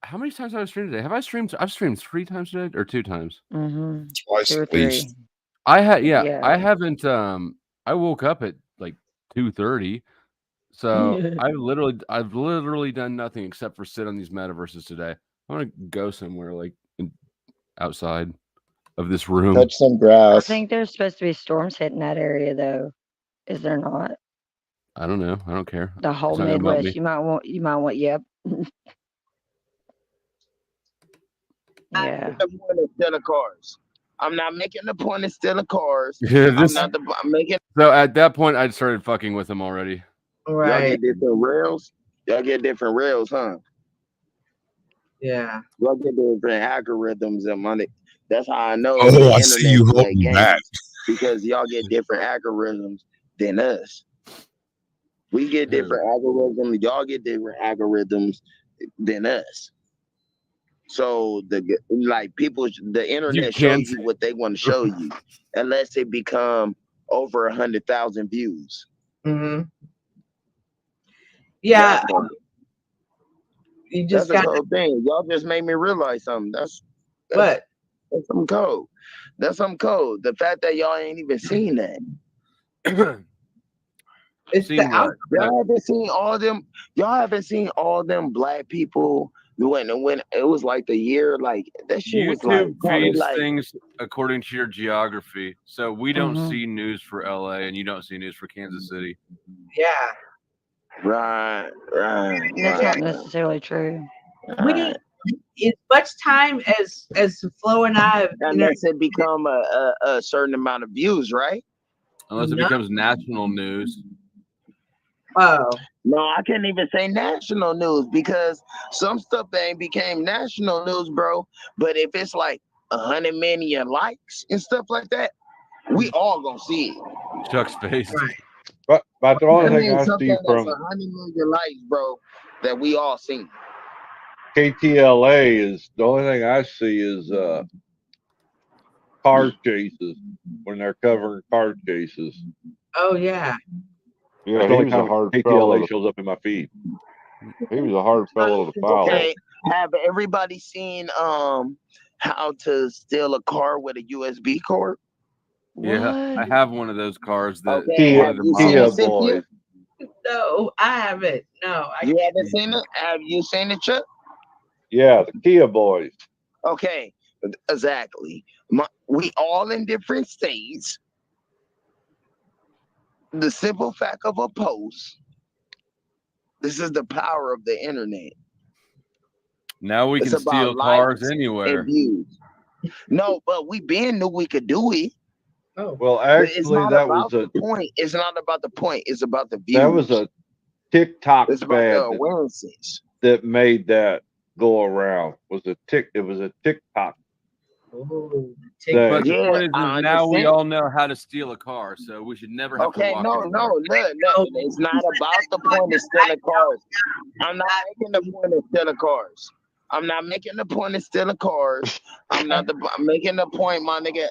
How many times have I streamed today? Have I streamed? I've streamed 3 times today or 2 times. Mm-hmm. Twice 2 or at 3. least. I had, Yeah. I haven't. I woke up at like 2:30. So I've literally done nothing except for sit on these metaverses today. I want to go somewhere like outside of this room. Touch some I grass. think there's supposed to be storms hitting that area, though. Is there not? I don't know. I don't care. The whole It's not about Midwest. me. You might want. Yep. Yeah. The point of stealing cars. I'm not making the point of stealing cars. Yeah, I'm making. So at that point, I started fucking with him already. Y'all get different rails. Y'all get different rails, huh? Yeah. Y'all get different algorithms and money. That's how I know. Oh, the I see internet you play holding games, back. because y'all get different algorithms than us. We get different algorithms. Y'all get different algorithms than us. So the internet shows you what they want to show you, unless it become over 100,000 views. Mm-hmm. Yeah. You just That's got the whole thing. Y'all just made me realize something. That's some code. That's some code. The fact that y'all ain't even seen that. It's Y'all haven't seen all them. Y'all haven't seen all them black people when it was like the year, like that shit was like YouTube probably feeds like things according to your geography. So we don't Mhm. see news for LA, and you don't see news for Kansas City. Yeah. Right. That's not necessarily true. We as much time as Flo and I have unless it become a certain amount of views, right? Unless it becomes national news. Oh. No, I can't even say national news because some stuff that ain't became national news, bro. But if it's like 100 million likes and stuff like that, we all gonna see it. Chuck's face. But the only I thing mean, I something see that's from 100 million likes, bro, that we all seen. KTLA is the only thing I see is car chases when they're covering car chases. Oh yeah. Yeah, That's he only was time a hard KTLA fellow. shows up in my feed. He was a hard fellow to follow. Okay, have everybody seen how to steal a car with a USB cord? Yeah, I have one of those cars that Okay, one have of the you seen models. it, Cynthia? No, I haven't. No, You haven't seen it? Have you seen it, Chuck? Yeah, the Kia boys. Okay, exactly. We all in different states. The simple fact of a post. This is the power of the internet. Now we It's can steal about cars likes anywhere. and views. No, but we been knew we could do it. Oh. Well, But it's actually, not that about was the point. It's not about the point. It's about the views. that was a TikTok It's about the fad awarenesses. that made that go around. It was a TikTok. But the Yeah, point is I now we understand. all know how to steal a car, so we should never have to Okay, walk no, anywhere. look, it's not about the point of stealing cars. I'm not making the point of stealing cars. I'm not making the point of stealing cars. I'm making the point, my nigga,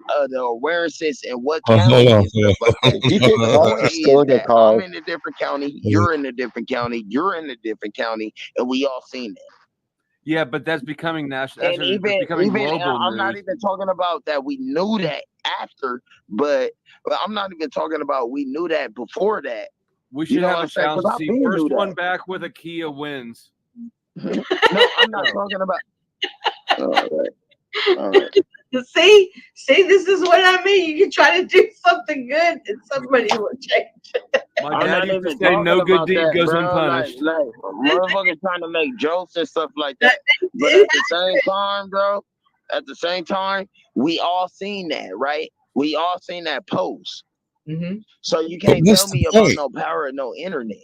the awarenesses and what Hold county on. and stuff like that. You can The call point it is stealing a that car. I'm in a different county, you're in a different county, you're in a different county, and we all seen that. Yeah, but that's becoming national. And That's becoming global I'm not news. even talking about that we knew that after, but I'm not even talking about we knew that before that. We You should know have what a I'm saying? challenge 'Cause to I see been first knew one that. back with a Kia wins. No, I'm not talking about. All right. See, this is what I mean. You can try to do something good, and somebody will change. My I'm dad not used to even say, talking "No good about deed that, goes bro. unpunished." Like motherfuckers trying to make jokes and stuff like that. But at the same time, bro, at the same time, we all seen that, right? We all seen that post. Mm-hmm. So you But can't what's tell the me about point? no power of no internet.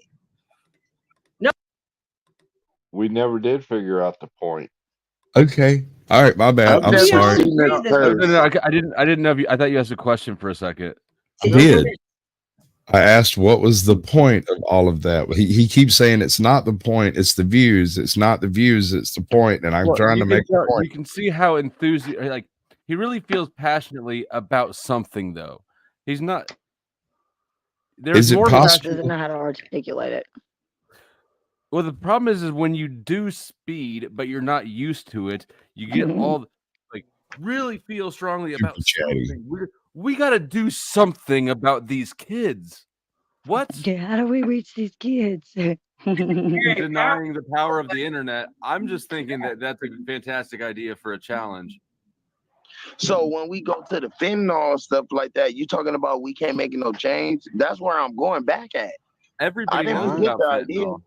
We never did figure out the point. Okay. All right. My bad. I've I'm never sorry. seen this No, post. I didn't know if you. I thought you asked a question for a second. I did. I asked what was the point of all of that. He keeps saying it's not the point, it's the views. It's not the views, it's the point. And I'm Well, trying to make a point. you can see how like he really feels passionately about something, though. He's not. There's Is it more possible? passion. Doesn't know how to articulate it. Well, the problem is when you do speed, but you're not used to it, you get all like really feel strongly about chatty. something. We got to do something about these kids. What? Yeah, how do we reach these kids? Denying the power of the internet. I'm just thinking that that's a fantastic idea for a challenge. So when we go to the fentanyl stuff like that, you talking about we can't make no change? That's where I'm going back at. Everybody I knows didn't get about the idea. fentanyl.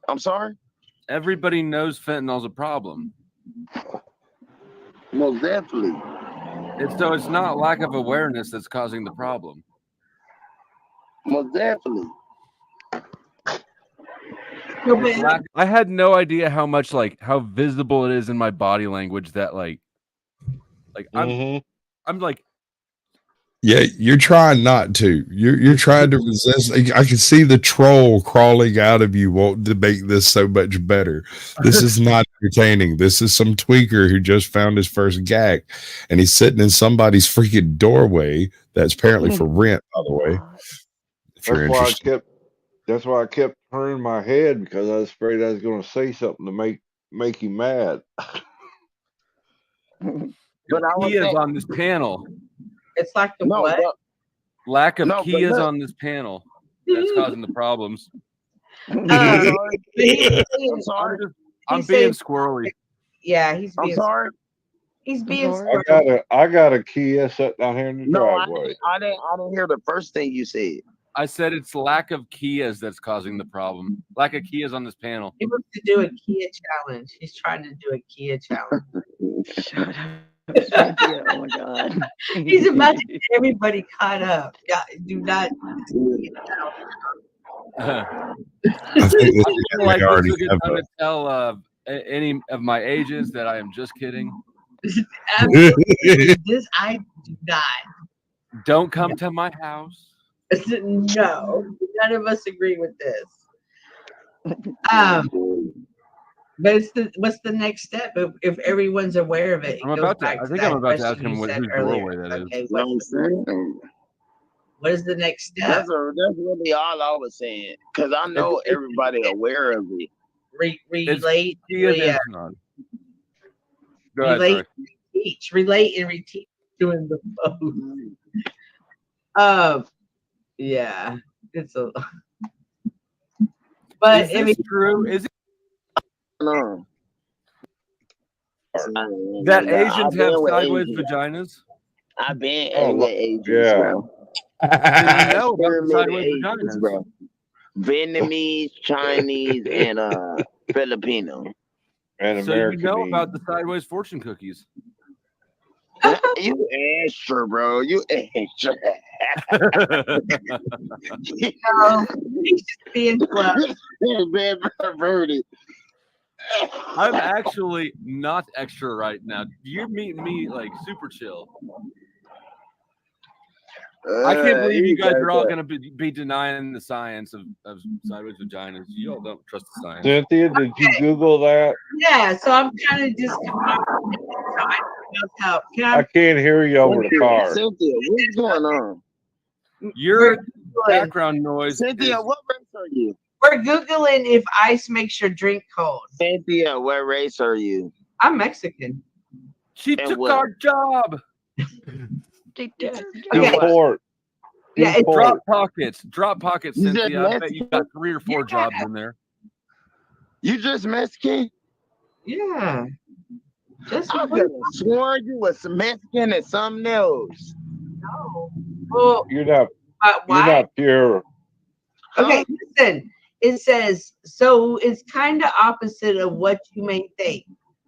I'm sorry? Everybody knows fentanyl's a problem. Most definitely. So it's not lack of awareness that's causing the problem. Most definitely. I had no idea how much how visible it is in my body language that I'm like, Yeah, you're trying not to. You're trying to resist. I can see the troll crawling out of you wanting to make this so much better. This is not entertaining. This is some tweaker who just found his first gag, and he's sitting in somebody's freaking doorway that's apparently for rent, by the way. If you're interested. That's why I kept turning my head because I was afraid I was going to say something to make him mad. But he is on this panel. It's like the what? Lack of No, key but is look. on this panel. That's causing the problems. I'm sorry. I'm being squirrely. Yeah, he's being. I'm sorry. He's being. I got a Kia sitting down here in the driveway. I didn't hear the first thing you said. I said it's lack of Kias that's causing the problem. Lack of Kias on this panel. He wants to do a Kia challenge. He's trying to do a Kia challenge. Shut up. Cynthia, oh my God. He's about to get everybody caught up. Yeah, do not. I think this I is feel like we this already is a good have time to tell any of my agents that I am just kidding. Absolutely. This I do not. Don't come to my house. No, none of us agree with this. But what's the next step if everyone's aware of it? I'm about to. I think I'm about to ask him whose doorway that is. Okay, What is the next step? That's really all I was saying, because I know everybody aware of it. Relate. Go ahead, Relate, sorry. teach, relate, and reteach. Doing the both. Yeah, it's a. But Is this true? Is it No. that Nah, Asians I've have been with sideways Asians. vaginas? I've been Oh, with Asians, yeah. bro. So you know about the Pyramid sideways Asians, vaginas. bro. Vietnamese, Chinese, and Filipino. And So you American know about the sideways fortune cookies. You extra, bro. You extra. No, he's just being slow. Man, perverted. I'm actually not extra right now. You're meeting me like super chill. I can't believe you guys are all going to be denying the science of sideways vaginas. You all don't trust the science. Cynthia, did you Google that? Yeah, so I'm kind of just confused. So I don't help. I can't hear you over the car. Cynthia, what's going on? Your background noise. Cynthia, is, what race are you? We're Googling if ice makes your drink cold. Cynthia, what race are you? I'm Mexican. She And took what? our job. Import. Yeah, it's Drop pockets. Drop pockets, You just Cynthia. I bet you Mexican? got 3 or 4 jobs in there. You just Mexican? Yeah. Just I could have sworn you was Mexican and something else. no. Well, You're not. You're why? not pure. Okay, listen. It says so. It's kind of opposite of what you may think.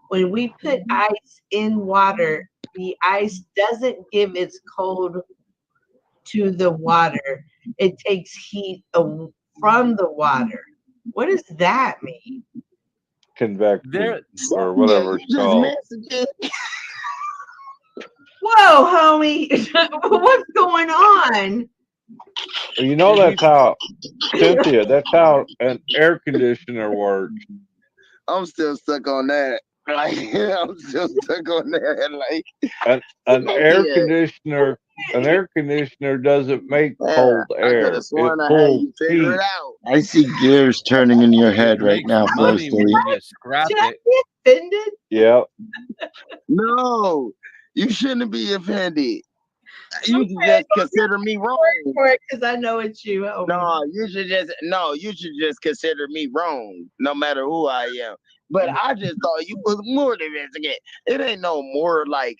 When we put ice in water, the ice doesn't give its cold to the water. It takes heat from the water. What does that mean? Convective or whatever it's called. Whoa, homie. What's going on? You know that's how, Cynthia, that's how an air conditioner works. I'm still stuck on that. Like, I'm still stuck on that. Like, An air conditioner doesn't make cold air. It pulls heat. I see gears turning in your head right Makes now, money when Felicity. you scrap Should I it. be offended? Yeah. No, you shouldn't be offended. You should just consider me wrong. Because I know it's you. Homie. No, you should just consider me wrong, no matter who I am. But I just thought you was more than Mexican. It ain't no more like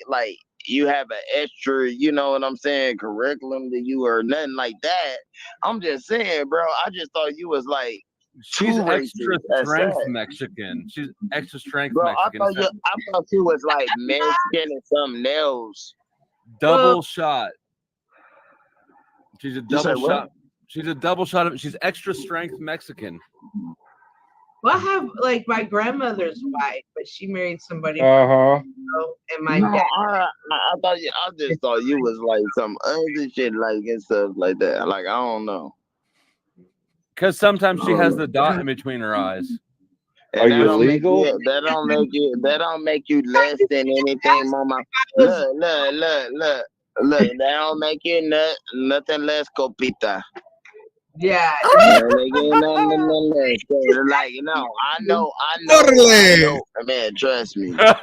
you have an extra, you know what I'm saying, curriculum to you or nothing like that. I'm just saying, bro. I just thought you was like She's too extra racist. That's strength sad. Mexican. She's extra strength Bro, Mexican. I thought you was like Mexican and something else. Double shot. She's a You said double what? shot. She's a double shot of. She's extra strength Mexican. Well, I have like my grandmother's white, but she married somebody. Uh-huh. And my No, dad. I just thought you was like some other shit like and stuff like that. Like I don't know. Because sometimes she has the dot in between her eyes. And Are that you don't make legal? that don't make you less than anything, mama. Look. That don't make you nothing less, copita. Yeah. Don't make you nothing less. Like I know. Man, trust me. That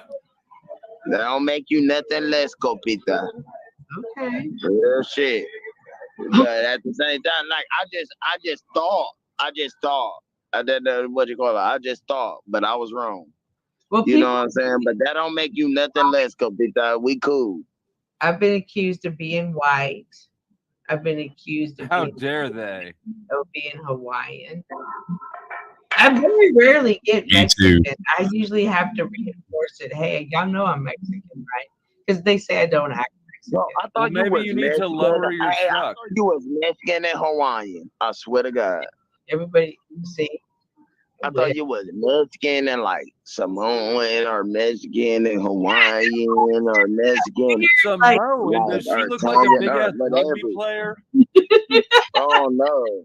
don't make you nothing less, copita. Okay. Real shit. But at the same time, like I just thought. I didn't know what you call it. I just thought, but I was wrong. Well, you know what I'm saying? But that don't make you nothing less, copita. We cool. I've been accused of being white. I've been accused of How dare they? Of being Hawaiian. I very rarely get Me too. Mexican. I usually have to reinforce it. Hey, y'all know I'm Mexican, right? because they say I don't act Mexican. Well, I thought you maybe was you need to Mexican. lower your I truck. thought you was Mexican and Hawaiian. I swear to God. Everybody, see. I thought you was Mexican and like Samoan or Mexican and Hawaiian or Mexican. Samoan? Does she look like a big ass rugby player? Oh no!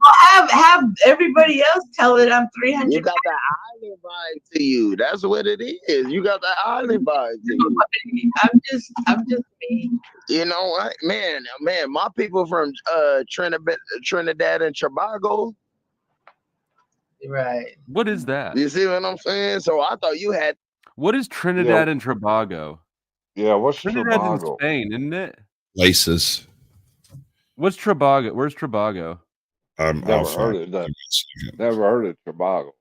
Have everybody else tell it I'm 300. You got the island vibe to you. That's what it is. You got the island vibe to you. I'm just me. You know what, man? My people from Trinidad and Tobago. Right. What is that? You see what I'm saying? So I thought you had. What is Trinidad and Tobago? Yeah, what's Trinidad's in Tobago? Spain, isn't it? Laces. What's Tobago? Where's Tobago? Never heard of that. Never heard of Tobago.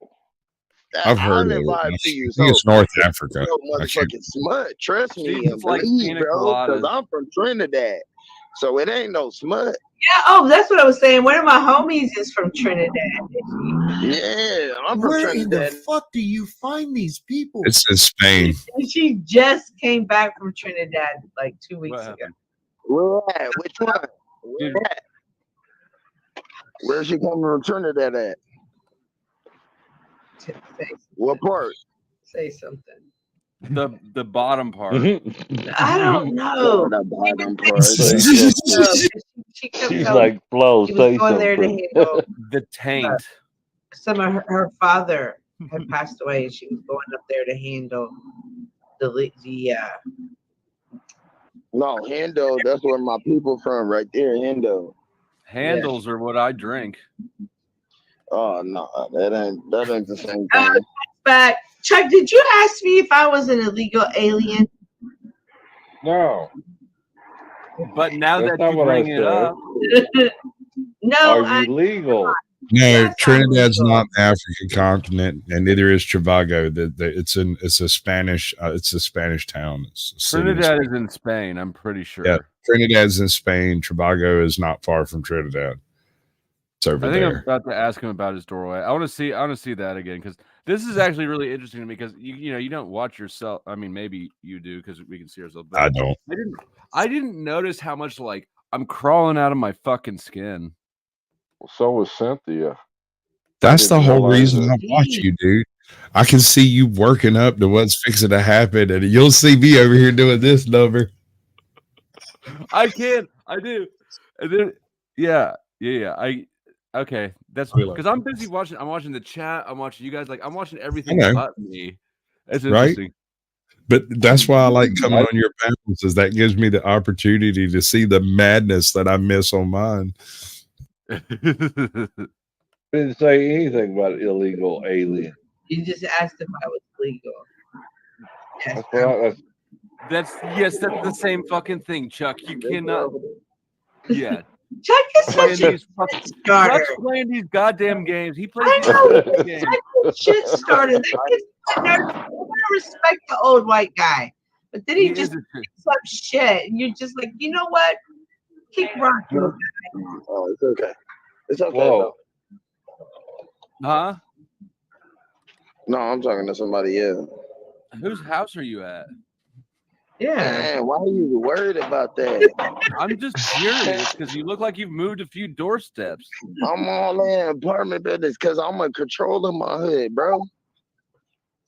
I've heard of it. I think it's North Africa. So motherfucking smut. Trust me and it's like believe, pina bro. Because coladas. I'm from Trinidad, so it ain't no smut. Yeah. Oh, that's what I was saying. One of my homies is from Trinidad. Yeah, I'm from Where in the Trinidad. fuck do you find these people? It's in Spain. And she just came back from Trinidad like 2 weeks ago. Where at? Which one? Where at? Where's she coming from Trinidad at? What part? Say something. The bottom part. I don't know. The bottom part. She kept She's telling like, me Flo, she say was going there to something. handle The taint. some of her father had passed away, and she was going up there to handle the No, Hendo. That's where my people from, right there, Hendo. Handles are what I drink. Oh no, that ain't the same thing. But Chuck, did you ask me if I was an illegal alien? No. But now That's that not you what I bring it up, No, Are you legal? No, Trinidad's not the African continent, and neither is Tobago. It's a Spanish town. It's a city in Trinidad Spain. is in Spain, I'm pretty sure. Yeah, Trinidad's in Spain. Tobago is not far from Trinidad. It's over I think I'm there. about to ask him about his doorway. I want to see that again because this is actually really interesting to me because you don't watch yourself. I mean, maybe you do because we can see ourselves. But I don't. I didn't notice how much like I'm crawling out of my fucking skin. So was Cynthia. That's the didn't whole realize reason it. I watch you, dude. I can see you working up to what's fixing to happen, and you'll see me over here doing this number. I can. I do. And then yeah. Okay, that's because I'm busy watching. I'm watching the chat. I'm watching you guys. Like I'm watching everything know. but me. It's Right? interesting. But that's why I like coming on your panels, is that gives me the opportunity to see the madness that I miss on mine. Didn't say anything about illegal alien. You just asked if I was legal. Yes, That's That's the same fucking thing, Chuck. You cannot. Yeah. Chuck is Playing such a these fucking starter. Chuck's playing these goddamn games. He plays I these know. fucking games. Chuck is shit starter. That kid's I respect the old white guy, but then he just picks up shit, and you're just like, you know what? Keep rocking. Oh, it's okay. It's okay. Whoa. Huh? No, I'm talking to somebody else. Whose house are you at? Yeah. Man, why are you worried about that? I'm just curious because you look like you've moved a few doorsteps. I'm all in apartment business because I'm in control of my hood, bro.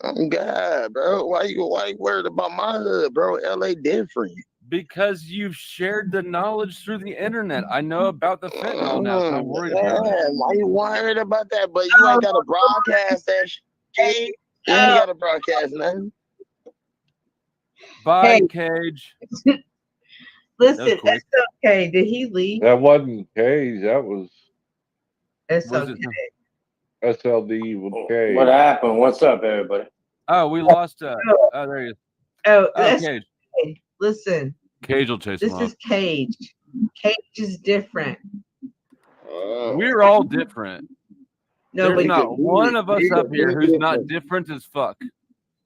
Oh God, bro. Why you worried about my hood, bro? LA different. Because you've shared the knowledge through the internet. I know about the fentanyl now, so I'm worried about it. Why you worried about that? But you ain't got to broadcast that shit. You ain't got to broadcast nothing. Bye, Hey. Cage. Listen, that's okay. Did he leave? That wasn't Cage. That was It's Was okay. SLD with Cage. What happened? What's up, everybody? Oh, we lost. There he is. Oh, Oh, that's Cage. okay. Listen, Cage will chase him this off. is Cage. Cage is different. We're all different. No, There's but not one of us up here who's not different as fuck.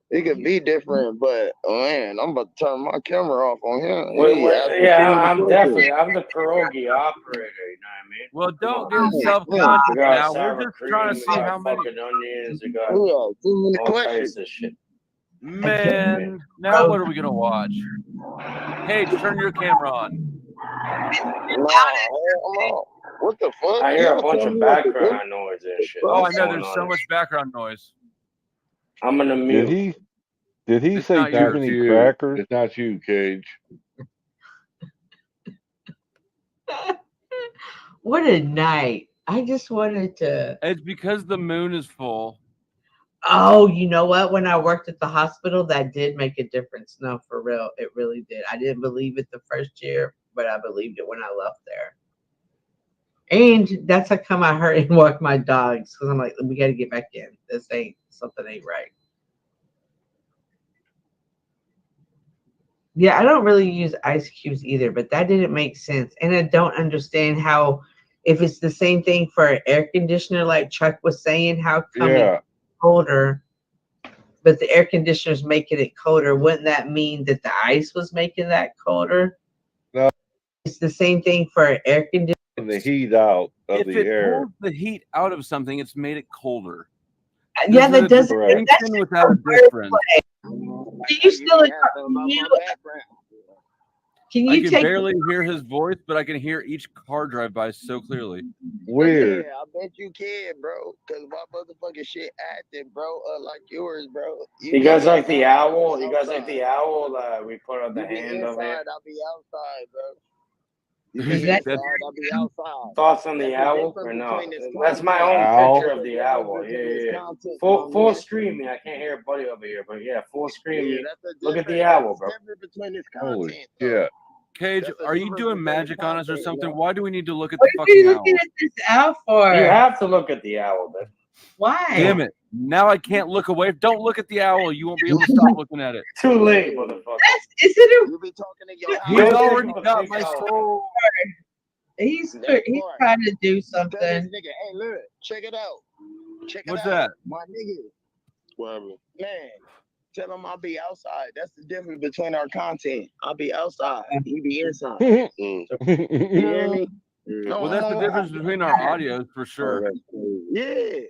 It could be different, but man, I'm about to turn my camera off on him. I'm the pierogi operator. You know what I mean? Well, don't get self-conscious We got now. We're sour just cream, trying to we see got how many. fucking onions. We got too many all questions. types of shit. Man, now what are we gonna watch? Paige, turn your camera on. What the fuck? I hear a Y'all bunch tell of me what to do. background noise and shit. Oh, I What's know. going There's on so here? much background noise. I'm gonna mute. Did he It's say not too yours. many you. crackers? It's not you, Cage. What a night. I just wanted to. It's because the moon is full. Oh, you know what? When I worked at the hospital, that did make a difference. No, for real. It really did. I didn't believe it the first year, but I believed it when I left there. And that's how come I hurt and walked my dogs, because I'm like, we got to get back in. Something ain't right. Yeah, I don't really use ice cubes either, but that didn't make sense. And I don't understand how, if it's the same thing for an air conditioner, like Chuck was saying, how come it's colder, but the air conditioner's making it colder? Wouldn't that mean that the ice was making that colder? No. It's the same thing for an air conditioner. The heat out of If the it air. pulls the heat out of something, it's made it colder. Yeah, There's that a doesn't. distinction without a difference. Can you still Can I you can take? barely hear his voice, but I can hear each car drive by so clearly. Weird. Yeah, I bet you can, bro. Cause my motherfucking shit active, bro. Like yours, bro. You guys like the owl? You guys like the owl that we put on the You be hand over here? inside, I'll be outside, bro. You Is be that inside, I'll be outside. Thoughts on the That's the owl difference or no? between this That's my content. own picture That's of the the difference owl. between Yeah, this yeah. content, Full my man. screaming. I can't hear Buddy over here, but yeah, full screaming. Yeah, that's the Look at the difference. owl, That's bro. different between this Holy content. shit. Cage, That's the are you difference doing between the magic on us or content, something? man. Why do we need to look at What the are you fucking looking owl? at this owl for? You have to look at the owl, man. Why? Damn it. Now I can't look away. Don't look at the owl. You won't be able to stop looking at it. Too late, motherfucker. Is it a? You be talking to your He's already got my soul. He's trying to do something. Tell this nigga, hey, look, check it out. Check it What's out. that? My nigga. Whatever. Man, tell him I'll be outside. That's the difference between our content. I'll be outside. He be inside. You hear me? Well, that's the difference between our audios for sure. Yeah.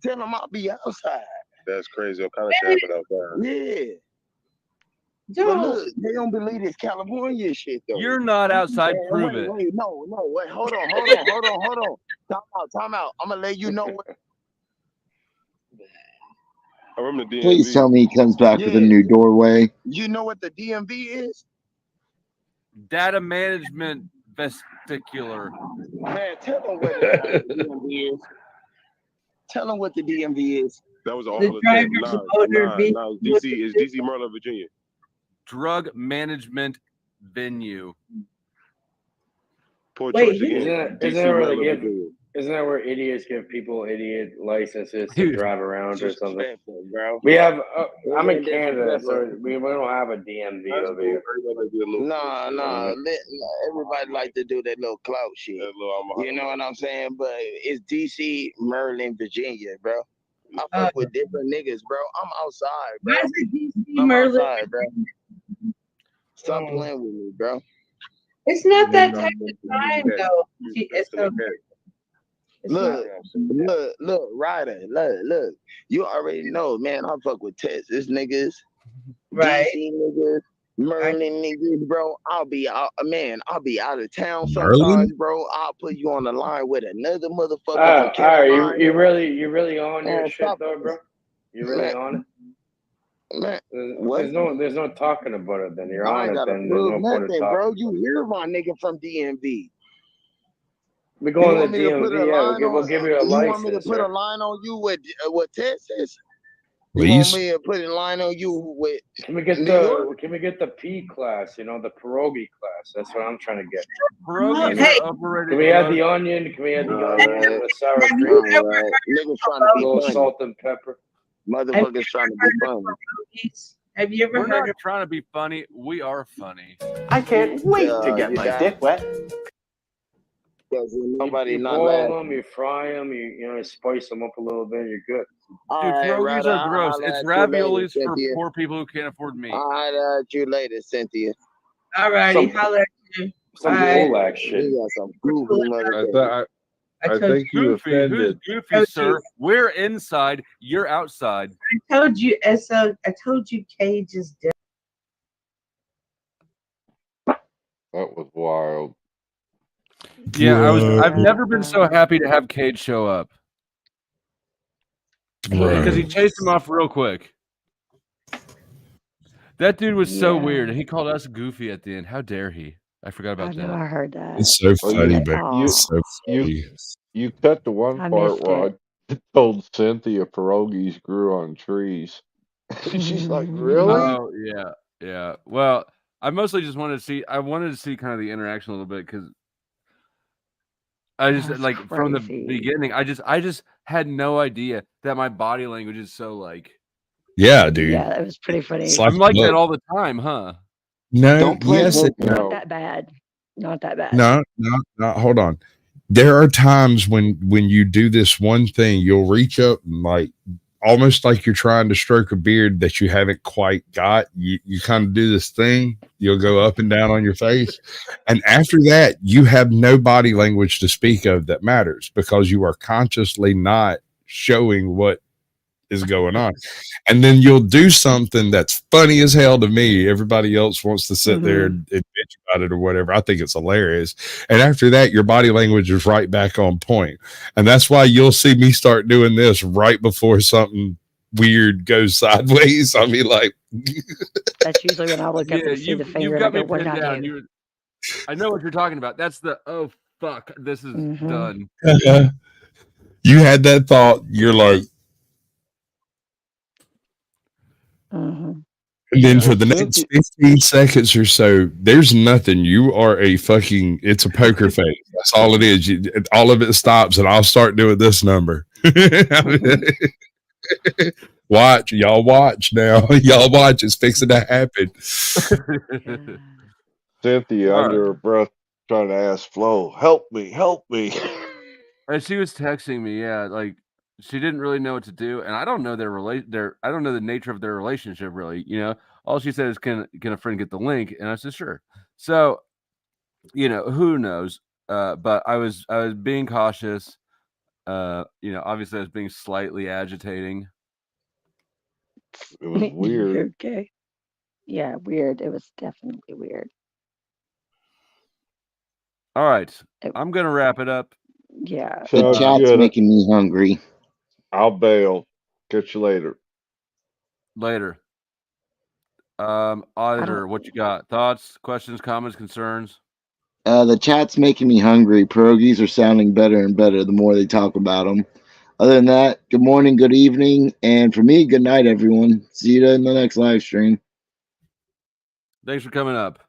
Tell him I'll be outside. That's crazy. What kind of shit happened out there? Yeah. But look, they don't believe this California shit though. You're not outside. Man, Prove wait, it. wait, no, wait, hold on. Time out. I'm gonna let you know what. I remember the DMV. Please tell me he comes back with a Yeah. new doorway. You know what the DMV is? Data management vesticular. Man, tell them what the DMV is. Tell them what the DMV is. That was an The awful driver's attempt. motor Nah, vehicle. it's DC. It's DC, Maryland, Virginia. Drug management venue. Poor Wait, choice who- again. Isn't that where idiots give people idiot licenses to drive around or something? Disrespectful, bro. We have. I'm in Yeah, Canada, so disrespectful. we don't have a DMV over here. Nah. Everybody like to do that little clout shit. You know what I'm saying? But it's DC, Maryland, Virginia, bro. I fuck with different niggas, bro. I'm outside, bro. Why is it DC, I'm Maryland? outside, bro. Stop playing with me, bro. It's not that type of time, though. It's so. Look, Ryder, look. You already know, man. I fuck with Texas niggas, Right. DC niggas, Maryland niggas, bro. I'll be out of town sometimes, Maryland? bro. I'll put you on the line with another motherfucker from Alright, Carolina. you really on your Man, shit stop though, bro? You really Man, on it? Man, what? There's no talking about it. Then you're I on ain't it. gotta Then there's prove no point of nothing, talking. bro. You hear my nigga from DMV. We You go on the want me to put a DMV. line Yeah, on? we'll give you a You want me to license. put a Sir. line on you with Texas? Please. You want me to put a line on you with Can we get New York? the P class? You know, the pierogi class. That's what I'm trying to get. Pierogies Hey. are overrated. Can we add drug. the onion? Can we add the Alright. onion and the sour Have you cream? ever Alright. Niggas trying A to be little funny. salt and pepper. Motherfuckers trying to be funny. Have you ever We're heard not of? trying to be funny. We are funny. I can't wait to get you my got- dick wet. Because nobody You not boil laughing. them, you fry them, you spice them up a little bit. You're good. Dude, pierogies are gross. It's raviolis for Cynthia. poor people who can't afford meat. I'll at you later, Cynthia. Alrighty, Some- holla at you. Some Bye. Gulak shit. You got some goofy motherfuckers. I think you Goofy. Who's offended. goofy, sir? We're inside. You're outside. I told you, so I told you Cage is different. That was wild. Yeah, I've never been so happy to have Cage show up. Because he chased him off real quick. That dude was so weird, and he called us goofy at the end. How dare he? I forgot about that. I heard that. It's so Well, funny, but it's so funny. You cut the one I part missed where I told Cynthia pierogies grew on trees. She's like, really? Oh yeah. Well, I mostly just wanted to see. I wanted to see kind of the interaction a little bit because I just That's from the crazy. beginning. I just had no idea that my body language is so like. Yeah, dude. Yeah, that was pretty funny. It's I'm like that look, all the time, huh? No, Don't play yes, both. Not that bad. Not that bad. no. Hold on. There are times when you do this one thing, you'll reach up and like almost like you're trying to stroke a beard that you haven't quite got. You kind of do this thing. You'll go up and down on your face, and after that, you have no body language to speak of that matters because you are consciously not showing what is going on. And then you'll do something that's funny as hell to me. Everybody else wants to sit there and bitch about it or whatever. I think it's hilarious. And after that, your body language is right back on point. And that's why you'll see me start doing this right before something weird goes sideways. I mean, like, That's usually when I look up and see the finger and I go, what did I do? I know what you're talking about. That's the, oh, fuck, this is done. You had that thought. You're like, and then for the next 15 seconds or so, there's nothing. You are a fucking, it's a poker face. That's all it is. All of it stops, and I'll start doing this number. Watch. Y'all watch now. Y'all watch. It's fixing to happen. Cynthia, under her breath, trying to ask Flo, help me. And she was texting me, yeah, like she didn't really know what to do, and I don't know I don't know the nature of their relationship really. You know, all she said is, "Can a friend get the link?" And I said, "Sure." So, you know, who knows? But I was being cautious. You know, obviously I was being slightly agitating. It was weird. Okay. Yeah, weird. It was definitely weird. All right, I'm gonna wrap it up. Yeah. The chat's making me hungry. I'll bail. Catch you later. Later. Auditor, what you got? Thoughts, questions, comments, concerns? The chat's making me hungry. Pierogies are sounding better and better the more they talk about them. Other than that, good morning, good evening, and for me, good night, everyone. See you in the next live stream. Thanks for coming up.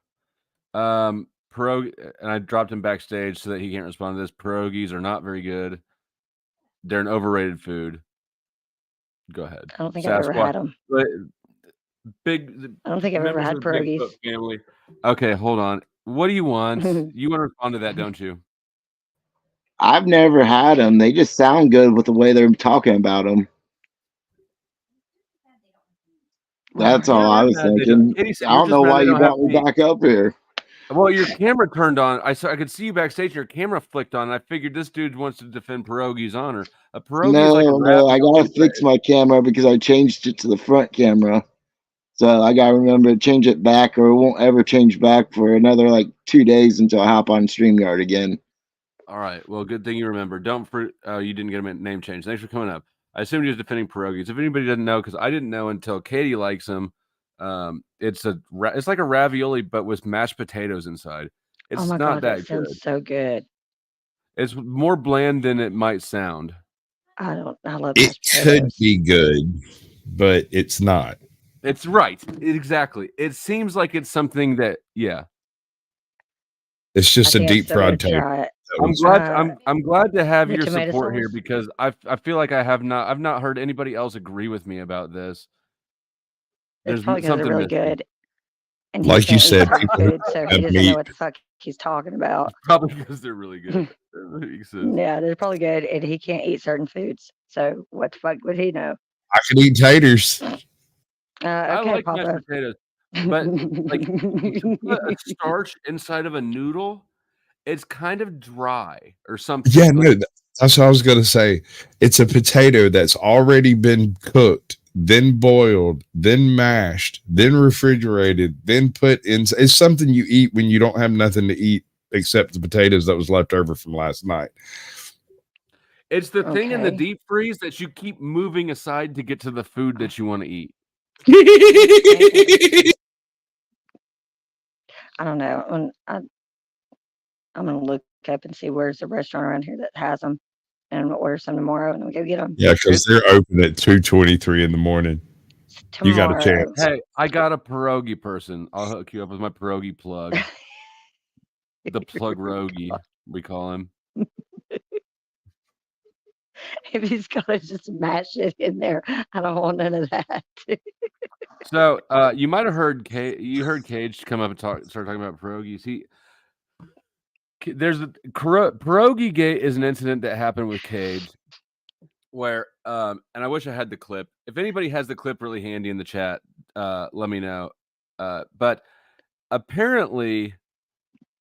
And I dropped him backstage so that he can't respond to this. Pierogies are not very good. They're an overrated food. Go ahead. I don't think I've ever had them. I don't think I've ever had pierogies. Family. Okay, hold on. What do you want? You want to respond to that, don't you? I've never had them. They just sound good with the way they're talking about them. That's all I was thinking. I don't know why you brought me back up here. Well, your camera turned on. I could see you backstage. Your camera flicked on. And I figured this dude wants to defend Pierogi's honor. A pierogi is like a no, I gotta fix my camera because I changed it to the front camera. So I gotta remember to change it back, or it won't ever change back for another like 2 days until I hop on StreamYard again. All right. Well, good thing you remember. You didn't get a name change. Thanks for coming up. I assumed he was defending pierogies. If anybody doesn't know, because I didn't know until Katie likes them. It's like a ravioli, but with mashed potatoes inside. It's not God, that that good. sounds so good. It's more bland than it might sound. I love it. Could be good, but it's not. It's right. Exactly. It seems like it's something that, yeah. It's just a deep fried tape. I'm glad to have your tomato support here sauce. because I feel like I've not heard anybody else agree with me about this. It's probably because they're really good. And like you said, food, so he doesn't know what the fuck he's talking about. Probably because they're really good. That makes sense. Yeah, they're probably good, and he can't eat certain foods. So what the fuck would he know? I can eat taters. Okay, I like Papa. mashed potatoes, but like you put a starch inside of a noodle, it's kind of dry or something. Yeah, no, That's what I was going to say. It's a potato that's already been cooked, then boiled, then mashed, then refrigerated, then put in. It's something you eat when you don't have nothing to eat except the potatoes that was left over from last night. It's the thing in the Okay. deep freeze that you keep moving aside to get to the food that you want to eat. I don't know. I'm gonna look up and see where's the restaurant around here that has them, and I'm gonna order some tomorrow, and we'll go get them. Yeah, because they're open at 2:23 in the morning. You got a Tomorrow. chance. Hey, I got a pierogi person. I'll hook you up with my pierogi plug. The plug rogi, we call him. If he's gonna just mash it in there, I don't want none of that. So you might have heard Cage come up and start talking about pierogies. There's a pierogi gate is an incident that happened with Cage where and I wish I had the clip. If anybody has the clip really handy in the chat, let me know. But apparently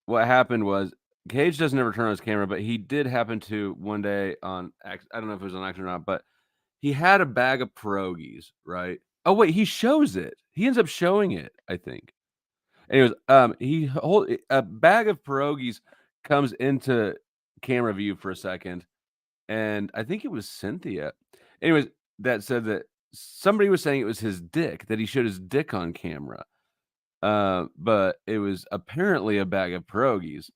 what happened was Cage doesn't ever turn on his camera, but he did happen to one day I don't know if it was on accident or not, but he had a bag of pierogies, right? Oh wait, he shows it. He ends up showing it, I think. Anyways, a bag of pierogies comes into camera view for a second, and I think it was Cynthia. Anyways, that said that somebody was saying it was his dick, that he showed his dick on camera. But it was apparently a bag of pierogies,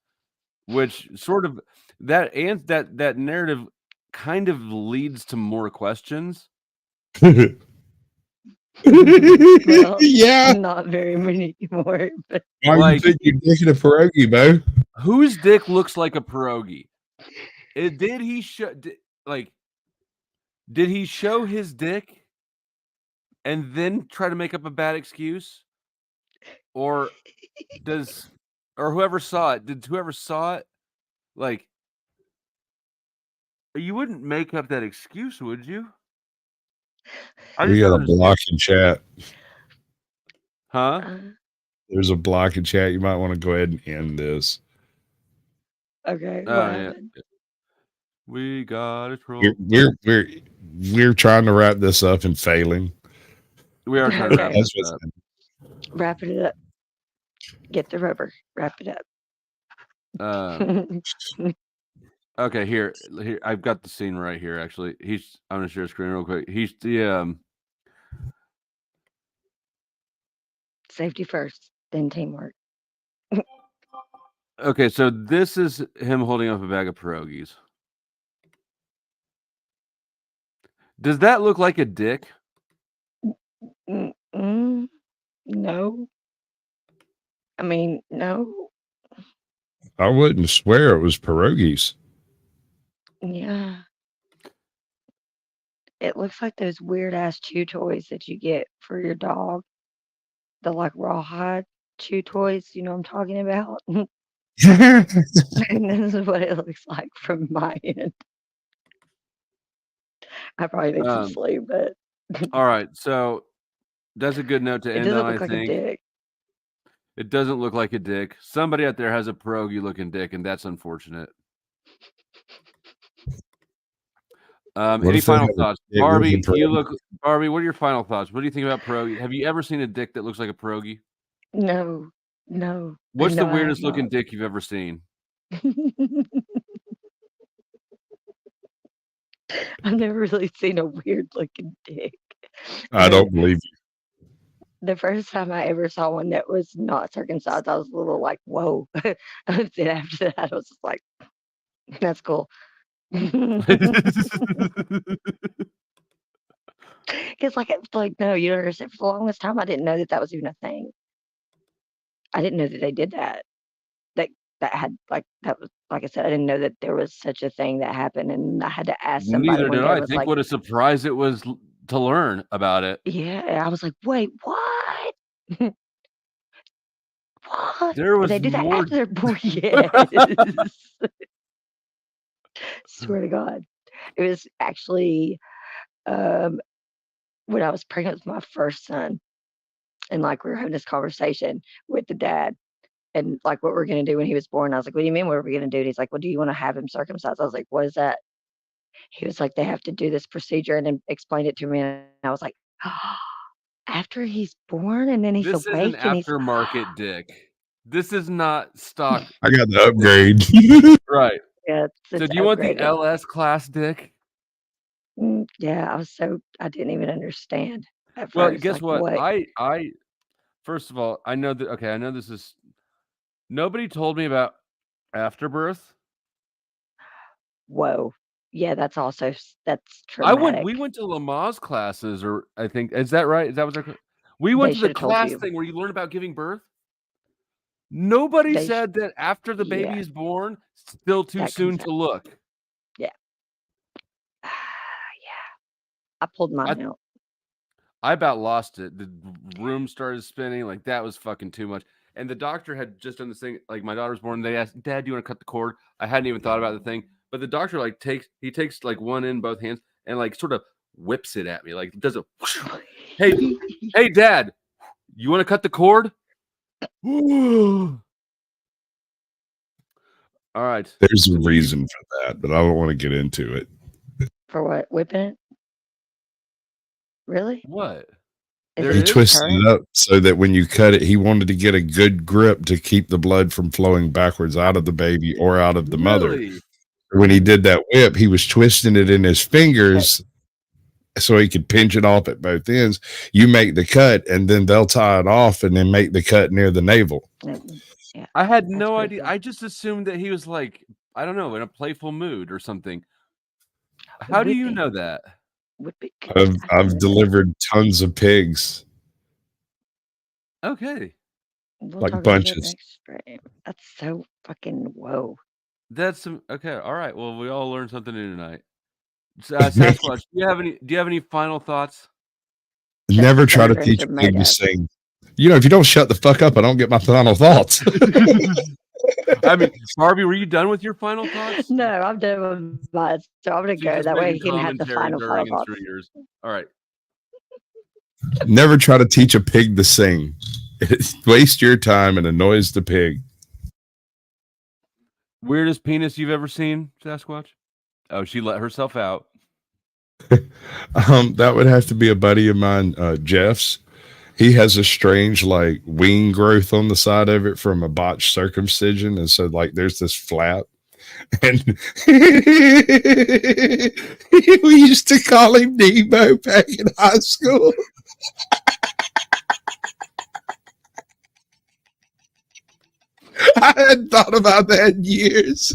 which sort of that narrative kind of leads to more questions. Well, Yeah. not very many more. But Why Like- you think you're dicking a pierogi, Bo? Whose dick looks like a pierogi? Did he show did he show his dick and then try to make up a bad excuse? Or whoever saw it, did whoever saw it, like, you wouldn't make up that excuse, would you? We got a block in chat. Huh? Uh, There's a block in chat. You might want to go ahead and end this. okay, Oh, what yeah. happened? We got a troll. We're trying to wrap this up and failing. We are trying to wrap Okay. this up. Wrapping it up. Get the rubber. Wrap it up. Okay, here I've got the scene right here. Actually, I'm gonna share a screen real quick. He's the Safety first, then teamwork. Okay, so this is him holding up a bag of pierogies. Does that look like a dick? No. I mean, no. I wouldn't swear it was pierogies. Yeah. It looks like those weird ass chew toys that you get for your dog. The like rawhide chew toys, you know what I'm talking about? And this is what it looks like from my end. I probably need some sleep, but All right, so that's a good note to it end doesn't on. look I like think a dick. it doesn't look like a dick. Somebody out there has a pierogi looking dick, and that's unfortunate. Any final thoughts, Barbie? Barbie. What are your final thoughts? What do you think about pierogi? Have you ever seen a dick that looks like a pierogi? No. What's the No, I have weirdest looking not. dick you've ever seen? I've never really seen a weird looking dick. I don't believe you. The first time I ever saw one that was not circumcised, I was a little like, whoa. Then after that, I was just like, that's cool. Because like no, you don't understand. For the longest time, I didn't know that was even a thing. I didn't know that they did that. That had that was like I said, I didn't know that there was such a thing that happened, and I had to ask somebody Neither one did day. I. I was Think like, what a surprise it was to learn about it. yeah. I was like, wait, what? What? There was They do that more. after they're born. Yes. Swear to God, it was actually when I was pregnant with my first son, and like we were having this conversation with the dad, and like what we're gonna do when he was born. I was like, "What do you mean? What are we gonna do?" And he's like, "Well, do you want to have him circumcised?" I was like, "What is that?" he was like, they have to do this procedure, and then explained it to me, and I was like, after he's born and then he's This is an awake and he's aftermarket dick. This is not stock. I got the upgrade. Right. yeah, So it's do you want the upgraded. LS class dick? Yeah, I didn't even understand at Well, first. guess Like, what? what? I first of all, I know that. Okay, I know this is. Nobody told me about afterbirth. Whoa. Yeah, that's also that's We traumatic. went to Lamaze classes, or I think is that right? Is that what they're? We They went to the should have told class you. thing where you learn about giving birth. Nobody They said that after the baby yeah, is born, still too that soon comes to out. look. Yeah. I pulled mine out. I about lost it. The room started spinning. Like that was fucking too much. And the doctor had just done this thing. Like my daughter's born. They asked, "Dad, do you want to cut the cord?" I hadn't even thought about the thing. But the doctor like takes like one in both hands and like sort of whips it at me. Like does a hey Dad, you want to cut the cord? All right. There's a reason for that, but I don't want to get into it. For what? Whipping it? Really? What? He twisted it up so that when you cut it, he wanted to get a good grip to keep the blood from flowing backwards out of the baby or out of the mother. Really? When he did that whip, he was twisting it in his fingers so he could pinch it off at both ends. You make the cut, and then they'll tie it off and then make the cut near the navel. Yeah. I had no idea. I just assumed that he was like, I don't know, in a playful mood or something. How do you know that? I've delivered tons of pigs, We'll Okay. like talk about that bunches. next stream. That's so fucking whoa. That's some okay. All right. Well, we all learned something new tonight. Sasquatch, do you have any final thoughts? Never try to Chestnuts teach are a made pig to of. sing. You know, if you don't shut the fuck up, I don't get my final thoughts. I mean, Barbie, were you done with your final thoughts? No, I'm done with mine. So I'm gonna So you're go. just That way making he can have the commentary final during and thoughts. through yours. All right. Never try to teach a pig to sing. Waste your time and annoys the pig. Weirdest penis you've ever seen, Sasquatch? Oh, she let herself out. That would have to be a buddy of mine, Jeff's. He has a strange like wing growth on the side of it from a botched circumcision, and so like there's this flap. And we used to call him Nemo back in high school. I hadn't thought about that in years.